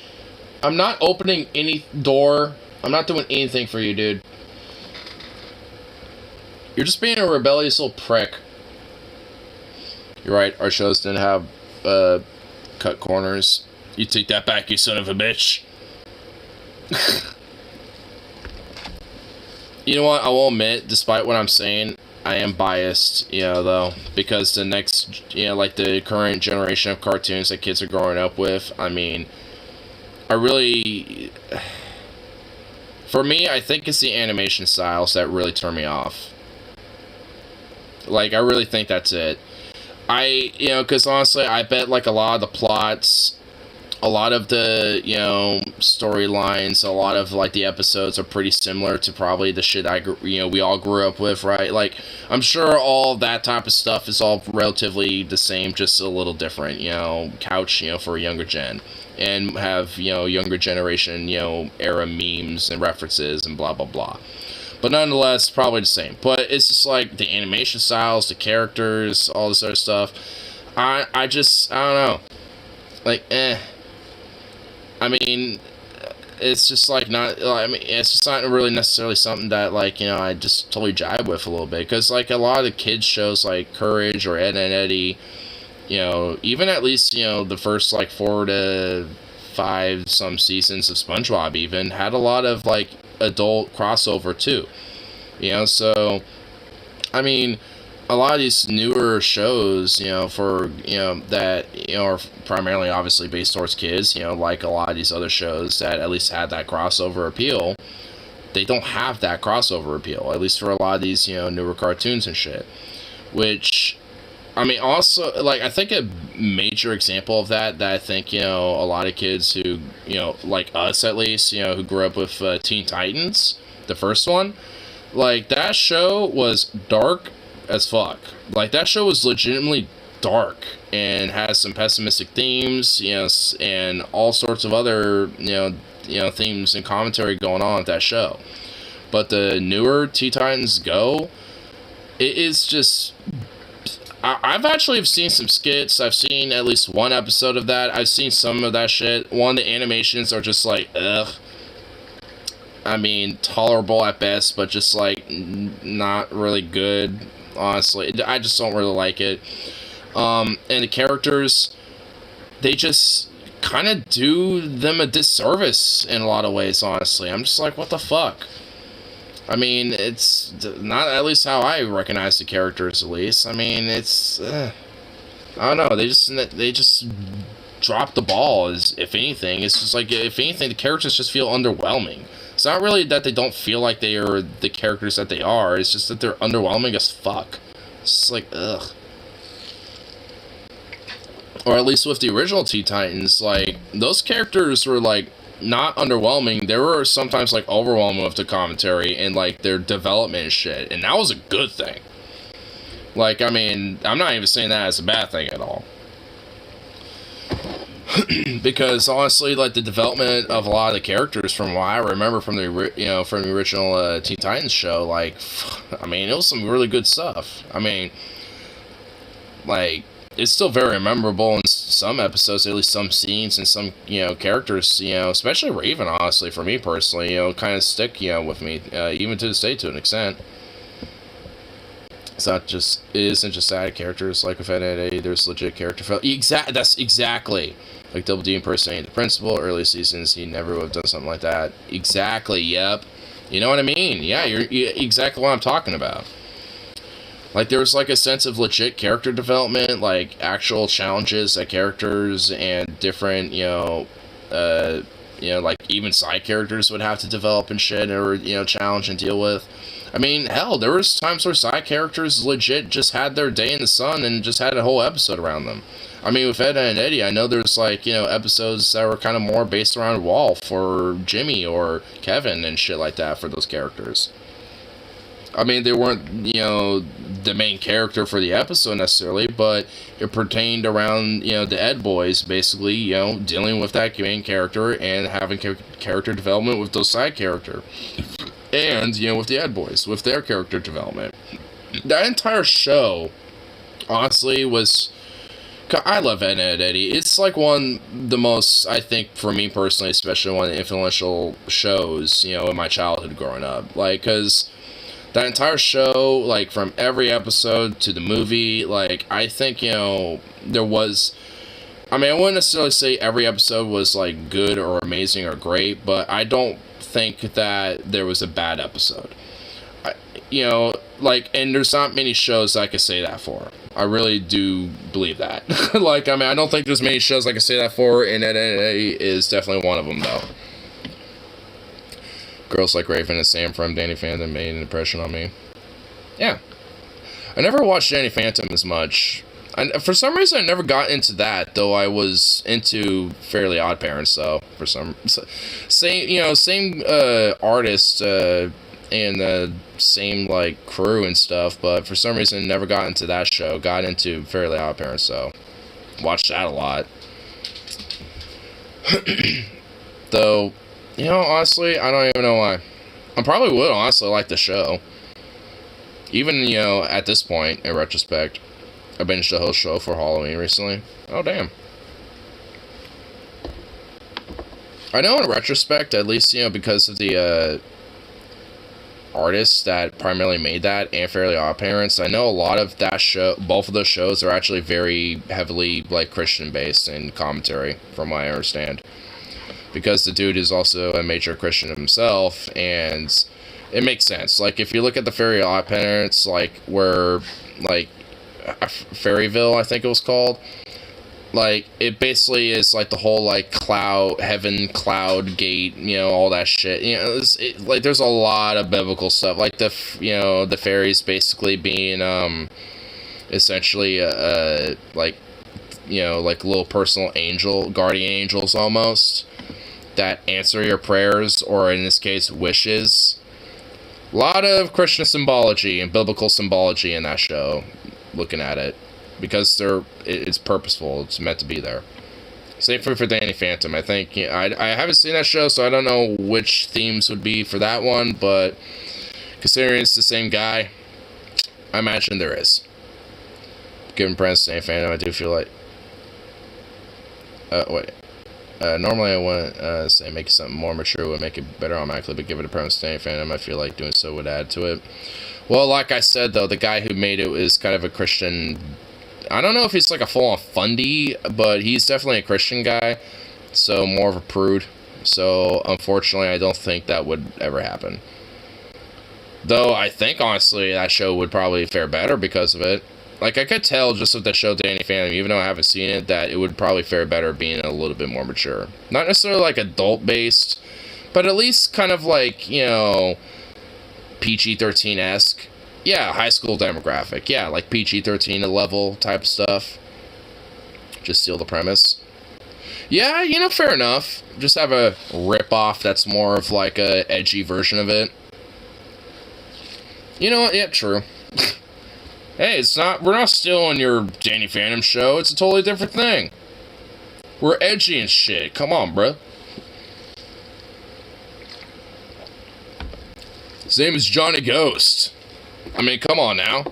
I'm not opening any door. I'm not doing anything for you, dude. You're just being a rebellious little prick. You're right, our shows didn't have cut corners. You take that back, you son of a bitch. You know what, I will admit, despite what I'm saying, I am biased, you know, though, because the next, you know, like the current generation of cartoons that kids are growing up with, I mean, I really, for me, I think it's the animation styles that really turn me off. Like, I really think that's it. You know, because honestly, I bet, like, a lot of the plots, a lot of the, you know, storylines, a lot of, like, the episodes are pretty similar to probably the shit we all grew up with, right? Like, I'm sure all that type of stuff is all relatively the same, just a little different, you know, couch, you know, for a younger gen. And have, you know, younger generation, you know, era memes and references and blah, blah, blah. But nonetheless, probably the same. But it's just like the animation styles, the characters, all this other stuff. I don't know. Like, I mean, it's just like not, I mean, it's just not really necessarily something that, like, you know, I just totally jive with a little bit. Because, like, a lot of the kids' shows, like Courage or Ed and Eddie, you know, even at least, you know, the first, like, 4 to 5 some seasons of SpongeBob even had a lot of, like, adult crossover too, you know. So I mean, a lot of these newer shows, you know, for, you know, that, you know, are primarily obviously based towards kids, you know, like a lot of these other shows that at least had that crossover appeal, they don't have that crossover appeal, at least for a lot of these, you know, newer cartoons and shit. Which, I mean, also, like, I think a major example of that I think, you know, a lot of kids who, you know, like us at least, you know, who grew up with Teen Titans, the first one, like, that show was dark as fuck. Like, that show was legitimately dark and has some pessimistic themes, you know, and all sorts of other, you know, themes and commentary going on with that show. But the newer Teen Titans Go, it is just, I've actually seen some skits. I've seen at least one episode of that. I've seen some of that shit. One, the animations are just like, ugh. I mean, tolerable at best, but just like not really good, honestly. I just don't really like it. And the characters, they just kind of do them a disservice in a lot of ways, honestly. I'm just like, what the fuck? I mean, it's not at least how I recognize the characters, at least. I mean, it's, I don't know, they just drop the ball, as if anything. It's just like, if anything, the characters just feel underwhelming. It's not really that they don't feel like they are the characters that they are, it's just that they're underwhelming as fuck. It's just like, ugh. Or at least with the original Teen Titans, like, those characters were, like, not underwhelming. They were sometimes, like, overwhelming with the commentary and, like, their development and shit, and that was a good thing. Like, I mean, I'm not even saying that as a bad thing at all. Because honestly, like, the development of a lot of the characters, from what I remember from the, you know, from the original Teen Titans show, like, I mean, it was some really good stuff. I mean, like, it's still very memorable in some episodes, at least some scenes and some, you know, characters, you know, especially Raven, honestly, for me personally, you know, kind of stick, you know, with me, even to this day, to an extent. It's not just, it isn't just sad characters, like with Ed and Eddie, there's legit character, that's exactly, like Double D impersonating the principal, early seasons, he never would have done something like that. Exactly, yep. You know what I mean? Yeah, you're exactly what I'm talking about. Like, there was, like, a sense of legit character development, like, actual challenges that characters and different, you know, like, even side characters would have to develop and shit, or, you know, challenge and deal with. I mean, hell, there was times where side characters legit just had their day in the sun and just had a whole episode around them. I mean, with Ed and Eddie, I know there's, like, you know, episodes that were kind of more based around Walt for Jimmy or Kevin and shit like that for those characters. I mean, they weren't, you know, the main character for the episode necessarily, but it pertained around, you know, the Ed boys, basically, you know, dealing with that main character and having character development with those side character. And, you know, with the Ed boys, with their character development. That entire show, honestly, was... I love Ed, Ed, Eddie. It's like one of the most, I think, for me personally, especially one of the influential shows, you know, in my childhood growing up. Like, because that entire show, like, from every episode to the movie, like, I think, you know, there was... I mean, I wouldn't necessarily say every episode was, like, good or amazing or great, but I don't think that there was a bad episode. You know, like, and there's not many shows I could say that for. I really do believe that. Like, I mean, I don't think there's many shows I can say that for, and NNA is definitely one of them, though. Girls Like Raven and Sam from Danny Phantom made an impression on me. Yeah. I never watched Danny Phantom as much. For some reason, I never got into that, though I was into Fairly Odd Parents, so, for some... Same artist, and the same, like, crew and stuff, but for some reason never got into that show. Got into Fairly Odd Parents, so watched that a lot. Though, you know, honestly, I don't even know why. I probably would honestly like the show. Even, you know, at this point, in retrospect, I binged the whole show for Halloween recently. Oh, damn. I know in retrospect, at least, you know, because of the, artists that primarily made that and Fairly Odd Parents, I know a lot of that show, both of those shows are actually very heavily, like, Christian based in commentary, from what I understand, because the dude is also a major Christian himself, and it makes sense. Like, if you look at the Fairly Odd Parents, like, where, like, Fairyville, I think it was called, like, it basically is, like, the whole, like, heaven, cloud gate, you know, all that shit, you know, like, there's a lot of biblical stuff, like, you know, the fairies basically being, essentially, like, you know, like, little personal guardian angels, almost, that answer your prayers, or in this case, wishes. A lot of Christian symbology and biblical symbology in that show, looking at it. Because it's purposeful. It's meant to be there. Same for Danny Phantom. I think, you know, I haven't seen that show, so I don't know which themes would be for that one, but considering it's the same guy, I imagine there is. Given Prince Danny Phantom, I do feel like... normally I want say make something more mature would make it better automatically, but give it a Prince Danny Phantom, I feel like doing so would add to it. Well, like I said, though, the guy who made it is kind of a Christian... I don't know if he's like a full-on fundy, but he's definitely a Christian guy, so more of a prude. So, unfortunately, I don't think that would ever happen. Though, I think, honestly, that show would probably fare better because of it. Like, I could tell just with the show Danny Phantom, even though I haven't seen it, that it would probably fare better being a little bit more mature. Not necessarily, like, adult-based, but at least kind of like, you know, PG-13-esque. Yeah, high school demographic. Yeah, like PG-13 level type stuff. Just steal the premise. Yeah, you know, fair enough. Just have a rip-off that's more of like a edgy version of it. You know what? Yeah, true. Hey, we're not stealing your Danny Phantom show. It's a totally different thing. We're edgy and shit. Come on, bro. His name is Johnny Ghost. I mean, come on now.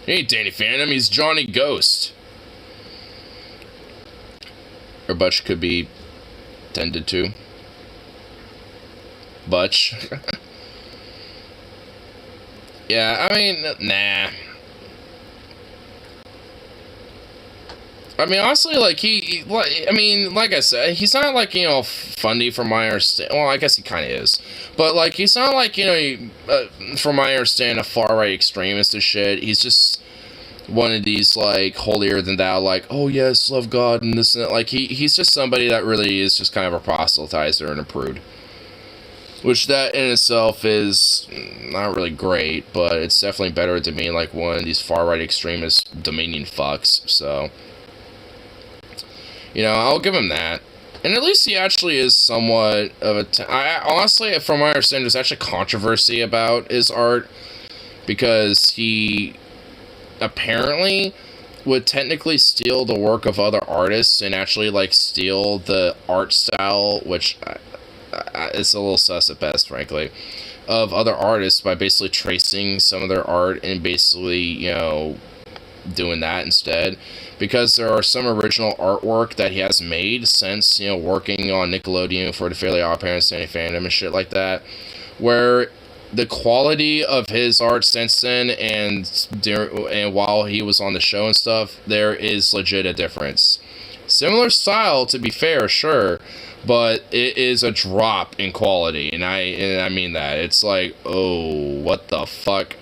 He ain't Danny Phantom, he's Johnny Ghost. Or Butch could be tended to. Butch. Yeah, I mean, nah. I mean, honestly, like, like I said, he's not, like, you know, funny from my understanding. Well, I guess he kind of is. But, like, he's not, like, you know, from my understanding, a far-right extremist and shit. He's just one of these, like, holier-than-thou, like, oh, yes, love God, and this and that. Like, he's just somebody that really is just kind of a proselytizer and a prude. Which, that in itself is not really great, but it's definitely better to me, like, one of these far-right extremist Dominion fucks, so... You know, I'll give him that. And at least he actually is somewhat of a... honestly, from my understanding, there's actually controversy about his art. because he apparently would technically steal the work of other artists and actually like steal the art style, which it's a little sus at best, frankly, of other artists by basically tracing some of their art and basically, you know, doing that instead, because there are some original artwork that he has made since, you know, working on Nickelodeon for the Fairly Odd Parents and Fandom and shit like that, where the quality of his art since then and while he was on the show and stuff, there is legit a difference. Similar style, to be fair, sure, but it is a drop in quality, and I mean that. It's like, oh, what the fuck?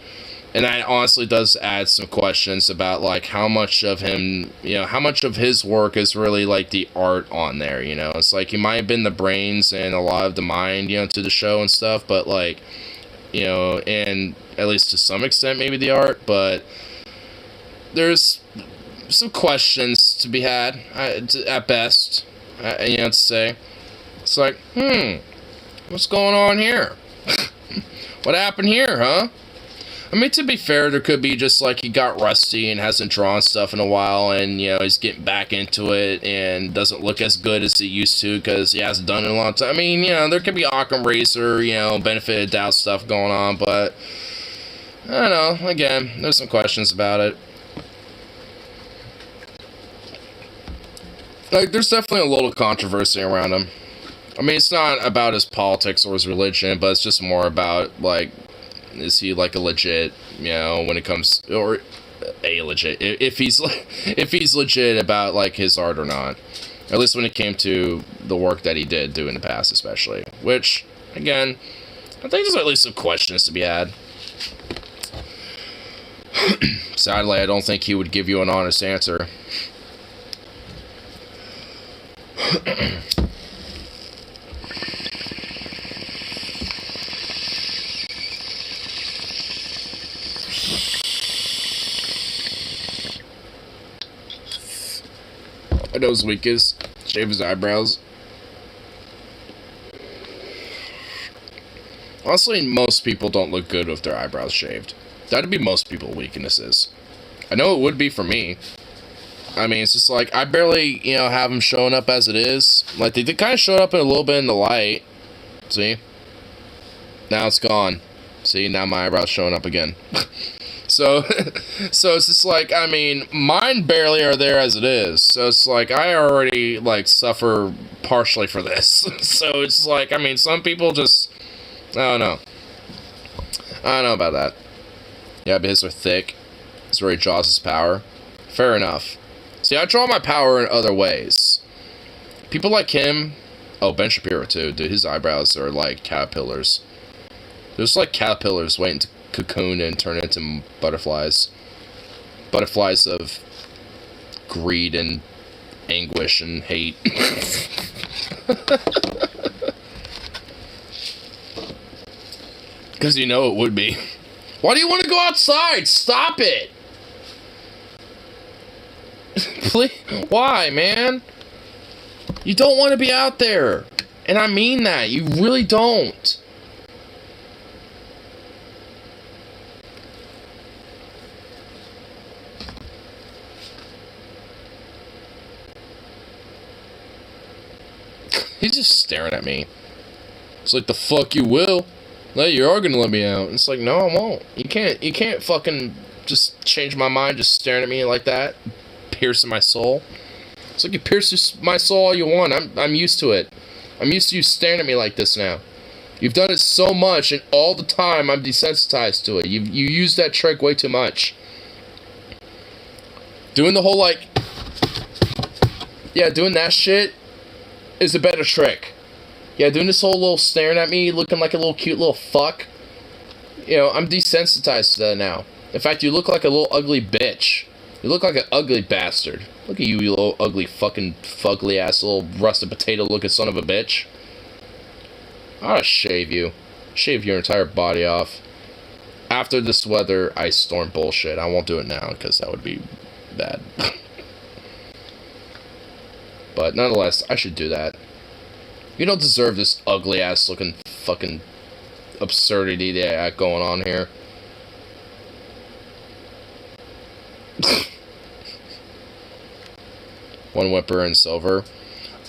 And that honestly does add some questions about, like, how much of him, you know, how much of his work is really, like, the art on there, you know? It's like, he might have been the brains and a lot of the mind, you know, to the show and stuff, but, like, you know, and at least to some extent, maybe the art, but there's some questions to be had, at best, you know, to say. It's like, what's going on here? What happened here, huh? I mean, to be fair, there could be just, like, he got rusty and hasn't drawn stuff in a while, and, you know, he's getting back into it and doesn't look as good as he used to because he hasn't done it in a long time. I mean, you know, there could be Occam Racer, you know, benefit of doubt stuff going on, but I don't know. Again, there's some questions about it. Like, there's definitely a little controversy around him. I mean, it's not about his politics or his religion, but it's just more about, like, is he like a legit, you know, when it comes, or a legit, if he's legit about like his art or not, at least when it came to the work that he did do in the past, especially, which again, I think there's at least some questions to be had. Sadly, I don't think he would give you an honest answer. I know his weakest. Shave his eyebrows. Honestly, most people don't look good with their eyebrows shaved. That'd be most people's weaknesses. I know it would be for me. I mean, it's just like, I barely, you know, have them showing up as it is. Like, they did kind of show up a little bit in the light. See? Now it's gone. See, now my eyebrow's showing up again. So it's just like, I mean, mine barely are there as it is. So it's like, I already, like, suffer partially for this. So it's like, I mean, some people just, I don't know. I don't know about that. Yeah, but his are thick. It's where he draws his power. Fair enough. See, I draw my power in other ways. People like him, oh, Ben Shapiro too, dude, his eyebrows are like caterpillars. They're just like caterpillars waiting to cocoon and turn into butterflies. Butterflies of greed and anguish and hate. Because you know it would be. Why do you want to go outside? Stop it! Please, why, man? You don't want to be out there. And I mean that. You really don't. He's just staring at me. It's like, the fuck you will. No, you are gonna let me out. It's like, no, I won't. You can't fucking just change my mind just staring at me like that. Piercing my soul. It's like, you pierce my soul all you want. I'm used to it. I'm used to you staring at me like this now. You've done it so much, and all the time I'm desensitized to it. You use that trick way too much. Doing the whole, like, yeah, doing that shit is a better trick. Yeah, doing this whole little staring at me, looking like a little cute little fuck. You know, I'm desensitized to that now. In fact, you look like a little ugly bitch. You look like an ugly bastard. Look at you, you little ugly fucking fugly ass little rusted potato looking son of a bitch. I ought to shave you. Shave your entire body off. After this weather ice storm bullshit. I won't do it now because that would be bad. But nonetheless, I should do that. You don't deserve this ugly ass looking fucking absurdity that I got going on here. One whipper and silver.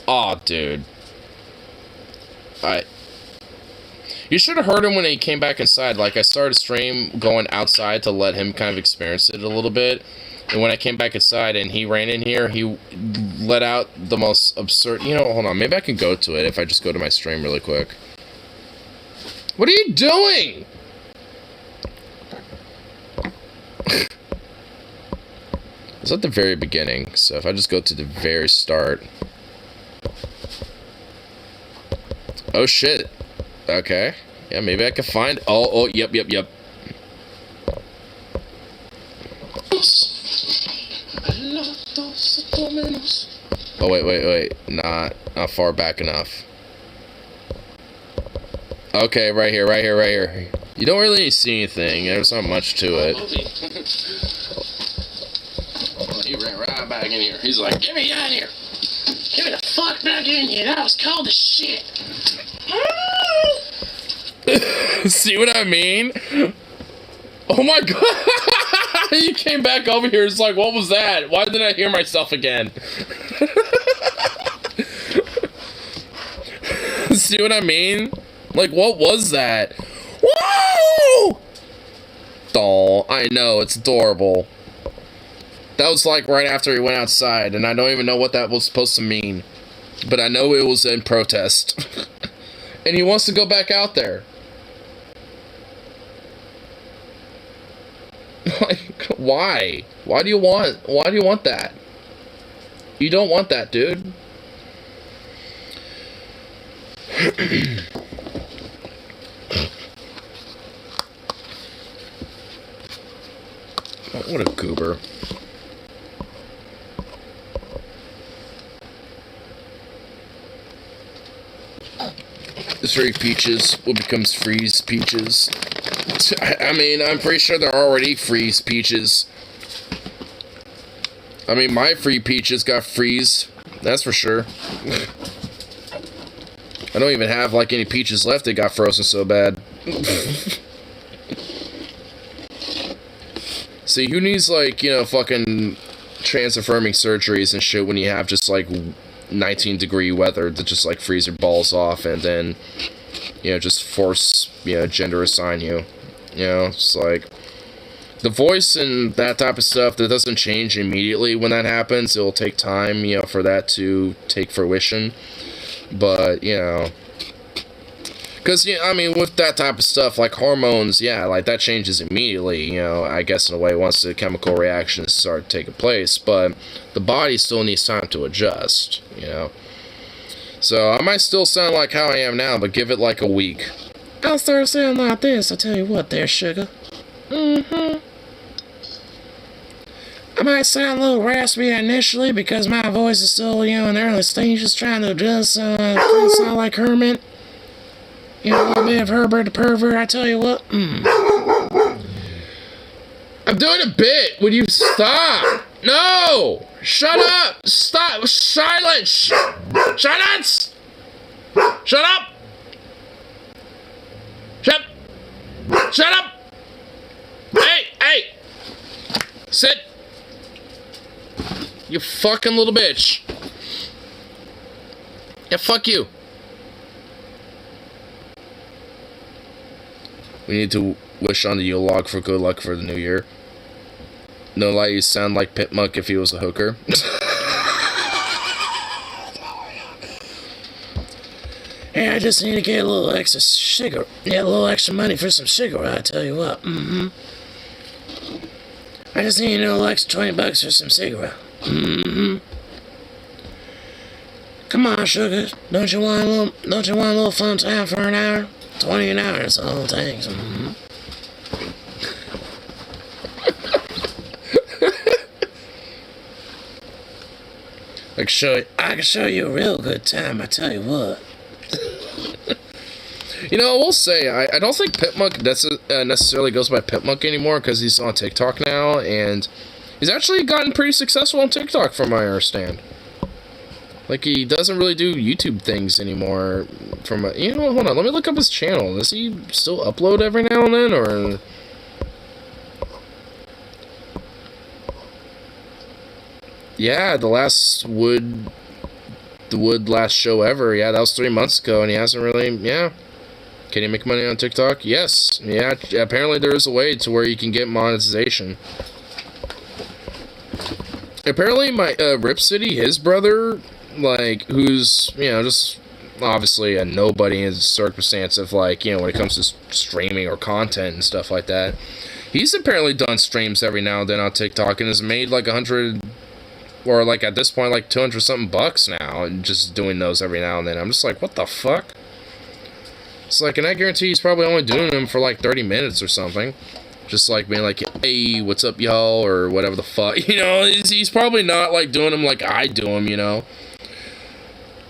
Aw, dude. You should have heard him when he came back inside. Like, I started stream going outside to let him kind of experience it a little bit. And when I came back inside and he ran in here, he let out the most absurd... You know, hold on. Maybe I can go to it if I just go to my stream really quick. What are you doing? It's at the very beginning. So if I just go to the very start... Oh, shit. Okay. Yeah, maybe I can find... Oh, yep. Oh, wait. Not far back enough. Okay, right here. You don't really see anything. There's not much to it. Oh, he ran right back in here. He's like, get me out of here. Get me the fuck back in here. That was cold as shit. See what I mean? Oh my god! He came back over here. It's like, what was that? Why did I hear myself again? See what I mean? Like, what was that? Whoa! Oh, I know, it's adorable. That was like right after he went outside, and I don't even know what that was supposed to mean. But I know it was in protest. And he wants to go back out there. Like, why? Why do you want that? You don't want that, dude. Oh, what a goober. Three peaches. What becomes freeze peaches? I mean, I'm pretty sure they're already freeze peaches. I mean, my free peaches got freeze. That's for sure. I don't even have, like, any peaches left. They got frozen so bad. See, who needs, like, you know, fucking trans-affirming surgeries and shit when you have just, like, 19-degree weather to just, like, freeze your balls off and then, you know, just force, you know, gender assign you. You know, it's like, the voice and that type of stuff, that doesn't change immediately when that happens. It'll take time, you know, for that to take fruition. But, you know, because, you know, I mean, with that type of stuff, like hormones, yeah, like, that changes immediately, you know, I guess in a way, once the chemical reactions start taking place. But the body still needs time to adjust, you know. So, I might still sound like how I am now, but give it, like, a week. I'll start sounding like this, I tell you what there, sugar. I might sound a little raspy initially because my voice is still, you know, in the early stages trying to adjust, sound like Hermit. You know, a little bit of Herbert the Pervert, I tell you what. I'm doing a bit. Would you stop? No! Shut up! Stop! Silence! Silence! Shut up! Shut up! Hey! Sit! You fucking little bitch. Yeah, fuck you. We need to wish on the Yule log for good luck for the new year. No lie, you sound like Pitmuck if he was a hooker. Hey, I just need to get a little extra cigarette. Yeah, a little extra money for some cigarette, I tell you what. I just need a little extra $20 for some cigarette. Come on, sugar. Don't you want a little fun time for an hour? 20 an hour, so all thanks. I can show you a real good time, I tell you what. You know, I will say, I don't think Pitmuck necessarily goes by Pitmuck anymore because he's on TikTok now, and he's actually gotten pretty successful on TikTok from what I understand. Like, he doesn't really do YouTube things anymore. You know, hold on, let me look up his channel. Does he still upload every now and then, or... Yeah, the Wood last show ever. Yeah, that was 3 months ago, and he hasn't really. Yeah. Can you make money on TikTok? Yes. Yeah. Apparently, there is a way to where you can get monetization. Apparently, my Rip City, his brother, like, who's just obviously a nobody in the circumstance of like when it comes to streaming or content and stuff like that. He's apparently done streams every now and then on TikTok and has made like 100. Or, like, at this point, like, 200 something bucks now, and just doing those every now and then. I'm just like, what the fuck? It's like, and I guarantee he's probably only doing them for, like, 30 minutes or something. Just, like, being like, hey, what's up, y'all, or whatever the fuck. He's probably not, like, doing them like I do them, Like,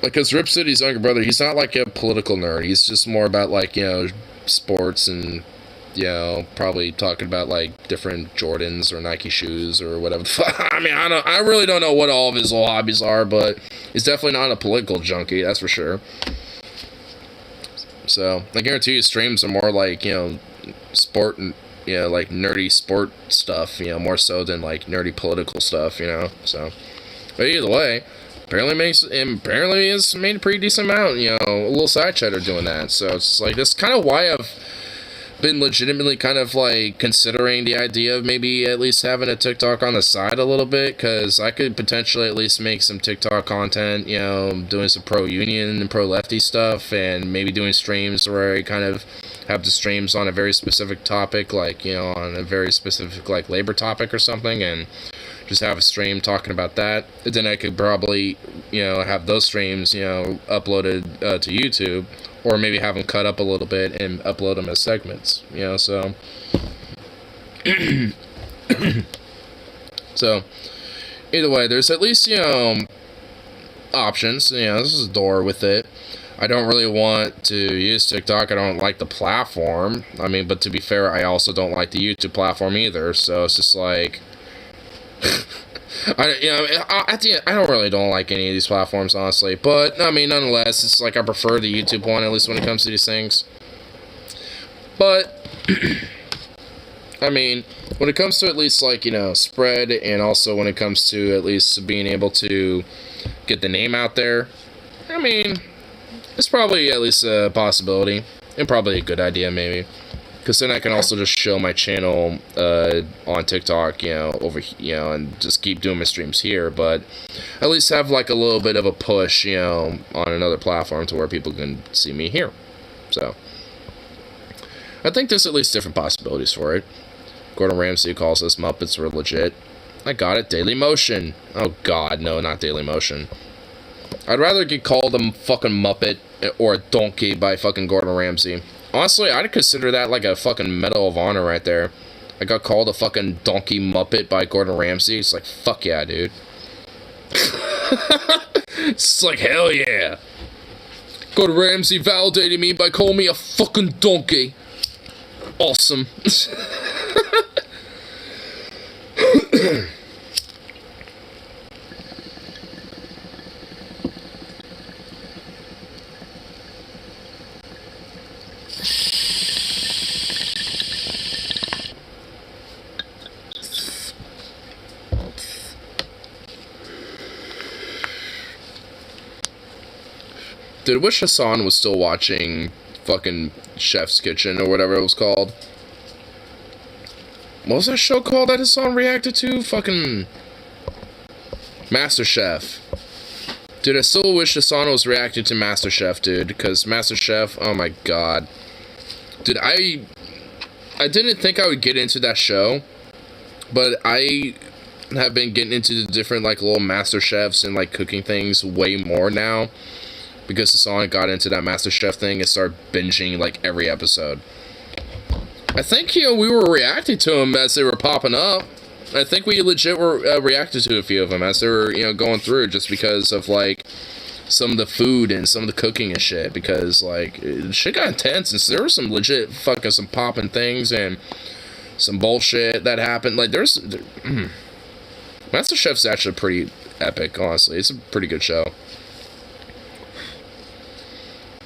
because Rip City's younger brother, he's not, like, a political nerd. He's just more about, like, sports and... probably talking about like different Jordans or Nike shoes or whatever the fuck. I mean, I really don't know what all of his little hobbies are, but he's definitely not a political junkie, that's for sure. So I guarantee his streams are more like sport and like nerdy sport stuff, more so than like nerdy political stuff, So, but either way, apparently has made a pretty decent amount, a little side chatter doing that. So it's like that's kind of why I've been legitimately kind of like considering the idea of maybe at least having a TikTok on the side a little bit, because I could potentially at least make some TikTok content, doing some pro-union and pro-lefty stuff, and maybe doing streams where I kind of have the streams on a very specific topic, like, on a very specific, like, labor topic or something, and just have a stream talking about that. And then I could probably, have those streams, uploaded to YouTube, or maybe have them cut up a little bit and upload them as segments, so. So, either way, there's at least, options. This is a door with it. I don't really want to use TikTok. I don't like the platform. I mean, but to be fair, I also don't like the YouTube platform either. So it's just like, at the end, I don't like any of these platforms, honestly. But I mean, nonetheless, it's like I prefer the YouTube one, at least when it comes to these things. But I mean, when it comes to at least like spread, and also when it comes to at least being able to get the name out there, I mean, it's probably at least a possibility, and probably a good idea maybe. Because then I can also just show my channel on TikTok, over, and just keep doing my streams here. But at least have like a little bit of a push, on another platform to where people can see me here. So I think there's at least different possibilities for it. Gordon Ramsay calls us Muppets were legit. I got it. Daily Motion. Oh God, no, not Daily Motion. I'd rather get called a fucking Muppet or a donkey by fucking Gordon Ramsay. Honestly, I'd consider that like a fucking Medal of Honor right there. I got called a fucking donkey Muppet by Gordon Ramsay. It's like, fuck yeah, dude. It's like, hell yeah. Gordon Ramsay validated me by calling me a fucking donkey. Awesome. Dude, I wish Hassan was still watching fucking Chef's Kitchen or whatever it was called. What was that show called that Hassan reacted to? Fucking MasterChef. Dude, I still wish Hassan was reacting to MasterChef, dude, because MasterChef, oh my god. Dude, I didn't think I would get into that show, but I have been getting into the different, like, little MasterChefs and, like, cooking things way more now. Because Hassan got into that MasterChef thing and started binging, like, every episode. I think, we were reacting to them as they were popping up. I think we legit were reacted to a few of them as they were, going through, just because of, like, some of the food and some of the cooking and shit. Because, like, shit got intense, and so there were some legit fucking some popping things and some bullshit that happened. Like, MasterChef's actually pretty epic, honestly. It's a pretty good show.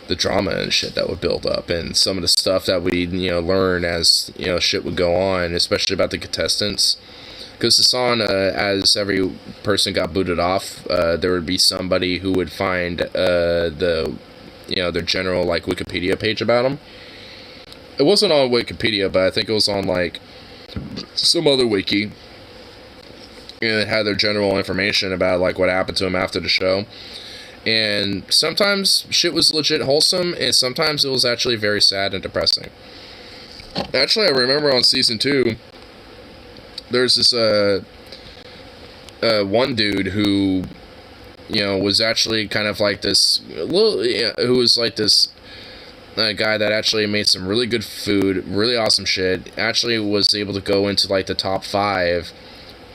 The drama and shit that would build up, and some of the stuff that we learn as shit would go on, especially about the contestants. Because it's on, as every person got booted off, there would be somebody who would find their general, like, Wikipedia page about them. It wasn't on Wikipedia, but I think it was on, like, some other wiki. And it had their general information about, like, what happened to them after the show. And sometimes shit was legit wholesome, and sometimes it was actually very sad and depressing. Actually, I remember on season 2, there's this one dude who, was actually kind of like this who was like this guy that actually made some really good food, really awesome shit. Actually was able to go into like the top 5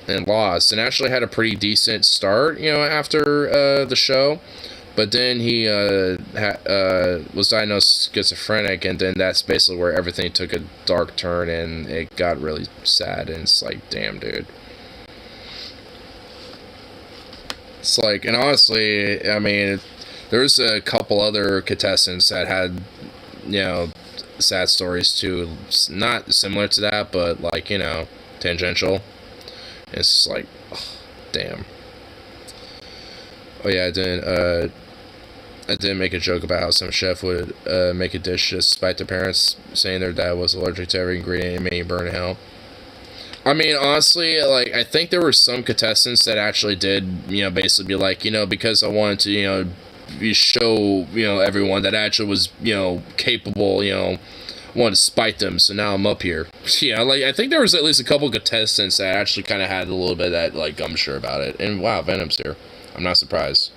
and lost, and actually had a pretty decent start, after the show. But then he was diagnosed schizophrenic, and then that's basically where everything took a dark turn, and it got really sad, and it's like, damn, dude. It's like, and honestly, I mean, there's a couple other contestants that had, sad stories too. Not similar to that, but like, tangential. It's just like, oh, damn. Oh yeah, I didn't make a joke about how some chef would make a dish just despite their parents saying their dad was allergic to every ingredient and made him burn in hell. I mean, honestly, like, I think there were some contestants that actually did, basically be like, because I wanted to, show, everyone that actually was, capable, wanted to spite them, so now I'm up here. Yeah, like, I think there was at least a couple contestants that actually kind of had a little bit of that, like, gumshoe about it. And wow, Venom's here. I'm not surprised.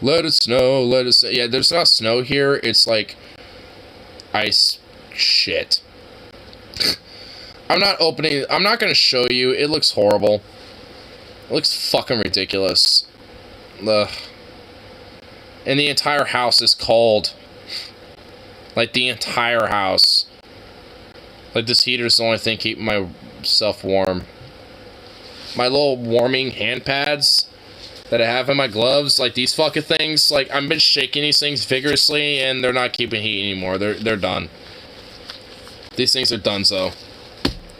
Let it snow, let it snow. Yeah, there's not snow here. It's like ice shit. I'm not going to show you. It looks horrible. It looks fucking ridiculous. Ugh. And the entire house is cold. Like, the entire house. Like, this heater's the only thing keeping myself warm. My little warming hand pads that I have in my gloves, like these fucking things, like, I've been shaking these things vigorously, and they're not keeping heat anymore. They're done. These things are done, so.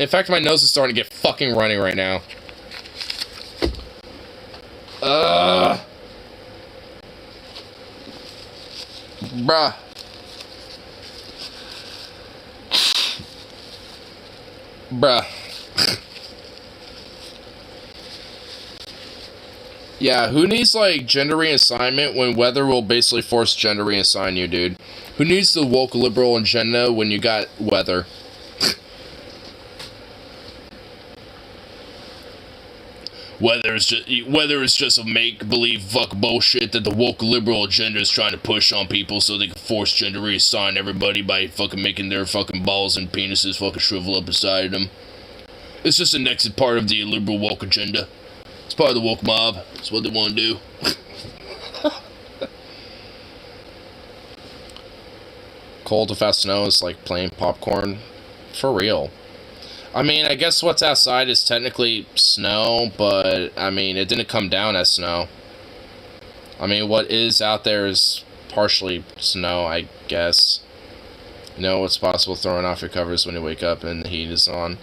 In fact, my nose is starting to get fucking runny right now. Bruh. Bruh. Yeah, who needs, like, gender reassignment when weather will basically force gender reassign you, dude? Who needs the woke liberal agenda when you got weather? Weather is just a make-believe fuck bullshit that the woke liberal agenda is trying to push on people so they can force gender reassign everybody by fucking making their fucking balls and penises fucking shrivel up inside them. It's just the next part of the liberal woke agenda. It's part of the woke mob. It's what they want to do. Cold to fast snow is like playing popcorn. For real. I mean, I guess what's outside is technically snow, but, I mean, it didn't come down as snow. I mean, what is out there is partially snow, I guess. It's possible throwing off your covers when you wake up and the heat is on.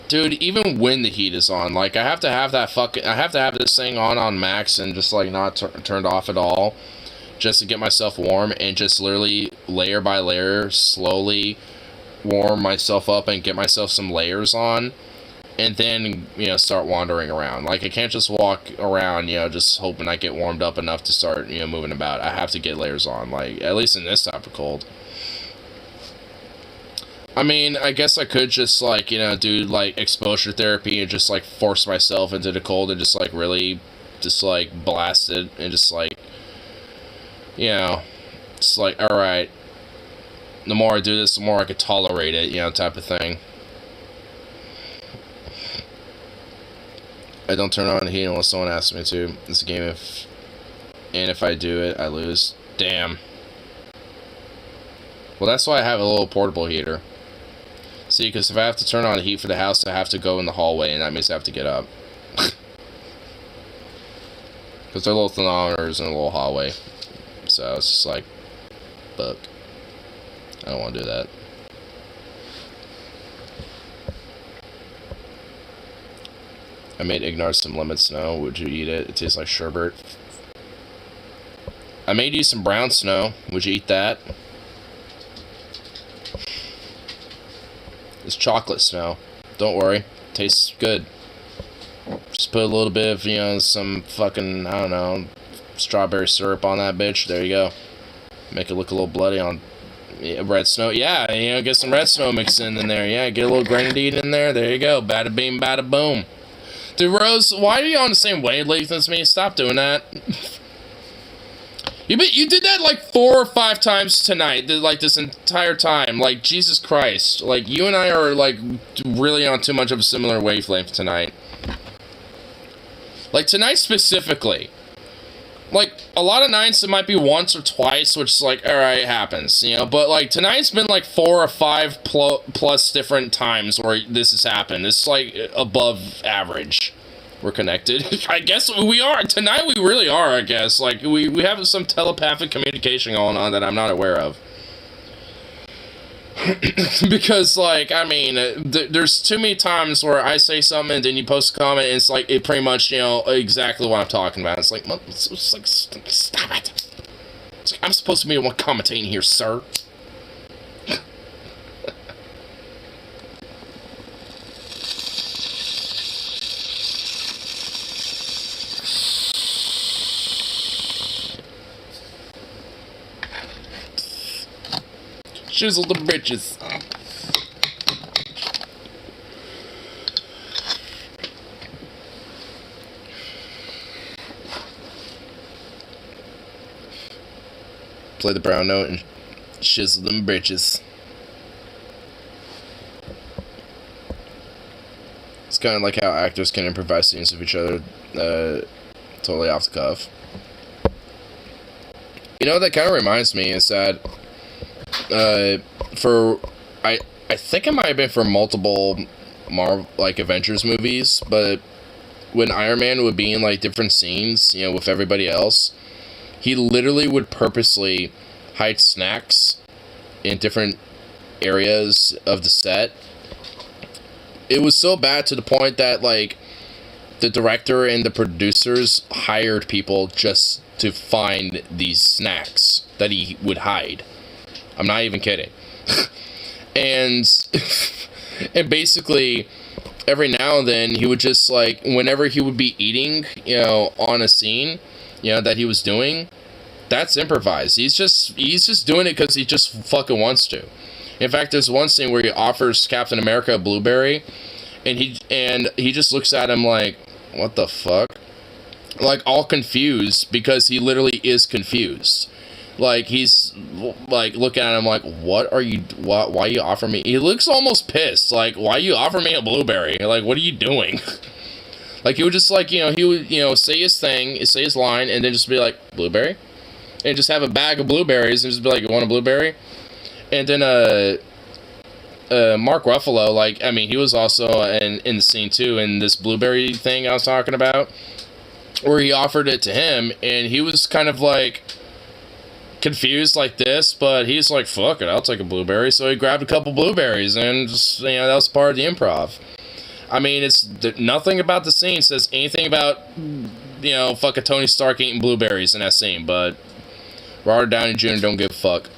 Dude, even when the heat is on, like, I have to have this thing on max and just, like, not turned off at all. Just to get myself warm and just literally layer by layer slowly warm myself up and get myself some layers on, and then, start wandering around. Like, I can't just walk around, just hoping I get warmed up enough to start, moving about. I have to get layers on, like, at least in this type of cold. I mean, I guess I could just, like, do, like, exposure therapy and just, like, force myself into the cold and just, like, really, just, like, blast it and just, like, just, like, alright. The more I do this, the more I could tolerate it, type of thing. I don't turn on the heat unless someone asks me to. It's a game and if I do it, I lose. Damn. Well, that's why I have a little portable heater. See, because if I have to turn on the heat for the house, I have to go in the hallway, and that means I have to get up. Because they're little thermometers in a little hallway. So it's just like, fuck. I don't want to do that. I made Ignar some lemon snow. Would you eat it? It tastes like sherbet. I made you some brown snow. Would you eat that? It's chocolate snow. Don't worry. Tastes good. Just put a little bit of, you know, some fucking, I don't know, strawberry syrup on that bitch. There you go. Make it look a little bloody on red snow. Yeah, you know, get some red snow mixed in there. Yeah, get a little grenadine in there. There you go. Bada bing, bada boom. Dude, Rose, why are you on the same wavelength as me? Stop doing that. You did that like 4 or 5 times tonight, like this entire time. Like, Jesus Christ. Like, you and I are like really on too much of a similar wavelength tonight. Like, tonight specifically. Like, a lot of nights it might be once or twice, which is like, alright, it happens, you know, but like, tonight's been like 4 or 5 plus different times where this has happened. It's like above average. We're connected. I guess we are. Tonight we really are, I guess. Like, we have some telepathic communication going on that I'm not aware of. Because, like, I mean, there's too many times where I say something and then you post a comment and it's like, it pretty much, you know, exactly what I'm talking about. It's like, stop it. It's like, I'm supposed to be the one commentating here, sir. Shizzle the britches. Play the brown note and shizzle them britches. It's kind of like how actors can improvise scenes of each other, totally off the cuff. You know, that kind of reminds me is that I think it might have been for multiple Marvel, like, Avengers movies, but when Iron Man would be in, like, different scenes, you know, with everybody else, he literally would purposely hide snacks in different areas of the set. It was so bad to the point that, like, the director and the producers hired people just to find these snacks that he would hide. I'm not even kidding. And basically, every now and then, he would just, like, whenever he would be eating, you know, on a scene, you know, that he was doing, that's improvised. He's just doing it because he just fucking wants to. In fact, there's one scene where he offers Captain America a blueberry, and he just looks at him like, what the fuck? Like, all confused, because he literally is confused. Like, he's, like, looking at him like, why you offer me? He looks almost pissed. Like, why you offer me a blueberry? Like, what are you doing? Like, he would just, like, you know, he would, you know, say his thing, say his line, and then just be like, blueberry? And just have a bag of blueberries, and just be like, you want a blueberry? And then, Mark Ruffalo, like, I mean, he was also in the scene, too, in this blueberry thing I was talking about, where he offered it to him, and he was kind of, like, confused like this, but he's like, fuck it, I'll take a blueberry. So he grabbed a couple blueberries, and just, you know, that was part of the improv. I mean, it's nothing about the scene says anything about, you know, fucking Tony Stark eating blueberries in that scene, but Robert Downey Jr. don't give a fuck.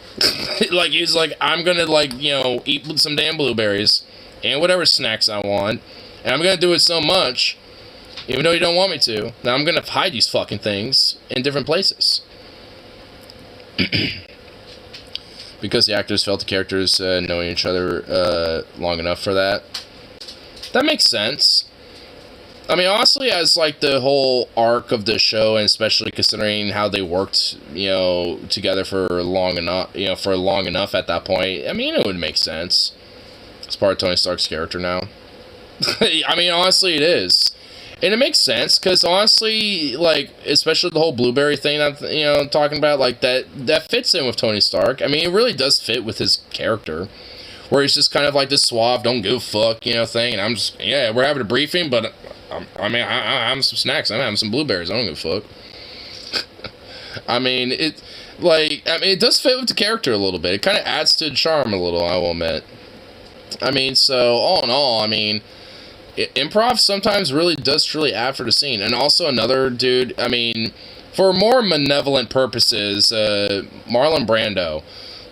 Like, he's like, I'm gonna, like, you know, eat some damn blueberries and whatever snacks I want, and I'm gonna do it so much, even though you don't want me to, that I'm gonna hide these fucking things in different places. Because the actors felt the characters knowing each other long enough for that. That makes sense. I mean, honestly, as, like, the whole arc of the show, and especially considering how they worked, you know, together for long enough at that point, I mean, it would make sense. It's part of Tony Stark's character now. I mean, honestly, it is. And it makes sense, because honestly, like, especially the whole blueberry thing that, you know, I'm talking about, like, that fits in with Tony Stark. I mean, it really does fit with his character, where he's just kind of like this suave, don't give a fuck, you know, thing, and I'm just, yeah, we're having a briefing, but, I'm having some snacks, I'm having some blueberries, I don't give a fuck. I mean, it does fit with the character a little bit. It kind of adds to the charm a little, I will admit. I mean, so, all in all, I mean, improv sometimes really does truly add for the scene. And also another dude, I mean, for more malevolent purposes, Marlon Brando.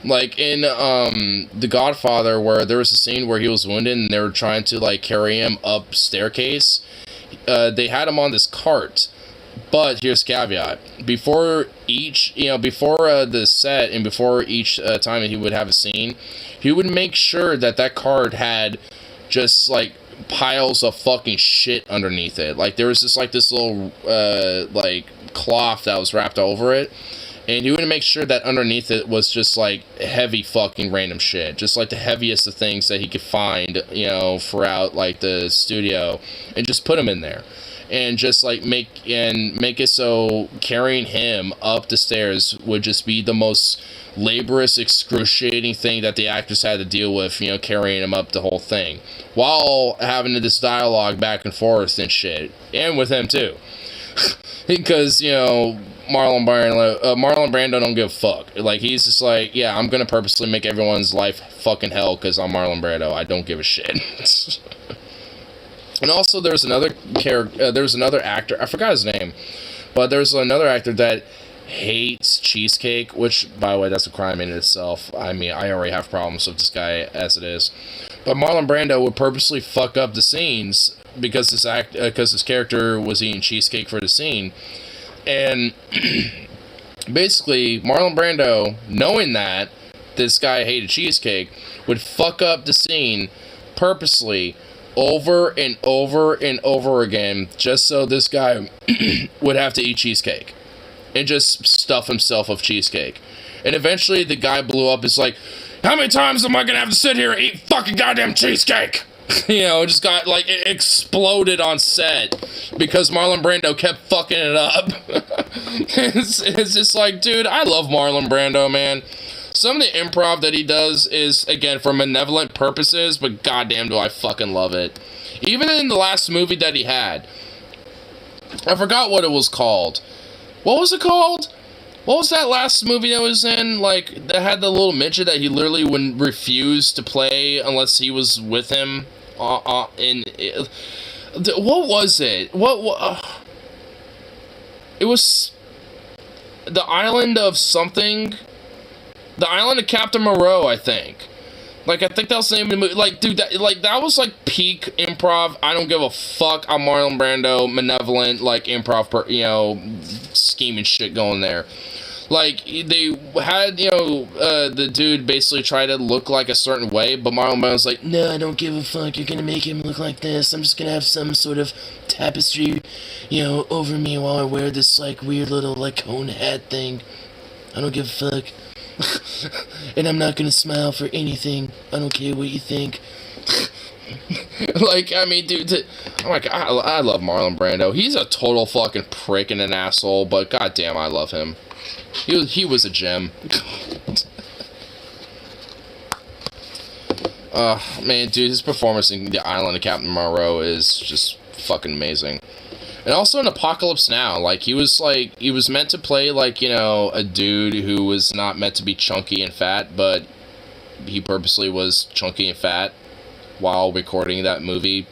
Like in The Godfather, where there was a scene where he was wounded and they were trying to like carry him up staircase. They had him on this cart, but here's caveat: before the set and before each time that he would have a scene, he would make sure that that cart had just like piles of fucking shit underneath it. Like there was just like this little like cloth that was wrapped over it. And he would make sure that underneath it was just, like, heavy fucking random shit. Just, like, the heaviest of things that he could find, you know, throughout, like, the studio. And just put them in there. And just, like, make it so carrying him up the stairs would just be the most laborious, excruciating thing that the actors had to deal with, you know, carrying him up the whole thing. While having this dialogue back and forth and shit. And with him, too. Because, you know... Marlon Brando don't give a fuck. Like, he's just like, yeah, I'm gonna purposely make everyone's life fucking hell because I'm Marlon Brando. I don't give a shit. And also, there's another actor, I forgot his name, but there's another actor that hates cheesecake, which, by the way, that's a crime in itself. I mean, I already have problems with this guy as it is. But Marlon Brando would purposely fuck up the scenes because his character was eating cheesecake for the scene. And basically, Marlon Brando, knowing that this guy hated cheesecake, would fuck up the scene purposely over and over and over again just so this guy would have to eat cheesecake and just stuff himself with cheesecake. And eventually the guy blew up. It's like, how many times am I gonna have to sit here and eat fucking goddamn cheesecake? You know, it just got, like, it exploded on set because Marlon Brando kept fucking it up. It's just like, dude, I love Marlon Brando, man. Some of the improv that he does is, again, for malevolent purposes, but goddamn do I fucking love it. Even in the last movie that he had, I forgot what it was called. What was it called? What was that last movie that was in, like, that had the little midget that he literally would refuse to play unless he was with him? What was it? It was the island of something. The island of Captain Moreau, I think. Like, I think that was the name of the movie. Like, dude, that was, like, peak improv. I don't give a fuck. I'm Marlon Brando, malevolent, like, improv, scheming shit going there. Like, they had, the dude basically try to look like a certain way, but Marlon Brando's like, no, I don't give a fuck. You're gonna make him look like this. I'm just gonna have some sort of tapestry, over me while I wear this, like, weird little, like, cone hat thing. I don't give a fuck. And I'm not gonna smile for anything. I don't care what you think. Like, I mean, dude, I'm like, I love Marlon Brando. He's a total fucking prick and an asshole, but goddamn, I love him. He was a gem. Man, dude, his performance in The Island of Captain Moreau is just fucking amazing. And also in Apocalypse Now, like, he was meant to play, like, a dude who was not meant to be chunky and fat, but he purposely was chunky and fat while recording that movie.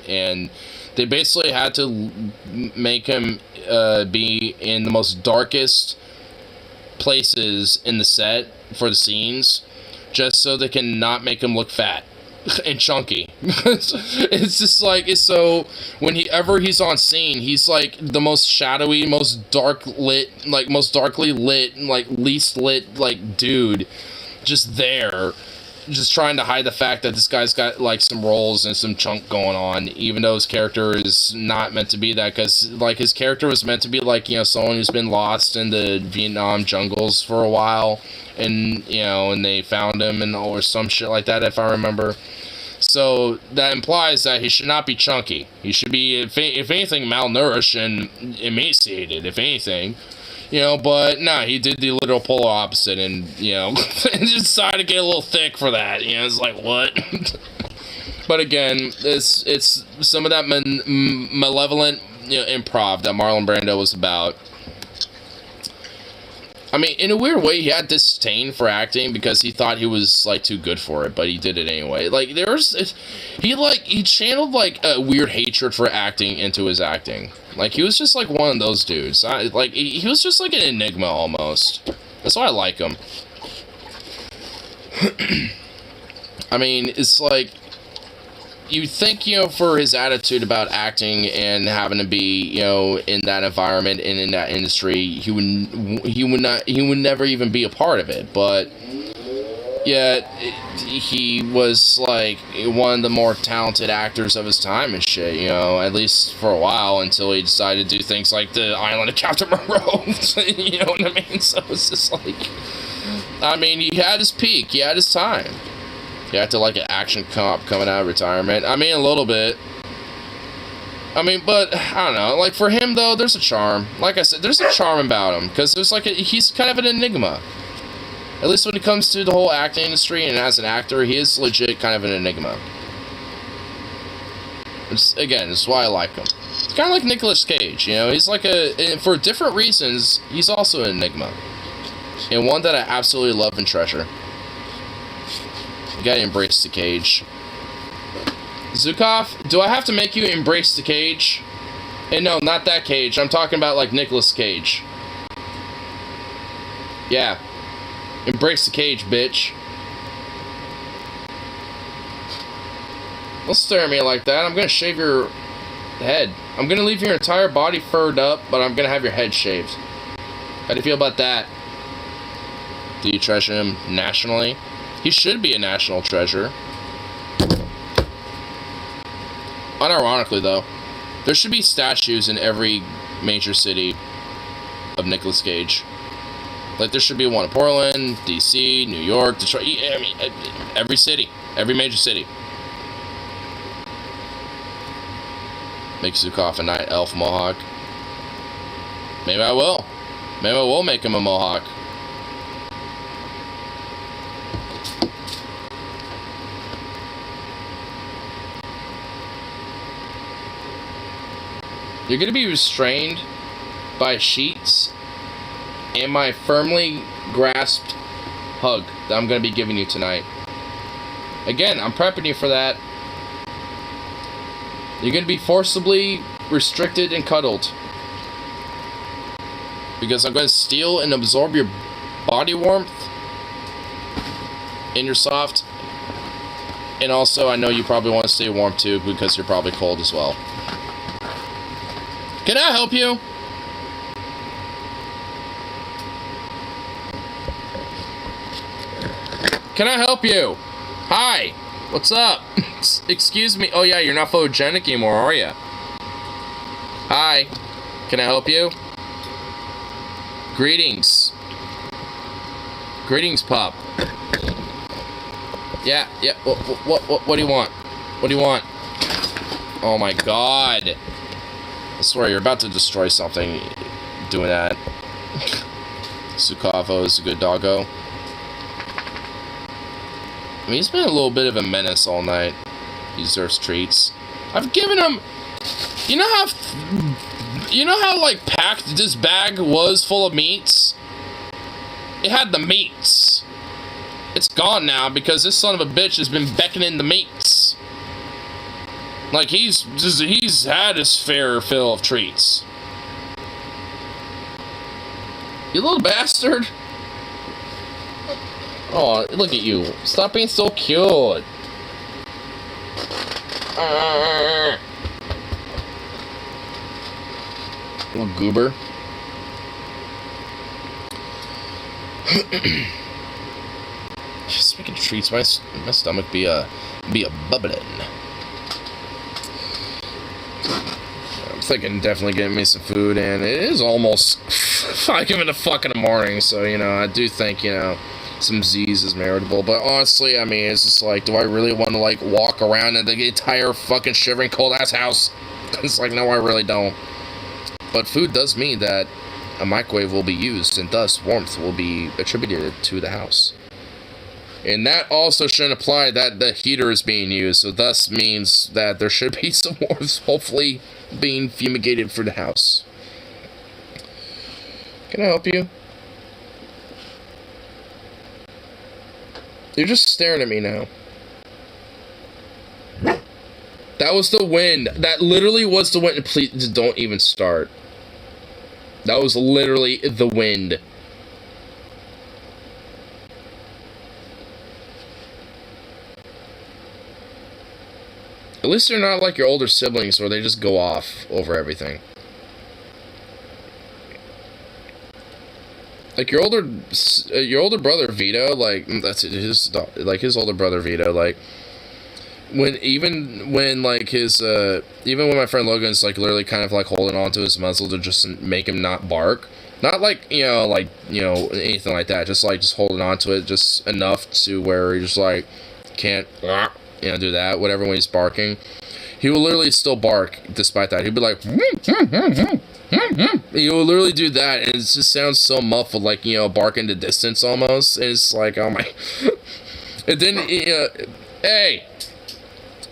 And they basically had to make him be in the most darkest places in the set for the scenes, just so they can not make him look fat and chunky. It's just like, it's so, whenever he's on scene, he's like the most shadowy, most darkly lit, like least lit, like, dude, just there, just trying to hide the fact that this guy's got, like, some rolls and some chunk going on, even though his character is not meant to be that, because, like, his character was meant to be, like, someone who's been lost in the Vietnam jungles for a while, and, and they found him, or some shit like that, if I remember. So, that implies that he should not be chunky. He should be, if anything, malnourished and emaciated, if anything. But no, he did the literal polar opposite, and, and just decided to get a little thick for that. It's like, what? But again, it's some of that malevolent, improv that Marlon Brando was about. I mean, in a weird way, he had disdain for acting because he thought he was, like, too good for it, but he did it anyway. Like, he channeled, like, a weird hatred for acting into his acting. Like, he was just, like, one of those dudes. He was just, like, an enigma, almost. That's why I like him. I mean, it's like, you think, you know, for his attitude about acting and having to be, you know, in that environment and in that industry, he would never even be a part of it. But yet he was like one of the more talented actors of his time and shit, you know, at least for a while, until he decided to do things like The Island of Captain Moreau. You know what I mean? So it's just like, I mean, he had his peak, he had his time. He acted like an action cop coming out of retirement. I mean, a little bit. I mean, but, I don't know. Like, for him, though, there's a charm. Like I said, there's a charm about him. Because there's like he's kind of an enigma. At least when it comes to the whole acting industry and as an actor, he is legit kind of an enigma. Again, this is why I like him. It's kind of like Nicolas Cage, you know? He's like for different reasons, he's also an enigma. And one that I absolutely love and treasure. You gotta embrace the cage. Zukov, do I have to make you embrace the cage? And no, not that cage. I'm talking about like Nicolas Cage. Yeah. Embrace the cage, bitch. Don't stare at me like that. I'm gonna shave your head. I'm gonna leave your entire body furred up, but I'm gonna have your head shaved. How do you feel about that? Do you treasure him nationally? He should be a national treasure. Unironically, though, there should be statues in every major city of Nicolas Cage. Like, there should be one in Portland, DC, New York, Detroit. I mean, every city. Every major city. Make Zukov a night elf mohawk. Maybe I will. Maybe I will make him a mohawk. You're going to be restrained by sheets and my firmly grasped hug that I'm going to be giving you tonight. Again, I'm prepping you for that. You're going to be forcibly restricted and cuddled. Because I'm going to steal and absorb your body warmth and your soft. And also, I know you probably want to stay warm too because you're probably cold as well. Can I help you? Can I help you? Hi. What's up? Excuse me. Oh yeah, you're not photogenic anymore, are you? Hi. Can I help you? Greetings. Greetings, pup. Yeah. What do you want? What do you want? Oh my god. I swear, you're about to destroy something doing that. Sukavo is a good doggo. I mean, he's been a little bit of a menace all night. He deserves treats. I've given him... You know how, like, packed this bag was full of meats? It had the meats. It's gone now because this son of a bitch has been beckoning the meats. Like, he's had his fair fill of treats. You little bastard. Oh, look at you. Stop being so cute. Little goober. Speaking of treats, my stomach be a bubbling. I'm thinking definitely getting me some food, and it is almost 5 in the fucking morning, so, you know, I do think, you know, some Z's is meritable, but honestly, I mean, it's just like, do I really want to, like, walk around in the entire fucking shivering cold-ass house? It's like, no, I really don't. But food does mean that a microwave will be used, and thus warmth will be attributed to the house. And that also shouldn't apply that the heater is being used, so thus means that there should be some warmth, hopefully, being fumigated for the house. Can I help you? You're just staring at me now. That was the wind. That literally was the wind. Please, don't even start. That was literally the wind. At least they're not like your older siblings where they just go off over everything. Like your older brother Vito, like that's his older brother Vito, like when my friend Logan's like literally kind of like holding on to his muzzle to just make him not bark, not like anything like that, just holding on to it just enough to where he just like can't do that whatever when he's barking. He will literally still bark despite that. He'd be like he will literally do that, and it just sounds so muffled, like bark into distance almost. And it's like, oh my. And then hey.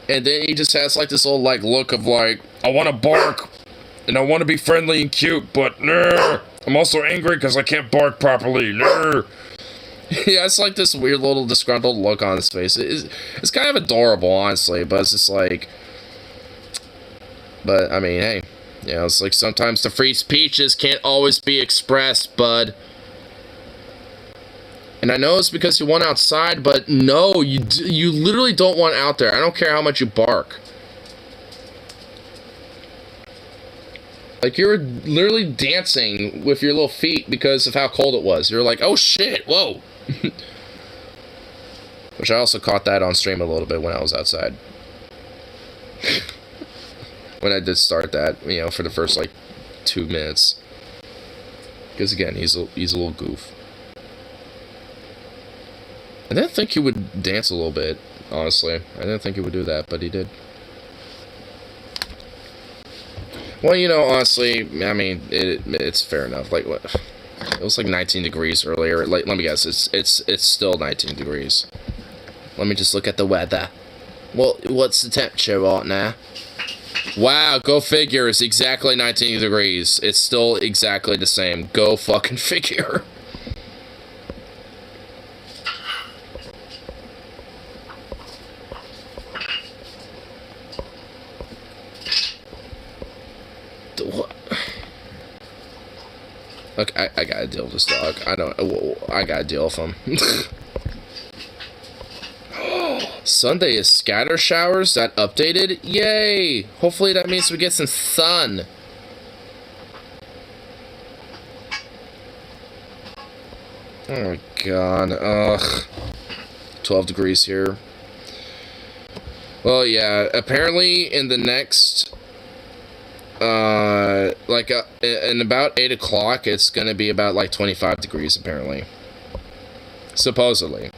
And then he just has like this old like look of like, I want to bark and I want to be friendly and cute, but I'm also angry because I can't bark properly. Yeah, it's like this weird little disgruntled look on his face. It's kind of adorable, honestly, but it's just like, but I mean, hey, it's like sometimes the free speeches can't always be expressed, bud. And I know it's because you want outside, but no, you literally don't want out there. I don't care how much you bark. Like, you're literally dancing with your little feet because of how cold it was. You're like, oh shit, whoa. Which I also caught that on stream a little bit when I was outside. When I did start that, for the first, like, 2 minutes. Because, again, he's a little goof. I didn't think he would dance a little bit, honestly. I didn't think he would do that, but he did. Well, honestly, I mean, it's fair enough. Like, what? It was like 19 degrees earlier. Like, let me guess, it's still 19 degrees. Let me just look at the weather. Well, what's the temperature right now? Wow, go figure. It's exactly 19 degrees. It's still exactly the same. Go fucking figure. Look, I gotta deal with this dog. I gotta deal with him. Sunday is scatter showers. That updated? Yay! Hopefully that means we get some sun. Oh my god. Ugh. 12 degrees here. Well, yeah. Apparently in the next... in about 8 o'clock, it's gonna be about like 25 degrees, apparently. Supposedly.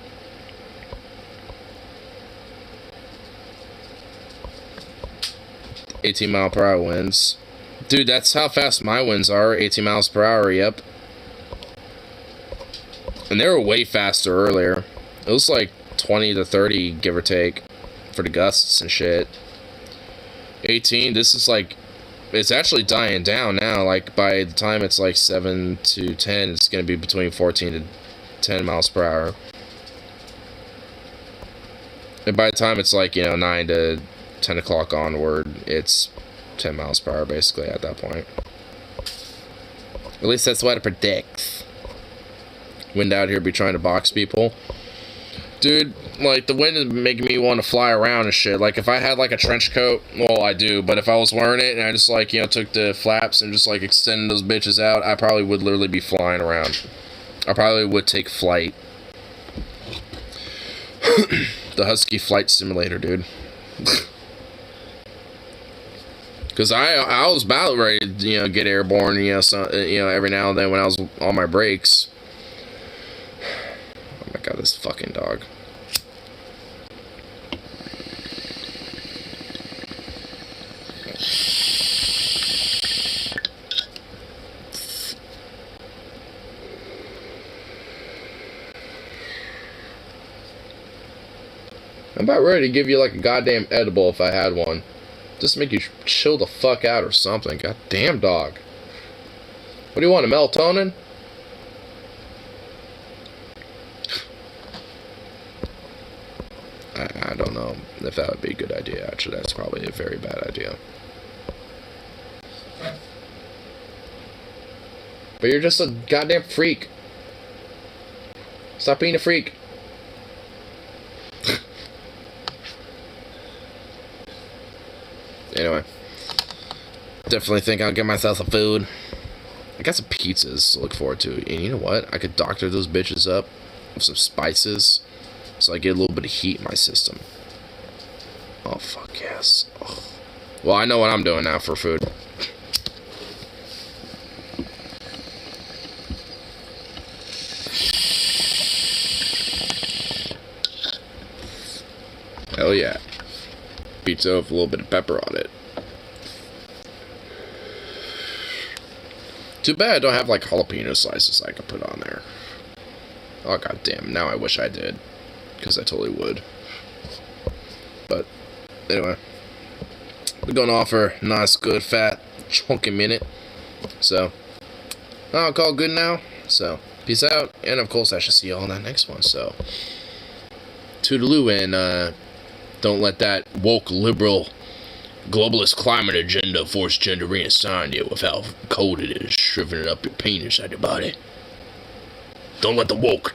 $18-mile-per-hour winds. Dude, that's how fast my winds are. 18 miles per hour, yep. And they were way faster earlier. It was like 20 to 30, give or take, for the gusts and shit. 18, this is like... It's actually dying down now. Like, by the time it's like 7 to 10, it's going to be between 14 to 10 miles per hour. And by the time it's like, 9 to 10 o'clock onward, it's 10 miles per hour basically at that point. At least that's what it predicts. Wind out here be trying to box people. Dude, like, the wind is making me want to fly around and shit. Like, if I had, like, a trench coat, well, I do, but if I was wearing it and I just, like, took the flaps and just, like, extended those bitches out, I probably would literally be flying around. I probably would take flight. The Husky Flight Simulator, dude. Because I was about ready to, get airborne, every now and then when I was on my brakes. Oh my god, this fucking dog. I'm about ready to give you like a goddamn edible if I had one. Just make you chill the fuck out or something. God damn dog. What do you want, a melatonin? know if that would be a good idea. Actually, that's probably a very bad idea. But you're just a goddamn freak. Stop being a freak. Anyway. Definitely think I'll get myself some food. I got some pizzas to look forward to. And you know what? I could doctor those bitches up with some spices. So I get a little bit of heat in my system. Oh, fuck yes. Oh. Well, I know what I'm doing now for food. Hell yeah. Pizza with a little bit of pepper on it. Too bad I don't have like jalapeno slices I could put on there. Oh goddamn, now I wish I did. Because I totally would. But, anyway. We're gonna offer a nice, good, fat, chunky minute. So, I'll call it good now. So, peace out. And of course, I shall see you all in that next one. So, toodaloo, and don't let that woke, liberal, globalist climate agenda force gender reassign you with how cold it is, shriveling up your penis out your body. Don't let the woke